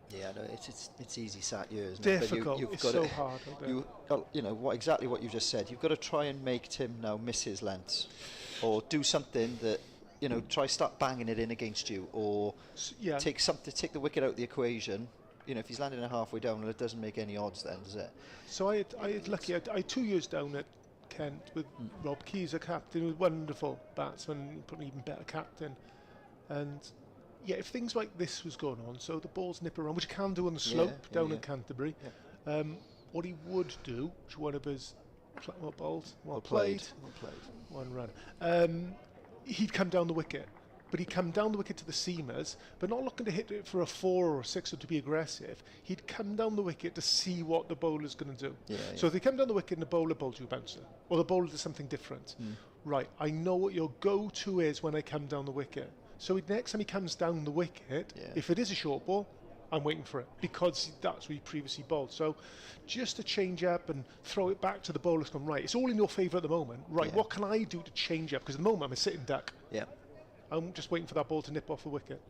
Yeah, no, it's easy sat here, isn't Difficult. it? But It's got so to, hard. you know exactly what you just said. You've got to try and make Tim now miss his lengths, or do something that, you know, try start banging it in against you, or take the wicket out of the equation. You know, if he's landing it halfway down, well, it doesn't make any odds then, does it? So I had 2 years down at Kent with Rob Keys, a captain, who was a wonderful batsman, probably even better captain. And yeah, if things like this was going on, so the balls nip around, which you can do on the slope down in Canterbury, what he would do, which one of his well played, 1 run, he'd come down the wicket. But he'd come down the wicket to the seamers, but not looking to hit it for a 4 or a 6 or to be aggressive. He'd come down the wicket to see what the bowler's going to do. So if they come down the wicket and the bowler bowls you a bouncer, or the bowler does something different, right, I know what your go-to is when I come down the wicket. So next time he comes down the wicket, if it is a short ball, I'm waiting for it, because that's what he previously bowled. So just to change up and throw it back to the bowler's gone, right, it's all in your favour at the moment. Right, what can I do to change up? Because at the moment I'm a sitting duck. Yeah. I'm just waiting for that ball to nip off the wicket.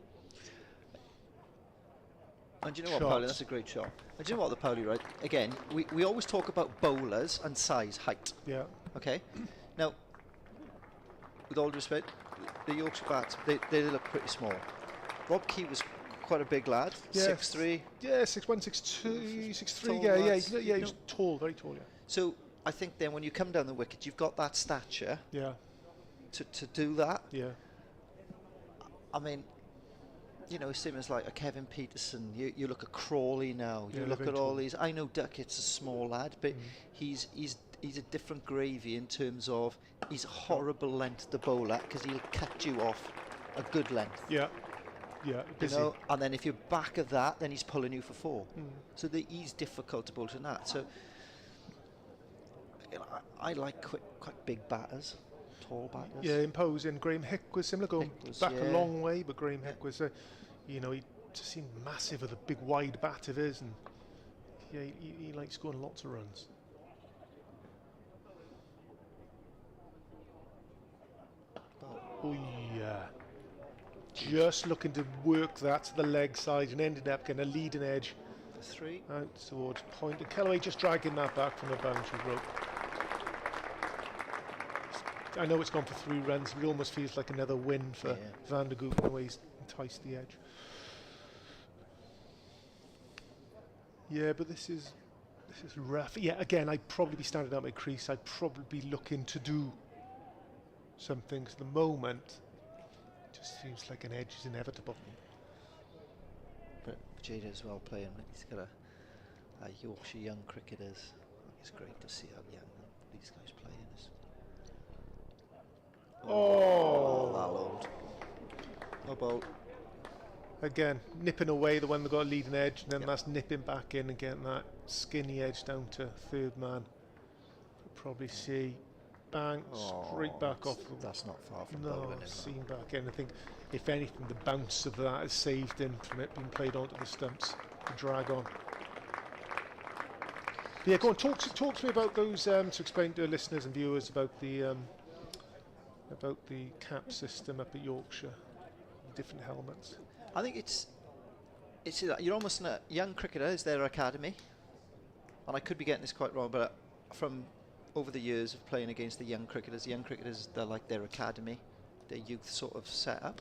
And do you know what, Paulie? That's a great shot. And do you know what, the Paulie, right? Again, we always talk about bowlers and size, height. Yeah. Okay? Now, with all due respect, the Yorkshire bats, they look pretty small. Rob Key was quite a big lad, 6'3". Yeah, 6'1", 6'2", 6'3". Yeah, he was tall, very tall, yeah. So I think then when you come down the wicket, you've got that stature to do that. Yeah. I mean, you know, same as like a Kevin Peterson. You look at Crawley now. You look at all these. I know Duckett's a small lad, but he's a different gravy in terms of he's a horrible length to bowl at, because he'll cut you off a good length. Yeah. You know, and then if you're back of that, then he's pulling you for 4. So he's difficult to bowl to that. So you know, I like quite big batters. Tall batters. Yeah, imposing. Graham Hick was similar, going back a long way, but Graham Hick was, you know, he just seemed massive with a big wide bat of his, and yeah, he likes scoring lots of runs. Oh yeah, just looking to work that to the leg side and ended up getting a leading edge. For 3. Out towards point, and Kellaway just dragging that back from the boundary rope. I know it's gone for 3 runs, but it almost feels like another win for Van der Goop, the way he's enticed the edge. Yeah, but this is rough. Yeah, again, I'd probably be standing out my crease. I'd probably be looking to do something. At the moment, it just seems like an edge is inevitable. But Jada as well playing. He's got a Yorkshire young cricketers. It's great to see how young these guys playing. That old. No bolt. Again, nipping away the one that got a leading edge, and then that's nipping back in and getting that skinny edge down to 3rd man. Probably see, bang, straight back off. That's not far from bowling. Seen back in. I think, if anything, the bounce of that has saved him from it being played onto the stumps. The drag on. Yeah, go on. Talk to me about those. To explain to listeners and viewers about the cap system up at Yorkshire, different helmets. I think it's you're almost a young cricketer is their academy, and I could be getting this quite wrong, but from over the years of playing against the young cricketers, they're like their academy, their youth sort of setup,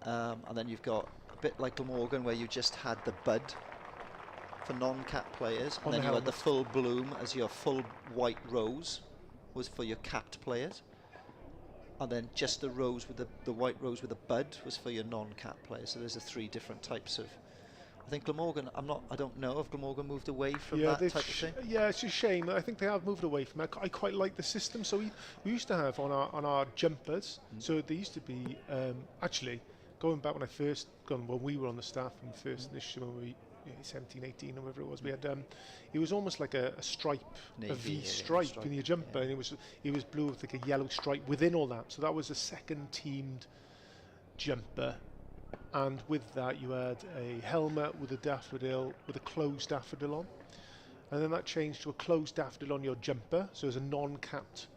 and then you've got a bit like Glamorgan where you just had the bud for non-cap players, and then you had the full bloom as your full white rose. was for your capped players, and then just the rows with the white rows with the bud was for your non-capped players. So there's the 3 different types of. I think Glamorgan. I don't know if Glamorgan moved away from that type of thing. Yeah, it's a shame. I think they have moved away from it. I quite like the system. So we used to have on our jumpers. So they used to be actually going back when we were on the staff in the first initiative when we 17, 18, or whatever it was. We had it was almost like a stripe, a V stripe in your jumper, and it was blue with like a yellow stripe within all that. So that was a second teamed jumper. And with that, you had a helmet with a daffodil, with a closed daffodil on. And then that changed to a closed daffodil on your jumper, so as a non-capped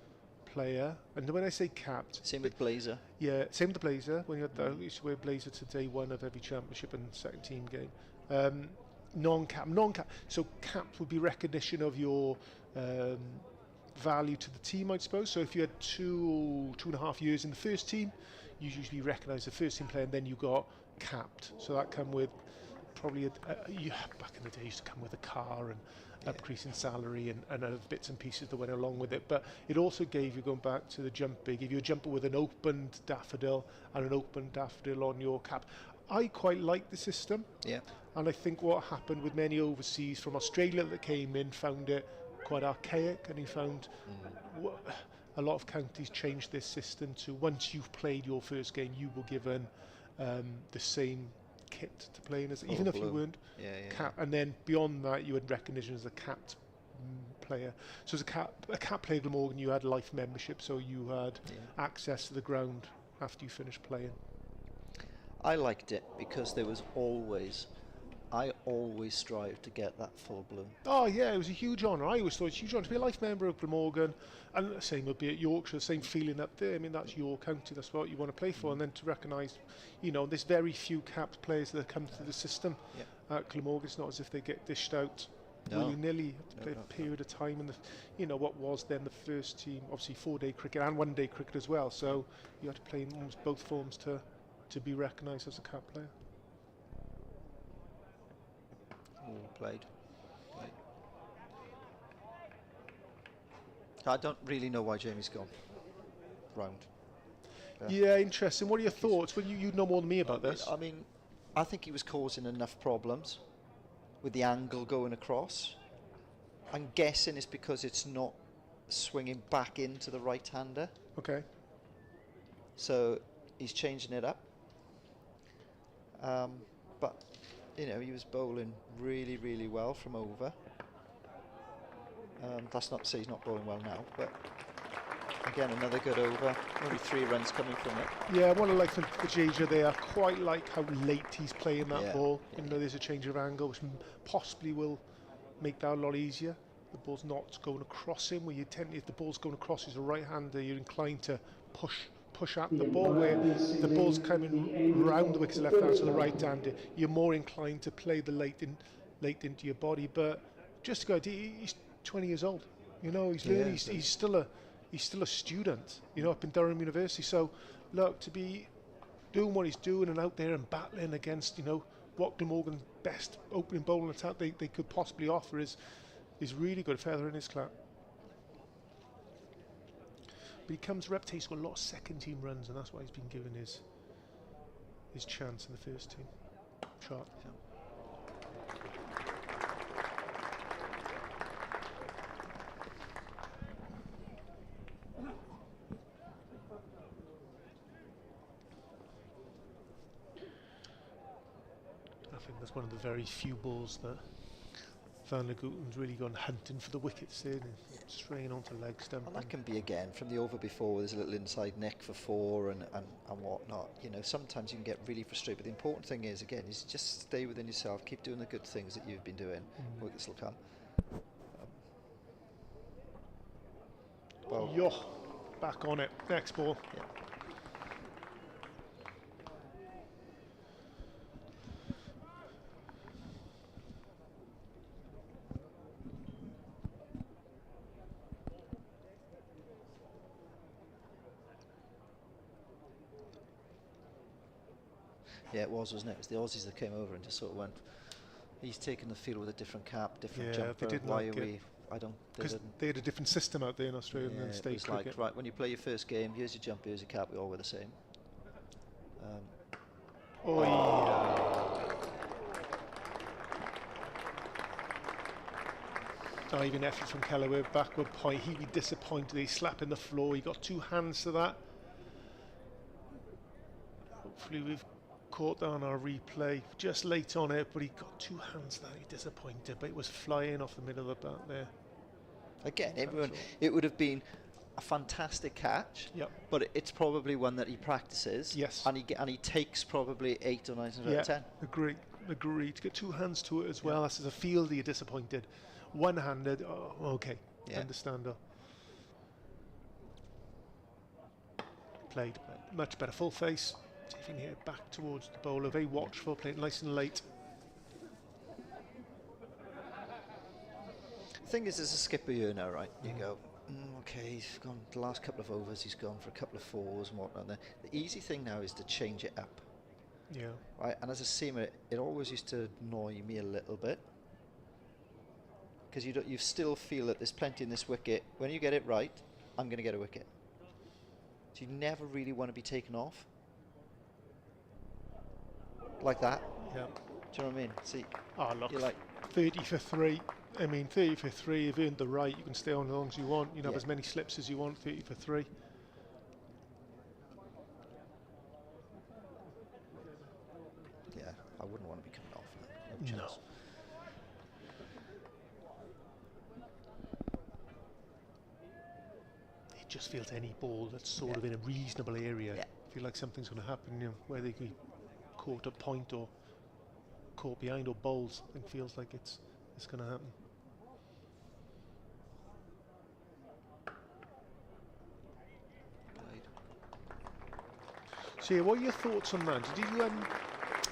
player. And when I say capped... Same with blazer. Yeah, same with the blazer. When you had that, you used to wear blazer to day 1 of every championship and second team game. Non-capped. So capped would be recognition of your value to the team, I suppose. So if you had 2.5 years in the first team, you usually recognise the first team player, and then you got capped. So that come with probably back in the day used to come with a car and increase in salary and other bits and pieces that went along with it. But it also gave you, going back to the jumper, gave you a jumper with an opened daffodil and an open daffodil on your cap. I quite like the system. Yeah. And I think what happened with many overseas from Australia that came in found it quite archaic, and he found a lot of counties changed this system to once you've played your first game, you were given the same kit to play in, even if you weren't capped. And then beyond that, you had recognition as a capped player. So as a cap player, Glamorgan, you had life membership, so you had access to the ground after you finished playing. I liked it because there was I always strived to get that full bloom. Oh yeah, it was a huge honour. I always thought it was a huge honour to be a life member of Glamorgan, and the same would be at Yorkshire, same feeling up there. I mean, that's your county, that's what you want to play for, and then to recognise, there's very few capped players that come through the system at Glamorgan. It's not as if they get dished out willy-nilly. To play a period of time, and what was then the first team, obviously 4-day cricket and 1-day cricket as well. So you had to play in almost both forms to be recognised as a cap player. Played. I don't really know why Jamie's gone round. Yeah, interesting. What are your thoughts? Well, you know more than me about this. I mean, I think he was causing enough problems with the angle going across. I'm guessing it's because it's not swinging back into the right-hander. Okay. So he's changing it up. But he was bowling really, really well from over. That's not to say he's not bowling well now, but again, another good over. Only 3 runs coming from it. Yeah, what I like for Jaja there, I quite like how late he's playing that ball. There's a change of angle, which possibly will make that a lot easier. The ball's not going across him, where if the ball's going across his right-hander, you're inclined to push at the ball, where the ball's coming round the wicket's left hand to the right hander, you're more inclined to play the late into your body. But just to go, he's 20 years old. He's learning. He's still a student. Up in Durham University. So look, to be doing what he's doing and out there and battling against what Glamorgan's best opening bowling attack they could possibly offer is really good. Feather in his cap. But he comes reputation. He's got a lot of second team runs, and that's why he's been given his chance in the first team. Sharp. I think that's one of the very few balls that Van der Guten's really gone hunting for the wickets there and straying onto leg stump. And that can be again from the over before. There's a little inside neck for 4 and whatnot. Sometimes you can get really frustrated. But the important thing is just stay within yourself. Keep doing the good things that you've been doing. Wickets will come. Back on it. Next ball. Yeah. Yeah, it was, wasn't it? It was the Aussies that came over and just sort of went, he's taken the field with a different cap, different jumper. I don't. Because they had a different system out there in Australia than It state was cricket. like, right, when you play your first game, here's your jump, here's your cap, we all wear the same. Oh, yeah. Diving effort from Kellaway, backward point. He'd be disappointed. He's slapping the floor. He got 2 hands to that. Hopefully we've caught that on our replay. Just late on it, but he got 2 hands to that. He's disappointed, but it was flying off the middle of the bat there. Again, it would have been a fantastic catch, Yep. but it's probably one that he practices. Yes. And he takes probably 8 or 9 out of 10. Agree. To get 2 hands to it as well. That's as a fielder, you're disappointed. One-handed, oh, okay, understand though. Played much better, full face. See if you can hit it back towards the bowler. Very watchful, played nice and late. The thing is, as a skipper, you know, right? You go, okay, he's gone the last couple of overs, he's gone for a couple of 4s and whatnot. The easy thing now is to change it up. Yeah. Right, and as a seamer, it always used to annoy me a little bit. Because you still feel that there's plenty in this wicket. When you get it right, I'm going to get a wicket. So you never really want to be taken off. Like that. Yeah. Do you know what I mean? See, Look, you're like 30 for 3. I mean, 30 for 3, you've earned the right. You can stay on as long as you want. You can have as many slips as you want, 30 for 3. Yeah, I wouldn't want to be coming off. No chance. It just feels any ball that's sort of in a reasonable area. Feel like something's going to happen, you know, whether you be caught at point or caught behind or bowls. I think feels like it's going to happen. So yeah, what are your thoughts on that? Did you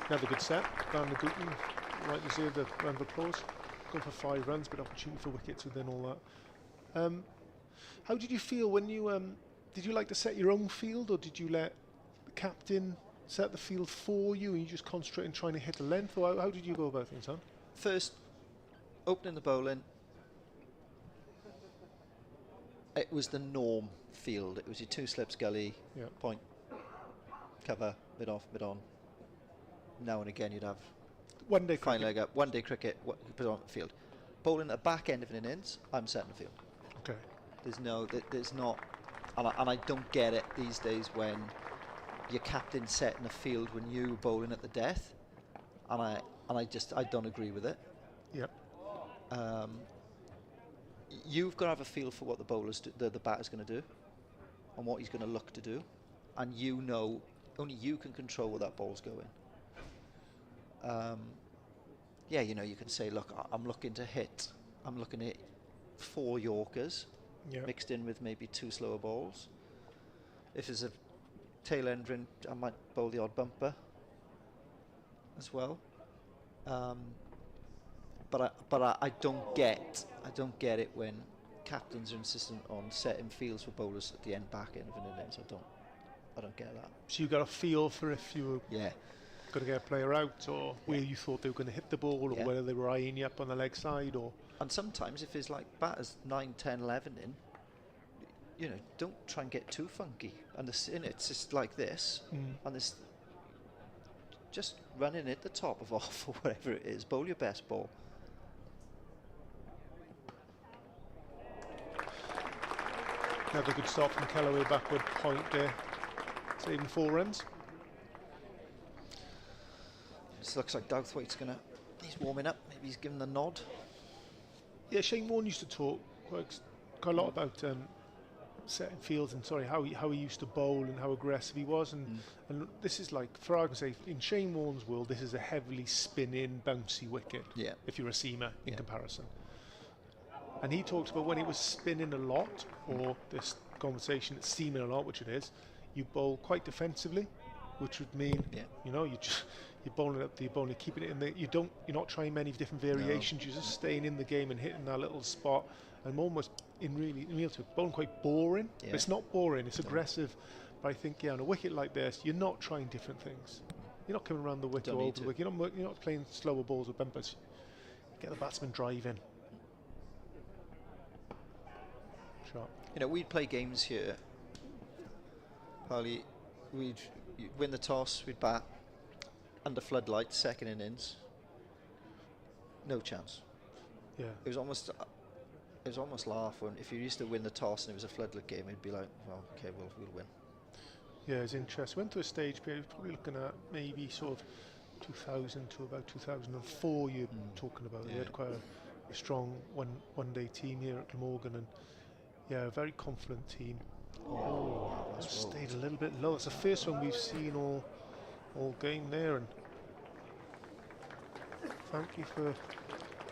another good set? Van der Booten, right, deserved a round of applause. Go for 5 runs, but opportunity for wickets within all that. How did you feel when you did you like to set your own field, or did you let the captain set the field for you and you just concentrate on trying to hit a length, or how did you go about things, huh? First, opening the bowling, it was the norm field. It was your 2 slips gully, point, cover, mid off, mid on. Now and again you'd have one day fine leg up, 1 day cricket, put on the field. Bowling at the back end of an innings, I'm setting the field. Okay. There's not, and I don't get it these days when your captain setting the field when you bowling at the death, and I don't agree with it. Yep. You've got to have a feel for what the batter's going to do, and what he's going to look to do, and you know only you can control where that ball's going. Yeah, you know, you can say, look, I'm looking to hit 4 Yorkers. Mixed in with maybe 2 slower balls. If there's a tail ender, I might bowl the odd bumper as well. But I don't get it when captains are insistent on setting fields for bowlers at the back end of an innings. I don't get that. So you got a feel for if you were going to get a player out, or where you thought they were going to hit the ball, or whether they were eyeing you up on the leg side, or. And sometimes if it's like batters 9, 10, 11 in, you know, don't try and get too funky. And it's just like this, and this just running at the top of off or whatever it is. Bowl your best ball. Another good stop from Kellaway, backward point there, saving 4 runs. This looks like Douthwaite's he's warming up. Maybe he's giving the nod. Yeah, Shane Warne used to talk quite a lot about setting fields and how he used to bowl and how aggressive he was, and this is like, for argument's sake, in Shane Warne's world, this is a heavily spinning, bouncy wicket. Yeah. If you're a seamer in comparison. And he talked about when it was spinning a lot, or this conversation it's seaming a lot, which it is, you bowl quite defensively, which would mean you know you're bowling up, you're bowling, keeping it in there. You're not trying many different variations. You're just staying in the game and hitting that little spot. And almost in real terms, bowling quite boring. But it's not boring. It's aggressive. But I think on a wicket like this, you're not trying different things. You're not coming around the wicket or over the wicket. You're not playing slower balls with bumpers. Get the batsman driving. shot. You know, we'd play games here. Harley, we'd win the toss, we'd bat under floodlights, second innings. No chance. Yeah. It was almost laugh when if you used to win the toss and it was a floodlit game, it'd be like, well, okay, we'll win. Yeah, it's interesting. Went to a stage period, probably looking at maybe sort of 2000 to about 2004. You're talking about. They had quite a strong one-day team here at Glamorgan, and yeah, a very confident team. Stayed a little bit low. It's the first one we've seen all game there, and thank you for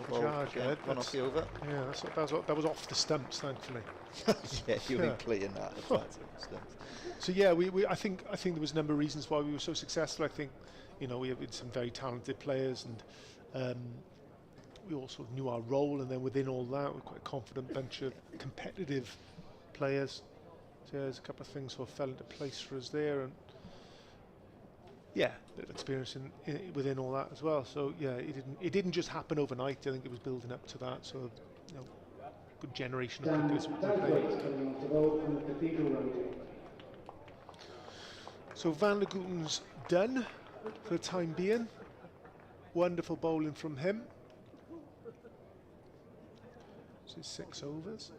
the charge, Ed. One off the over. Yeah, that was off the stumps, thankfully. Yeah, you were playing that. So yeah, I think there was a number of reasons why we were so successful. I think, you know, we had some very talented players, and we all sort of knew our role, and then within all that, we're quite a confident bunch of competitive players. So yeah, there's a couple of things sort of fell into place for us there, and yeah, a bit of experience within all that as well. So yeah, it didn't just happen overnight. I think it was building up to that. So, you know, good generation of cricketers. So Van der Guten's done for the time being. Wonderful bowling from him. So 6 overs.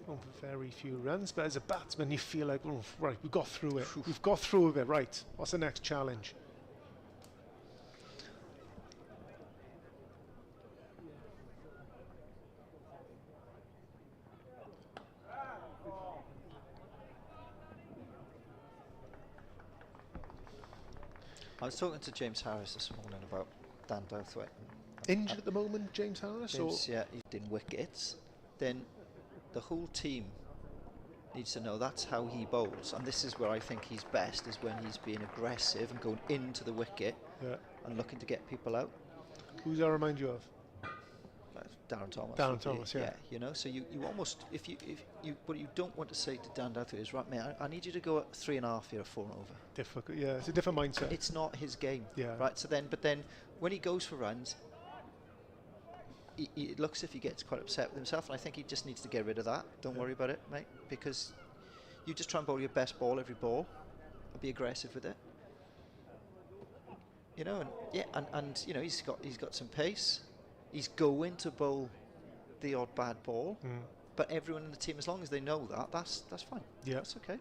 On for very few runs, but as a batsman you feel like, oh, right, we've got through it. We've got through it, right. What's the next challenge? I was talking to James Harris this morning about Dan Douthwaite. Injured at the moment, James Harris? James, yeah, he's in wickets. Then the whole team needs to know that's how he bowls, and this is where I think he's best, is when he's being aggressive and going into the wicket and looking to get people out. Who's that remind you of? Darren Thomas. Darren Thomas, yeah. You know, so you almost, what you don't want to say to Dan Douthwaite is, right, mate, I need you to go at 3.5 here, 4 over. Difficult, yeah, it's a different mindset. It's not his game, yeah. Right, so then, but then when he goes for runs, it looks as if he gets quite upset with himself, and I think he just needs to get rid of that. Don't worry about it, mate, because you just try and bowl your best ball every ball and be aggressive with it. You know, and yeah, and you know, he's got some pace. He's going to bowl the odd bad ball, but everyone in the team, as long as they know that, that's fine. Yeah, that's okay.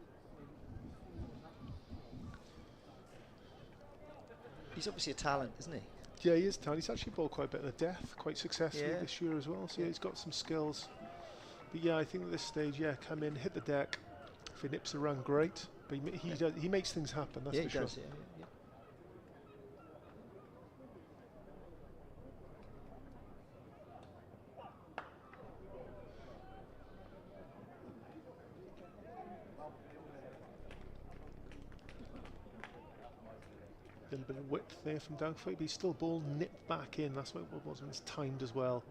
He's obviously a talent, isn't he? Yeah, he is talented. He's actually bowled quite a bit of death, quite successfully this year as well. So yeah, he's got some skills. But yeah, I think at this stage, come in, hit the deck. If he nips a run, great. But he makes things happen. That's for sure. Does, yeah. A little bit of width there from Douthwaite, but he's still ball nipped back in. That's what it was, and it's timed as well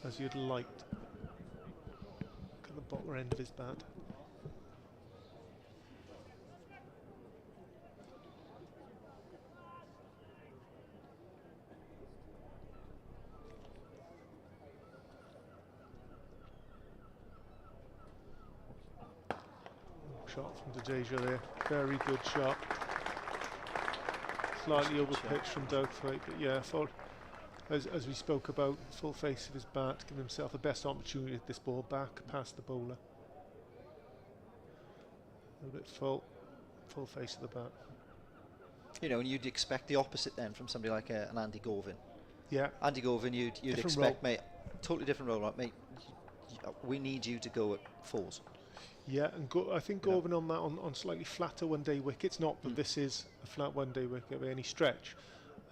as you'd liked. Look at the bottom end of his bat. Shot from Jadeja there, very good shot. Slightly over pitch from Douthwaite, but yeah, I thought, as we spoke about, full face of his bat, giving himself the best opportunity at this ball back past the bowler. A little bit full face of the bat. You know, and you'd expect the opposite then from somebody like an Andy Gorvin. Yeah. Andy Gorvin, you'd expect, mate, totally different role, right, mate? We need you to go at 4s. Yeah, and I think Gorvin on that on slightly flatter one-day wickets, not that this is a flat one-day wicket by any stretch.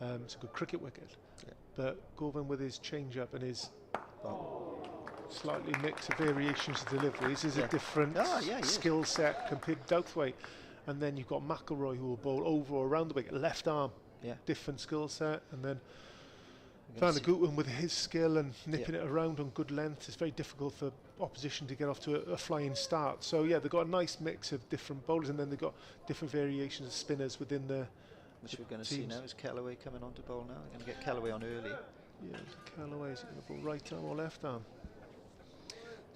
It's a good cricket wicket. Yeah. But Gorvin with his change-up and his slightly mixed variations of deliveries is a different skill set compared to Douthwaite. And then you've got McElroy who will bowl over or around the wicket, left arm, different skill set. And then Van der Guten with his skill and nipping it around on good length. It's very difficult for opposition to get off to a flying start. So yeah, they've got a nice mix of different bowlers, and then they've got different variations of spinners within the which we're going to see now. Is Callaway coming on to bowl now? They're going to get Callaway on early. Yeah, Callaway is going to bowl right arm or left arm.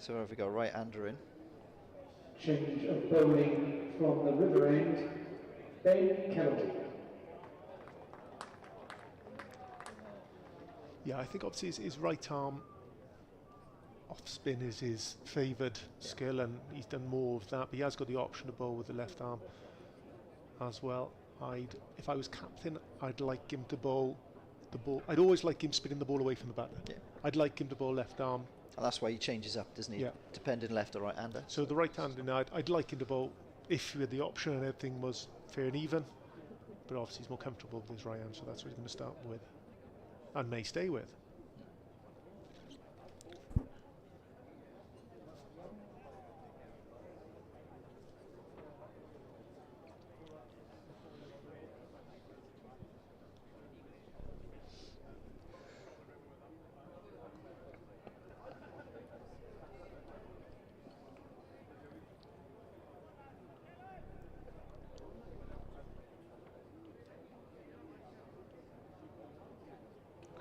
So have we got right-hander in? Change of bowling from the river end, Ben Calloway. Yeah, I think obviously his right arm off spin is his favoured skill, and he's done more of that, but he has got the option to bowl with the left arm as well. If I was captain, I'd like him to bowl the ball. I'd always like him spinning the ball away from the batter. Yeah. I'd like him to bowl left arm. And that's why he changes up, doesn't he? Yeah. Depending left or right-hander. So the right hander, I'd like him to bowl if we had the option and everything was fair and even, but obviously he's more comfortable with his right hand, so that's what he's going to start with and may stay with.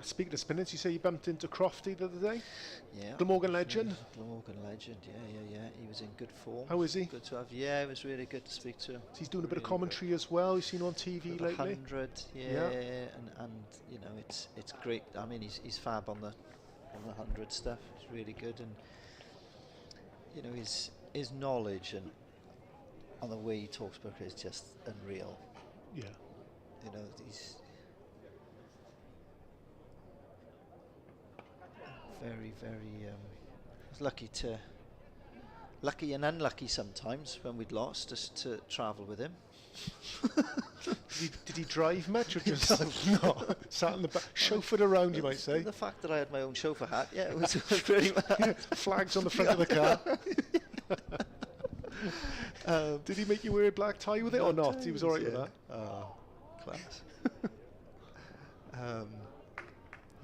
Speaking of spinners, you say you bumped into Crofty the other day? Yeah. Glamorgan legend? Glamorgan legend, yeah. He was in good form. How is he? Good to have. Yeah, it was really good to speak to him. So he's doing a bit of commentary as well. You've seen him on TV lately? 100, and you know, it's great. I mean, he's fab on the 100 stuff. It's really good, and you know, his knowledge and on the way he talks about it is just unreal. Yeah. You know, he's very, very I was lucky and unlucky sometimes when we'd lost, just to travel with him. Did he drive much or just no, sat in the back, chauffeured around, you might say? The fact that I had my own chauffeur hat, yeah, it was pretty much. Flags on the front of the car. Did he make you wear a black tie with it or not? He was alright with that. Oh, class.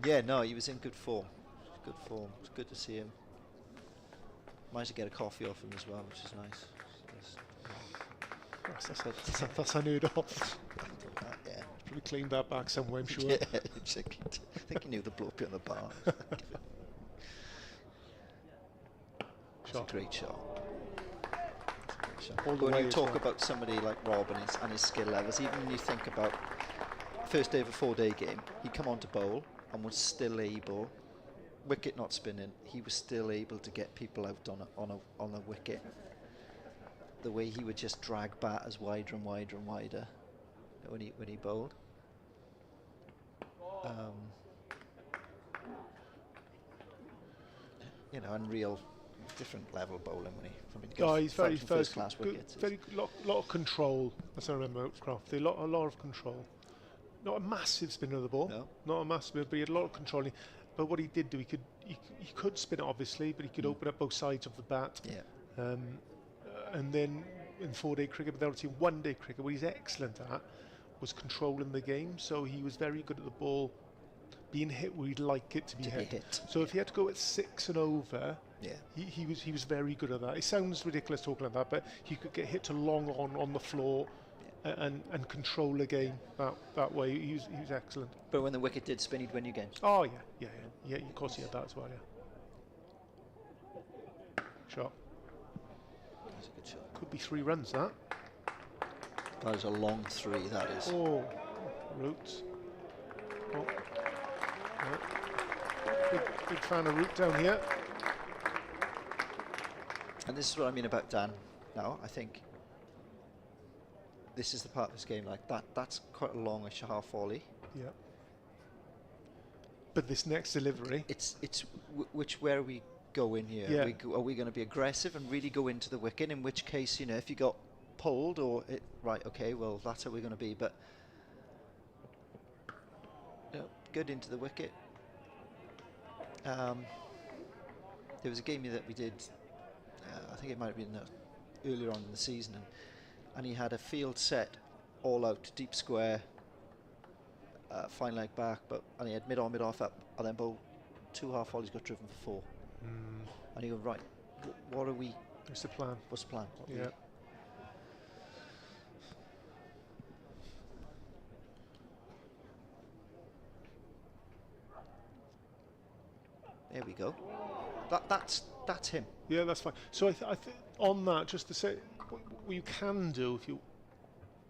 Yeah, no, he was in good form. Good form. It's good to see him. Managed to get a coffee off him as well, which is nice. That's unheard of. Yeah. Probably claimed that back somewhere, I'm sure. Yeah, exactly. I think he knew the bloke on the bar. It's a great shot. All the When way you as talk well. about somebody like Rob and his skill levels, even when you think about first day of a 4-day game, he'd come on to bowl and was still able, wicket not spinning, he was still able to get people out on a wicket. The way he would just drag batters wider and wider and wider when he bowled. You know, unreal, different level bowling when he He's very first class wickets. Very lot of control. That's what I remember about Crofty. A lot of control. Not a massive spinner of the ball. No. Not a massive spinner, but he had a lot of control. But what he did do, he could spin it obviously, but he could open up both sides of the bat. Yeah. And then in 4-day cricket, but obviously in 1-day cricket, what he's excellent at was controlling the game. So he was very good at the ball being hit where he'd like it to be hit. So if he had to go at 6 and over, yeah, he was very good at that. It sounds ridiculous talking like that, but he could get hit to long on the floor and control the game that way. He was excellent. But when the wicket did spin, he'd win you games. Oh yeah. Of course he had that as well. Yeah. Shot. That's a good shot. Could be 3 runs. That. That is a long 3. That is. Oh, roots. Oh. Yeah. Big fan of root down here. And this is what I mean about Dan. Now I think this is the part of this game like that. That's quite a longish half volley. Yeah. But this next delivery. It's where we go in here. Yeah. Are we going to be aggressive and really go into the wicket? In which case, you know, if you got pulled right, okay, well that's how we're going to be. But you know, good into the wicket. There was a game that we did. I think it might have been earlier on in the season, and he had a field set all out deep square, fine leg back, and he had mid on, mid off up, and then bowled 2 half volleys, got driven for 4. And he went, right, what are we? What's the plan? What's the plan? Yeah. There we go. that's him. Yeah, that's fine. So I think on that, just to say, what you can do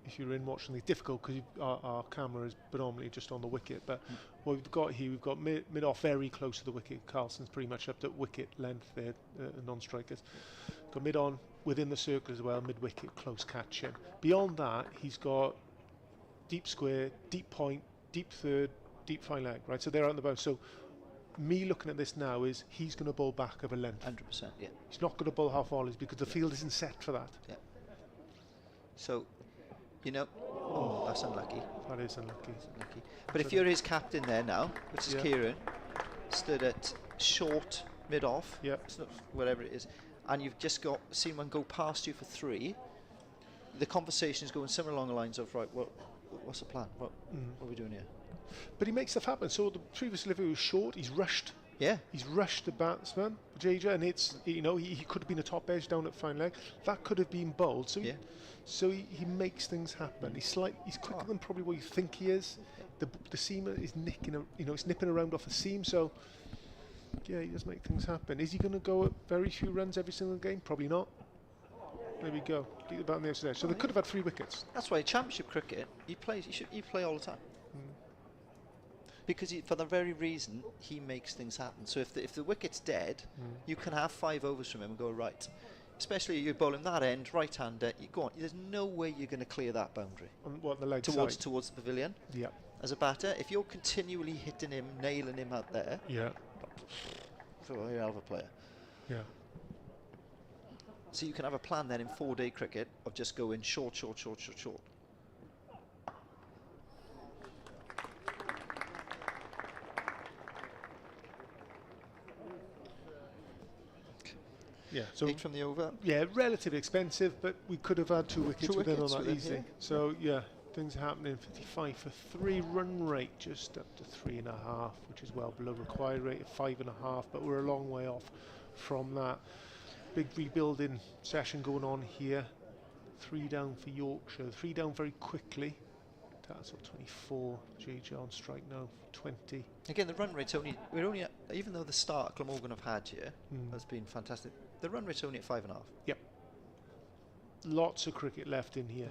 if you're in watching these, difficult because our camera is predominantly just on the wicket, but what we've got here, we've got mid off very close to the wicket. Carlson's pretty much up to wicket length there, non-strikers. Got mid on within the circle as well, mid wicket, close catching. Beyond that, he's got deep square, deep point, deep third, deep fine leg, right? So they're out on the bounce. So me looking at this now is he's going to bowl back of a length. 100%, yeah. He's not going to bowl half volleys because the field isn't set for that. Yeah. So, you know, oh, that's unlucky. That is unlucky. That's unlucky. But if you're his captain there now, which is Kieran, stood at short, mid-off, whatever it is, and you've just seen one go past you for 3, the conversation is going somewhere along the lines of, right, what's the plan? What are we doing here? But he makes stuff happen. So the previous delivery was short. He's rushed. Yeah. He's rushed the batsman, JJ, and it's, you know, he could have been a top edge down at fine leg. That could have been bowled. So he makes things happen. He's quicker than probably what you think he is. The seamer is it's nipping around off the seam. So yeah, he does make things happen. Is he going to go at very few runs every single game? Probably not. There we go. Beat the bat on the outside edge. So they could have had 3 wickets. That's why Championship cricket, you play all the time. Because for the very reason he makes things happen. So if the wicket's dead, you can have 5 overs from him and go right. Especially you're bowling that end, right-hander. You go on. There's no way you're going to clear that boundary. On what, the leg towards the pavilion. Yeah. As a batter, if you're continually hitting him, nailing him out there. Yeah. So you're a hell of a player. Yeah. So you can have a plan then in 4-day cricket of just going short, short, short, short, short. Yeah, so 8 from the over. Yeah, relatively expensive, but we could have had 2 wickets within on that easy. Yeah. So yeah, things are happening. 55 for 3, run rate just up to 3.5, which is well below required rate of 5.5, but we're a long way off from that. Big rebuilding session going on here. 3 down for Yorkshire, 3 down very quickly. That's up 24. JJ on strike now, 20. Again, the run rate's we're only at, even though the start Glamorgan have had here has been fantastic. The run rate's only at 5.5. Yep. Lots of cricket left in here.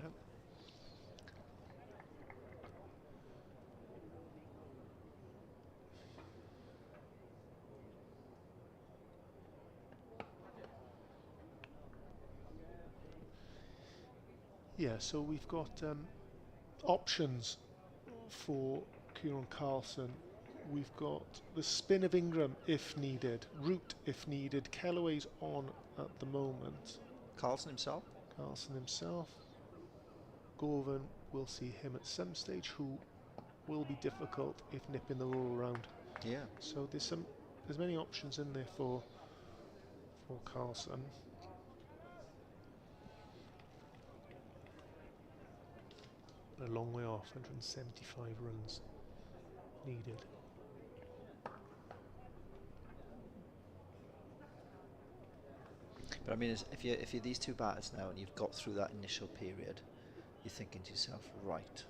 Yeah, so we've got options for Kieran Carlson. We've got the spin of Ingram if needed, Root if needed. Kellaway's on at the moment. Carlson himself? Carlson himself. Gorvin, we'll see him at some stage, who will be difficult if nipping the roll around. Yeah. So there's many options in there for Carlson. A long way off, 175 runs needed. But I mean, if you're these 2 batters now and you've got through that initial period, you're thinking to yourself, right,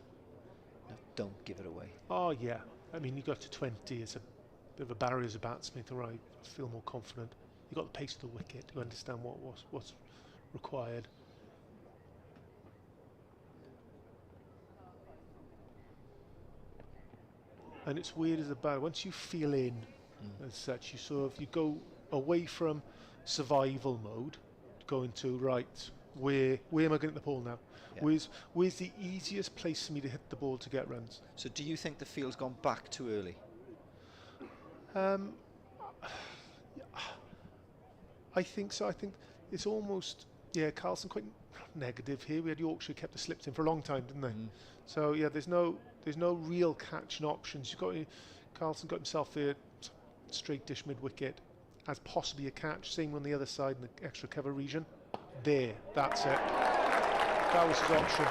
now don't give it away. Oh yeah, I mean you got to 20, it's a bit of a barrier as a batsman, right? I feel more confident. You got the pace of the wicket, you understand what's required. And it's weird as a batter, once you feel in as such, you go away from survival mode, go into right, where am I going to get the ball now? Yeah. Where's the easiest place for me to hit the ball to get runs? So do you think the field's gone back too early? I think so. I think it's almost, Carlson quite negative here. We had Yorkshire kept the slips in for a long time, didn't they? So yeah, there's no real catching options. Carlson got himself there, straight dish mid wicket, as possibly a catch. Same on the other side in the extra cover region. There, that's it. That was his option.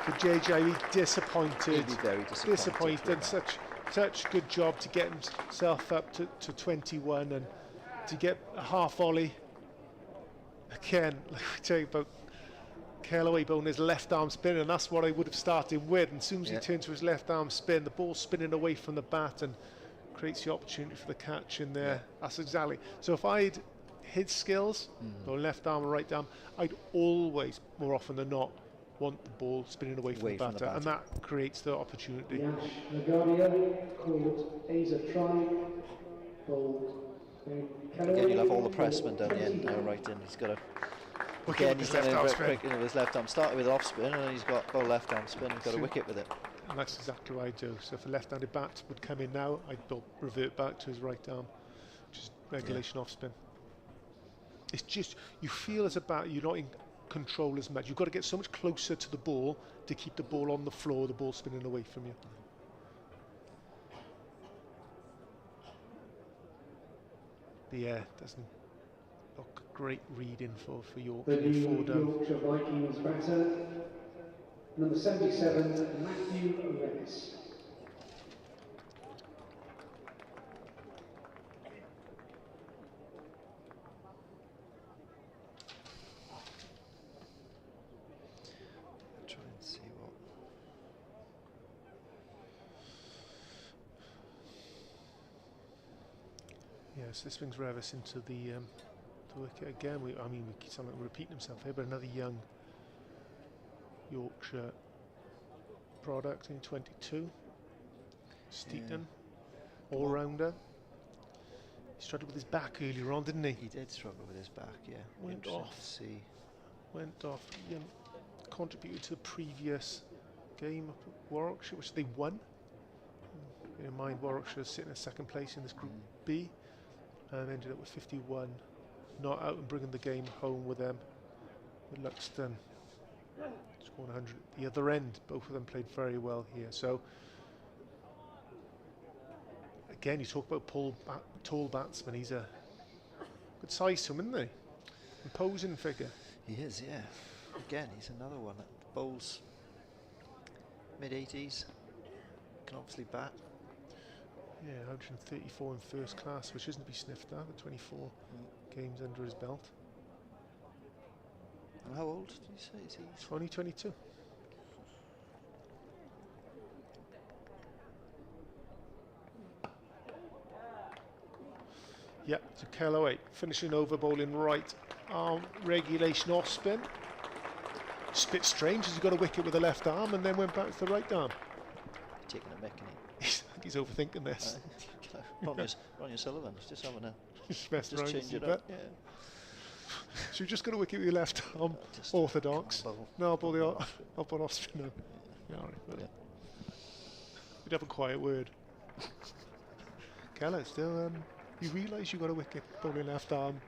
For JJ, he's disappointed. He'll be very disappointed. Such good job to get himself up to 21 and to get a half volley. Again, like I tell you about Callaway bowling his left arm spin, and that's what I would have started with. And as soon as he turns to his left arm spin, the ball spinning away from the bat and creates the opportunity for the catch in there. That's exactly. So if I'd his skills, bowling left arm and right arm, I'd always, more often than not, want the ball spinning away from the batter, and that creates the opportunity. Yash Nagadia called Aza try, bowled. Again, you'll have all the pressmen down the end now, right in. He's got a. Again, he's got a quick into his left arm. Started with off spin, and then he's got both left arm spin. He's got a wicket with it. And that's exactly what I do. So if a left-handed bat would come in now, I'd revert back to his right arm, just regulation off spin. It's just, you feel as a batter you're not in control as much. You've got to get so much closer to the ball to keep the ball on the floor, the ball spinning away from you. But yeah, doesn't look great reading for Yorkshire. The Yorkshire Vikings batter, number 77, Matthew Rennis. Try and see what. Yes, this brings Revis into the wicket again. I mean, we keep sounding like we're repeating himself here, but another young Yorkshire product in 22. Steaton, all-rounder. He struggled with his back earlier on, didn't he? He did struggle with his back, yeah. Went off. Contributed to the previous game up at Warwickshire, which they won. Bear in mind, Warwickshire sitting in second place in this Group B, and ended up with 51. Not out and bringing the game home with them. With Luxton scoring 100 at the other end. Both of them played very well here. So again, you talk about tall batsman. He's a good size to him, isn't he? Imposing figure. He is, yeah. Again, he's another one that bowls mid-80s. Can obviously bat. Yeah, 134 in first class, which isn't to be sniffed at. With 24 games under his belt. And how old did you say is he? 2022. Yeah, so Callaway finishing over, bowling right arm, regulation off spin. It's a bit strange as he got a wicket with the left arm and then went back to the right arm. Taking a mick, I think he's overthinking this. Ronnie Sullivan, just having a just change it up. Yeah. So you just got a wicket with your left arm, orthodox. No, I'll put off spin now. Yeah, all right. Yeah. We'd have a quiet word. Keller, still, you realise you got a wicket bowling left arm,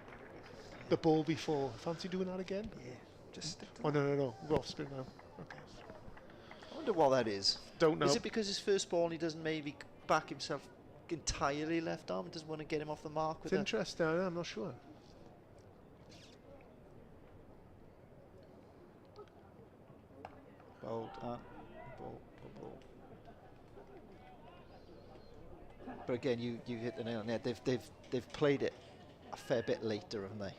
the ball before. Fancy doing that again? Yeah. Just stick to Oh, no. We're off spin now. Okay. I wonder what that is. Don't know. Is it because his first ball he doesn't maybe back himself entirely left arm, doesn't want to get him off the mark with It's interesting, I'm not sure. Ball. But again, you hit the nail on the head. They've played it a fair bit later, haven't they?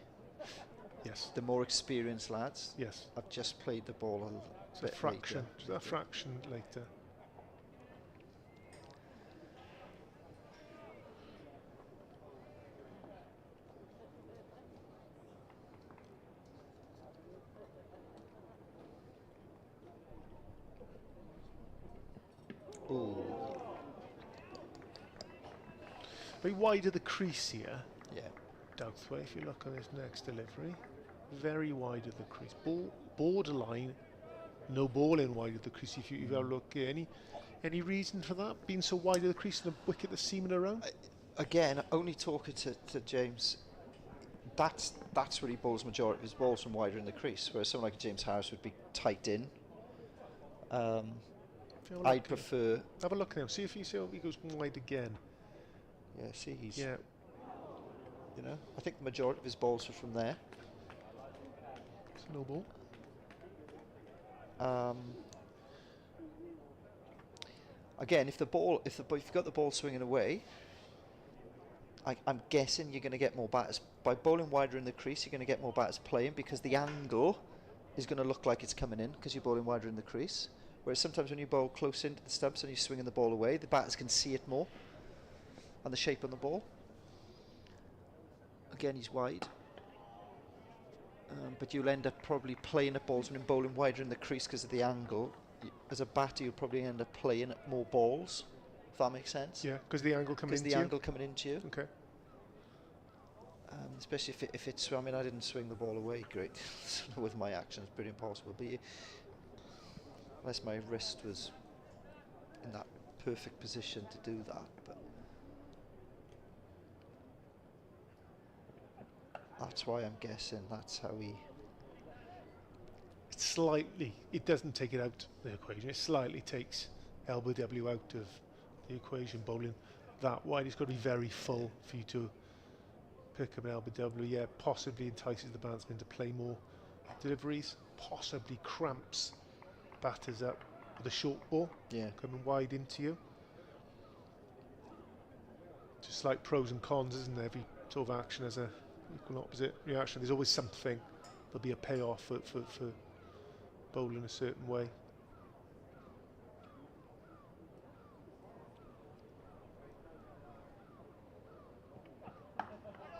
Yes. The more experienced lads. Yes. I've just played the ball a bit fraction. later. Just a fraction later. Ooh. Very wide of the crease here. Yeah. Douthway, if you look on his next delivery, very wide of the crease. Borderline, no ball in wide of the crease. If you have a look, any reason for that? Being so wide of the crease and the wicket that's seaming around? Again, only talking to James, that's where he bowls majority of his balls from wider in the crease, whereas someone like James Harris would be tight in. I'd prefer. Have a look now. See if he goes wide again. Yeah, see, he's. Yeah. You know, I think the majority of his balls are from there. It's no ball. Again, if you've got the ball swinging away, I'm guessing you're going to get more batters by bowling wider in the crease. You're going to get more batters playing because the angle is going to look like it's coming in because you're bowling wider in the crease. Whereas sometimes when you bowl close into the stumps and you're swinging the ball away, the batters can see it more and the shape on the ball. Again, he's wide. But you'll end up probably playing at balls when you're bowling wider in the crease because of the angle. As a batter, you'll probably end up playing at more balls, if that makes sense. Yeah, because the angle coming into you. Because the angle coming into you. Okay. Especially if it's, I mean, I didn't swing the ball away great with my actions, pretty impossible. But unless my wrist was in that perfect position to do that. But that's why I'm guessing that's how he... Slightly, it doesn't take it out of the equation. It slightly takes LBW out of the equation. Bowling that wide, it's got to be very full for you to pick up an LBW. Yeah, possibly entices the batsman to play more deliveries. Possibly cramps batters up with a short ball. Yeah. Coming wide into you. Just like pros and cons, isn't there? Every sort of action has a equal and opposite reaction. There's always something. There'll be a payoff for bowling a certain way.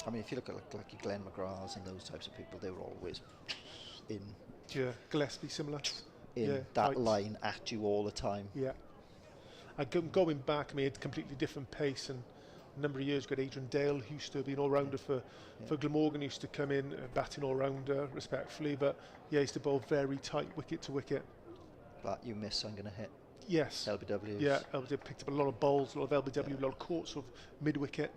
I mean, if you look at like your Glenn McGraths and those types of people, they were always in. Yeah, Gillespie similar. In yeah, that right. line at you all the time. Yeah. Going back, I mean, it's a completely different pace, and a number of years ago, Adrian Dale, who used to be an all-rounder for Glamorgan, used to come in batting all-rounder respectfully, but yeah, he used to bowl very tight wicket to wicket. That you miss, I'm going to hit. Yes. LBWs. Yeah, LBW picked up a lot of bowls, a lot of LBW, a lot of caught sort of mid-wicket.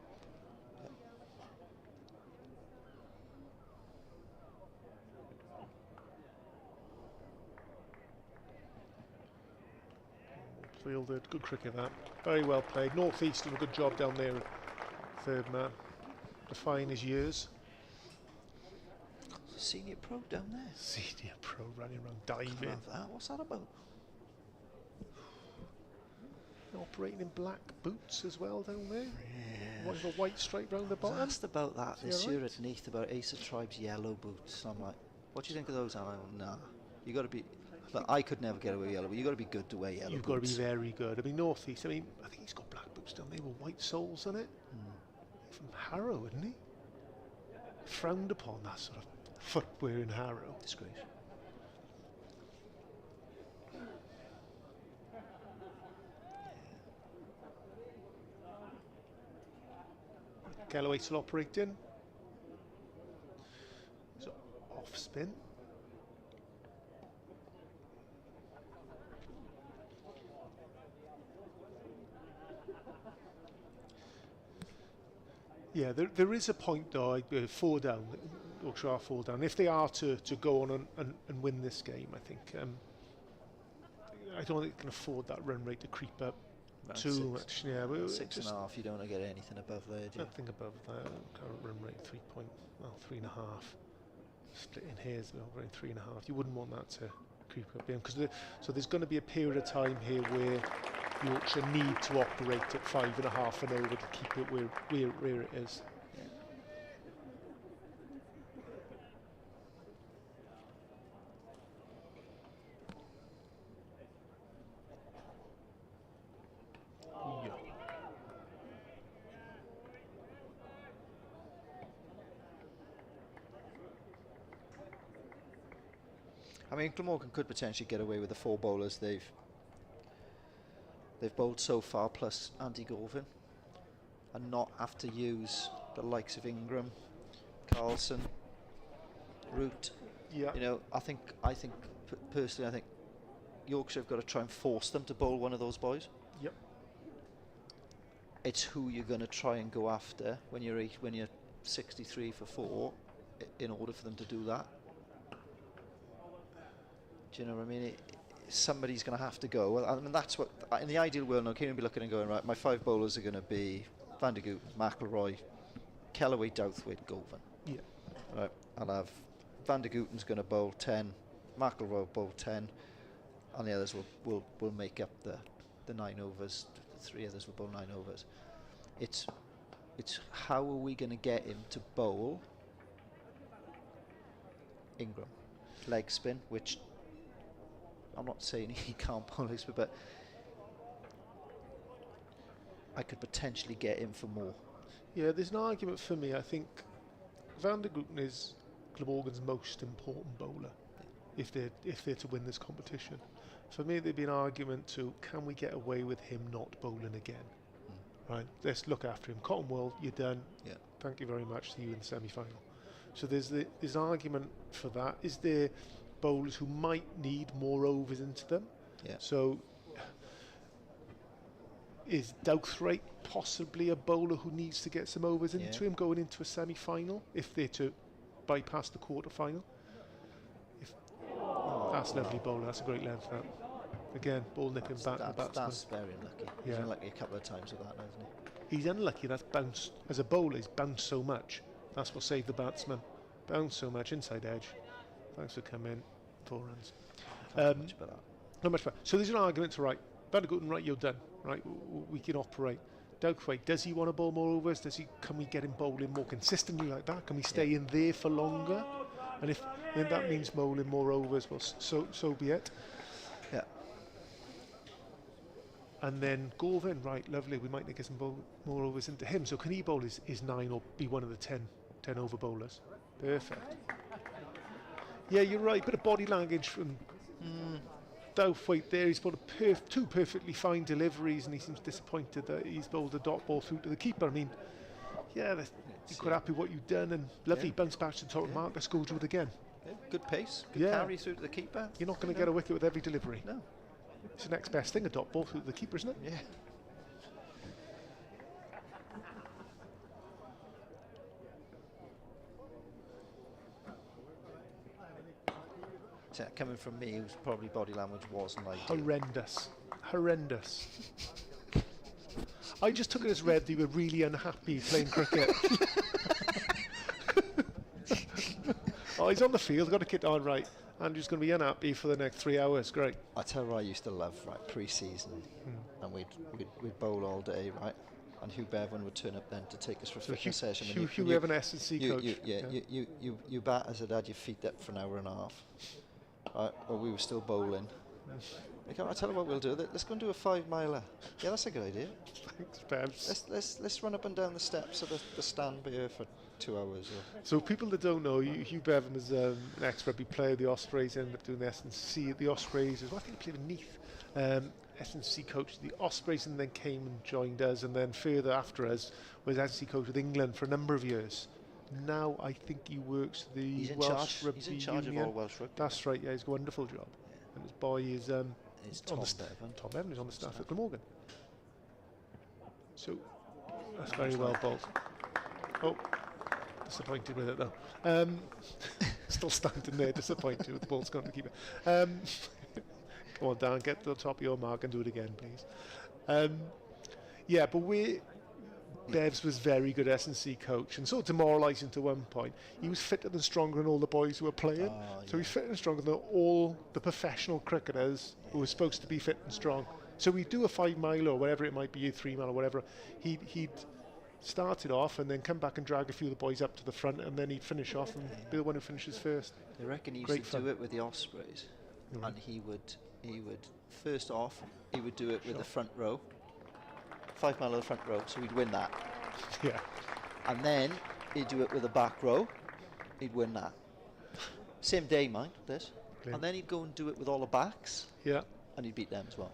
Fielded, good cricket that. Very well played. North East did a good job down there. Third man, defying his years. Senior pro down there. Senior pro running around diving. What's that about? Operating in black boots as well down there. Yeah. With a white stripe round the I bottom. was asked about that this right? year at Neath about Ace of Tribes yellow boots. I'm like, what do you think of those? And I'm like, nah. You got to be. But I could never get away with yellow, but you got to be good to wear yellow. You've got to be very good. I mean, North East. I mean, I think he's got black boots down there with white soles on it. From Harrow, isn't he? Frowned upon that sort of footwear in Harrow. Disgrace. Galloway still operating. So off spin. Yeah, there is a point though, 4 down, Yorkshire are 4 down. If they are to go on and win this game, I think, I don't think they can afford that run rate to creep up too much. Yeah, but 6.5, you don't want to get anything above there, do you? Nothing above that. Current run rate 3.5. Split in here is over 3.5. You wouldn't want that to creep up in because so there's going to be a period of time here where Yorkshire need to operate at 5.5 and over to keep it where it is. Yeah. I mean, Glamorgan could potentially get away with the 4 bowlers they've bowled so far, plus Andy Gorvin, and not have to use the likes of Ingram, Carlson, Root. Yeah. You know, I think personally, I think Yorkshire have got to try and force them to bowl one of those boys. Yep. It's who you're going to try and go after when you're 63 for 4, in order for them to do that. Do you know what I mean? Somebody's going to have to go. I mean, that's what, in the ideal world, now, Kieran will be looking and going, right, my 5 bowlers are going to be Van der Gooten, McIlroy, Kellaway, Douthwaite, Govan. Yeah. Right, I'll have Van der Gooten's going to bowl 10, McIlroy will bowl 10, and the others will make up the 9 overs. The 3 others will bowl 9 overs. It's how are we going to get him to bowl Ingram? leg spin, which I'm not saying he can't bowl leg spin, but I could potentially get him for more. Yeah, there's an argument for me. I think Van der Gooten is Glamorgan's most important bowler if they're to win this competition. For me, there'd be an argument to, can we get away with him not bowling again? Right, let's look after him. Cottonwell, you're done. Yeah. Thank you very much. See you in the semi-final. So there's argument for that. Is there bowlers who might need more overs into them? Yeah. So is Douthwaite possibly a bowler who needs to get some overs into him going into a semi-final if they're to bypass the quarter-final? That's lovely bowler. That's a great length. That. Again, ball nipping back the batsman. That's very unlucky. He's unlucky a couple of times with that, isn't he? He's unlucky. That's bounced. As a bowler, he's bounced so much. That's what saved the batsman. Bounced so much, inside edge. Thanks for coming. 4 runs. Not much about that. Not much better. So there's an argument to right. Van der Gooten, right, you're done. Right, we can operate. Douthwaite, does he want to bowl more overs? Can we get him bowling more consistently like that? Can we stay in there for longer? And if that means bowling more overs, well, so be it. Yeah. And then Gorvin, right, lovely. We might get some more overs into him. So can he bowl his 9 or be one of the 10 over bowlers? Perfect. Yeah, you're right. Bit of body language from Douthwaite there. He's bowled two perfectly fine deliveries, and he seems disappointed that he's bowled a dot ball through to the keeper. I mean, yeah, you're quite happy with what you've done, and lovely bounce back to the top of the mark. Let's go do it again. Yeah, good pace, good carry through to the keeper. You're not going to get a wicket with every delivery. No. It's the next best thing, a dot ball through to the keeper, isn't it? Yeah. So coming from me, whose probably body language wasn't ideal. Horrendous. I just took it as read that you were really unhappy playing cricket. Oh, he's on the field, got a kit on, right. Andrew's going to be unhappy for the next 3 hours. Great. I tell you, I used to love pre-season, and we'd bowl all day, right? And Hugh Bevan would turn up then to take us for a fitness session. Hugh Bevan, S&C coach. You batters had had your feet up for an hour and a half. Right, well, we were still bowling. I tell you what we'll do. Let's go and do a 5-miler. Yeah, that's a good idea. Thanks, Babs. Let's run up and down the steps of the stand here for 2 hours. So people that don't know, Hugh Bevan was an ex-rugby player. The Ospreys ended up doing the S&C at the Ospreys as well. I think he played with Neath. S&C coach of the Ospreys, and then came and joined us, and then further after us was S&C coach with England for a number of years. Now I think he works the Welsh Rugby He's in charge Union. of all Welsh Rugby. That's right. Yeah, he's got a wonderful job. Yeah. And his boy is Tom Bevan. Tom Bevan is on the staff at Glamorgan. So that's very well bowled. Oh, disappointed with it though. Still standing there, disappointed with the ball's gone to keep it. Come on, Dan, get to the top of your mark and do it again, please. Yeah, but Bevs was very good S&C coach, and so demoralising to one point. He was fitter and stronger than all the boys who were playing. So he's fitter and stronger than all the professional cricketers who were supposed to be fit and strong. So we'd do a 5-mile or whatever it might be, a 3-mile or whatever. He'd started off and then come back and drag a few of the boys up to the front, and then he'd finish off and be the one who finishes first. I reckon he used to do it with the Ospreys, and he would first off he would do it with the front row. 5-mile of the front row, so he'd win that. Yeah. And then he'd do it with the back row, he'd win that. Same day, mind this. Yeah. And then he'd go and do it with all the backs. Yeah. And he'd beat them as well.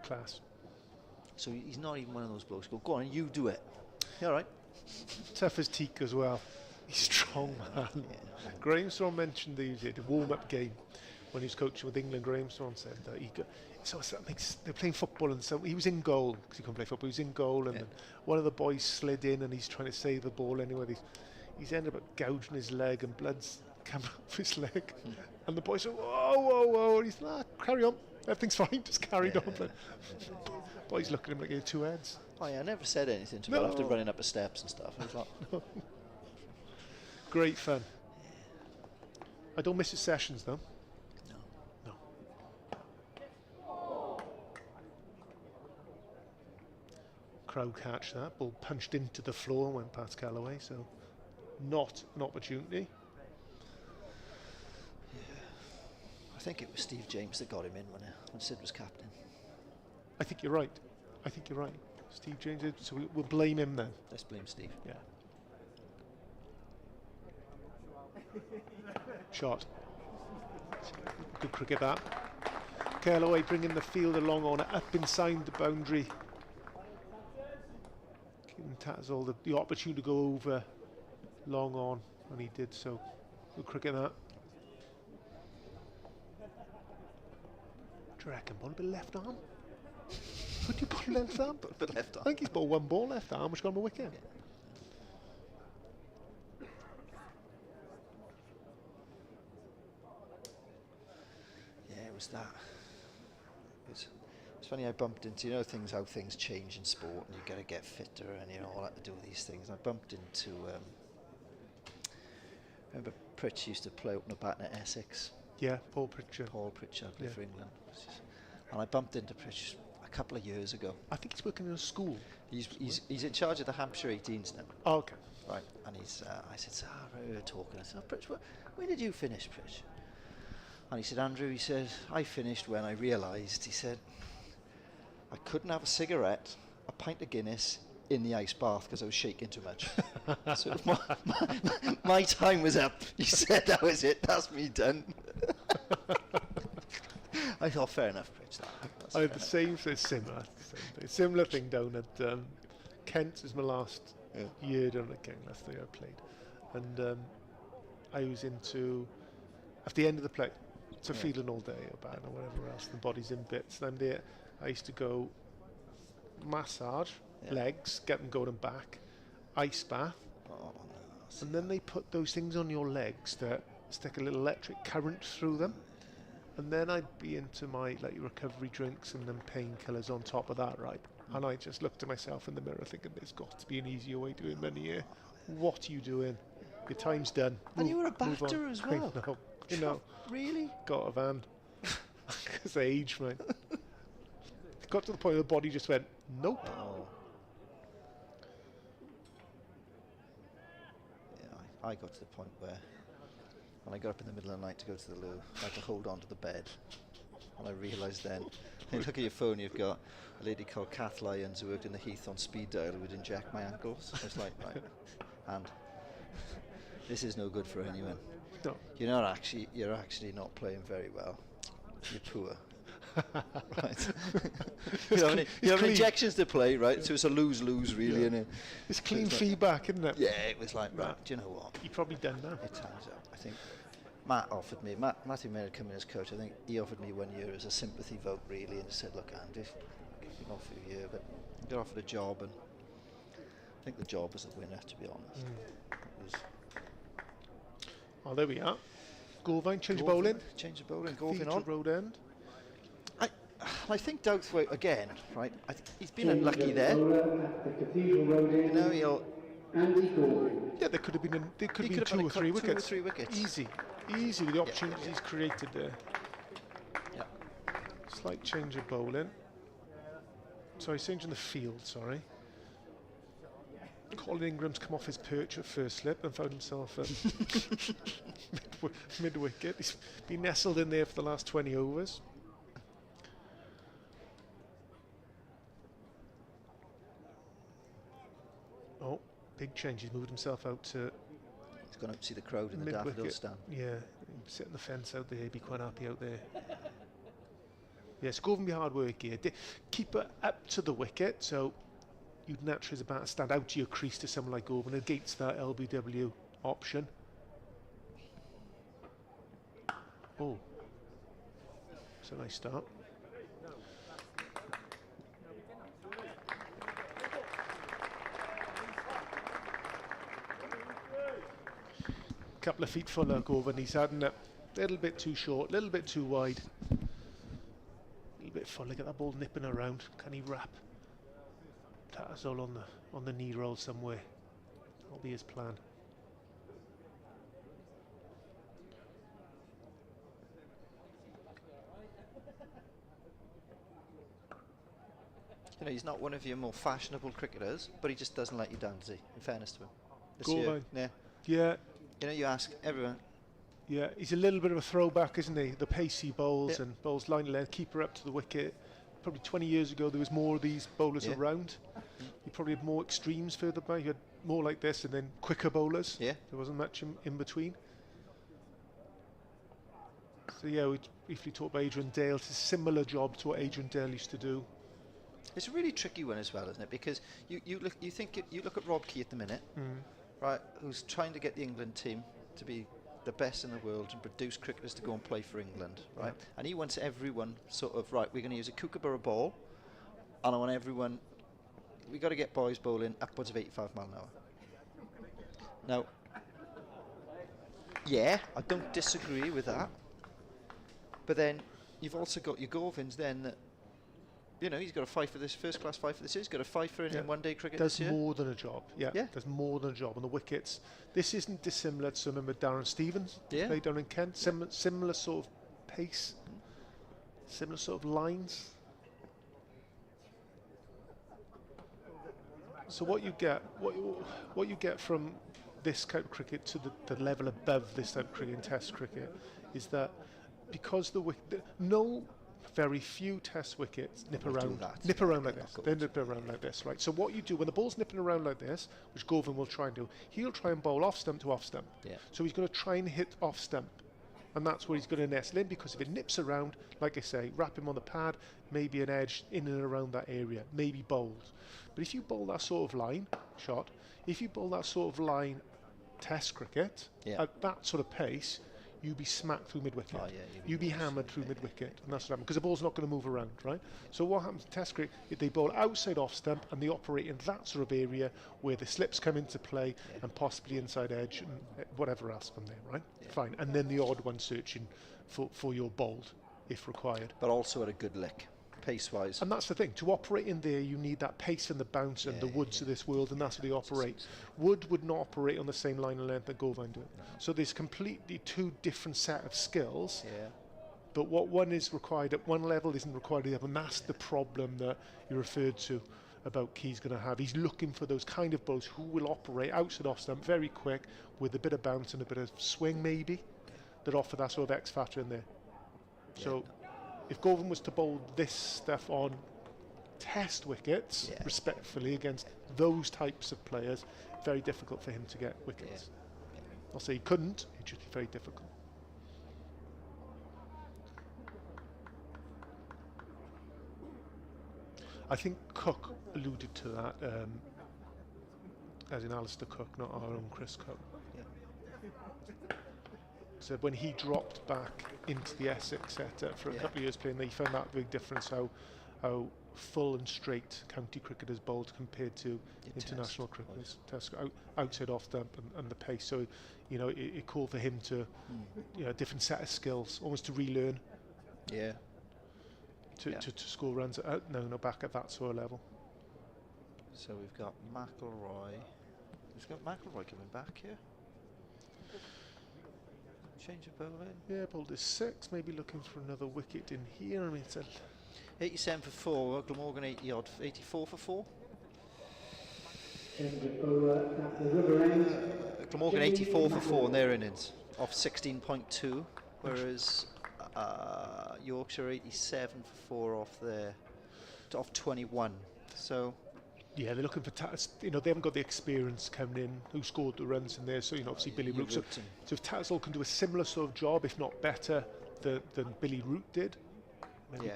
Class. So he's not even one of those blokes. Go on, you do it. You all right? Tough as teak as well. He's strong, man. Yeah. Graham Swan mentioned the warm-up game when he was coaching with England. Graham Swan said that they're playing football, and so he was in goal because he couldn't play football. He was in goal, and then one of the boys slid in, and he's trying to save the ball anyway. He's ended up gouging his leg, and blood's coming off his leg. And the boy said, "Whoa!" And he's like, "Carry on, everything's fine." Just carried on. But boys looking at him like he had 2 heads. Oh yeah, I never said anything to him after running up the steps and stuff. I was like, Great fun. I don't miss his sessions though. Crowd catch that, ball punched into the floor and went past Callaway, so not an opportunity. think it was Steve James that got him in when Sid was captain. I think you're right. Steve James did, so we'll blame him then. Let's blame Steve. Yeah. Shot. Good cricket that. Callaway bringing the field along on up inside the boundary. Giving Tattersall the opportunity to go over long on, and he did so. Good cricket that. Do you reckon? Ball a bit left arm? Would you ball left arm? But left arm. I think he's bowled one ball left arm, which got him a wicket. Yeah. It was that. It's funny, I bumped into, how things change in sport, and you got to get fitter, and all that to do these things. I bumped into, remember Pritch used to play opener batter at Essex. Yeah, Paul Pritchard. Played for England. And I bumped into Pritch a couple of years ago. I think he's working in a school. He's in charge of the Hampshire 18s now. Oh, okay. Right, and I said, we were talking. I said, Pritch, when did you finish, Pritch? And he said, Andrew, he said, I finished when I realised, he said, I couldn't have a cigarette, a pint of Guinness in the ice bath because I was shaking too much. So my time was up. He said, that was it, that's me done. I thought, fair enough, Pritch. I had the same, similar thing down at Kent. Is my last year down at Kent, last year I played. And I was into, at the end of the play, to feeling all day or bad or whatever else, the body's in bits. And I'm there, I used to go massage, legs, get them going and back, ice bath. And then they put those things on your legs that stick a little electric current through them. And then I'd be into my recovery drinks and then painkillers on top of that, right? And I just looked at myself in the mirror thinking, there's got to be an easier way to earn money here. What are you doing? Your time's done. And you were a batter as well. I know. Really? Got a van. Because age, man. It got to the point where the body just went, nope. Oh. Yeah, I got to the point where when I got up in the middle of the night to go to the loo, I had to hold on to the bed. And I realised then, you look at your phone, you've got a lady called Kath Lyons who worked in the Heath on speed dial who would inject my ankles. I was like, right, and this is no good for anyone. No. You're actually not playing very well. You're poor. Right. you have injections to play, right? So it's a lose-lose, really, isn't it? It's clean feedback, isn't it? Yeah, it was like, right, do you know what? You've probably done that. It turns out, I think Matthew Mayer had come in as coach. I think he offered me 1 year as a sympathy vote, really, and said, look, Andy, you've been off for a year, but you got offered a job, and I think the job was a winner, to be honest. It was. Oh, there we are. Goalvine, change of bowling. Change of bowling, Goalvine on. Road end. I think Douthwaite, again, right, he's been unlucky there. Yeah, there could have been two or three wickets. Easy with the opportunities he's created there. Yeah. Slight change of bowling. Sorry, changing the field, sorry. Colin Ingram's come off his perch at first slip and found himself at mid-wicket. He's been nestled in there for the last 20 overs. Oh, big change. He's moved himself out to... He's gone up to see the crowd in the daffodil stand. Yeah, sit on the fence out there. He'd be quite happy out there. Yes, Govan be hard work here. Keeper up to the wicket, so you'd naturally as a batter stand out to your crease to someone like Govan against that LBW option. Oh, it's a nice start. Couple of feet fuller Govan. He's had a little bit too short, a little bit too wide. A little bit fuller. Get that ball nipping around. Can he wrap Tattersall on the knee roll somewhere? That'll be his plan. You know, he's not one of your more fashionable cricketers, but he just doesn't let you down, does he? In fairness to him. Goalvine. Yeah. Yeah. You know, you ask everyone, Yeah, he's a little bit of a throwback, isn't he? The pacey bowls Yeah. and bowls line length, keeper up to the wicket. Probably 20 years ago, there was more of these bowlers Yeah. around. You probably had more extremes further back. You had more like this, and then quicker bowlers. Yeah. There wasn't much in between. So yeah, we briefly talked about Adrian Dale. It's a similar job to what Adrian Dale used to do. It's a really tricky one as well, isn't it? Because you look at Rob Key at the minute, right? Who's trying to get the England team to be the best in the world and produce cricketers to go and play for England, right? And he wants everyone sort of, right, we're going to use a kookaburra ball, and I want everyone, we got to get boys bowling upwards of 85 mile an hour. Now, yeah, I don't disagree with that, but then you've also got your Govins then that, you know, he's got to fight for this first class fight for this. He's got to fight for it in one day cricket Does this year. more than a job. Yeah, does more than a job on the wickets. This isn't dissimilar to remember Darren Stevens played down in Kent. Similar sort of pace, similar sort of lines. So what you get, what you get from this type of cricket to the level above this type of cricket in Test cricket, is that because very few Test wickets nip around like this. They nip around like this, right? So what you do when the ball's nipping around like this, which Govin will try and do, he'll try and bowl off stump to off stump. Yeah. So he's going to try and hit off stump, and that's where he's going to nestle in, because if it nips around, like I say, wrap him on the pad, maybe an edge in and around that area, maybe bowled. But if you bowl that sort of line shot, if you bowl that sort of line Test cricket at that sort of pace, you'd be smacked through mid-wicket. You'd be hammered through mid-wicket, and that's what happens, because the ball's not going to move around, right? So what happens in Test cricket, if they bowl outside off stump and they operate in that sort of area where the slips come into play and possibly inside edge and whatever else from there, right? Fine. And then the odd one searching for your bowled, if required. But also at a good lick, pace-wise. And that's the thing, to operate in there you need that pace and the bounce and the Woods of this world, and that's where they operate. Wood would not operate on the same line and length that Govin do. So there's completely two different set of skills, but what one is required at one level isn't required at the other, and that's the problem that you referred to about Key's going to have. He's looking for those kind of bowlers who will operate outside off stump very quick with a bit of bounce and a bit of swing maybe, that offer that sort of X factor in there. So if Govin was to bowl this stuff on Test wickets, respectfully, against those types of players, very difficult for him to get wickets. I'll say he couldn't, it'd just be very difficult. I think Cook alluded to that, as in Alistair Cook, not our own Chris Cook. So when he dropped back into the Essex setup for a couple of years playing there, he found that big difference, how full and straight county cricketers bowled compared to international cricketers, outside off stump and the pace. So, you know, it called for him to, you know, a different set of skills, almost to relearn. To score runs back at that sort of level. So we've got McIlroy. We've got McIlroy coming back here. Change of bowling. Yeah, bowled is 6, maybe looking for another wicket in here. I mean, it's 87 for 4, Glamorgan 80 odd, 84 for 4. Change of bowler at the river end. Glamorgan 84 for 4 in their innings, off 16.2, whereas Yorkshire 87 for 4 off there, off 21. So. Yeah, they're looking for you know, they haven't got the experience coming in who scored the runs in there, so, you know, obviously Billy Root. So if Tattersall can do a similar sort of job, if not better, than Billy Root did, maybe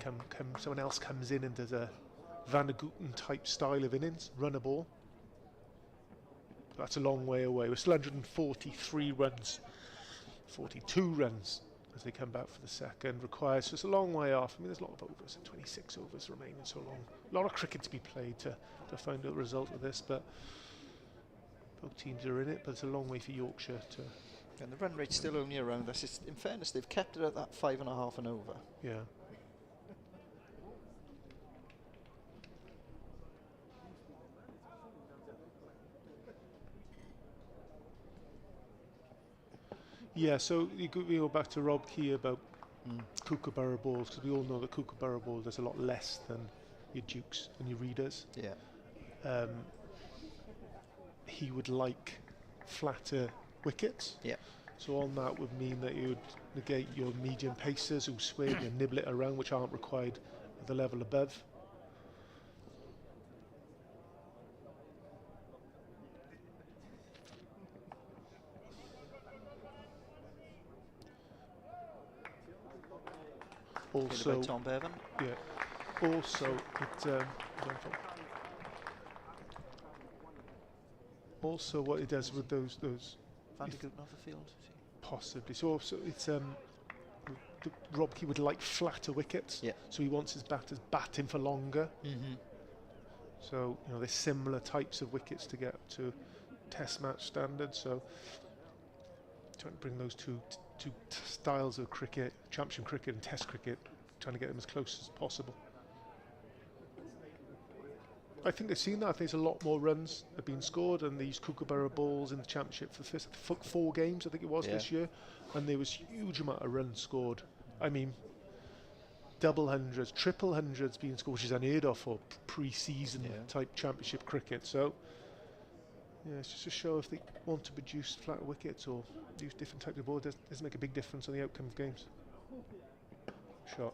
someone else comes in and does a Van der Gooten type style of innings, run a ball. That's a long way away. We're still 143 runs, 42 runs as they come back for the second. Requires, so it's a long way off. I mean, there's a lot of overs, 26 overs remaining, so long. A lot of cricket to be played to find out the result of this, but both teams are in it, but it's a long way for Yorkshire to. And the run rate's still only around this. In fairness, they've kept it at that 5.5 and over. Yeah. Yeah, so you go back to Rob Key about kookaburra balls, because we all know that kookaburra ball there's a lot less than your Dukes and your Readers. Yeah. He would like flatter wickets. Yeah. So on that would mean that you would negate your medium pacers who swing and nibble it around, which aren't required at the level above. Also, Tom Bevan. yeah. Also, also what it does with those Van de Gooten off the field. possibly. So also it's Robke would like flatter wickets. Yeah. So he wants his batters batting for longer. So there's similar types of wickets to get up to Test match standards. So trying to bring those two styles of cricket, Championship cricket and Test cricket, trying to get them as close as possible. I think they've seen that. I think there's a lot more runs have been scored, and these Kookaburra balls in the Championship for the first 4 games, I think it was this year, and there was huge amount of runs scored. I mean, double hundreds, triple hundreds being scored, which is unheard of for pre-season type Championship cricket. So, yeah, it's just to show if they want to produce flat wickets or use different types of balls, it doesn't make a big difference on the outcome of games. Shot.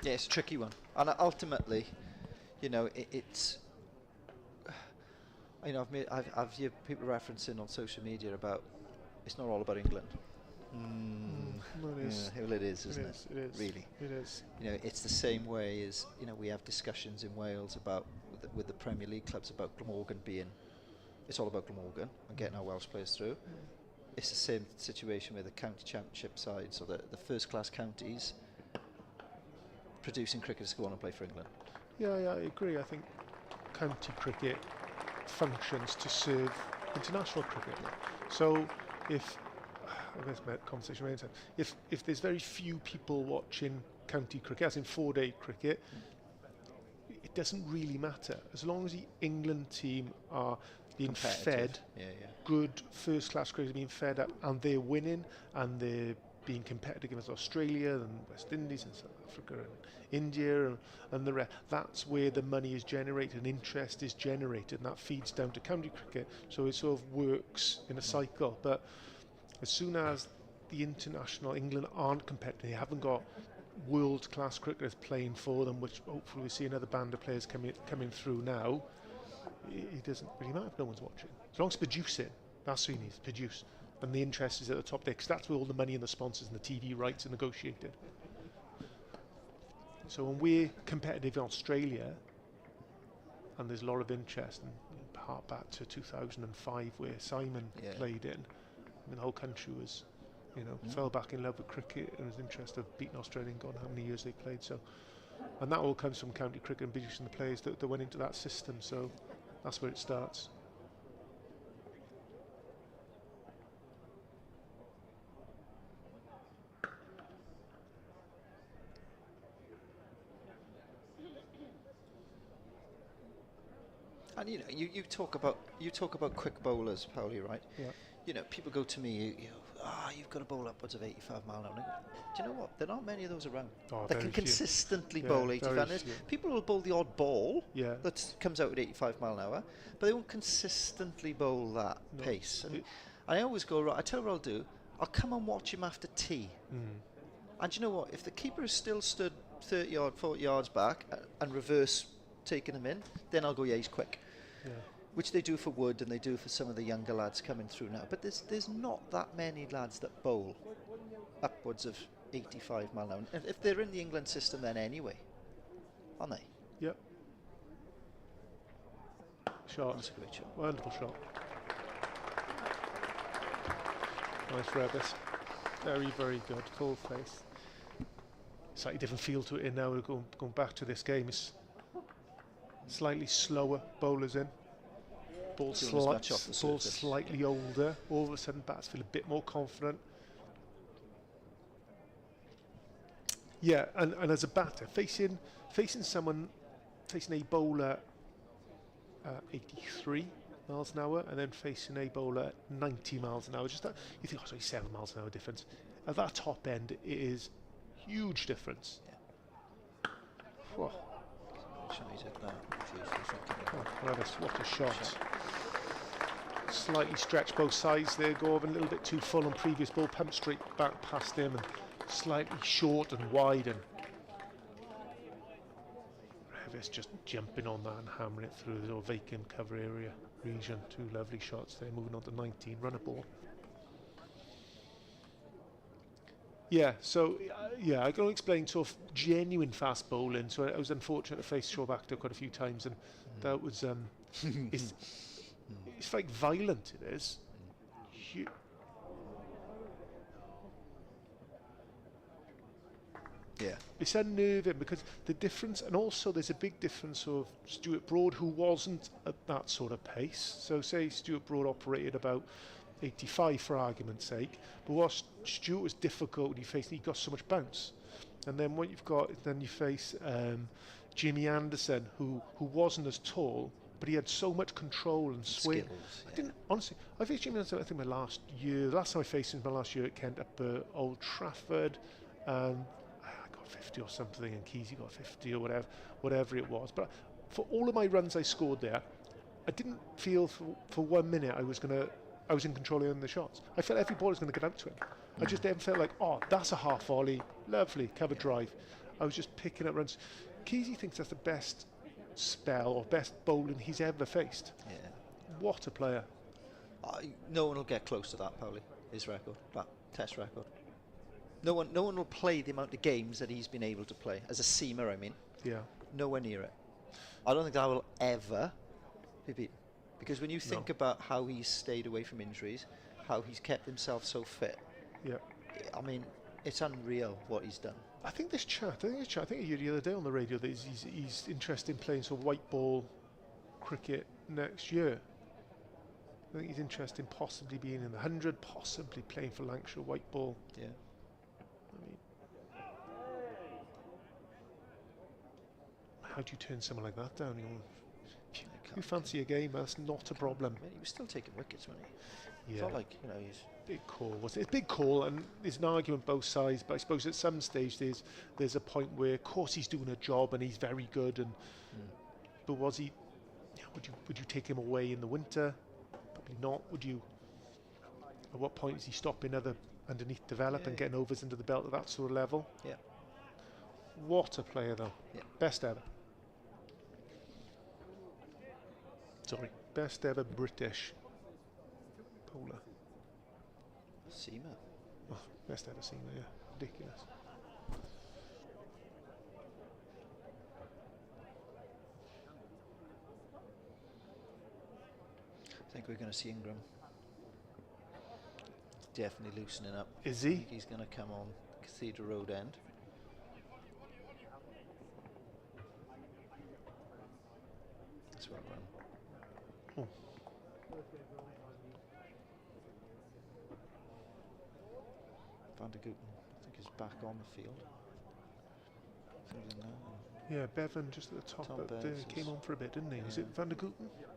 Yeah, it's a tricky one, and ultimately, it's. I've heard people referencing on social media about it's not all about England. Well, it is. Well, it is, isn't it? It is. Really. It is. It's the same way as we have discussions in Wales about with the Premier League clubs about Glamorgan being. It's all about Glamorgan and getting our Welsh players through. It's the same situation with the county championship sides, or the first class counties producing cricketers to go on and play for England. Yeah, I agree. I think county cricket functions to serve international cricket. So if conversation around if there's very few people watching county cricket, as in 4-day cricket, it doesn't really matter as long as the England team are being fed good first class cricket, being fed up, and they're winning, and they're being competitive against Australia and West Indies and South Africa and India and the rest. That's where the money is generated and interest is generated, and that feeds down to county cricket. So it sort of works in a cycle. But as soon as the international England aren't competitive, they haven't got world-class cricketers playing for them, which hopefully we see another band of players coming through now, it doesn't really matter if no one's watching. As long as it's producing, that's what you need to produce. And the interest is at the top there, because that's where all the money and the sponsors and the TV rights are negotiated. So when we're competitive in Australia, and there's a lot of interest, and hark back to 2005 where Simon played in, the whole country was, fell back in love with cricket and was interested of beating Australia and God, how many years they played. So, and that all comes from county cricket and producing the players that went into that system. So that's where it starts. And you talk about quick bowlers, Paulie, right? Yeah. People go to me, you've got to bowl upwards of 85 mile an hour. Do you know what? There aren't many of those around that can consistently bowl 85. People will bowl the odd ball that comes out at 85 mile an hour, but they won't consistently bowl that pace. And I always go, right, I tell you what I'll do. I'll come and watch him after tea. And you know what? If the keeper is still stood 40 yards back and reverse taking him in, then I'll go, he's quick. Which they do for Wood and they do for some of the younger lads coming through now. But there's not that many lads that bowl upwards of 85 mile an hour. If they're in the England system then anyway, aren't they? Yep. Shot. That's a great shot. Wonderful shot. Nice Rebus. Very, very good. Full face. Slightly different feel to it in now. We're going back to this game. It's slightly slower bowlers in. Ball slightly older. All of a sudden bats feel a bit more confident. Yeah, and as a batter, facing a bowler 83 miles an hour and then facing a bowler 90 miles an hour, just that, you think, sorry, 7 miles an hour difference. At that top end, it is huge difference. What a shot. Slightly stretched both sides there, Gorvin a little bit too full on previous ball, pumped straight back past him, and slightly short and wide, and Revis just jumping on that and hammering it through the sort of vacant cover area region. 2 lovely shots there, moving on to 19, run a ball. Yeah, so yeah, I can explain sort of genuine fast bowling. So I was unfortunate to face Shawbacker quite a few times, and that was it's like violent. It is. Yeah. It's unnerving because the difference, and also there's a big difference of Stuart Broad, who wasn't at that sort of pace. So say Stuart Broad operated about 85 for argument's sake, but what Stuart was difficult when you face, he got so much bounce. And then what you've got, then you face Jimmy Anderson, who wasn't as tall, but he had so much control and swing. Skills, I didn't, honestly, I faced Jimmy Anderson, I think, my last year. The last time I faced him was my last year at Kent up Old Trafford. I got 50 or something, and Keezy got 50 or whatever it was. But for all of my runs I scored there, I didn't feel for 1 minute I was in control of the shots. I felt every ball was going to get out to him. I just then felt like, oh, that's a half volley, lovely, cover drive. I was just picking up runs. Keezy thinks that's the best spell or best bowling he's ever faced. Yeah. What a player. No one will get close to that, Paulie, his record, that test record. No one will play the amount of games that he's been able to play, as a seamer, I mean. Yeah. Nowhere near it. I don't think that will ever be beaten. Because when you think about how he's stayed away from injuries, how he's kept himself so fit, yeah, I mean, it's unreal what he's done. I think this chat, I think I heard the other day on the radio that he's interested in playing sort of white ball cricket next year. I think he's interested in possibly being in the 100, possibly playing for Lancashire white ball. Yeah. I mean, how do you turn someone like that down? You fancy a game, that's not a problem. I mean, he was still taking wickets, wasn't he? Yeah. It's not like, he's... Big call, wasn't it? It's a big call, and there's an argument both sides, but I suppose at some stage there's a point where, of course, he's doing a job and he's very good, and but was he, would you take him away in the winter? Probably not. Would you? At what point is he stopping other underneath develop and getting overs into the belt at that sort of level? Yeah. What a player, though. Yeah. Best ever. Sorry, best ever British bowler. Seamer. Oh, best ever seamer, yeah. Ridiculous. I think we're going to see Ingram. Definitely loosening up. Is he? I think he's going to come on Cathedral Road end. That's well run. Oh. Van der Gooten, I think, is back on the field. Yeah, Bevan just at the top, Tom but Beves came on for a bit, didn't he? Is it Van der Gooten? Yeah.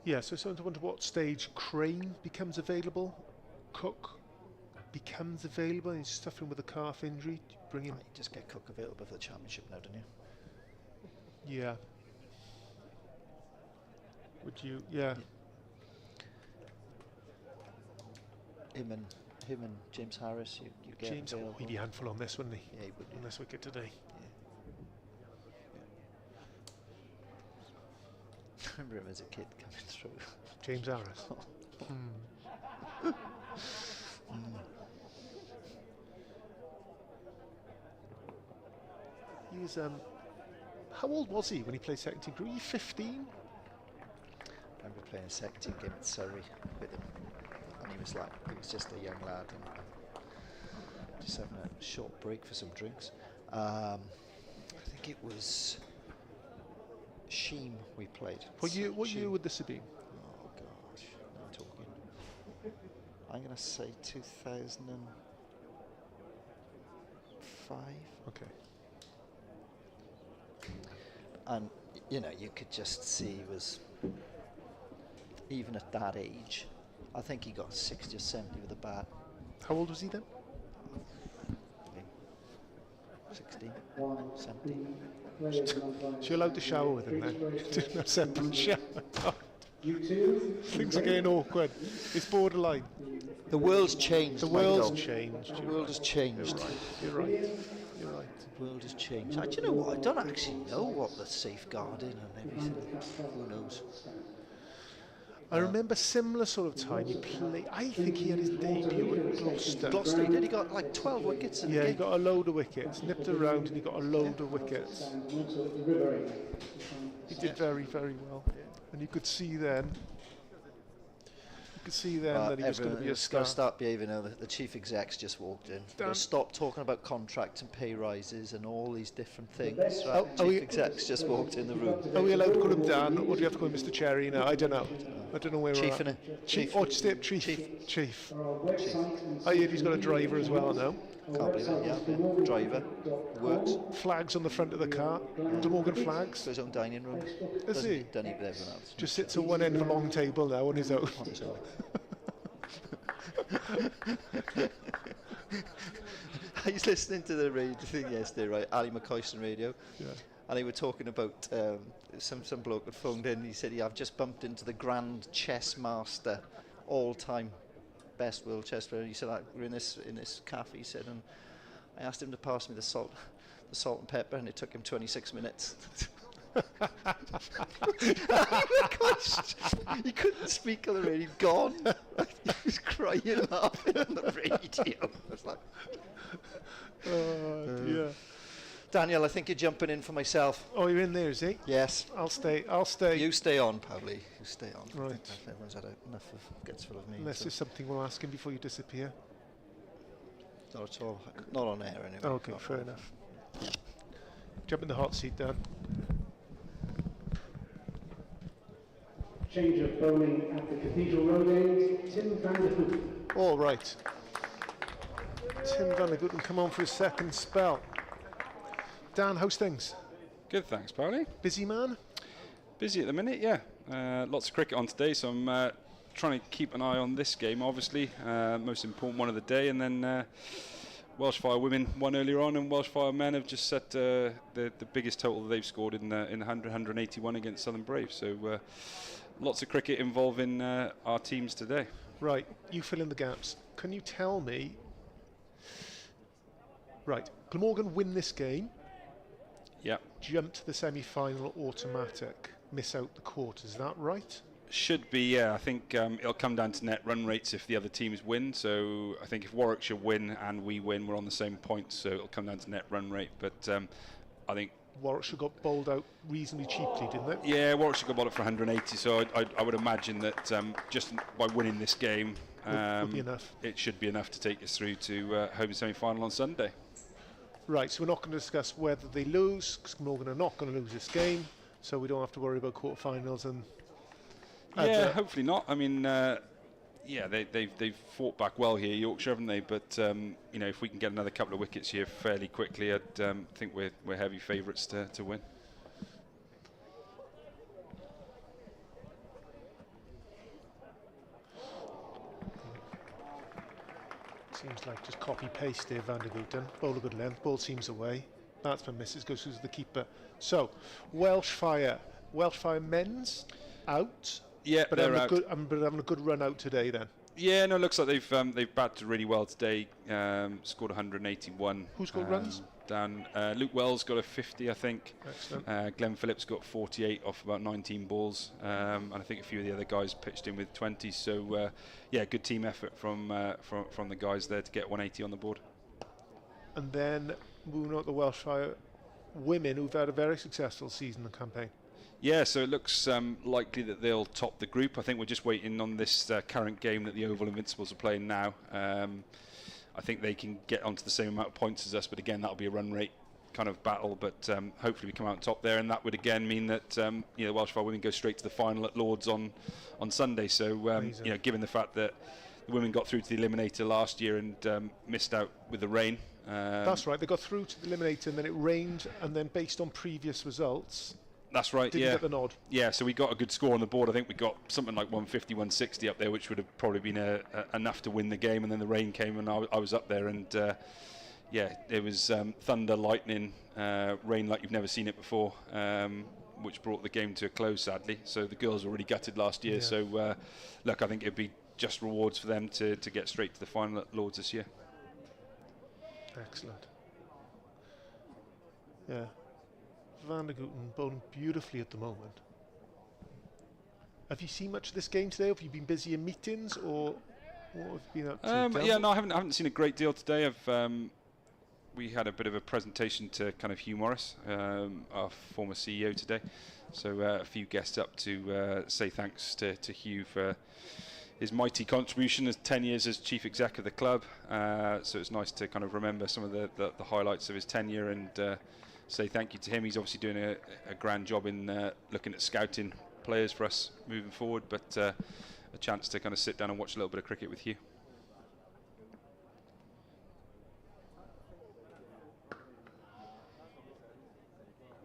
Yeah, so I wonder what stage Crane becomes available, Cook becomes available, and he's suffering with a calf injury. Bring him. You just get Cook available for the championship now, don't you? Yeah. Would you? Yeah. Him and James Harris, you get James, available. he'd be a handful on this, wouldn't he? Yeah, he would. On this wicket today. I remember him as a kid coming through. James Harris. He was how old was he when he played second team? Were you 15? I remember playing a second team game at Surrey with him, and he was just a young lad and just having a short break for some drinks. I think it was Sheem we played. What year would this have been? Oh gosh, now I'm talking. I'm going to say 2005. Okay. And you could just see he was even at that age. I think he got 60 or 70 with a bat. How old was he then? 60, 70. So you're allowed to shower with him then? Didn't have separate shower. Things are getting awkward. It's borderline. The world's changed. The world's Michael. changed. The world has changed. You're right. You're right. The world has changed. Do you know what? I don't actually know what the safeguarding and everything. Who knows? I remember similar sort of time he played. I think he had his debut at Gloucester. Gloucester, he did. He got like 12 wickets in the Yeah, he game. got a load of wickets. Nipped around and he got a load of wickets. He did very, very well. And you could see then. That he was going to be a He's got star. to start behaving now. The chief exec's just walked in. Dan- Stop talking about contracts and pay rises and all these different things. Oh, Right? are we- Chief exec's just walked in the room. Are we allowed to call him Dan, or do you have to call him Mr. Cherry now? I don't know. I don't know where Chief, we're at. innit? Chief. Chief. Oh, Chief. I hear he's got a driver as well now. Can't believe it, yeah. Driver, works, Flags on the front of the car. Glamorgan flags. got his own dining room. Is Doesn't he? Done it with everyone else. Just sits at one end of a long table now on his own. On his own. I was listening to the radio thing yesterday, right? Ali McCoyson radio. Yeah. And they were talking about some bloke had phoned in. He said, I've just bumped into the grand chess master, all-time best world chess player. He said, we're in this cafe. He said, and I asked him to pass me the salt and pepper, and it took him 26 minutes. He couldn't speak on the radio. He'd gone. He was crying and laughing on the radio. I was like, Yeah. Daniel, I think you're jumping in for myself. Oh, you're in there, is he? Yes. I'll stay. You stay on, Pabli. You stay on. Right. I think everyone's had enough of gets full of me. Unless so. there's something we'll ask him before you disappear. Not at all. Not on air anyway. Okay, Not fair on. enough. Jump in the hot seat, Dan. Change of bowling at the Cathedral Road end, Tim van der Hoek. All right. Tim van der Gooten come on for his second spell. Dan, how's things? Good, thanks, Pauli. Busy man? Busy at the minute, yeah. Lots of cricket on today, so I'm trying to keep an eye on this game, obviously. Most important one of the day, and then Welsh Fire women won earlier on, and Welsh Fire men have just set the biggest total that they've scored in the 181 against Southern Brave. So lots of cricket involving our teams today. Right, you fill in the gaps. Can you tell me... Right, Glamorgan win this game, Yeah. jump to the semi-final automatic, miss out the quarters, is that right? Should be, yeah. I think it'll come down to net run rates if the other teams win. So I think if Warwickshire win and we win, we're on the same points. So it'll come down to net run rate. But I think Warwickshire got bowled out reasonably cheaply, didn't they? yeah, Warwickshire got bowled for 180. So I would imagine that just by winning this game, Would be enough. it should be enough to take us through to home semi-final on Sunday. Right, so we're not going to discuss whether they lose, because Glamorgan are not going to lose this game, so we don't have to worry about quarterfinals and... Yeah, hopefully not. I mean, yeah, they've fought back well here, Yorkshire, haven't they? But you know, if we can get another couple of wickets here fairly quickly, I'd think we're heavy favourites to win. Seems like just copy-paste there, Van der Gooten. Bowl a good length, ball seems away. Batsman misses, goes through to the keeper. So, Welsh Fire men's out. Yeah, but they're having out. but having a good run out today then. Yeah, no, it looks like they've batted really well today. Scored 181. Who's got runs? Down. Luke Wells got a 50, I think. Excellent. Glenn Phillips got 48 off about 19 balls, and I think a few of the other guys pitched in with 20. So yeah, good team effort from the guys there to get 180 on the board. And then moving on to the Welsh Fire women, who've had a very successful season and campaign. Yeah, so it looks likely that they'll top the group. I think we're just waiting on this current game that the Oval Invincibles are playing now. I think they can get onto the same amount of points as us, but again, that'll be a run rate kind of battle. But hopefully we come out top there, and that would again mean that you know, the Welsh Fire women go straight to the final at Lords on Sunday. So you know, given the fact that the women got through to the eliminator last year and missed out with the rain. That's right, they got through to the eliminator and then it rained, and then based on previous results, That's right, didn't yeah. get the nod. Yeah, so we got a good score on the board. I think we got something like 150, 160 up there, which would have probably been enough to win the game. And then the rain came, and I was up there, and yeah, it was thunder, lightning, rain like you've never seen it before, which brought the game to a close, sadly. So the girls were really gutted last year. Yeah. So look, I think it'd be just rewards for them to get straight to the final at Lords this year. Excellent. Yeah. Van der Gooten bowling beautifully at the moment. Have you seen much of this game today? Have you been busy in meetings, or what have you been up to? Yeah, no, I haven't seen a great deal today. We had a bit of a presentation to kind of Hugh Morris, our former CEO, today. So a few guests up to say thanks to Hugh for his mighty contribution as 10 years as chief exec of the club. So it's nice to kind of remember some of the highlights of his tenure and say thank you to him. He's obviously doing a grand job in looking at scouting players for us moving forward, but a chance to kind of sit down and watch a little bit of cricket with you.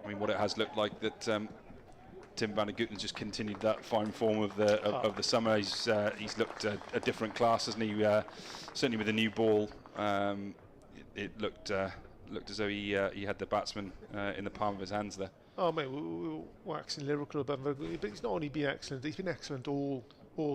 I mean, what it has looked like that Tim van der Gooten's just continued that fine form of the summer. He's looked a different class, hasn't he? Certainly with the new ball, it looked as though he had the batsman in the palm of his hands there. Oh mate, we were waxing lyrical about Van der Gooten, but he's not only been excellent; he's been excellent all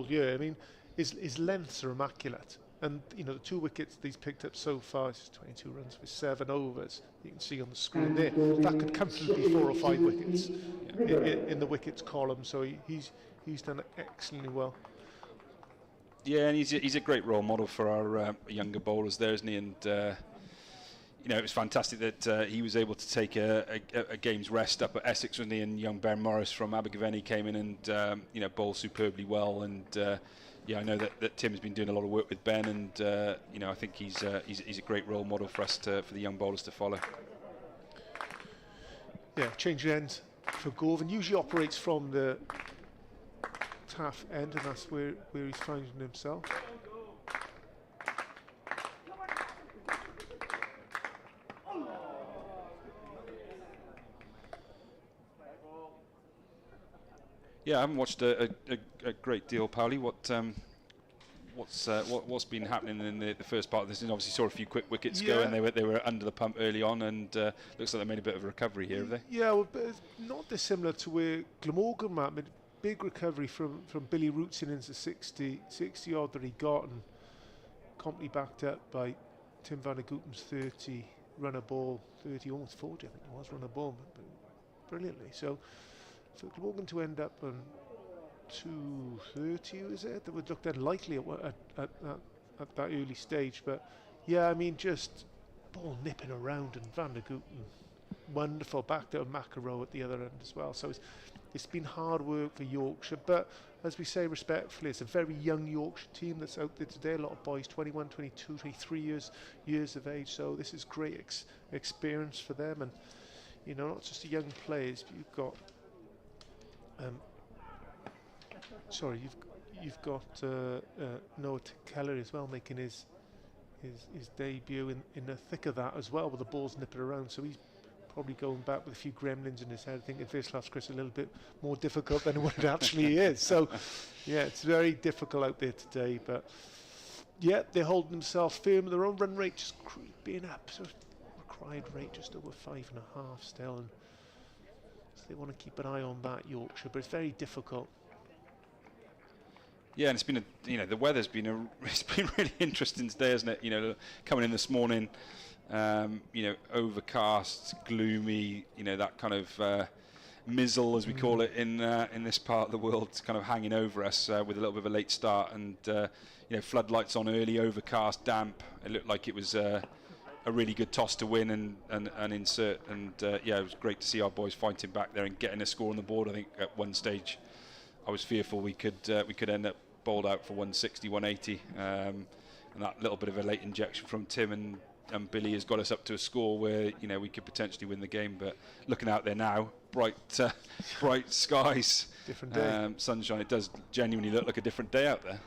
year. I mean, his lengths are immaculate, and you know the 2 wickets that he's picked up so far is 22 runs with 7 overs. You can see on the screen there that could comfortably be 4 or 5 wickets in the wickets column. So he's done excellently well. Yeah, and he's a great role model for our younger bowlers there, isn't he? And you know, it was fantastic that he was able to take a game's rest up at Essex, wasn't he? And young Ben Morris from Abergavenny came in and you know, bowled superbly well. And yeah, I know that Tim has been doing a lot of work with Ben, and you know, I think he's a great role model for us for the young bowlers to follow. Yeah, change of ends for Gorvin. Usually operates from the Taff end, and that's where he's finding himself. Yeah, I haven't watched a great deal, Paulie. What's been happening in the first part of this? And obviously saw a few quick wickets go, and they were under the pump early on, and looks like they made a bit of a recovery here, have they? Yeah, well, but it's not dissimilar to where Glamorgan made a big recovery from Billy Rootson into 60 odd that he got, and company backed up by Tim van der Gooten's 30 runner ball, 30 almost 40 I think it was runner ball, but brilliantly. So for Glamorgan to end up on 230, is it? That would look unlikely at that early stage. But yeah, I mean, just ball nipping around, and Van der Gooten, wonderful, back to Macaro at the other end as well. So it's been hard work for Yorkshire, but as we say respectfully, it's a very young Yorkshire team that's out there today. A lot of boys, 21, 22, 23 years of age. So this is great experience for them, and you know, not just the young players, but you've got you've got Noah Keller as well, making his debut in the thick of that as well, with the balls nipping around. So he's probably going back with a few gremlins in his head, thinking first class cricket a little bit more difficult than what it actually is. So yeah, it's very difficult out there today, but yeah, they're holding themselves firm. Their own run rate just creeping up, so required rate just over 5.5 still, and so they want to keep an eye on that, Yorkshire, but it's very difficult. Yeah, and it's been the weather's been it's been really interesting today, isn't it? You know, coming in this morning, you know, overcast, gloomy, you know, that kind of mizzle, as we call it in this part of the world, kind of hanging over us with a little bit of a late start, and you know, floodlights on early, overcast, damp. It looked like it was a really good toss to win and insert, and yeah, it was great to see our boys fighting back there and getting a score on the board. I think at one stage I was fearful we could end up bowled out for 160, 180, and that little bit of a late injection from Tim and Billy has got us up to a score where, you know, we could potentially win the game. But looking out there now, bright skies, different day, sunshine. It does genuinely look like a different day out there.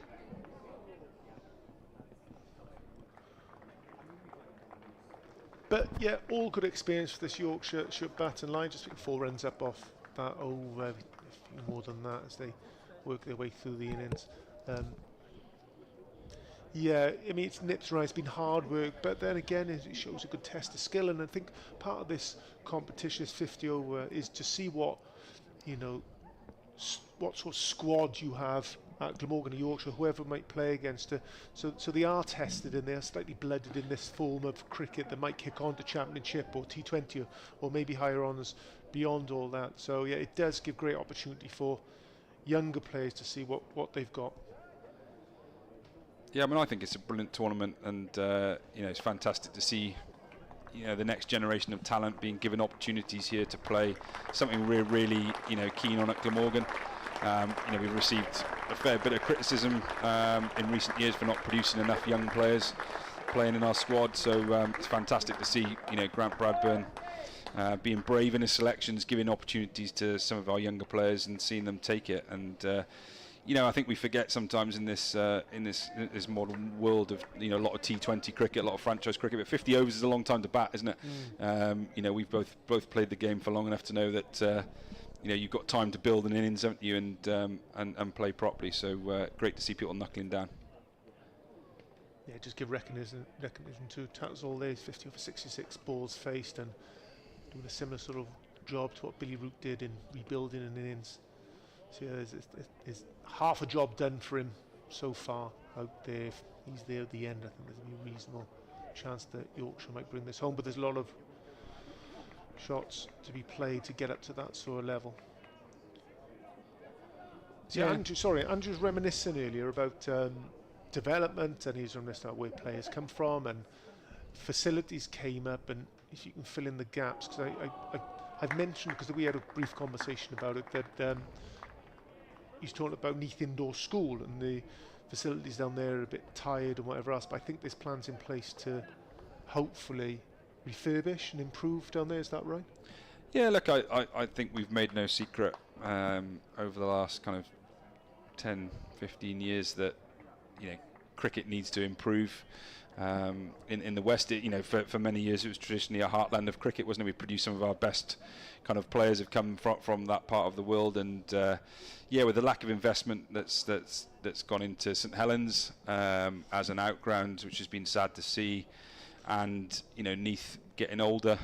But yeah, all good experience for this Yorkshire bat and line. Just 4 runs up off that over, a few more than that as they work their way through the innings. Yeah, I mean, it's nips right. It's been hard work, but then again, it shows a good test of skill. And I think part of this competition, this 50 over, is to see what, you know, what sort of squad you have at Glamorgan or Yorkshire, whoever might play against. So they are tested and they are slightly blooded in this form of cricket that might kick on to Championship or T20 or maybe higher honours beyond all that. So yeah, it does give great opportunity for younger players to see what they've got. Yeah, I mean, I think it's a brilliant tournament, and you know, it's fantastic to see, you know, the next generation of talent being given opportunities here to play. Something we're really, you know, keen on at Glamorgan. You know, we've received a fair bit of criticism in recent years for not producing enough young players playing in our squad. So it's fantastic to see, you know, Grant Bradburn being brave in his selections, giving opportunities to some of our younger players and seeing them take it. And you know, I think we forget sometimes in this modern world of, you know, a lot of T20 cricket, a lot of franchise cricket, but 50 overs is a long time to bat, isn't it? You know, we've both played the game for long enough to know that you know, you've got time to build an innings, haven't you, and play properly. So great to see people knuckling down. Yeah, just give recognition to Tatz all days, 50 over 66 balls faced, and doing a similar sort of job to what Billy Root did in rebuilding an innings. So yeah, there's half a job done for him so far out there. If he's there at the end, I think there's a reasonable chance that Yorkshire might bring this home, but there's a lot of shots to be played to get up to that sort of level. So yeah, Andrew's reminiscing earlier about development, and he's reminiscing about where players come from, and facilities came up, and if you can fill in the gaps, because I've mentioned, because we had a brief conversation about it, that he's talking about Neath Indoor School, and the facilities down there are a bit tired and whatever else, but I think there's plans in place to hopefully refurbish and improve down there. Is that right? Yeah, look, I think we've made no secret over the last kind of 10, 15 years that, you know, cricket needs to improve. In the West, you know, for many years it was traditionally a heartland of cricket, wasn't it? We produced some of our best kind of players have come from that part of the world, and yeah, with the lack of investment that's gone into St Helens as an outground, which has been sad to see, and you know, Neath getting older,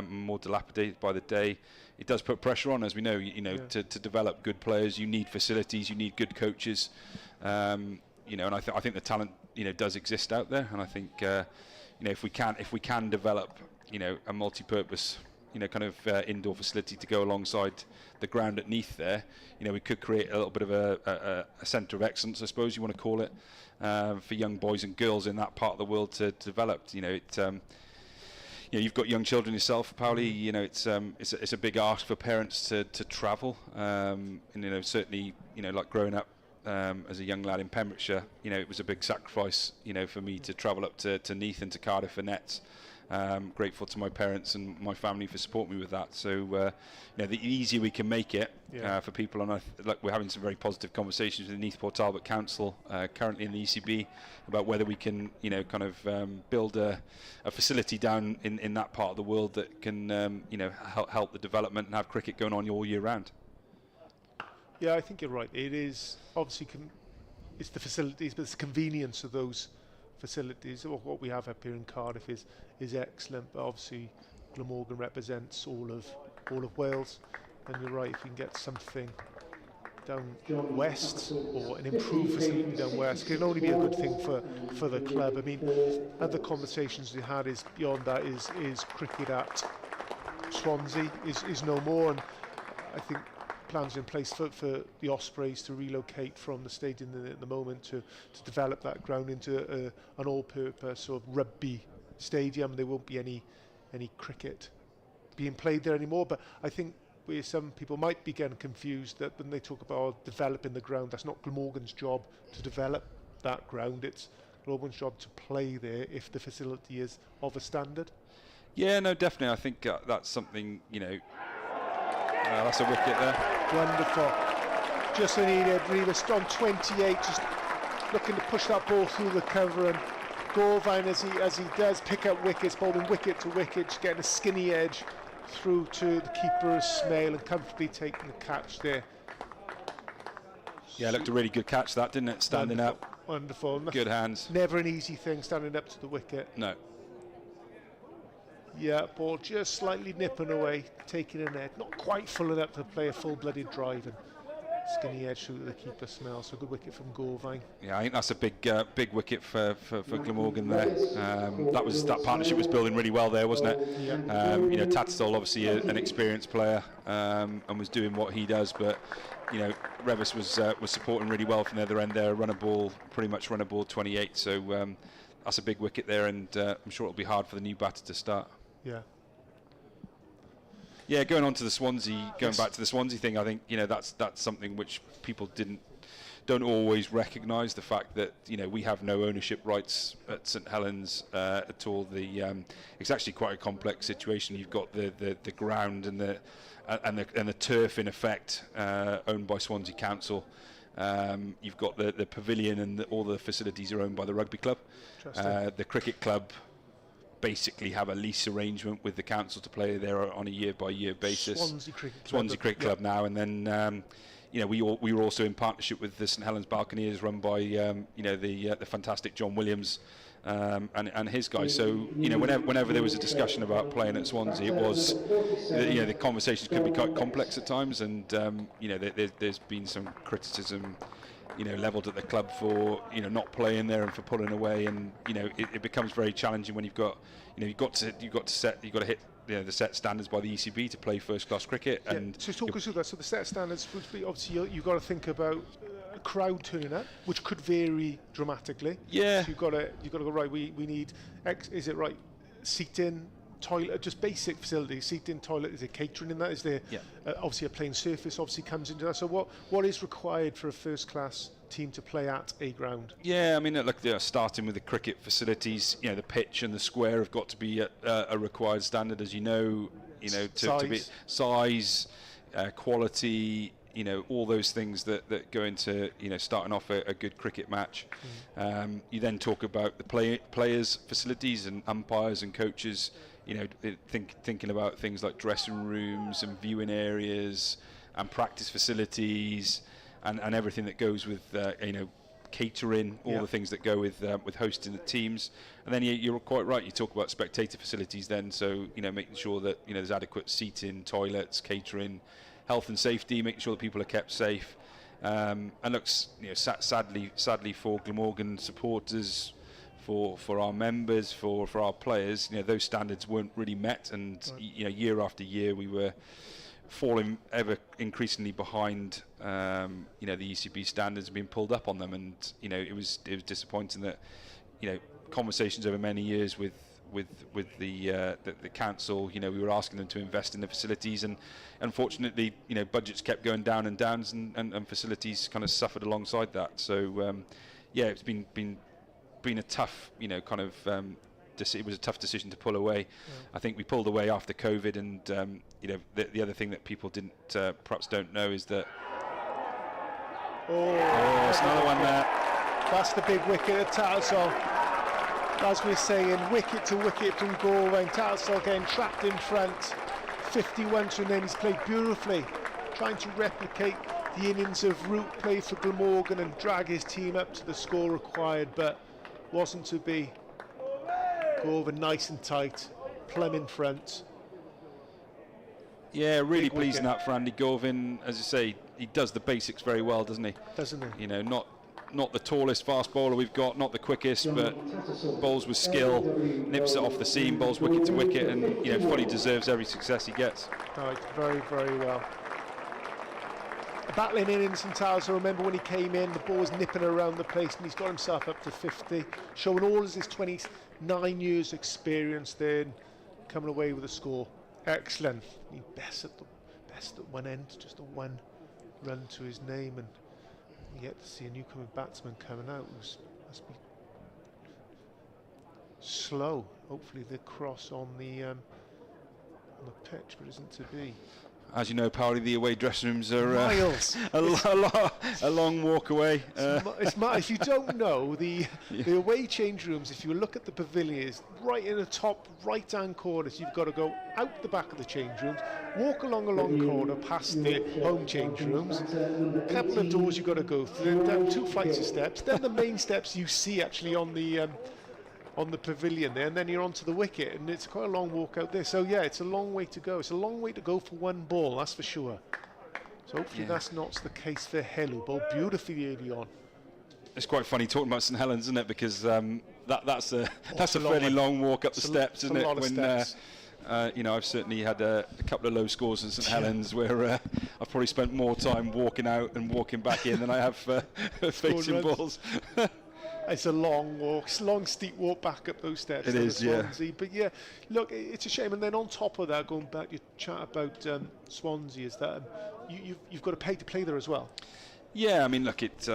more dilapidated by the day, it does put pressure on, as we know. You know, yeah. to develop good players, you need facilities, you need good coaches. You know, and I think the talent, you know, does exist out there, and I think you know, if we can develop, you know, a multi-purpose, you know, kind of indoor facility to go alongside the ground at Neath there, you know, we could create a little bit of a centre of excellence, I suppose you want to call it, for young boys and girls in that part of the world to develop. You know, it. You know, you've got young children yourself, Paulie. You know, it's a big ask for parents to travel, and you know, certainly, you know, like growing up as a young lad in Pembrokeshire, you know, it was a big sacrifice, you know, for me to travel up to Neath and to Cardiff for nets. Grateful to my parents and my family for supporting me with that. So, you know, the easier we can make it for people, and like we're having some very positive conversations with the Neath Port Talbot Council currently in the ECB about whether we can, you know, kind of build a facility down in that part of the world that can, you know, help the development and have cricket going on all year round. Yeah, I think you're right. It is obviously it's the facilities, but it's the convenience of those facilities. What we have up here in Cardiff is excellent, but obviously Glamorgan represents all of Wales, and you're right, if you can get something down west or an improved facility down west, it can only be a good thing for the club. I mean, other conversations we had is beyond that is cricket at Swansea is no more, and I think plans in place for the Ospreys to relocate from the stadium at the moment to develop that ground into an all-purpose sort of rugby stadium. There won't be any cricket being played there anymore, but I think where some people might be getting confused that when they talk about developing the ground, that's not Glamorgan's job to develop that ground, it's Glamorgan's job to play there if the facility is of a standard. Yeah, no, definitely. I think that's something, you know, that's a wicket there. Wonderful. Just needed. Rivas on 28, just looking to push that ball through the cover, and Gorvine, as he does pick up wickets, bowling wicket to wicket, just getting a skinny edge through to the keeper Smale and comfortably taking the catch there. Yeah, looked a really good catch that, didn't it? Standing Wonderful, up. Wonderful. Good hands. Never an easy thing standing up to the wicket. No. Yeah, ball just slightly nipping away, taking a net. Not quite full enough to play a full-blooded drive. And skinny edge through the keeper Smell. So good wicket from Gorvine. Yeah, I think that's a big wicket for Glamorgan there. That partnership was building really well there, wasn't it? Yeah. You know, Tatstall obviously an experienced player and was doing what he does, but you know, Revis was supporting really well from the other end there. Pretty much run a ball 28. So that's a big wicket there, and I'm sure it'll be hard for the new batter to start. Yeah. Yeah, going back to the Swansea thing, I think, you know, that's something which people don't always recognise, the fact that, you know, we have no ownership rights at St Helens at all. It's actually quite a complex situation. You've got the ground and the turf in effect owned by Swansea Council. You've got the pavilion and all the facilities are owned by the rugby club. The cricket club basically have a lease arrangement with the council to play there on a year-by-year basis. Swansea Cricket Club now, and then you know, we were also in partnership with the St Helens Balconeers, run by you know, the fantastic John Williams and his guys. So you know, whenever there was a discussion about playing at Swansea, it was, you know, the conversations could be quite complex at times, and you know, there's been some criticism, you know, levelled at the club for, you know, not playing there and for pulling away, and you know, it becomes very challenging when you've got to hit, you know, the set standards by the ECB to play first-class cricket. Yeah. And so talk us through that. So the set standards would be, obviously you've got to think about a crowd turning up, which could vary dramatically. Yeah. So you've got to go, right. We need X. Is it right? Seating, toilet, just basic facilities. Seating, toilet. Is there catering in that? Is there obviously a playing surface? Obviously comes into that. So what is required for a first-class team to play at a ground? Yeah, I mean, look, starting with the cricket facilities, you know, the pitch and the square have got to be at a required standard, as you know, to be size, quality, you know, all those things that go into, you know, starting off a good cricket match. You then talk about the players' facilities and umpires and coaches, you know, thinking about things like dressing rooms and viewing areas and practice facilities and everything that goes with, you know, catering, all the things that go with hosting the teams. And then you're quite right, you talk about spectator facilities then, so, you know, making sure that, you know, there's adequate seating, toilets, catering, health and safety, making sure that people are kept safe. And looks, you know, sadly for Glamorgan supporters, for our members, for our players, you know, those standards weren't really met, and you know, year after year we were falling ever increasingly behind, you know, the ECB standards, being pulled up on them, and you know, it was disappointing that, you know, conversations over many years with the council, you know, we were asking them to invest in the facilities, and unfortunately, you know, budgets kept going down and downs, and facilities kind of suffered alongside that. So yeah, it's been a tough, you know, kind of it was a tough decision to pull away. I think we pulled away after COVID, and you know, the other thing that people perhaps don't know is that it's another one there. That's the big wicket at Tattersall. As we're saying, wicket to wicket from Gorvine. Tattersall getting trapped in front, 51 to an end. He's played beautifully, trying to replicate the innings of route play for Glamorgan and drag his team up to the score required, but wasn't to be. Gorvine nice and tight, plumb in front. Yeah, really pleasing that for Andy Gorvine. As I say, he does the basics very well, doesn't he? Doesn't he? You know, not the tallest fast bowler we've got, not the quickest, but bowls with skill, nips it off the seam, bowls wicket to wicket, and you know, fully deserves every success he gets. Right, very, very well. A battling innings from Towers. I remember when he came in, the ball was nipping around the place, and he's got himself up to 50, showing all of his 29 years experience there, and coming away with a score. Excellent. He best at one end, just a one run to his name, and you get to see a newcomer batsman coming out. Must be slow. Hopefully the cross on the pitch, but isn't to be. As you know, Pauli, the away dressing rooms are miles. a long walk away. If you don't know, the away change rooms, if you look at the pavilion, is right in the top right-hand corner. So you've got to go out the back of the change rooms, walk along a long corner past the home change rooms, a couple of doors you've got to go through, then down 2 flights of steps, then the main steps you see actually on the pavilion there, and then you're onto the wicket, and it's quite a long walk out there. So yeah, it's a long way to go. It's a long way to go for one ball, that's for sure. So hopefully that's not the case for Helu. Ball beautifully early on. It's quite funny talking about St Helens, isn't it? Because that's a fairly long walk up the steps, isn't it? When you know, I've certainly had a couple of low scores in St Helens where I've probably spent more time walking out and walking back in than I have facing balls. It's a long walk, it's a long steep walk back up those steps. It is, Swansea. But yeah, look, it's a shame. And then on top of that, going back, your chat about Swansea, is that you've got to pay to play there as well. Yeah, I mean, look, it's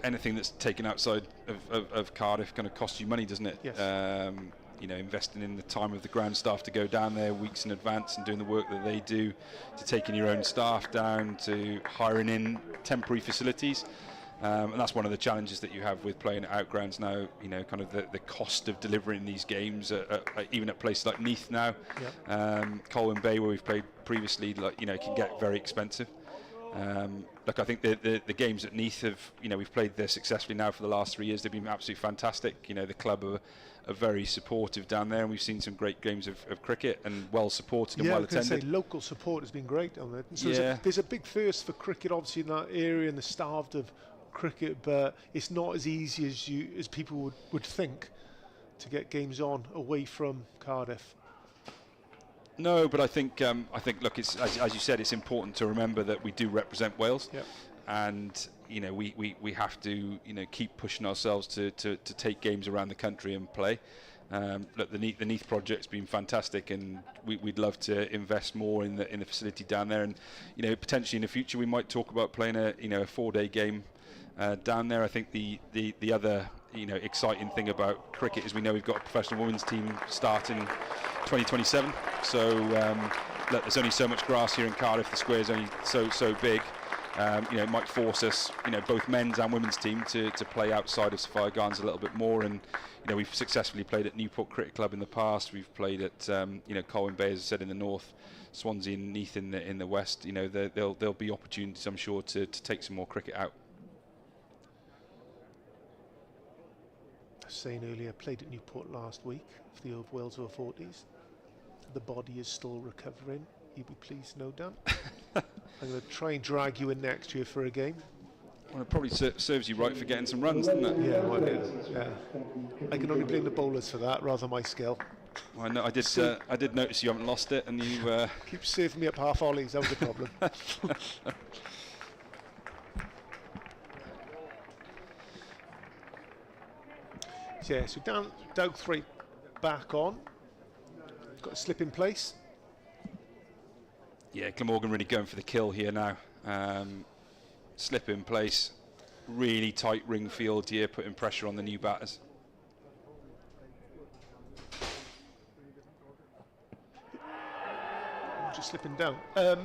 anything that's taken outside of Cardiff kind of costs you money, doesn't it? Yes. You know, investing in the time of the ground staff to go down there weeks in advance and doing the work that they do, to taking your own staff down, to hiring in temporary facilities. And that's one of the challenges that you have with playing at outgrounds now. You know, kind of the cost of delivering these games, even at places like Neath now, Colwyn Bay, where we've played previously, like, you know, can get very expensive. Look, I think the games at Neath have, you know, we've played there successfully now for the last 3 years. They've been absolutely fantastic. You know, the club are very supportive down there, and we've seen some great games of cricket, and well supported and well attended. Say local support has been great on there. So there's a big thirst for cricket, obviously, in that area, and they're starved of cricket, but it's not as easy as people would think to get games on away from Cardiff. No, but I think look, it's as you said, it's important to remember that we do represent Wales, and you know we have to, you know, keep pushing ourselves to take games around the country and play. Look, the Neath project's been fantastic, and we'd love to invest more in the facility down there, and you know, potentially in the future we might talk about playing a 4-day game down there. I think the other, you know, exciting thing about cricket is we know we've got a professional women's team starting 2027. So look, there's only so much grass here in Cardiff. The square's only so big. You know, it might force us, you know, both men's and women's team to play outside of Sophia Gardens a little bit more. And you know, we've successfully played at Newport Cricket Club in the past. We've played at you know, Colwyn Bay, as I said, in the north, Swansea and Neath in the west. You know, there'll be opportunities, I'm sure, to take some more cricket out. I was saying earlier, I played at Newport last week for the Wales over 40s. The body is still recovering. You'll be pleased, no doubt. I'm going to try and drag you in next year for a game. Well, it probably serves you right for getting some runs, doesn't it? Yeah, well, yeah. I can only blame the bowlers for that, rather than my skill. Well, I know, I did notice you haven't lost it, and you keep serving me up half ollies. That was the problem. Yeah, so Doug 3 back on. Got a slip in place. Yeah, Glamorgan really going for the kill here now. Slip in place. Really tight ring field here, putting pressure on the new batters. Just slipping down. Yeah,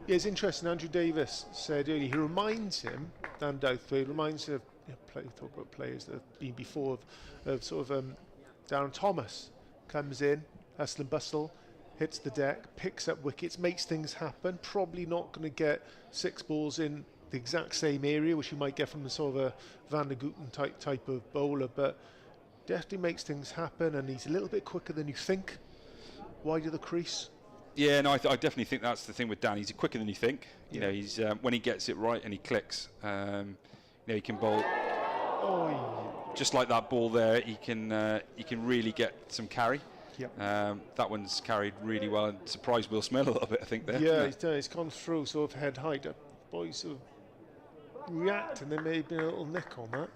it's interesting. Andrew Davis said earlier, he reminds him, Dan Douthwaite, reminds him of, talk about players that have been before, of sort of Darren Thomas. Comes in, hustle and bustle, hits the deck, picks up wickets, makes things happen. Probably not going to get 6 balls in the exact same area, which you might get from the sort of a Van der Gooten type of bowler, but definitely makes things happen, and he's a little bit quicker than you think. Wide of the crease. Yeah, no, I definitely think that's the thing with Dan. He's quicker than you think. You know, he's when he gets it right and he clicks, you know, he can bowl. Just like that ball there, he can really get some carry. Yep. That one's carried really well and surprised Will Smith a little bit, I think, there. Yeah, he's done. He's gone through sort of head height. Boys sort of react, and there may have been a little nick on that.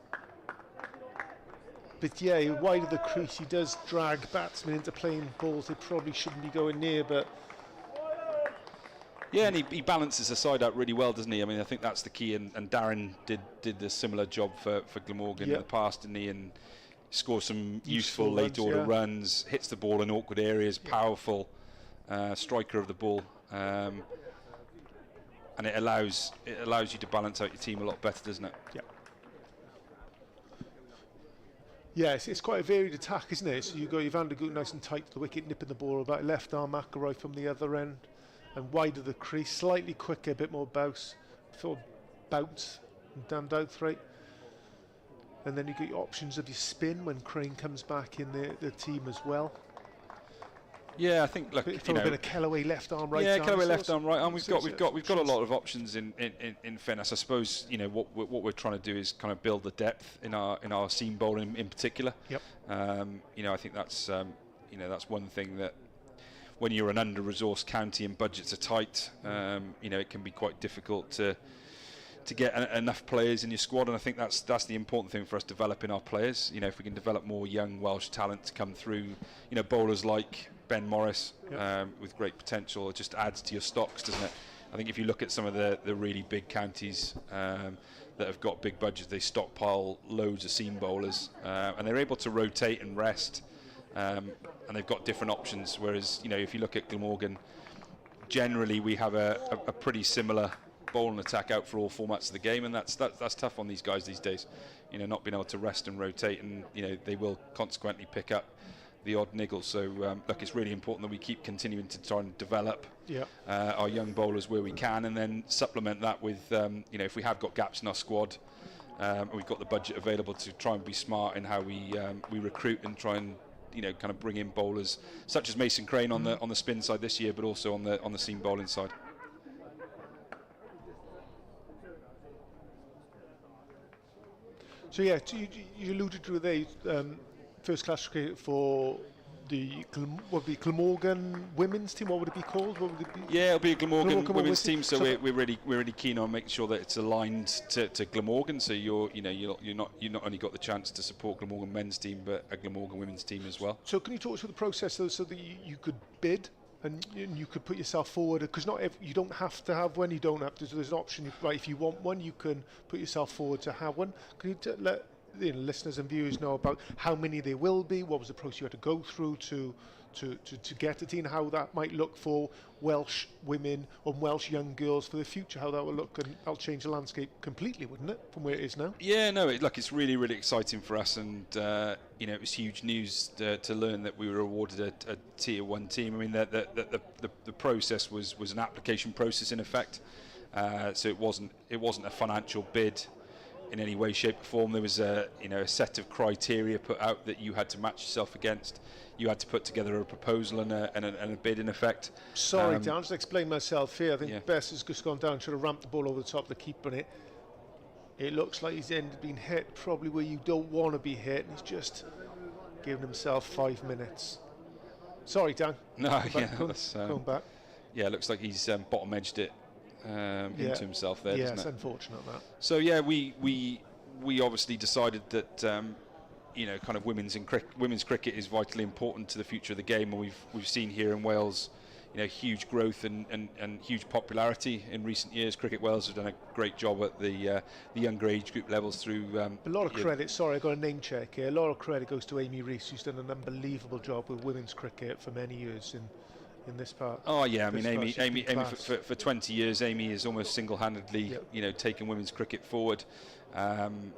But yeah, wide of the crease, he does drag batsmen into playing balls they probably shouldn't be going near, but... Yeah, and he balances the side out really well, doesn't he? I mean, I think that's the key, and Darren did a similar job for Glamorgan in the past, didn't he? And scores some useful late order runs, hits the ball in awkward areas, powerful striker of the ball. and it allows you to balance out your team a lot better, doesn't it? Yeah. Yes, it's quite a varied attack, isn't it? So you got your Van der Goot nice and tight to the wicket, nipping the ball about left arm McIlroy from the other end, and wide of the crease, slightly quicker, a bit more bounce and damned out rate. And then you get your options of your spin when Crane comes back in the team as well. Yeah, I think, look, A bit of Kellaway left arm, right arm. Yeah, Kellaway left arm, right arm. We've got a lot of options in fairness. I suppose what we're trying to do is kind of build the depth in our seam bowling in particular. Yep. I think that's that's one thing that when you're an under-resourced county and budgets are tight, it can be quite difficult to get enough players in your squad, and I think that's the important thing for us, developing our players. If we can develop more young Welsh talent to come through, bowlers like Ben Morris, with great potential, it just adds to your stocks, doesn't it? I think if you look at some of the really big counties that have got big budgets, they stockpile loads of seam bowlers, and they're able to rotate and rest, and they've got different options. Whereas, if you look at Glamorgan, generally we have a pretty similar bowling attack out for all formats of the game, and that's tough on these guys these days. Not being able to rest and rotate, and they will consequently pick up the odd niggle. So look, it's really important that we keep continuing to try and develop our young bowlers where we can, and then supplement that with if we have got gaps in our squad, we've got the budget available to try and be smart in how we recruit and try and kind of bring in bowlers such as Mason Crane on the spin side this year, but also on the seam bowling side. So yeah, you alluded to the first class cricket for the Glamorgan women's team. What would it be called? What would it be? Yeah, it'll be a Glamorgan women's team. So we're really keen on making sure that it's aligned to Glamorgan. So you're not only got the chance to support Glamorgan men's team, but a Glamorgan women's team as well. So can you talk us through the process so that you could bid and you could put yourself forward? Because you don't have to have one. You don't have to. So there's an option. Right, if you want one, you can put yourself forward to have one. Can you let listeners and viewers know about how many there will be? What was the process you had to go through to get a team? How that might look for Welsh women or Welsh young girls for the future? How that will look, and that'll change the landscape completely, wouldn't it, from where it is now? Yeah, no, it's really, really exciting for us, and it was huge news to learn that we were awarded a Tier 1 team. I mean, the process was an application process in effect, so it wasn't a financial bid in any way, shape or form. There was a set of criteria put out that you had to match yourself against. You had to put together a proposal and a bid in effect. Sorry, Dan, I'll just explain myself here. I think Bess has just gone down, should have ramped the ball over the top of the keeper, and it looks like he's been hit probably where you don't want to be hit, and he's just giving himself 5 minutes. Sorry, Dan. No, going back. Yeah, it looks like he's bottom edged it into himself there, doesn't it? Yes, unfortunate that. So yeah, we obviously decided that kind of women's cricket is vitally important to the future of the game, and we've seen here in Wales, huge growth and huge popularity in recent years. Cricket Wales have done a great job at the younger age group levels through. A lot of credit. Sorry, I got a name check here. A lot of credit goes to Amy Rees, who's done an unbelievable job with women's cricket for many years in this part. Oh yeah, I mean Amy for 20 years, Amy has almost single-handedly taken women's cricket forward, and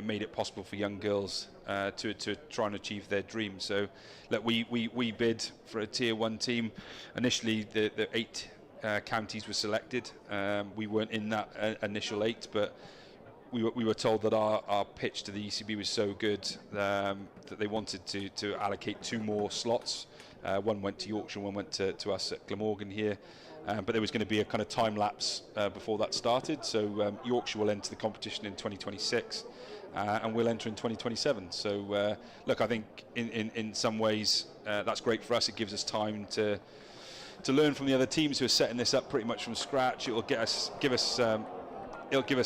made it possible for young girls to try and achieve their dreams. So look, we bid for a Tier 1 team. Initially the 8 counties were selected. We weren't in that initial 8, but we were told that our pitch to the ECB was so good that they wanted to allocate 2 more slots. One went to Yorkshire, one went to us at Glamorgan here, but there was going to be a kind of time lapse before that started. So Yorkshire will enter the competition in 2026, and we'll enter in 2027. So look, I think in some ways that's great for us. It gives us time to learn from the other teams who are setting this up pretty much from scratch. It will give us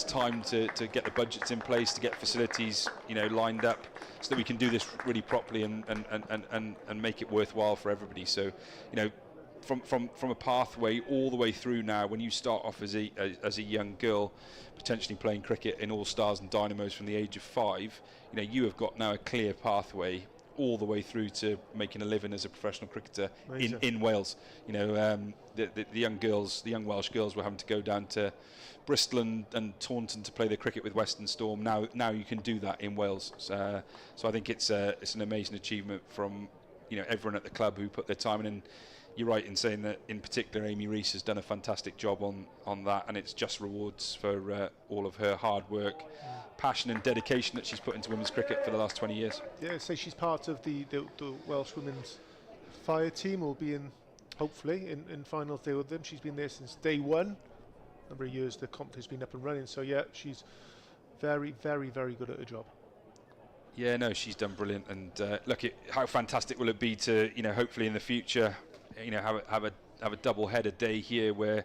time to get the budgets in place, to get facilities lined up, so that we can do this really properly and make it worthwhile for everybody. So from a pathway all the way through now, when you start off as a young girl potentially playing cricket in All Stars and Dynamos from the age of 5, you have got now a clear pathway all the way through to making a living as a professional cricketer Amazing. in Wales. You know, the young girls, the young Welsh girls, were having to go down to Bristol and Taunton to play their cricket with Western Storm. Now you can do that in Wales. So I think it's an amazing achievement from, you know, everyone at the club who put their time in. And you're right in saying that, in particular, Amy Rees has done a fantastic job on that, and it's just rewards for all of her hard work, passion and dedication that she's put into women's cricket for the last 20 years. Yeah, so she's part of the Welsh women's fire team, will be hopefully in finals day with them. She's been there since day one. Number of years the competition's been up and running, so yeah, she's very, very, very good at her job. Yeah, no, she's done brilliant, and look, how fantastic will it be to, you know, hopefully in the future, you know, have a double header day here where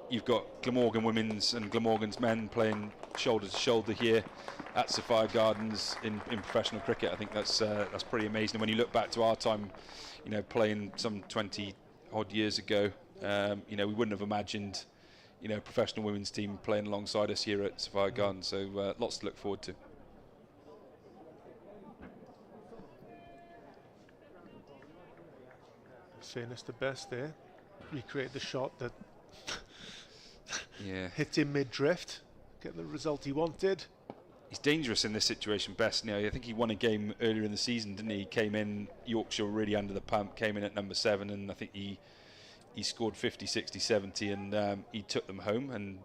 you've got Glamorgan women's and Glamorgan's men playing shoulder to shoulder here at Sapphire Gardens in professional cricket. I think that's pretty amazing. And when you look back to our time, you know, playing some 20 odd years ago, you know, we wouldn't have imagined, you know, a professional women's team playing alongside us here at Sapphire Gardens. So lots to look forward to. Fairness the best there. Recreate the shot that Yeah, hit him mid-drift, get the result he wanted. he's dangerous in this situation, Best. You know, I think he won a game earlier in the season, didn't he? He came in, Yorkshire really under the pump, came in at number 7, and I think he scored 50, 60, 70, and he took them home. And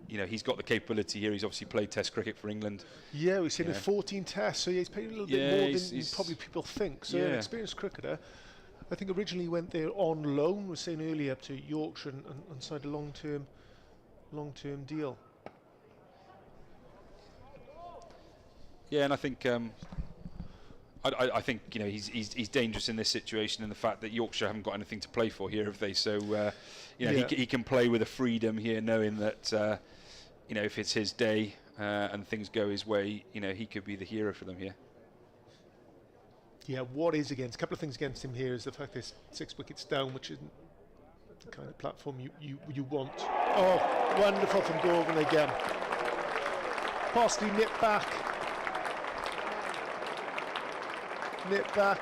you know, he's got the capability here. He's obviously played Test cricket for England. Yeah, we've seen Yeah. 14 tests, so he's played a little Yeah, bit more he's- than he's- probably people think. So Yeah. an experienced cricketer. I think originally went there on loan, was saying earlier, up to Yorkshire and signed a long-term deal. Yeah, and I think I think, you know, he's dangerous in this situation, and the fact that Yorkshire haven't got anything to play for here, have they? So you know, Yeah. he can play with a freedom here, knowing that you know, if it's his day and things go his way, you know, he could be the hero for them here. Yeah, what is against? A couple of things against him here is the fact there's 6 wickets down, which isn't the kind of platform you want. Oh, wonderful from Gorgon again. Possibly nip back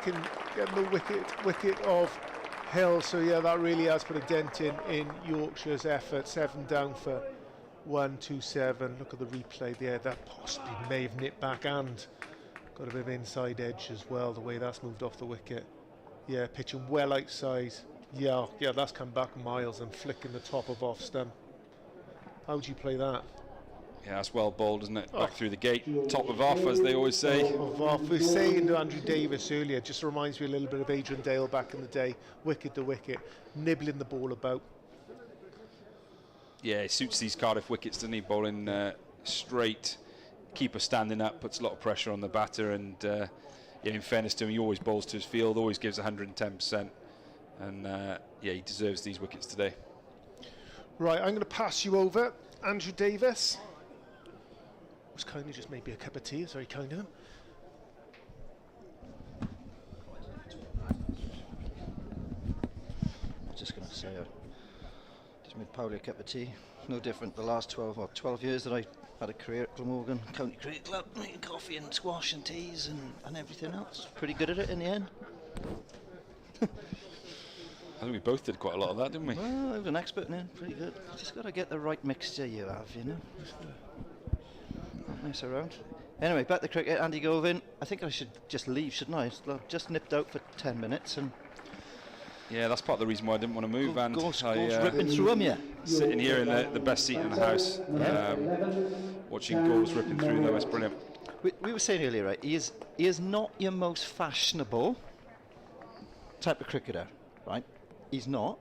and get the wicket of Hill. So yeah, that really has put a dent in Yorkshire's effort. 7 down for 1-2-7. Look at the replay there. That possibly may have nipped back and got a bit of inside edge as well, the way that's moved off the wicket. Yeah, pitching well outside. Yeah, that's come back miles and flicking the top of off stump. How would you play that? Yeah, that's well bowled, isn't it? Back through the gate, top of off, as they always say. Of off. We were saying to Andrew Davis earlier, just reminds me a little bit of Adrian Dale back in the day. Wicket to wicket, nibbling the ball about. Yeah, it suits these Cardiff wickets, doesn't he? Bowling straight, keeper standing up, puts a lot of pressure on the batter, and yeah, in fairness to him, he always bowls to his field, always gives 110%, and yeah, he deserves these wickets today. Right, I'm going to pass you over, Andrew Davis. Was kindly just made me a cup of tea. It's very kind of him. Just going to say, I just made Pauli a cup of tea. No different the last 12 years that I had a career at Glamorgan County Cricket Club, making coffee and squash and teas and everything else. Pretty good at it in the end. I think we both did quite a lot of that, didn't we? Well, I was an expert in it. Pretty good. Just got to get the right mixture you have, you know. Not mess around. Anyway, back to cricket. Andy Govin. I think I should just leave, shouldn't I? I've just nipped out for 10 minutes and Yeah, that's part of the reason why I didn't want to move. And goals I, ripping through them, yeah. sitting here in the best seat in the house, watching goals ripping through them. It's brilliant. We were saying earlier, right? He is not your most fashionable type of cricketer, right? He's not,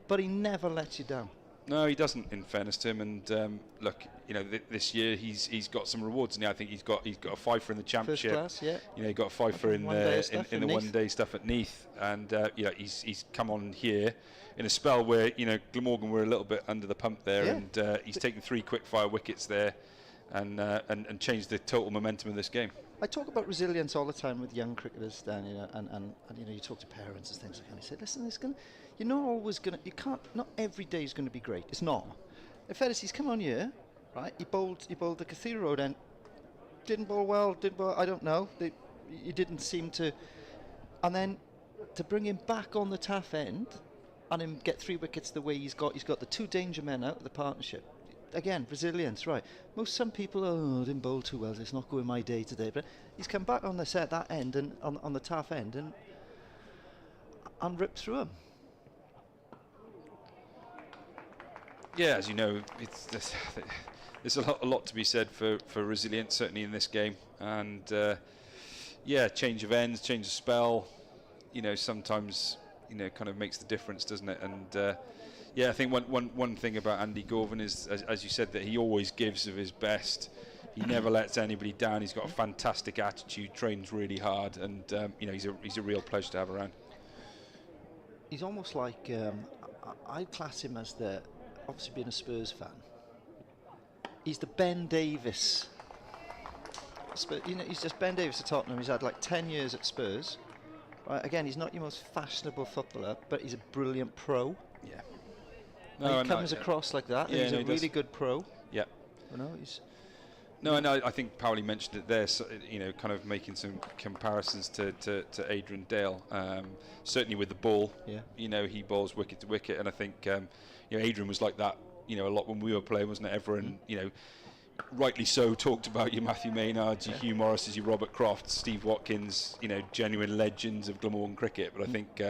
but he never lets you down. No, he doesn't. In fairness to him, and look, you know, this year he's got some rewards. And I think he's got a fifer in the championship. First class, yeah. You know, he got a fifer in the Neath. one-day stuff at Neath, and yeah, he's come on here in a spell where, you know, Glamorgan were a little bit under the pump there, Yeah. and he's taken 3 quick-fire wickets there, and changed the total momentum of this game. I talk about resilience all the time with young cricketers, Dan, you know, and you know, you talk to parents and things like that. And you say, listen, you're not always gonna, you can't, not every day is going to be great. It's not. In fairness, he's come on here, right? He bowled the Cathedral Road and didn't bowl well, I don't know. He didn't seem to And then to bring him back on the tough end and him get 3 wickets the way he's got the 2 danger men out of the partnership. Again, resilience, right. Some people, I didn't bowl too well, it's not going my day today. But he's come back on the set, that end, and on the tough end, and ripped through him. Yeah, as you know, there's a lot to be said for resilience, certainly in this game. And change of ends, change of spell, sometimes, kind of makes the difference, doesn't it? And I think one thing about Andy Gorvin is, as you said, that he always gives of his best. He never lets anybody down. He's got a fantastic attitude, trains really hard, and he's a real pleasure to have around. He's almost like I class him as obviously being a Spurs fan. He's the Ben Davis. He's just Ben Davis at Tottenham. He's had like 10 years at Spurs. Right, again, he's not your most fashionable footballer, but he's a brilliant pro. Yeah. He comes across like that. Yeah, he's a really good pro. Yeah. I think Powley mentioned it there. So, kind of making some comparisons to Adrian Dale. Certainly with the ball. Yeah. He bowls wicket to wicket, and I think Adrian was like that. A lot when we were playing, wasn't it? Everyone, rightly so, talked about your Matthew Maynards, your Hugh Morrises, your Robert Crofts, Steve Watkins, genuine legends of Glamorgan cricket. But I think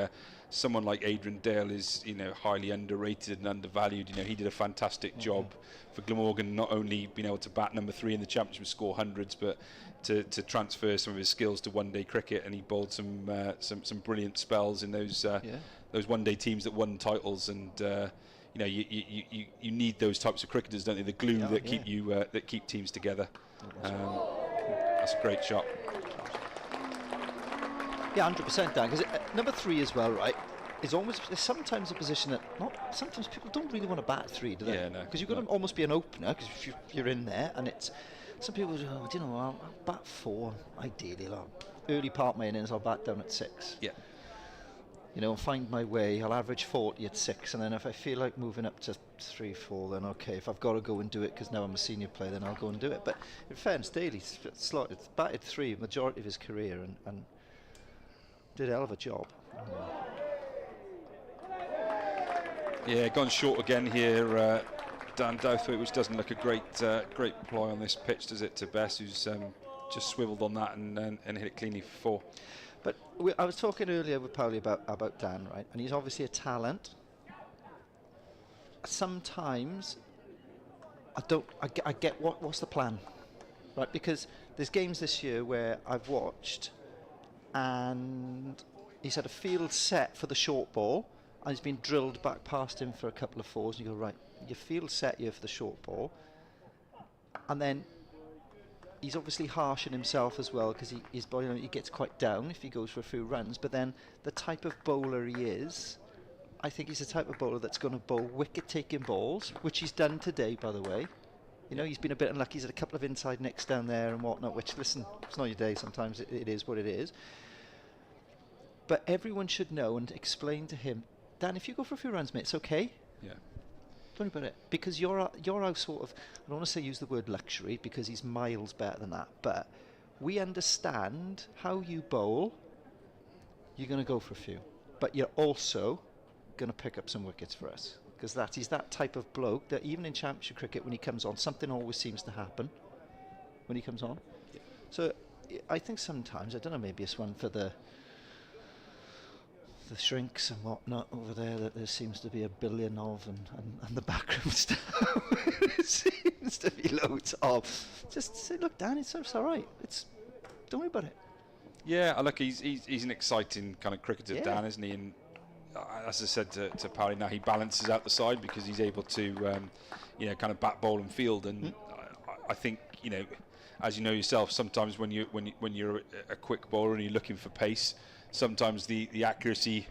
someone like Adrian Dale is, highly underrated and undervalued. He did a fantastic job for Glamorgan, not only being able to bat number 3 in the championship and score hundreds, but to transfer some of his skills to one-day cricket. And he bowled some brilliant spells in those one-day teams that won titles. And you need those types of cricketers, don't they? The glue that keep teams together. That's a great shot. Yeah, 100%, Dan. Because number 3 as well, right? Is sometimes a position that sometimes people don't really want to bat 3, do they? Yeah, no. Because you've got to almost be an opener, because if you're in there, and some people go, I'll bat 4 ideally. Early part of my innings, I'll bat down at 6. Yeah. Find my way. I'll average 40 at 6, and then if I feel like moving up to 3, 4, then okay. If I've got to go and do it because now I'm a senior player, then I'll go and do it. But in fairness, Daly batted 3 majority of his career and did a hell of a job. Yeah, gone short again here, Dan Douthwaite, which doesn't look a great ploy on this pitch, does it, to Bess, who's just swiveled on that and hit it cleanly for 4. But I was talking earlier with Powley about Dan, right? And he's obviously a talent. Sometimes I get what's the plan, right? Because there's games this year where I've watched, and he's had a field set for the short ball, and he's been drilled back past him for a couple of 4s. And you go, right, your field set here for the short ball, and then he's obviously harsh on himself as well, because he gets quite down if he goes for a few runs. But then the type of bowler he is, I think he's the type of bowler that's going to bowl wicket-taking balls, which he's done today, by the way. He's been a bit unlucky. He's had a couple of inside nicks down there and whatnot, which, listen, it's not your day. Sometimes it is what it is. But everyone should know and explain to him, Dan, if you go for a few runs, mate, it's okay. Yeah. Don't worry about it, because you're our sort of, I don't want to use the word luxury, because he's miles better than that, but we understand how you bowl. You're going to go for a few, but you're also going to pick up some wickets for us, because he's that type of bloke that even in championship cricket, when he comes on, something always seems to happen when he comes on. Yeah. So I think sometimes, I don't know, maybe it's one for the shrinks and whatnot over there that there seems to be a billion of, and the backroom stuff seems to be loads of. Just say, look, Dan, it's all right. Don't worry about it. Yeah, look, he's an exciting kind of cricketer, Dan, isn't he? And as I said to Powley, now he balances out the side because he's able to, kind of bat, bowl and field. And I think, as you know yourself, sometimes when you're a quick bowler and you're looking for pace, sometimes the accuracy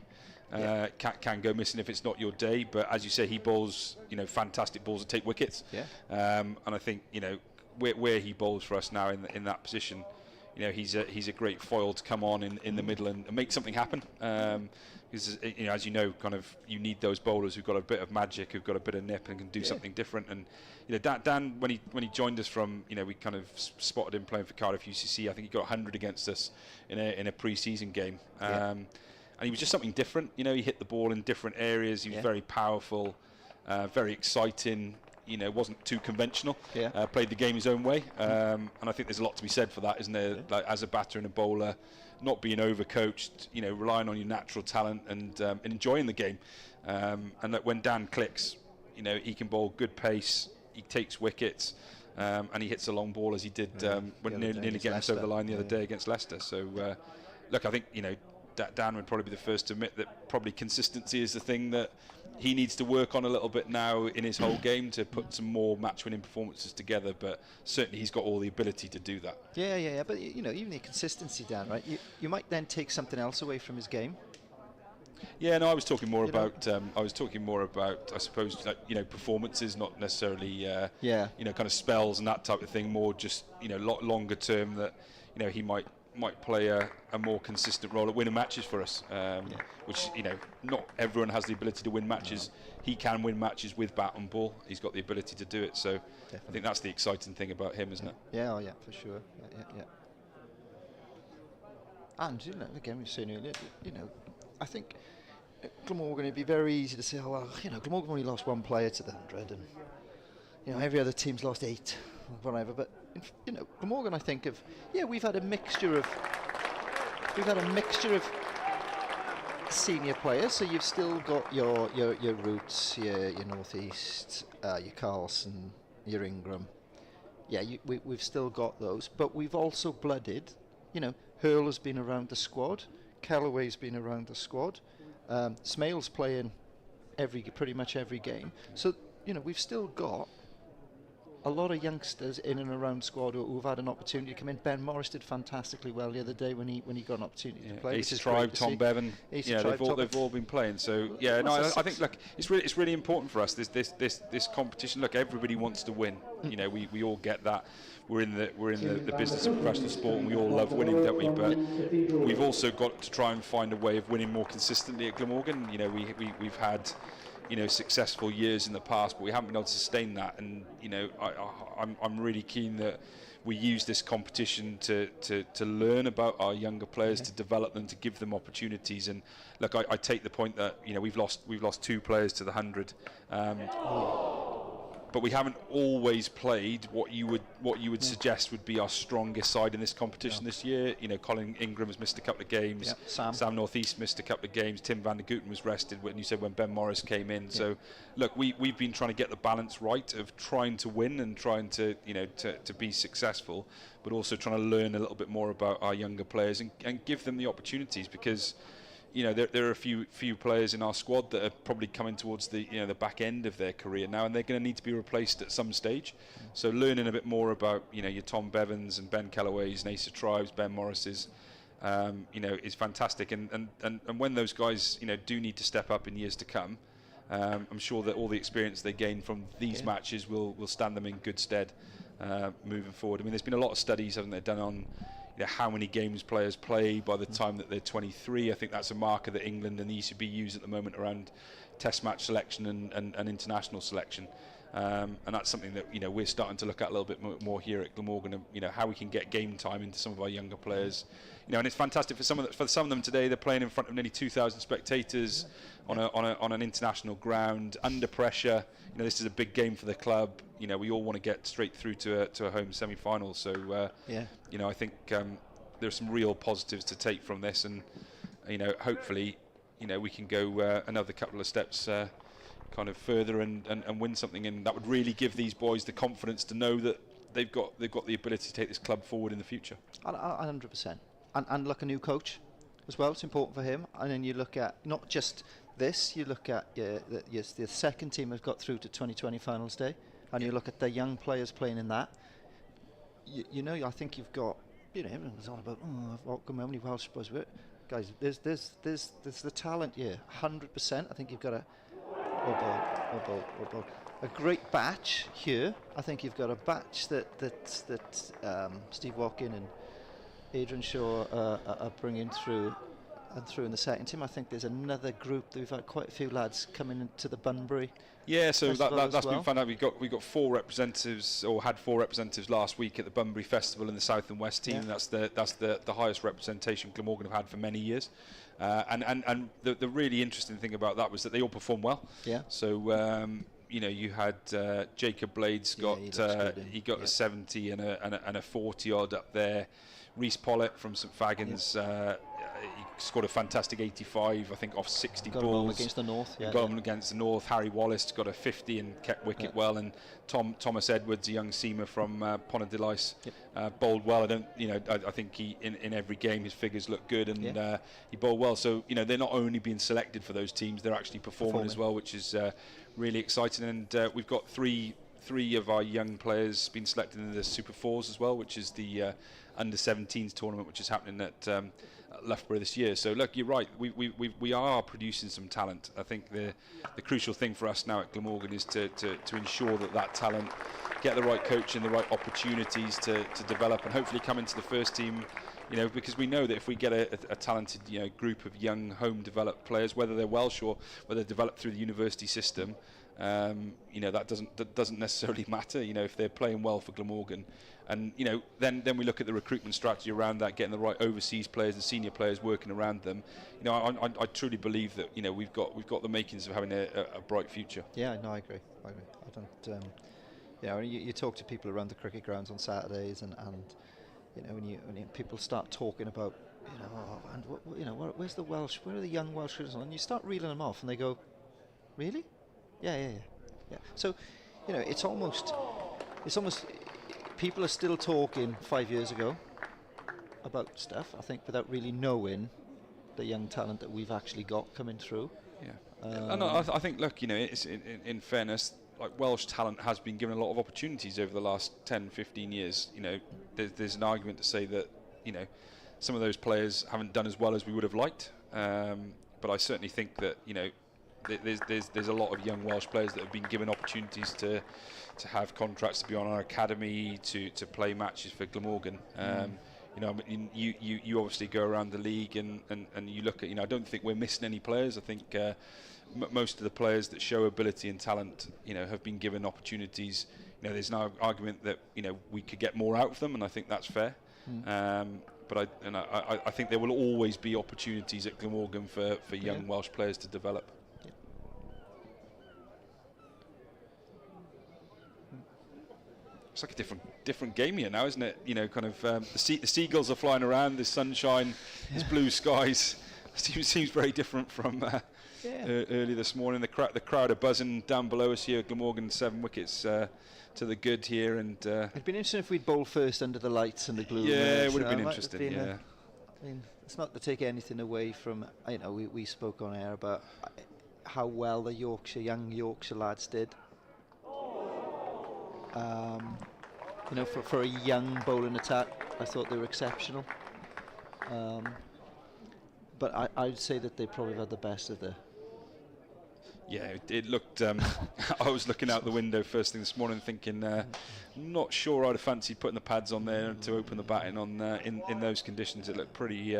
can go missing if it's not your day. But as you say, he bowls, fantastic balls that take wickets. Yeah. And I think, where he bowls for us now in that position, he's a great foil to come on in the middle and make something happen. Because as you know, kind of you need those bowlers who've got a bit of magic, who've got a bit of nip, and can do something different. And Dan, when he joined us from, we kind of spotted him playing for Cardiff UCC. I think he got 100 against us in a pre-season game, and he was just something different. He hit the ball in different areas. He was very powerful, very exciting. Wasn't too conventional. Played the game his own way, and I think there's a lot to be said for that, isn't there? Like, as a batter and a bowler, not being overcoached, relying on your natural talent and enjoying the game. And that when Dan clicks, he can bowl good pace. He takes wickets, and he hits a long ball as he did when nearly getting us over the line the other day against Leicester. So, look, I think Dan would probably be the first to admit that probably consistency is the thing that he needs to work on a little bit now in his whole game to put some more match-winning performances together. But certainly he's got all the ability to do that. Yeah. But even the consistency, Dan, right? You might then take something else away from his game. Yeah, no, I was talking more about. I suppose, performances, not necessarily. Kind of spells and that type of thing. More just longer term that he might play a more consistent role at winning matches for us, which not everyone has the ability to win matches. He can win matches with bat and ball. He's got the ability to do it, so definitely. I think that's the exciting thing about him, isn't it? Yeah, for sure. Yeah. And again, we've seen I think Glamorgan, it'd be very easy to say, Glamorgan only lost one player to the 100, and every other team's lost 8, or whatever. But Glamorgan, I think we've had a mixture of senior players. So you've still got your Roots, your North East, your Carlson, your Ingram. Yeah, we've still got those, but we've also blooded. Hurl has been around the squad. Callaway's been around the squad. Smale's playing pretty much every game. So we've still got a lot of youngsters in and around squad who've had an opportunity to come in. Ben Morris did fantastically well the other day when he got an opportunity to play. Ace Tribe, Tom Bevan, they've all been playing. So I think it's really important for us this competition. Look, everybody wants to win. We all get that. We're in the business of professional sport, and we all love winning, don't we? But we've also got to try and find a way of winning more consistently at Glamorgan. We've had successful years in the past, but we haven't been able to sustain that. And I'm really keen that we use this competition to learn about our younger players, to develop them, to give them opportunities. And look, I take the point that we've lost 2 players to the 100. But we haven't always played what you would suggest would be our strongest side in this competition this year. Colin Ingram has missed a couple of games. Sam North East missed a couple of games. Tim van der Gooten was rested when Ben Morris came in. So look, we've been trying to get the balance right of trying to win and trying to to be successful, but also trying to learn a little bit more about our younger players and give them the opportunities, because there are a few players in our squad that are probably coming towards the the back end of their career now, and they're going to need to be replaced at some stage. So learning a bit more about your Tom Bevans and Ben Callaways and Asa Tribes, Ben Morrises, is fantastic. And when those guys do need to step up in years to come, I'm sure that all the experience they gain from these matches will stand them in good stead moving forward. I mean, there's been a lot of studies, haven't they, done on how many games players play by the time that they're 23. I think that's a marker that England and the ECB use at the moment around test match selection and international selection. And that's something that we're starting to look at a little bit more here at Glamorgan, how we can get game time into some of our younger players. And it's fantastic for some of them today. They're playing in front of nearly 2,000 spectators on an international ground under pressure. This is a big game for the club. We all want to get straight through to a home semi-final. So I think there's some real positives to take from this, and hopefully we can go another couple of steps kind of further and win something, and that would really give these boys the confidence to know that they've got the ability to take this club forward in the future. 100%. And look, a new coach as well, it's important for him. And then you look at not just this, you look at the second team have got through to 2020 finals day, and you look at the young players playing in that. I think you've got, everyone's on about, how many Welsh boys were it? Guys, there's the talent here, 100%. I think you've got a great batch here. I think you've got a batch that Steve Watkin and Adrian Shaw are bringing through. and through in the second team. I think there's another group that we've had quite a few lads coming into the Bunbury. Yeah, so that's well. been fun. We got 4 representatives, or had 4 representatives last week at the Bunbury Festival in the South and West team. Yeah. That's the highest representation Glamorgan have had for many years. And the really interesting thing about that was that they all performed well. Yeah. So you had Jacob Blades he got a 70 and a 40 odd up there. Reece Pollitt from St Fagans, he scored a fantastic 85, I think, off 60 got balls. him against the North. Yeah, got him against the North. Harry Wallace got a 50 and kept wicket well. And Thomas Edwards, a young seamer from Ponadilice, bowled well. I think he in every game his figures look good, and he bowled well. So they're not only being selected for those teams, they're actually performing as well, which is really exciting. And we've got three of our young players being selected in the Super Fours as well, which is the under 17s tournament, which is happening at Loughborough this year. So look, you're right, we are producing some talent. I think the crucial thing for us now at Glamorgan is to ensure that talent get the right coach and the right opportunities to develop and hopefully come into the first team, because we know that if we get a talented group of young home developed players, whether they're Welsh or whether they're developed through the university system, that doesn't necessarily matter, if they're playing well for Glamorgan. And then we look at the recruitment strategy around that, getting the right overseas players and senior players working around them. I truly believe that we've got the makings of having a bright future. Yeah, no, I agree. I don't. When you talk to people around the cricket grounds on Saturdays, and when people start talking about where's the Welsh? Where are the young Welsh cricketers? And you start reeling them off, and they go, really? Yeah. So, it's almost people are still talking 5 years ago about stuff, I think, without really knowing the young talent that we've actually got coming through. Yeah. I think, look, it's in fairness, like Welsh talent has been given a lot of opportunities over the last 10, 15 years. There's an argument to say that, some of those players haven't done as well as we would have liked. But I certainly think that, there's a lot of young Welsh players that have been given opportunities to have contracts, to be on our academy, to play matches for Glamorgan. You obviously go around the league and you look at, I don't think we're missing any players. I think most of the players that show ability and talent, have been given opportunities. There's no argument that we could get more out of them, and I think that's fair. But I think there will always be opportunities at Glamorgan for young Welsh players to develop. It's like a different game here now, isn't it? The seagulls are flying around, there's sunshine, there's blue skies. It seems very different from early this morning. The crowd are buzzing down below us here. Glamorgan 7 wickets to the good here, and it'd been interesting if we'd bowl first under the lights and the gloom. Yeah, it would have been interesting. It's not to take anything away from. We spoke on air about how well the young Yorkshire lads did. For a young bowling attack, I thought they were exceptional. But I'd say that they probably had the best of the. Yeah, it looked. I was looking out the window first thing this morning, thinking, not sure I'd have fancied putting the pads on there to open the batting on in those conditions. It looked pretty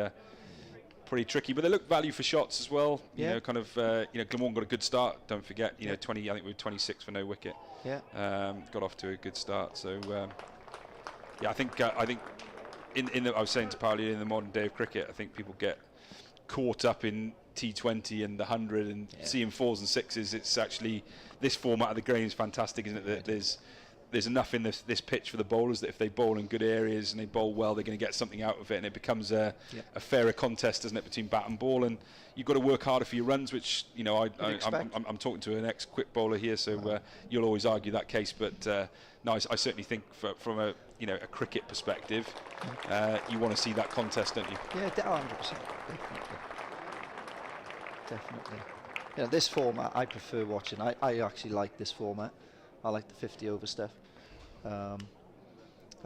tricky, but they looked value for shots as well. Glamorgan got a good start. Don't forget, 20. I think we were 26 for no wicket. Yeah. Got off to a good start. So, I think I was saying to Pauli, in the modern day of cricket, I think people get caught up in T20 and the 100 and seeing 4s and 6s. It's actually, this format of the game is fantastic, isn't it? That there's enough in this pitch for the bowlers that if they bowl in good areas and they bowl well, they're going to get something out of it, and it becomes a fairer contest, doesn't it, between bat and ball? And you've got to work harder for your runs, which I'm talking to an ex-quick bowler here, so you'll always argue that case. But no, I certainly think from a cricket perspective, you want to see that contest, don't you? Yeah, 100%, definitely. This format I prefer watching. I actually like this format. I like the 50 over stuff. I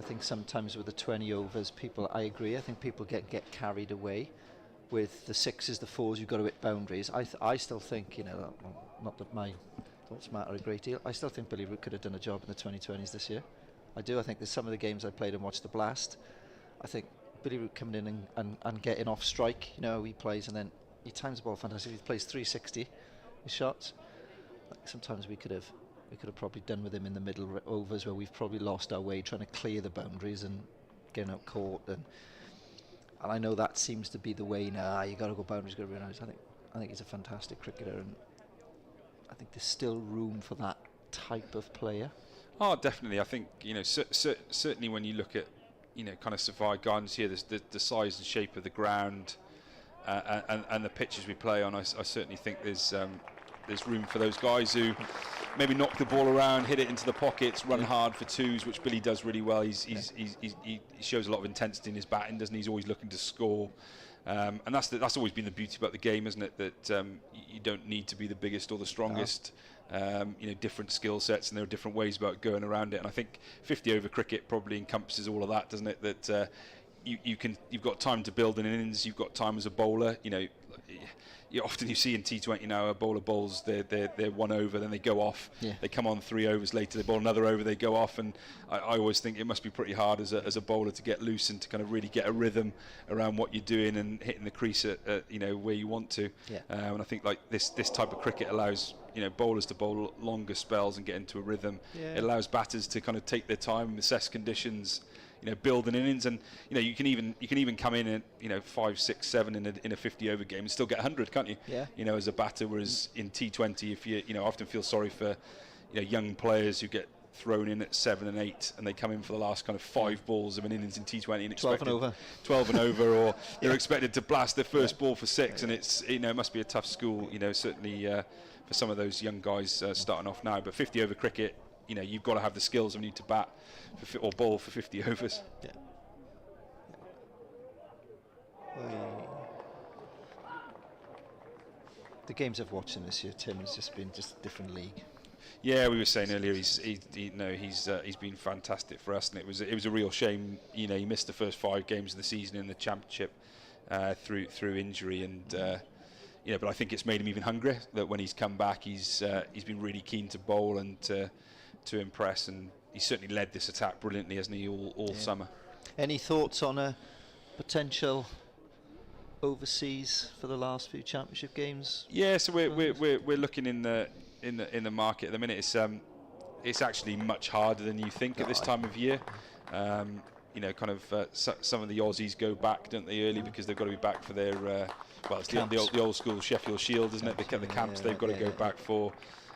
think sometimes with the 20 overs, I agree. I think people get carried away with the 6s, the 4s. You've got to hit boundaries. I still think, not that my thoughts matter a great deal. I still think Billy Root could have done a job in the 2020s this year. I do. I think there's some of the games I played and watched the Blast. I think Billy Root coming in and getting off strike, you know, he plays and then he times the ball fantastic. He plays 360 his shots. Like sometimes we could have probably done with him in the middle overs where we've probably lost our way trying to clear the boundaries and getting out caught, and I know that seems to be the way now. You got to go boundaries, got to be nice. I think he's a fantastic cricketer, and I think there's still room for that type of player. Oh, definitely. I think, you know, certainly when you look at, you know, kind of Safari Gardens here, the size and shape of the ground and the pitches we play on, I certainly think there's room for those guys who maybe knock the ball around, hit it into the pockets, run hard for twos, which Billy does really well. He shows a lot of intensity in his batting, doesn't he? He's always looking to score. And that's always been the beauty about the game, isn't it? That you don't need to be the biggest or the strongest. You know, different skill sets, and there are different ways about going around it. And I think 50 over cricket probably encompasses all of that, doesn't it? That you've got time to build an innings, you've got time as a bowler. You know, you see in T20 now, a bowler bowls they're 1 over, then they go off. Yeah. They come on 3 overs later, they bowl another over, they go off. And I always think it must be pretty hard as a bowler to get loose and to kind of really get a rhythm around what you're doing and hitting the crease at you know, where you want to. Yeah. And I think like this type of cricket allows, you know, bowlers to bowl longer spells and get into a rhythm. Yeah. It allows batters to kind of take their time, assess conditions, you know, build an innings, and you know, you can even come in at, you know, 5, 6, 7 in a 50 over game and still get 100, can't you? Yeah. You know, as a batter, whereas in T20, if you know, I often feel sorry for, you know, young players who get thrown in at 7 and 8 and they come in for the last kind of 5 balls of an innings in T20 and 12 and over 12 and over, or they're expected to blast their first ball for 6, and it's, you know, it must be a tough school, you know, certainly for some of those young guys starting off now. But 50 over cricket, you know, you've got to have the skills when you need to bat or bowl for 50 overs. Yeah. The games I've watched in this year, Tim, has just been just a different league. Yeah, we were saying earlier he's been fantastic for us, and it was a real shame. You know, he missed the first 5 games of the season in the championship through injury, and you know, but I think it's made him even hungrier. That when he's come back, he's been really keen to bowl and to impress, and he certainly led this attack brilliantly, hasn't he, all summer. Any thoughts on a potential overseas for the last few championship games? Yeah, so we're looking in the market at the minute. It's actually much harder than you think at this time of year. You know, kind of some of the Aussies go back, don't they, early because they've got to be back for their well, it's the old school Sheffield Shield, isn't it? The camps they've got to go back for.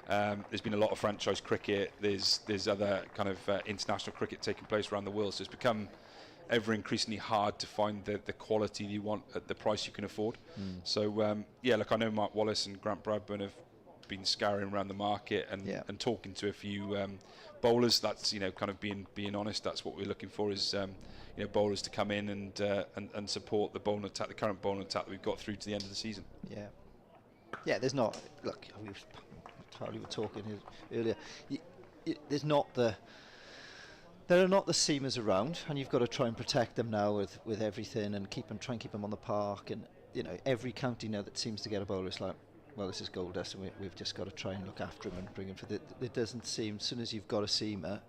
There's been a lot of franchise cricket. There's other kind of international cricket taking place around the world. So it's become ever increasingly hard to find the quality you want at the price you can afford. So yeah, look, I know Mark Wallace and Grant Bradburn have been scouring around the market and talking to a few bowlers. That's, you know, kind of being honest. That's what we're looking for, is you know, bowlers to come in and support the bowling attack, the current bowling attack that we've got through to the end of the season. Yeah. There's not. Look, we were talking earlier. There's not the. There are not the seamers around, and you've got to try and protect them now with everything and try and keep them on the park. And you know, every county now that seems to get a bowler, it's like, well, this is gold dust, and we've just got to try and look after him and bring him for the. It doesn't seem, as soon as you've got a seamer,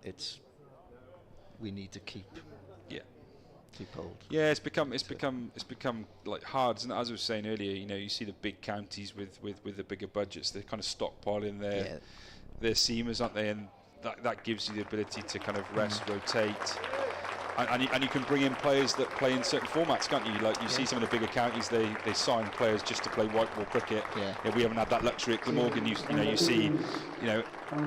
we need to keep hold. Yeah, it's become like hard, isn't it? As I was saying earlier, you know, you see the big counties with the bigger budgets, they're kind of stockpiling their seamers, aren't they? And that gives you the ability to kind of rest, rotate, and you can bring in players that play in certain formats, can't you? Like you see some of the bigger counties, they sign players just to play white ball cricket. We haven't had that luxury at Glamorgan. You see, you know,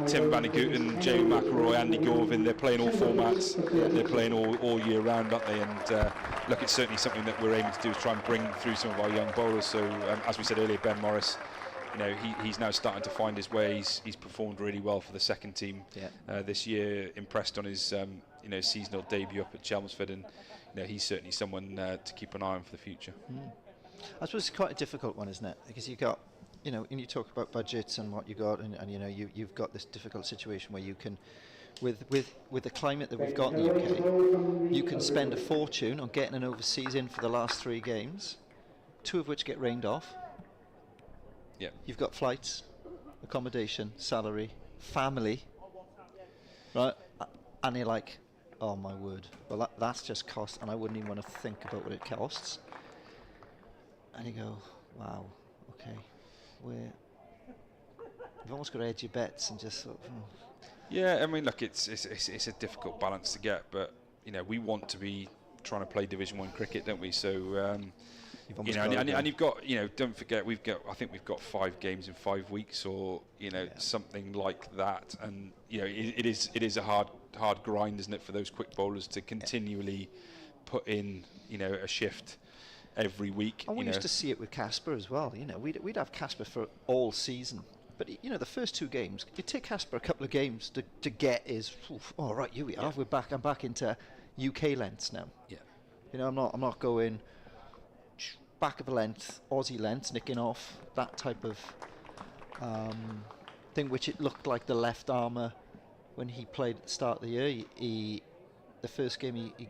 Tim Van der Gooten, Jamie McElroy, Andy Gorvin, they're playing all formats. They're playing all year round, aren't they? And look, it's certainly something that we're aiming to do, is try and bring through some of our young bowlers. So as we said earlier, Ben Morris, you know, he's now starting to find his way. He's performed really well for the second team this year. Impressed on his you know, seasonal debut up at Chelmsford, and you know, he's certainly someone to keep an eye on for the future. I suppose it's quite a difficult one, isn't it? Because you've got, you know, and you talk about budgets and what you got, and you know, you've got this difficult situation where you can, with the climate that we've got in the UK, you can spend a fortune on getting an overseas in for the last 3 games, 2 of which get rained off. Yeah, you've got flights, accommodation, salary, family, right? And you're like, Oh my word. Well, that's just cost, and I wouldn't even want to think about what it costs. And you go, wow, okay, you've almost got to edge your bets and just sort of. Yeah, I mean, look, it's a difficult balance to get, but we want to be trying to play Division 1 cricket, don't we? So and you've got, don't forget, I think we've got 5 games in 5 weeks, or something like that, and it is a hard grind, isn't it, for those quick bowlers to continually put in a shift every week. And we used to see it with Casper as well. We'd have Casper for all season. But the first 2 games, it take Casper a couple of games to get his. Oh right, here we are. We're back. I'm back into UK lengths now. Yeah. I'm not going back of a length, Aussie lengths, nicking off that type of thing, which it looked like the left armour when he played at the start of the year. The first game he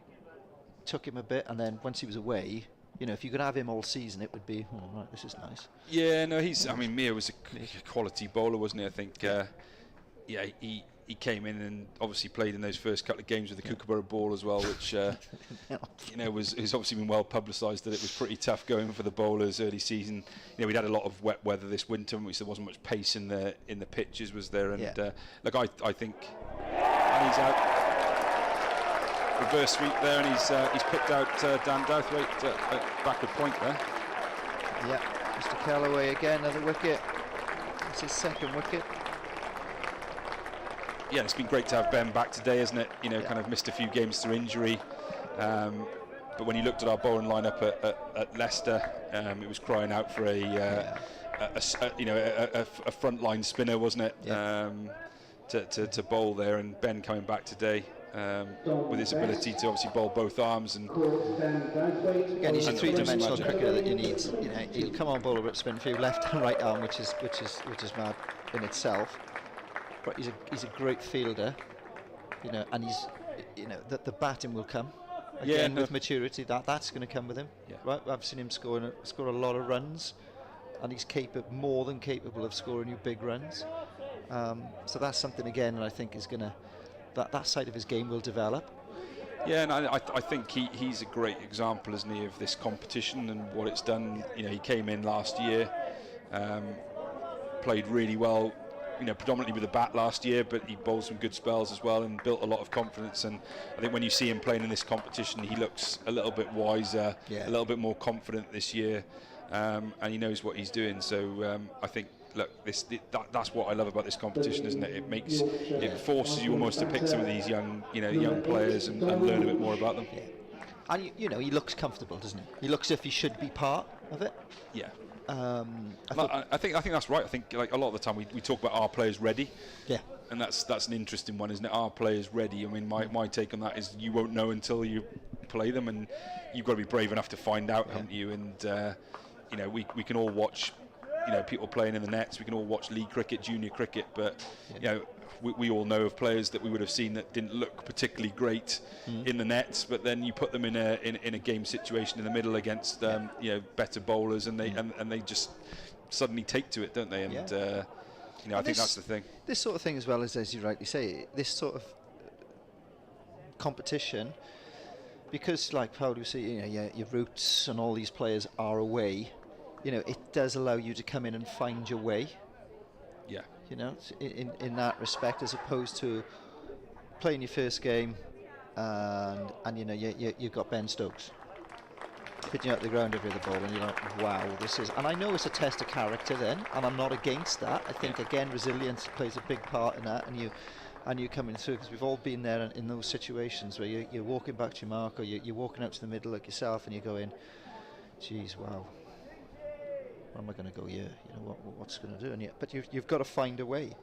took him a bit, and then once he was away. If you could have him all season, it would be, right, this is nice. Yeah, no, Mir was a quality bowler, wasn't he? I think, he came in and obviously played in those first couple of games with the Kookaburra ball as well, which, was obviously been well publicised that it was pretty tough going for the bowlers early season. We'd had a lot of wet weather this winter, which there wasn't much pace in the pitches, was there? And look, I think, and he's out. Reverse sweep there, and he's picked out Dan Douthwaite at backward point there. Yeah, Mr. Callaway again, another wicket. It's his second wicket. Yeah, it's been great to have Ben back today, isn't it? Kind of missed a few games through injury. But when you looked at our bowling lineup at Leicester, it was crying out for a frontline spinner, wasn't it? Yeah. To bowl there, and Ben coming back today. With his ability to obviously bowl both arms, and again, he's a three-dimensional cricketer that you need. He'll come on, bowl a rip spin for you, left and right arm, which is mad in itself. But he's a great fielder, and he's the batting will come again with maturity. That's going to come with him. Yeah. Right, I've seen him score a lot of runs, and he's more than capable of scoring you big runs. So that's something again that I think is going to. That side of his game will develop. Yeah, and I think he's a great example, isn't he, of this competition and what it's done. He came in last year, played really well, predominantly with the bat last year, but he bowled some good spells as well and built a lot of confidence. And I think when you see him playing in this competition, he looks a little bit wiser, a little bit more confident this year, and he knows what he's doing. So I think. Look, that's what I love about this competition, isn't it? It forces you almost to pick some of these young players and learn a bit more about them. Yeah. And he looks comfortable, doesn't he? He looks as if he should be part of it. Yeah. I think that's right. I think like a lot of the time we talk about our players ready. Yeah. And that's an interesting one, isn't it? Our players ready. I mean, my take on that is you won't know until you play them, and you've got to be brave enough to find out, haven't you? And we can all watch. People playing in the nets. We can all watch league cricket, junior cricket, but we all know of players that we would have seen that didn't look particularly great in the nets, but then you put them in a game situation in the middle against better bowlers, and they just suddenly take to it, don't they? And I think that's the thing. This sort of thing as well as you rightly say, this sort of competition, because like how do you say, your roots and all these players are away. It does allow you to come in and find your way. Yeah. In that respect, as opposed to playing your first game, and you've got Ben Stokes hitting out the ground every other ball, and you're like, wow, this is. And I know it's a test of character then, and I'm not against that. I think again, resilience plays a big part in that, and you coming through, because we've all been there in those situations where you're walking back to your mark, or you're walking out to the middle like yourself, and you're going, geez, wow. Where am I going to go here? What's going to do? But you've got to find a way.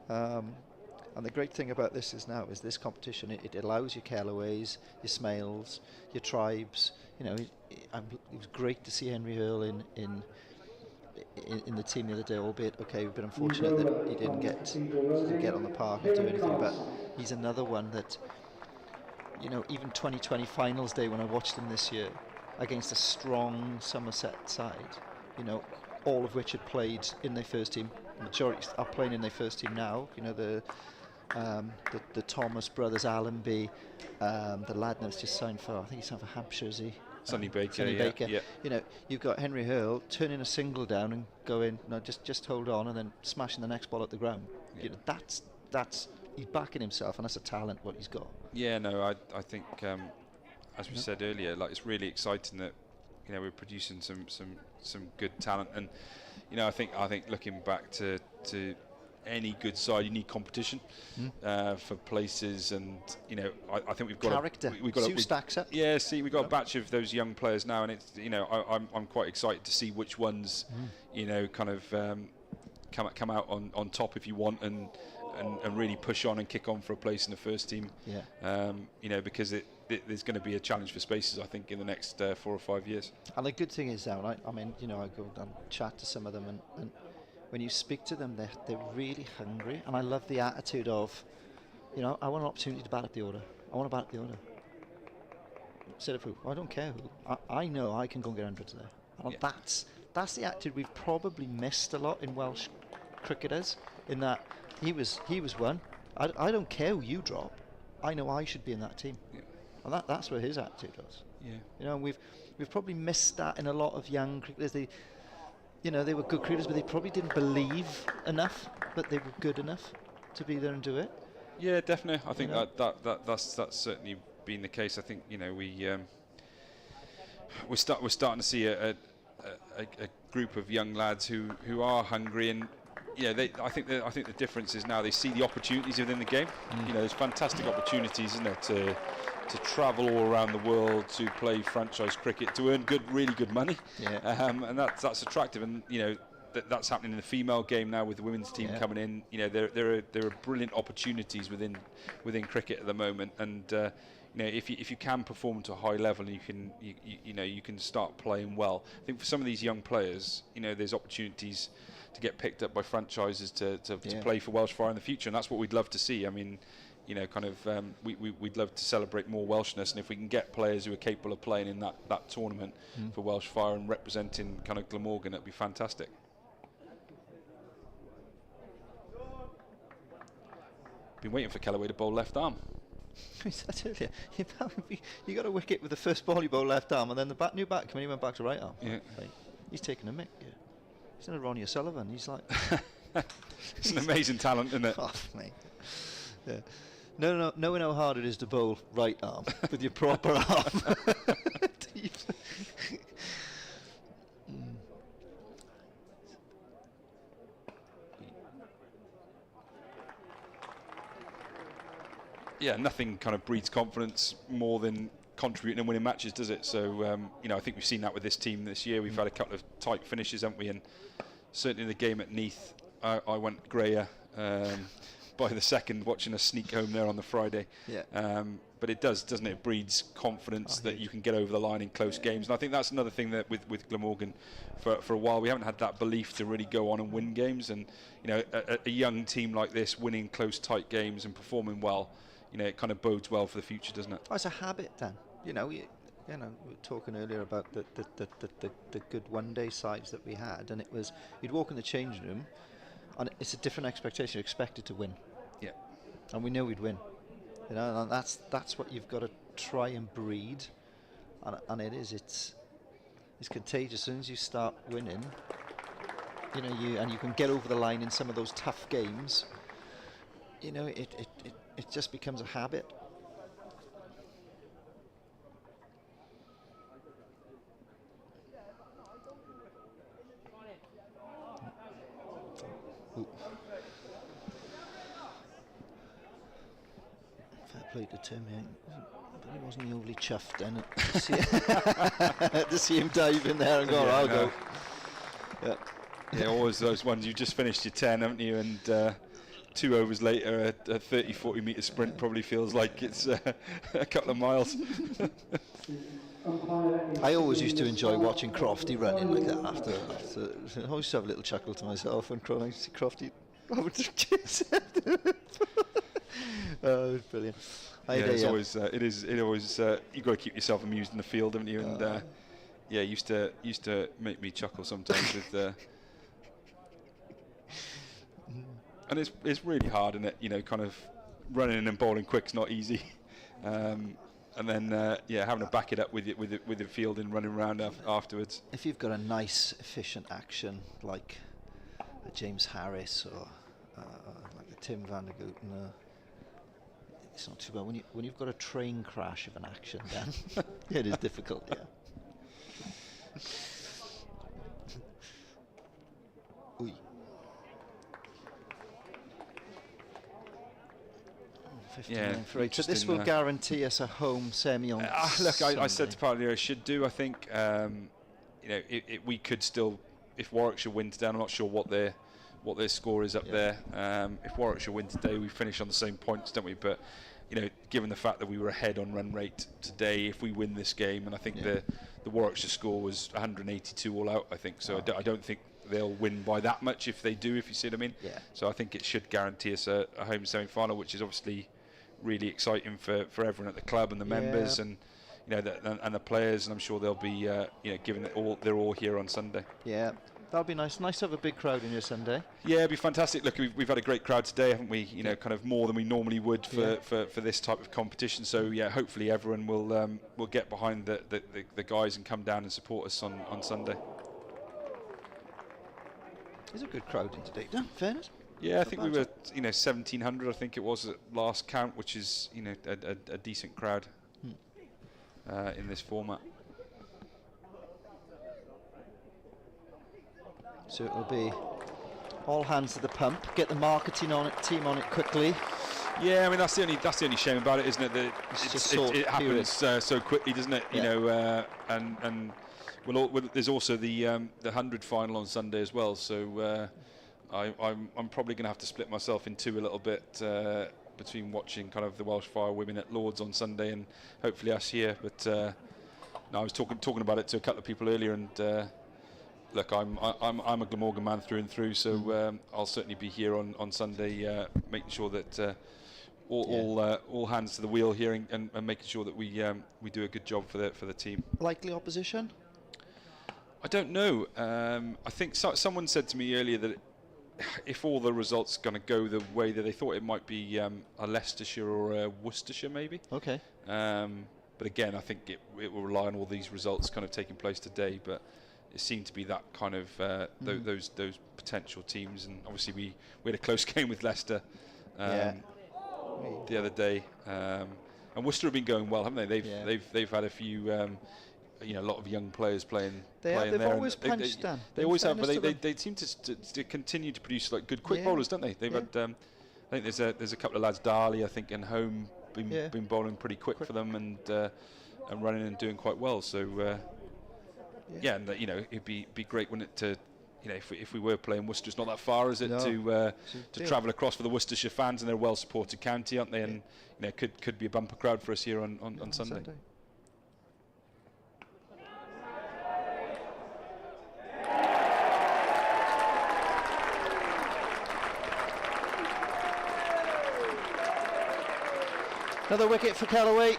And the great thing about this is this competition. It allows your Callaways, your Smales, your Tribes. It was great to see Henry Earl in the team the other day. Albeit, we've been unfortunate that he didn't get on the park and do anything. But he's another one that, even 2020 finals day when I watched him this year against a strong Somerset side. All of which had played in their first team. The majority are playing in their first team now. the Thomas brothers, Allenby, the lad that's just signed for, I think he's signed for Hampshire, is he? Sonny Baker, Sonny yeah, Baker. yeah. You know, you've got Henry Hurl turning a single down and going, no, just hold on, and then smashing the next ball at the ground. Yeah. You know, that's he's backing himself, and that's a talent what he's got. Yeah, no, I think as we said earlier, like it's really exciting that we're producing some good talent, and I think looking back to any good side, you need competition for places, and I think we've got character. We've got Sue stacks up. Yeah, see, we've got a batch of those young players now, and it's I'm quite excited to see which ones kind of come out on top, if you want, and really push on and kick on for a place in the first team. Yeah. Because there's going to be a challenge for spaces, I think, in the next 4 or 5 years. And the good thing is now, I mean, I go and chat to some of them, and when you speak to them, they're really hungry, and I love the attitude of, I want an opportunity to bat up the order. I want to bat up the order. Instead of who? I don't care who. I know I can go and get 100 today. And that's the attitude we've probably missed a lot in Welsh cricketers, in that he was one. I don't care who you drop. I know I should be in that team. Yeah. And that's where his attitude was. Yeah. We've probably missed that in a lot of young cricketers. They were good cricketers, but they probably didn't believe enough that they were good enough to be there and do it. Yeah, definitely. I think that's certainly been the case. I think we're starting to see a group of young lads who are hungry, and I think the difference is now they see the opportunities within the game. There's fantastic opportunities, isn't there, to travel all around the world, to play franchise cricket, to earn really good money. Yeah. And that's attractive, and that's happening in the female game now with the women's team coming in. There are brilliant opportunities within cricket at the moment, and if you can perform to a high level, and you can start playing well. I think for some of these young players, there's opportunities to get picked up by franchises to play for Welsh Fire in the future, and that's what we'd love to see. I mean, we'd love to celebrate more Welshness, and if we can get players who are capable of playing in that tournament for Welsh Fire and representing kind of Glamorgan, that'd be fantastic. Been waiting for Kellaway to bowl left arm. I said earlier, you got a wicket with the first ball you bowl left arm, and then the new back when he went back to right arm. Yeah. Like, he's taking a mick. Yeah. He's not a Ronnie O'Sullivan. He's like, it's an amazing talent, isn't it? Oh, mate. Yeah. No, knowing how hard it is to bowl right arm with your proper arm. Yeah, nothing kind of breeds confidence more than contributing and winning matches, does it? So, I think we've seen that with this team this year. We've had a couple of tight finishes, haven't we? And certainly in the game at Neath, I went grayer by the second, watching us sneak home there on the Friday. Yeah. But it does, doesn't it? It breeds confidence that you can get over the line in close games. And I think that's another thing that with Glamorgan, for a while, we haven't had that belief to really go on and win games. And, a young team like this winning close, tight games and performing well, it kind of bodes well for the future, doesn't it? Oh, it's a habit, Dan. We were talking earlier about the good one-day sides that we had, and it was, you'd walk in the changing room, and it's a different expectation. You're expected to win. Yeah. And we knew we'd win. And that's what you've got to try and breed, and it's contagious. As soon as you start winning, you can get over the line in some of those tough games. It just becomes a habit. Fair play to Tim, but he wasn't overly chuffed then to see him dive in there and go, I'll go. Yeah, always those ones, you just finished your 10, haven't you? And 2 overs later, a 30-40 metre sprint probably feels like it's a couple of miles. I always used to enjoy watching Crofty running like that after I always have a little chuckle to myself when I see Crofty. Oh, it's brilliant. It's always you've got to keep yourself amused in the field, haven't you? And used to make me chuckle sometimes with. And it's really hard, isn't it? Kind of running and bowling quick's not easy. And then having to back it up with the field and running around afterwards. If you've got a nice efficient action like the James Harris or like the Tim van der Gooten, it's not too bad. When you've got a train crash of an action, then it is difficult. Yeah. Oy. 59 for 8. So this will guarantee us a home semi on look, I said to Parley I should do. I think we could still, if Warwickshire win today, I'm not sure what their score is up there. If Warwickshire win today, we finish on the same points, don't we? But given the fact that we were ahead on run rate today, if we win this game, and I think the Warwickshire score was 182 all out, I think. So I don't think they'll win by that much if they do, if you see what I mean. Yeah. So I think it should guarantee us a home semi-final, which is obviously really exciting for everyone at the club and the members and and the players, and I'm sure they'll be given that they're all here on Sunday. Yeah, that'll be nice. Nice to have a big crowd in your Sunday. Yeah, it'd be fantastic. Look, we've had a great crowd today, haven't we? Kind of more than we normally would for this type of competition. So yeah, hopefully everyone will get behind the guys and come down and support us on Sunday. There's a good crowd in today, in fairness. Yeah, I think we were 1,700. I think it was at last count, which is a decent crowd in this format. So it will be all hands to the pump. Get the marketing team on it quickly. Yeah, I mean that's the only shame about it, isn't it? That it happens so quickly, doesn't it? And there's also the 100 final on Sunday as well. So I'm probably going to have to split myself in two a little bit between watching kind of the Welsh Fire women at Lords on Sunday and hopefully us here. But no, I was talking about it to a couple of people earlier, and look, I'm a Glamorgan man through and through, so I'll certainly be here on Sunday, making sure that all hands to the wheel here and making sure that we do a good job for the team. Likely opposition? I don't know. I think someone said to me earlier that if all the results going to go the way that they thought, it might be a Leicestershire or a Worcestershire maybe. Okay. But again, I think it will rely on all these results kind of taking place today. But it seemed to be that kind of those potential teams, and obviously we had a close game with Leicester the other day, and Worcester have been going well, haven't they? They've had a few. A lot of young players playing there. They've always punched down. They always have, but they seem to continue to produce like good quick bowlers, don't they? They've had. I think there's a couple of lads, Darley, I think, and Home been bowling pretty quick for them and running and doing quite well. So and it'd be great, wouldn't it, to if we were playing Worcester, it's not that far, is it, to travel across for the Worcestershire fans, and they're a well supported county, aren't they? And could be a bumper crowd for us here on Sunday. Another wicket for Callaway.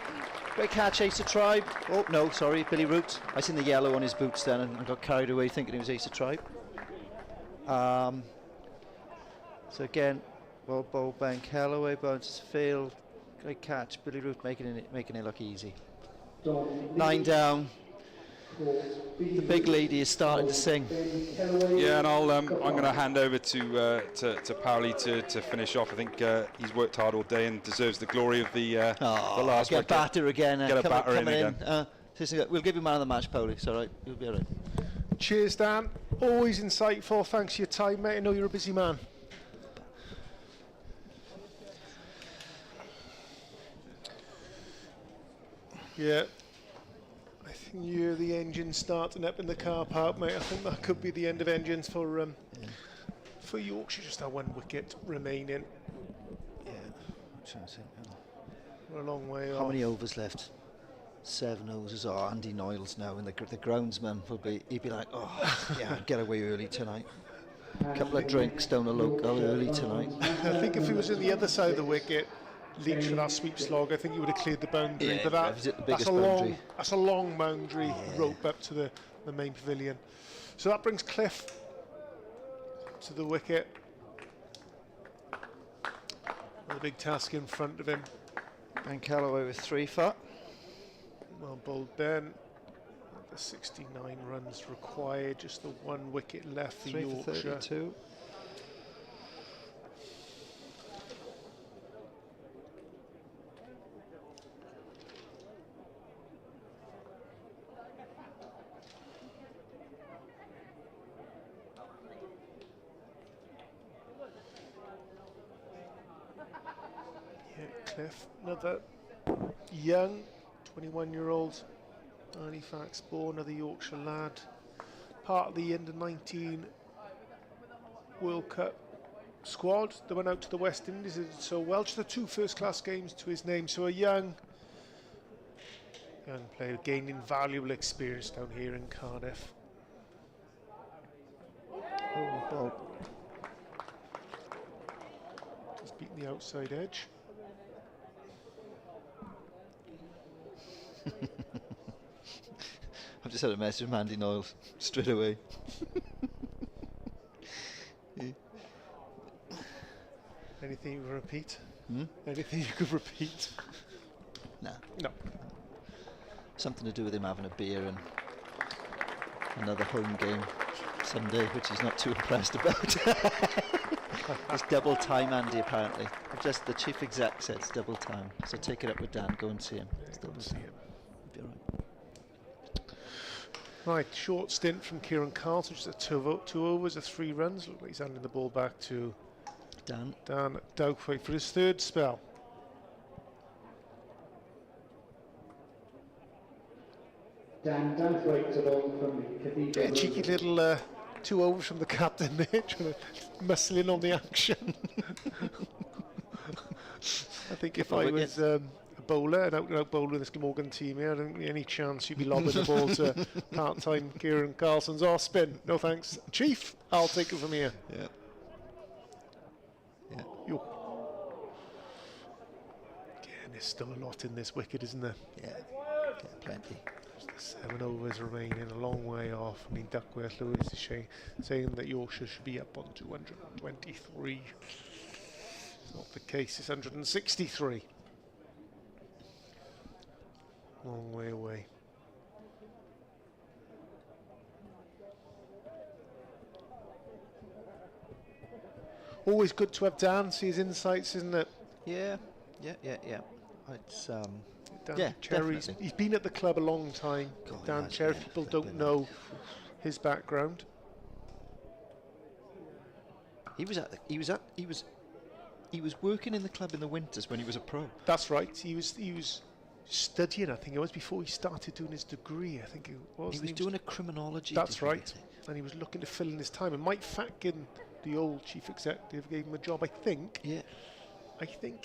Great catch, Ace of Tribe. Oh, no, sorry, Billy Root. I seen the yellow on his boots then and got carried away thinking it was Ace of Tribe. So again, well bowled by Callaway, bounces failed. Great catch, Billy Root making it look easy. 9 down. The big lady is starting to sing. Yeah, and I'm going to hand over to Powley to finish off. I think he's worked hard all day and deserves the glory of the last. Get a batter again. Get a batter in again. We'll give you man of the match, Powley. It's all right. You'll be all right. Cheers, Dan. Always insightful. Thanks for your time, mate. I know you're a busy man. Yeah. I can hear the engine starting up in the car park, mate. I think that could be the end of engines for Yorkshire. Just that one wicket remaining. Yeah, I'm trying to think. We're a long way off. How many overs left? 7 overs. Oh, Andy Niles now, and the groundsman he'd be like, oh, yeah, get away early tonight. A couple of drinks down the local early tonight. I think if he was on the other side of the wicket, Leach for that sweep slog, I think he would have cleared the boundary, but that's a long boundary rope up to the main pavilion. So that brings Cliff to the wicket. The big task in front of him. Ben Calloway with 3 for. Well bowled Ben. The 69 runs required, just the 1 wicket left for 3 for Yorkshire. 32. Yeah, Cliff, another young 21-year-old Halifax born, another Yorkshire lad, part of the under-19 World Cup squad that went out to the West Indies and did so well. Just the 2 first-class games to his name, so a young player gaining valuable experience down here in Cardiff. Oh, ball. Just beating the outside edge. I've just had a message from Andy Niles straight away. Yeah. Anything you can repeat? Hmm? Anything you could repeat? Nah. No. Something to do with him having a beer and another home game Sunday, which he's not too impressed about. It's double time, Andy, apparently. Just the chief exec said it's double time. So take it up with Dan, go and see him. It's double time. Be all right. Right, short stint from Kieran Carlton, just a 2 overs, 3 runs. Look like he's handing the ball back to Dan. Dan Doubtfire for his 3rd spell. Dan Danthwaite to bowl from the Cathedral. Yeah, cheeky little 2 overs from the captain there, trying to muscle in on the action. I think if I was a bowler, an out-and-out bowler in this Glamorgan team here, I don't think any chance you'd be lobbing the ball to part-time Kieran Carlson's off spin. No thanks. Chief, I'll take it from here. Yeah. Yeah. Yo. Again, there's still a lot in this wicket, isn't there? Yeah. Plenty. 7 overs remaining, a long way off. I mean, Duckworth Lewis is saying that Yorkshire should be up on 223. It's not the case, it's 163. Long way away. Always good to have Dan, see his insights, isn't it? Yeah. It's Dan yeah, Cherry's, definitely. he's been at the club a long time. God, Dan yes, Cherry, yeah, people flipping don't know his background. He was working in the club in the winters when he was a pro. That's right. He was studying. I think it was before he started doing his degree. I think it was. He was doing a criminology. That's degree, I right. think. And he was looking to fill in his time. And Mike Fatkin, the old chief executive, gave him a job. I think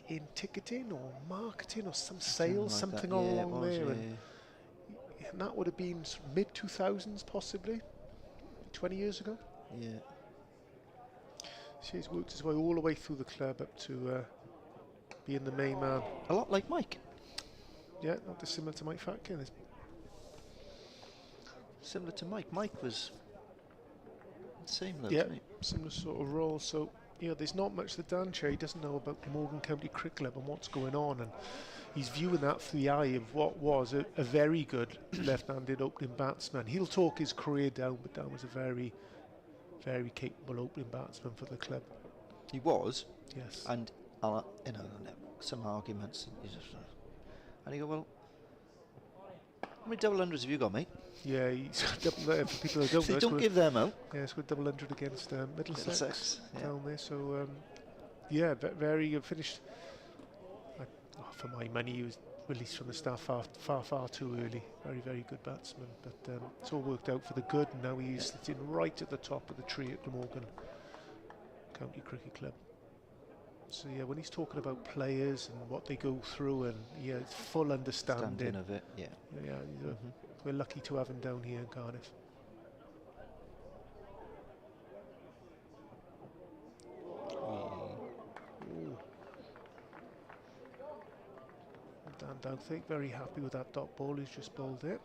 in ticketing or marketing or some sales, like something that. Yeah, along it was, there. yeah. And that would have been mid 2000s, possibly 20 years ago. Yeah. So he's worked his way all the way through the club up to being the main man. A lot like Mike. Yeah, not dissimilar to Mike Fatkin. Similar to Mike. Mike was the same though, Yeah, wasn't similar sort of role. So, there's not much that Dan Cherry doesn't know about the Morgan County Cricket Club and what's going on, and he's viewing that through the eye of what was a very good left-handed opening batsman. He'll talk his career down, but Dan was a very, very capable opening batsman for the club. he was. Yes. And some arguments. And you go, well, how many double hundreds have you got, mate? Yeah, he's for people who don't know. Don't give them out. Yeah, it's got double 100 against Middlesex Yeah. down there. So, very good. Finished. For my money, he was released from the staff far too early. Very, very good batsman. But it's all worked out for the good. And now he's sitting right at the top of the tree at Glamorgan County Cricket Club. So when he's talking about players and what they go through, and it's full understanding of it. Yeah. We're lucky to have him down here in Cardiff. Dan Doubtfire very happy with that dot ball he's just bowled it.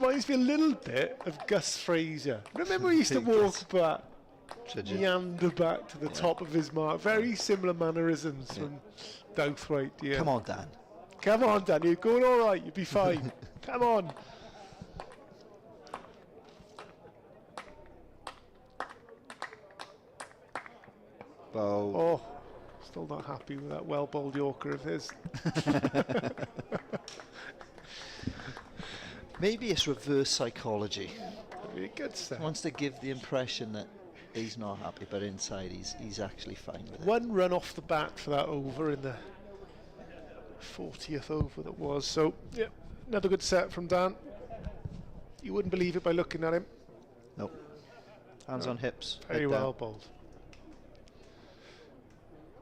reminds me a little bit of Gus Fraser. Remember he used to walk back, meander back to the top of his mark. Very similar mannerisms from Douthwaite. Yeah. Come on, Dan. Come on, Dan. You're going all right. You'll be fine. Come on. Bowl. Oh, still not happy with that well-bowled Yorker of his. Maybe it's reverse psychology. Very good stuff. Wants to give the impression that he's not happy, but inside he's actually fine with it. One run off the bat for that over in the 40th over that was. So, yeah, another good set from Dan. You wouldn't believe it by looking at him. Nope. Hands on hips. Very head well down. bowled.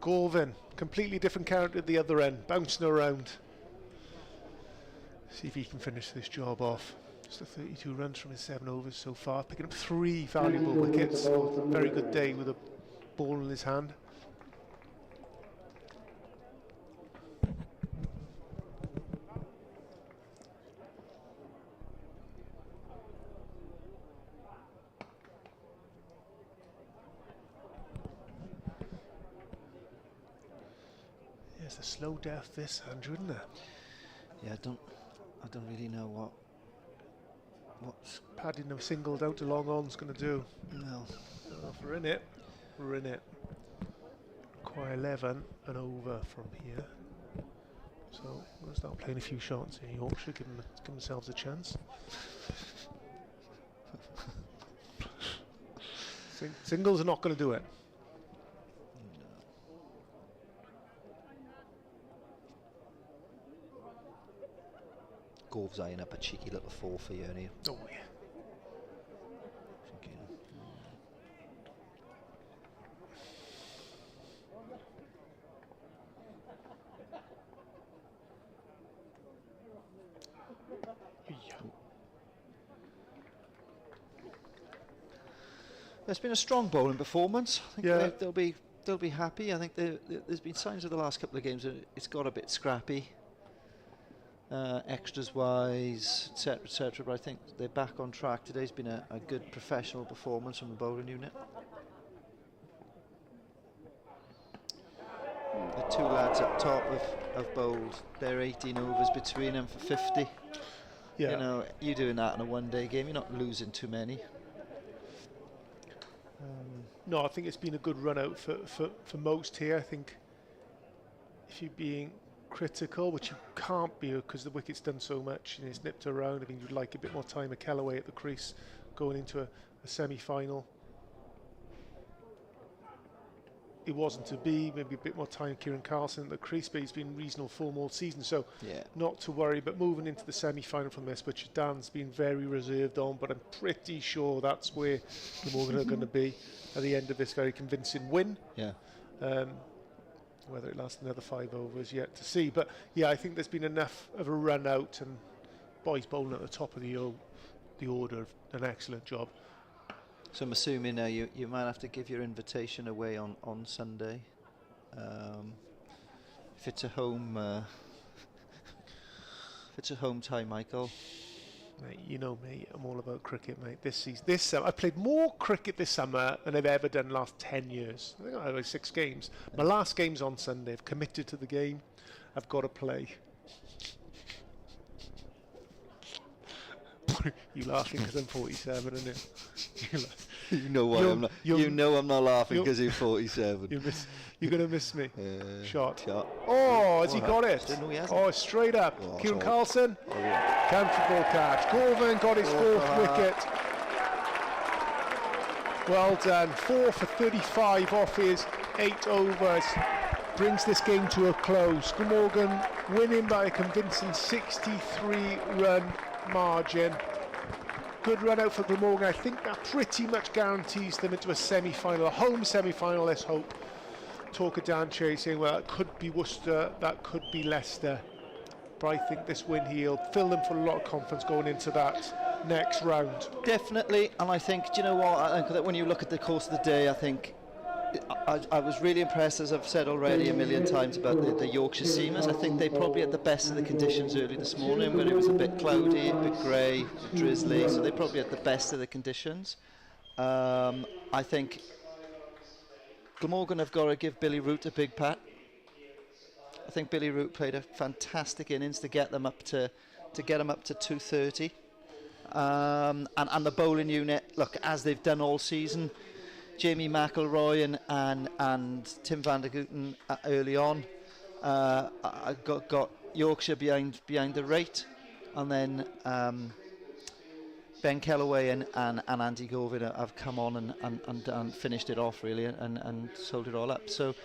Gorvin, completely different character at the other end, bouncing around. See if he can finish this job off. Just a 32 runs from his 7 overs so far, picking up 3 valuable wickets. Very good day with a ball in his hand. It's a slow death this, Andrew, isn't it? Yeah, I don't really know what's Padding them singled out to long on's going to do. no. Oh, if we're in it. We're in it. Require 11 and over from here. So we're going to start playing a few shots in Yorkshire, give themselves a chance. Singles are not going to do it. Gorv's eyeing up a cheeky little 4 for you, aren't you? Oh yeah. Thinking, There's been a strong bowling performance. I think they'll be happy. I think there's been signs of the last couple of games that it's got a bit scrappy. Extras wise, etc. But I think they're back on track. Today's been a good professional performance from the bowling unit. The 2 lads up top have bowled their 18 overs between them for 50. Yeah. You know, you're doing that in a one-day game. You're not losing too many. No, I think it's been a good run out for most here. I think if you're being critical, which you can't be because the wicket's done so much and it's nipped around, I think you'd like a bit more time of Callaway at the crease going into a semi-final. It wasn't to be, maybe a bit more time Kieran Carlson at the crease, but he's been reasonable form all season, so not to worry. But moving into the semi-final from this, which Dan's been very reserved on, but I'm pretty sure that's where Glamorgan are going to be at the end of this very convincing win. Yeah. Whether it lasts another 5 overs yet to see, but yeah, I think there's been enough of a run out, and boys bowling at the top of the order have done an excellent job. So I'm assuming you might have to give your invitation away on Sunday. If it's a home tie, Michael. Mate, you know me, I'm all about cricket, mate. This summer, I've played more cricket this summer than I've ever done last 10 years. I think I had 6 games. My last game's on Sunday. I've committed to the game. I've got to play. You laughing because I'm 47, aren't you? You know why I'm not. You know I'm not laughing because you're 47. You're going to miss me. Shot. Oh, has he got it? Oh, straight up. Oh, Kieran Carlson. Comfortable catch. Gorvin got his 4th wicket. Well done. 4 for 35 off his 8 overs. Brings this game to a close. Glamorgan winning by a convincing 63-run margin. Good run out for Glamorgan. I think that pretty much guarantees them into a semi-final, a home semi-final, let's hope. Talker Dan chasing, well, that could be Worcester, that could be Leicester. But I think this win here will fill them for a lot of confidence going into that next round. Definitely, and I think, do you know what, I think that when you look at the course of the day, I think I was really impressed, as I've said already a million times, about the Yorkshire seamers. I think they probably had the best of the conditions early this morning, where it was a bit cloudy, a bit grey, drizzly, so they probably had the best of the conditions. I think Glamorgan have got to give Billy Root a big pat. I think Billy Root played a fantastic innings to get them up to 230. And the bowling unit, look, as they've done all season, Jamie McElroy and Tim van der Gooten early on, got Yorkshire behind the rate, and then Ben Kellaway and Andy Govin have come on and finished it off really and sold it all up. So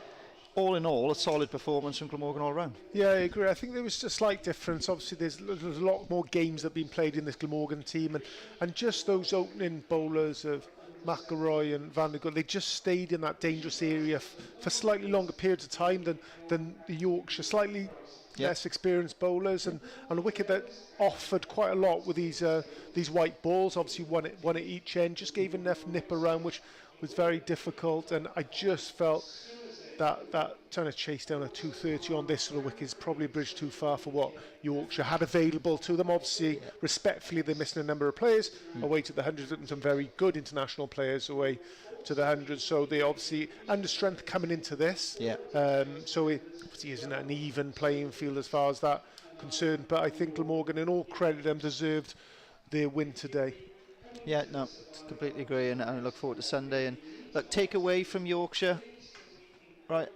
all in all, a solid performance from Glamorgan all round. Yeah, I agree. I think there was a slight difference. Obviously, there's a lot more games that have been played in this Glamorgan team, and just those opening bowlers of McElroy and Van der Gooten, they just stayed in that dangerous area for slightly longer periods of time than the Yorkshire, slightly less experienced bowlers, and a Wicket that offered quite a lot with these white balls. Obviously, one at each end, just gave enough nip around, which was very difficult. And I just felt that trying to chase down a 230 on this sort of wicket is probably a bridge too far for what Yorkshire had available to them. Obviously, respectfully, they're missing a number of players away to the 100s, and some very good international players away to the 100s. So they obviously under strength coming into this. So it obviously isn't an even playing field as far as that concerned. But I think Glamorgan, in all credit, them deserved their win today. Yeah, no, completely agree, and I look forward to Sunday. And look, take away from Yorkshire. Right,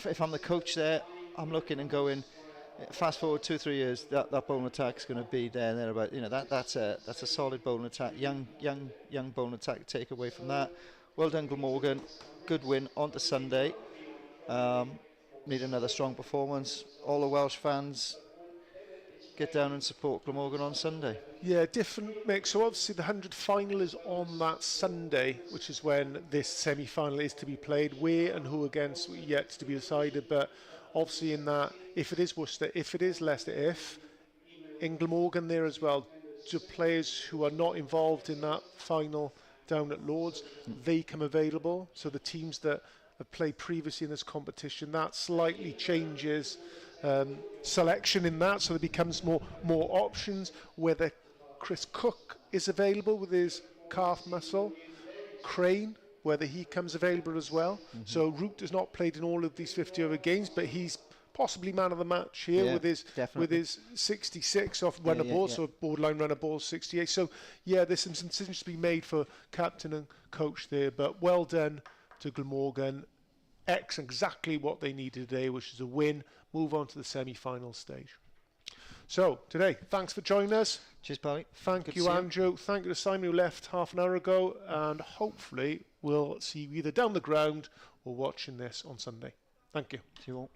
if I'm the coach there, I'm looking and going, fast forward 2-3 years, that bowling attack is going to be there and thereabout. You know, that's a solid bowling attack, young bowling attack. Take away from that. Well done, Glamorgan. Good win on to Sunday. Need another strong performance. All the Welsh fans, get down and support Glamorgan on Sunday. Yeah, different mix. So obviously the 100 final is on that Sunday, which is when this semi-final is to be played. Where and who against yet to be decided. But obviously in that, if it is Worcester, if it is Leicester, if in Glamorgan there as well, to players who are not involved in that final down at Lords, they come available. So the teams that have played previously in this competition, that slightly changes selection in that, so there becomes more options. Whether Chris Cook is available with his calf muscle, Crane, whether he comes available as well. So Root has not played in all of these 50 over games, but he's possibly man of the match here with his 66 off runner ball, so borderline runner ball 68. So yeah, there's some decisions to be made for captain and coach there, but well done to Glamorgan. Exactly what they needed today, which is a win, move on to the semi-final stage. So today, thanks for joining us. Cheers, Polly. Thank you, Andrew. Thank you to Simon, who left half an hour ago, and hopefully we'll see you either down the ground or watching this on Sunday. Thank you. See you all.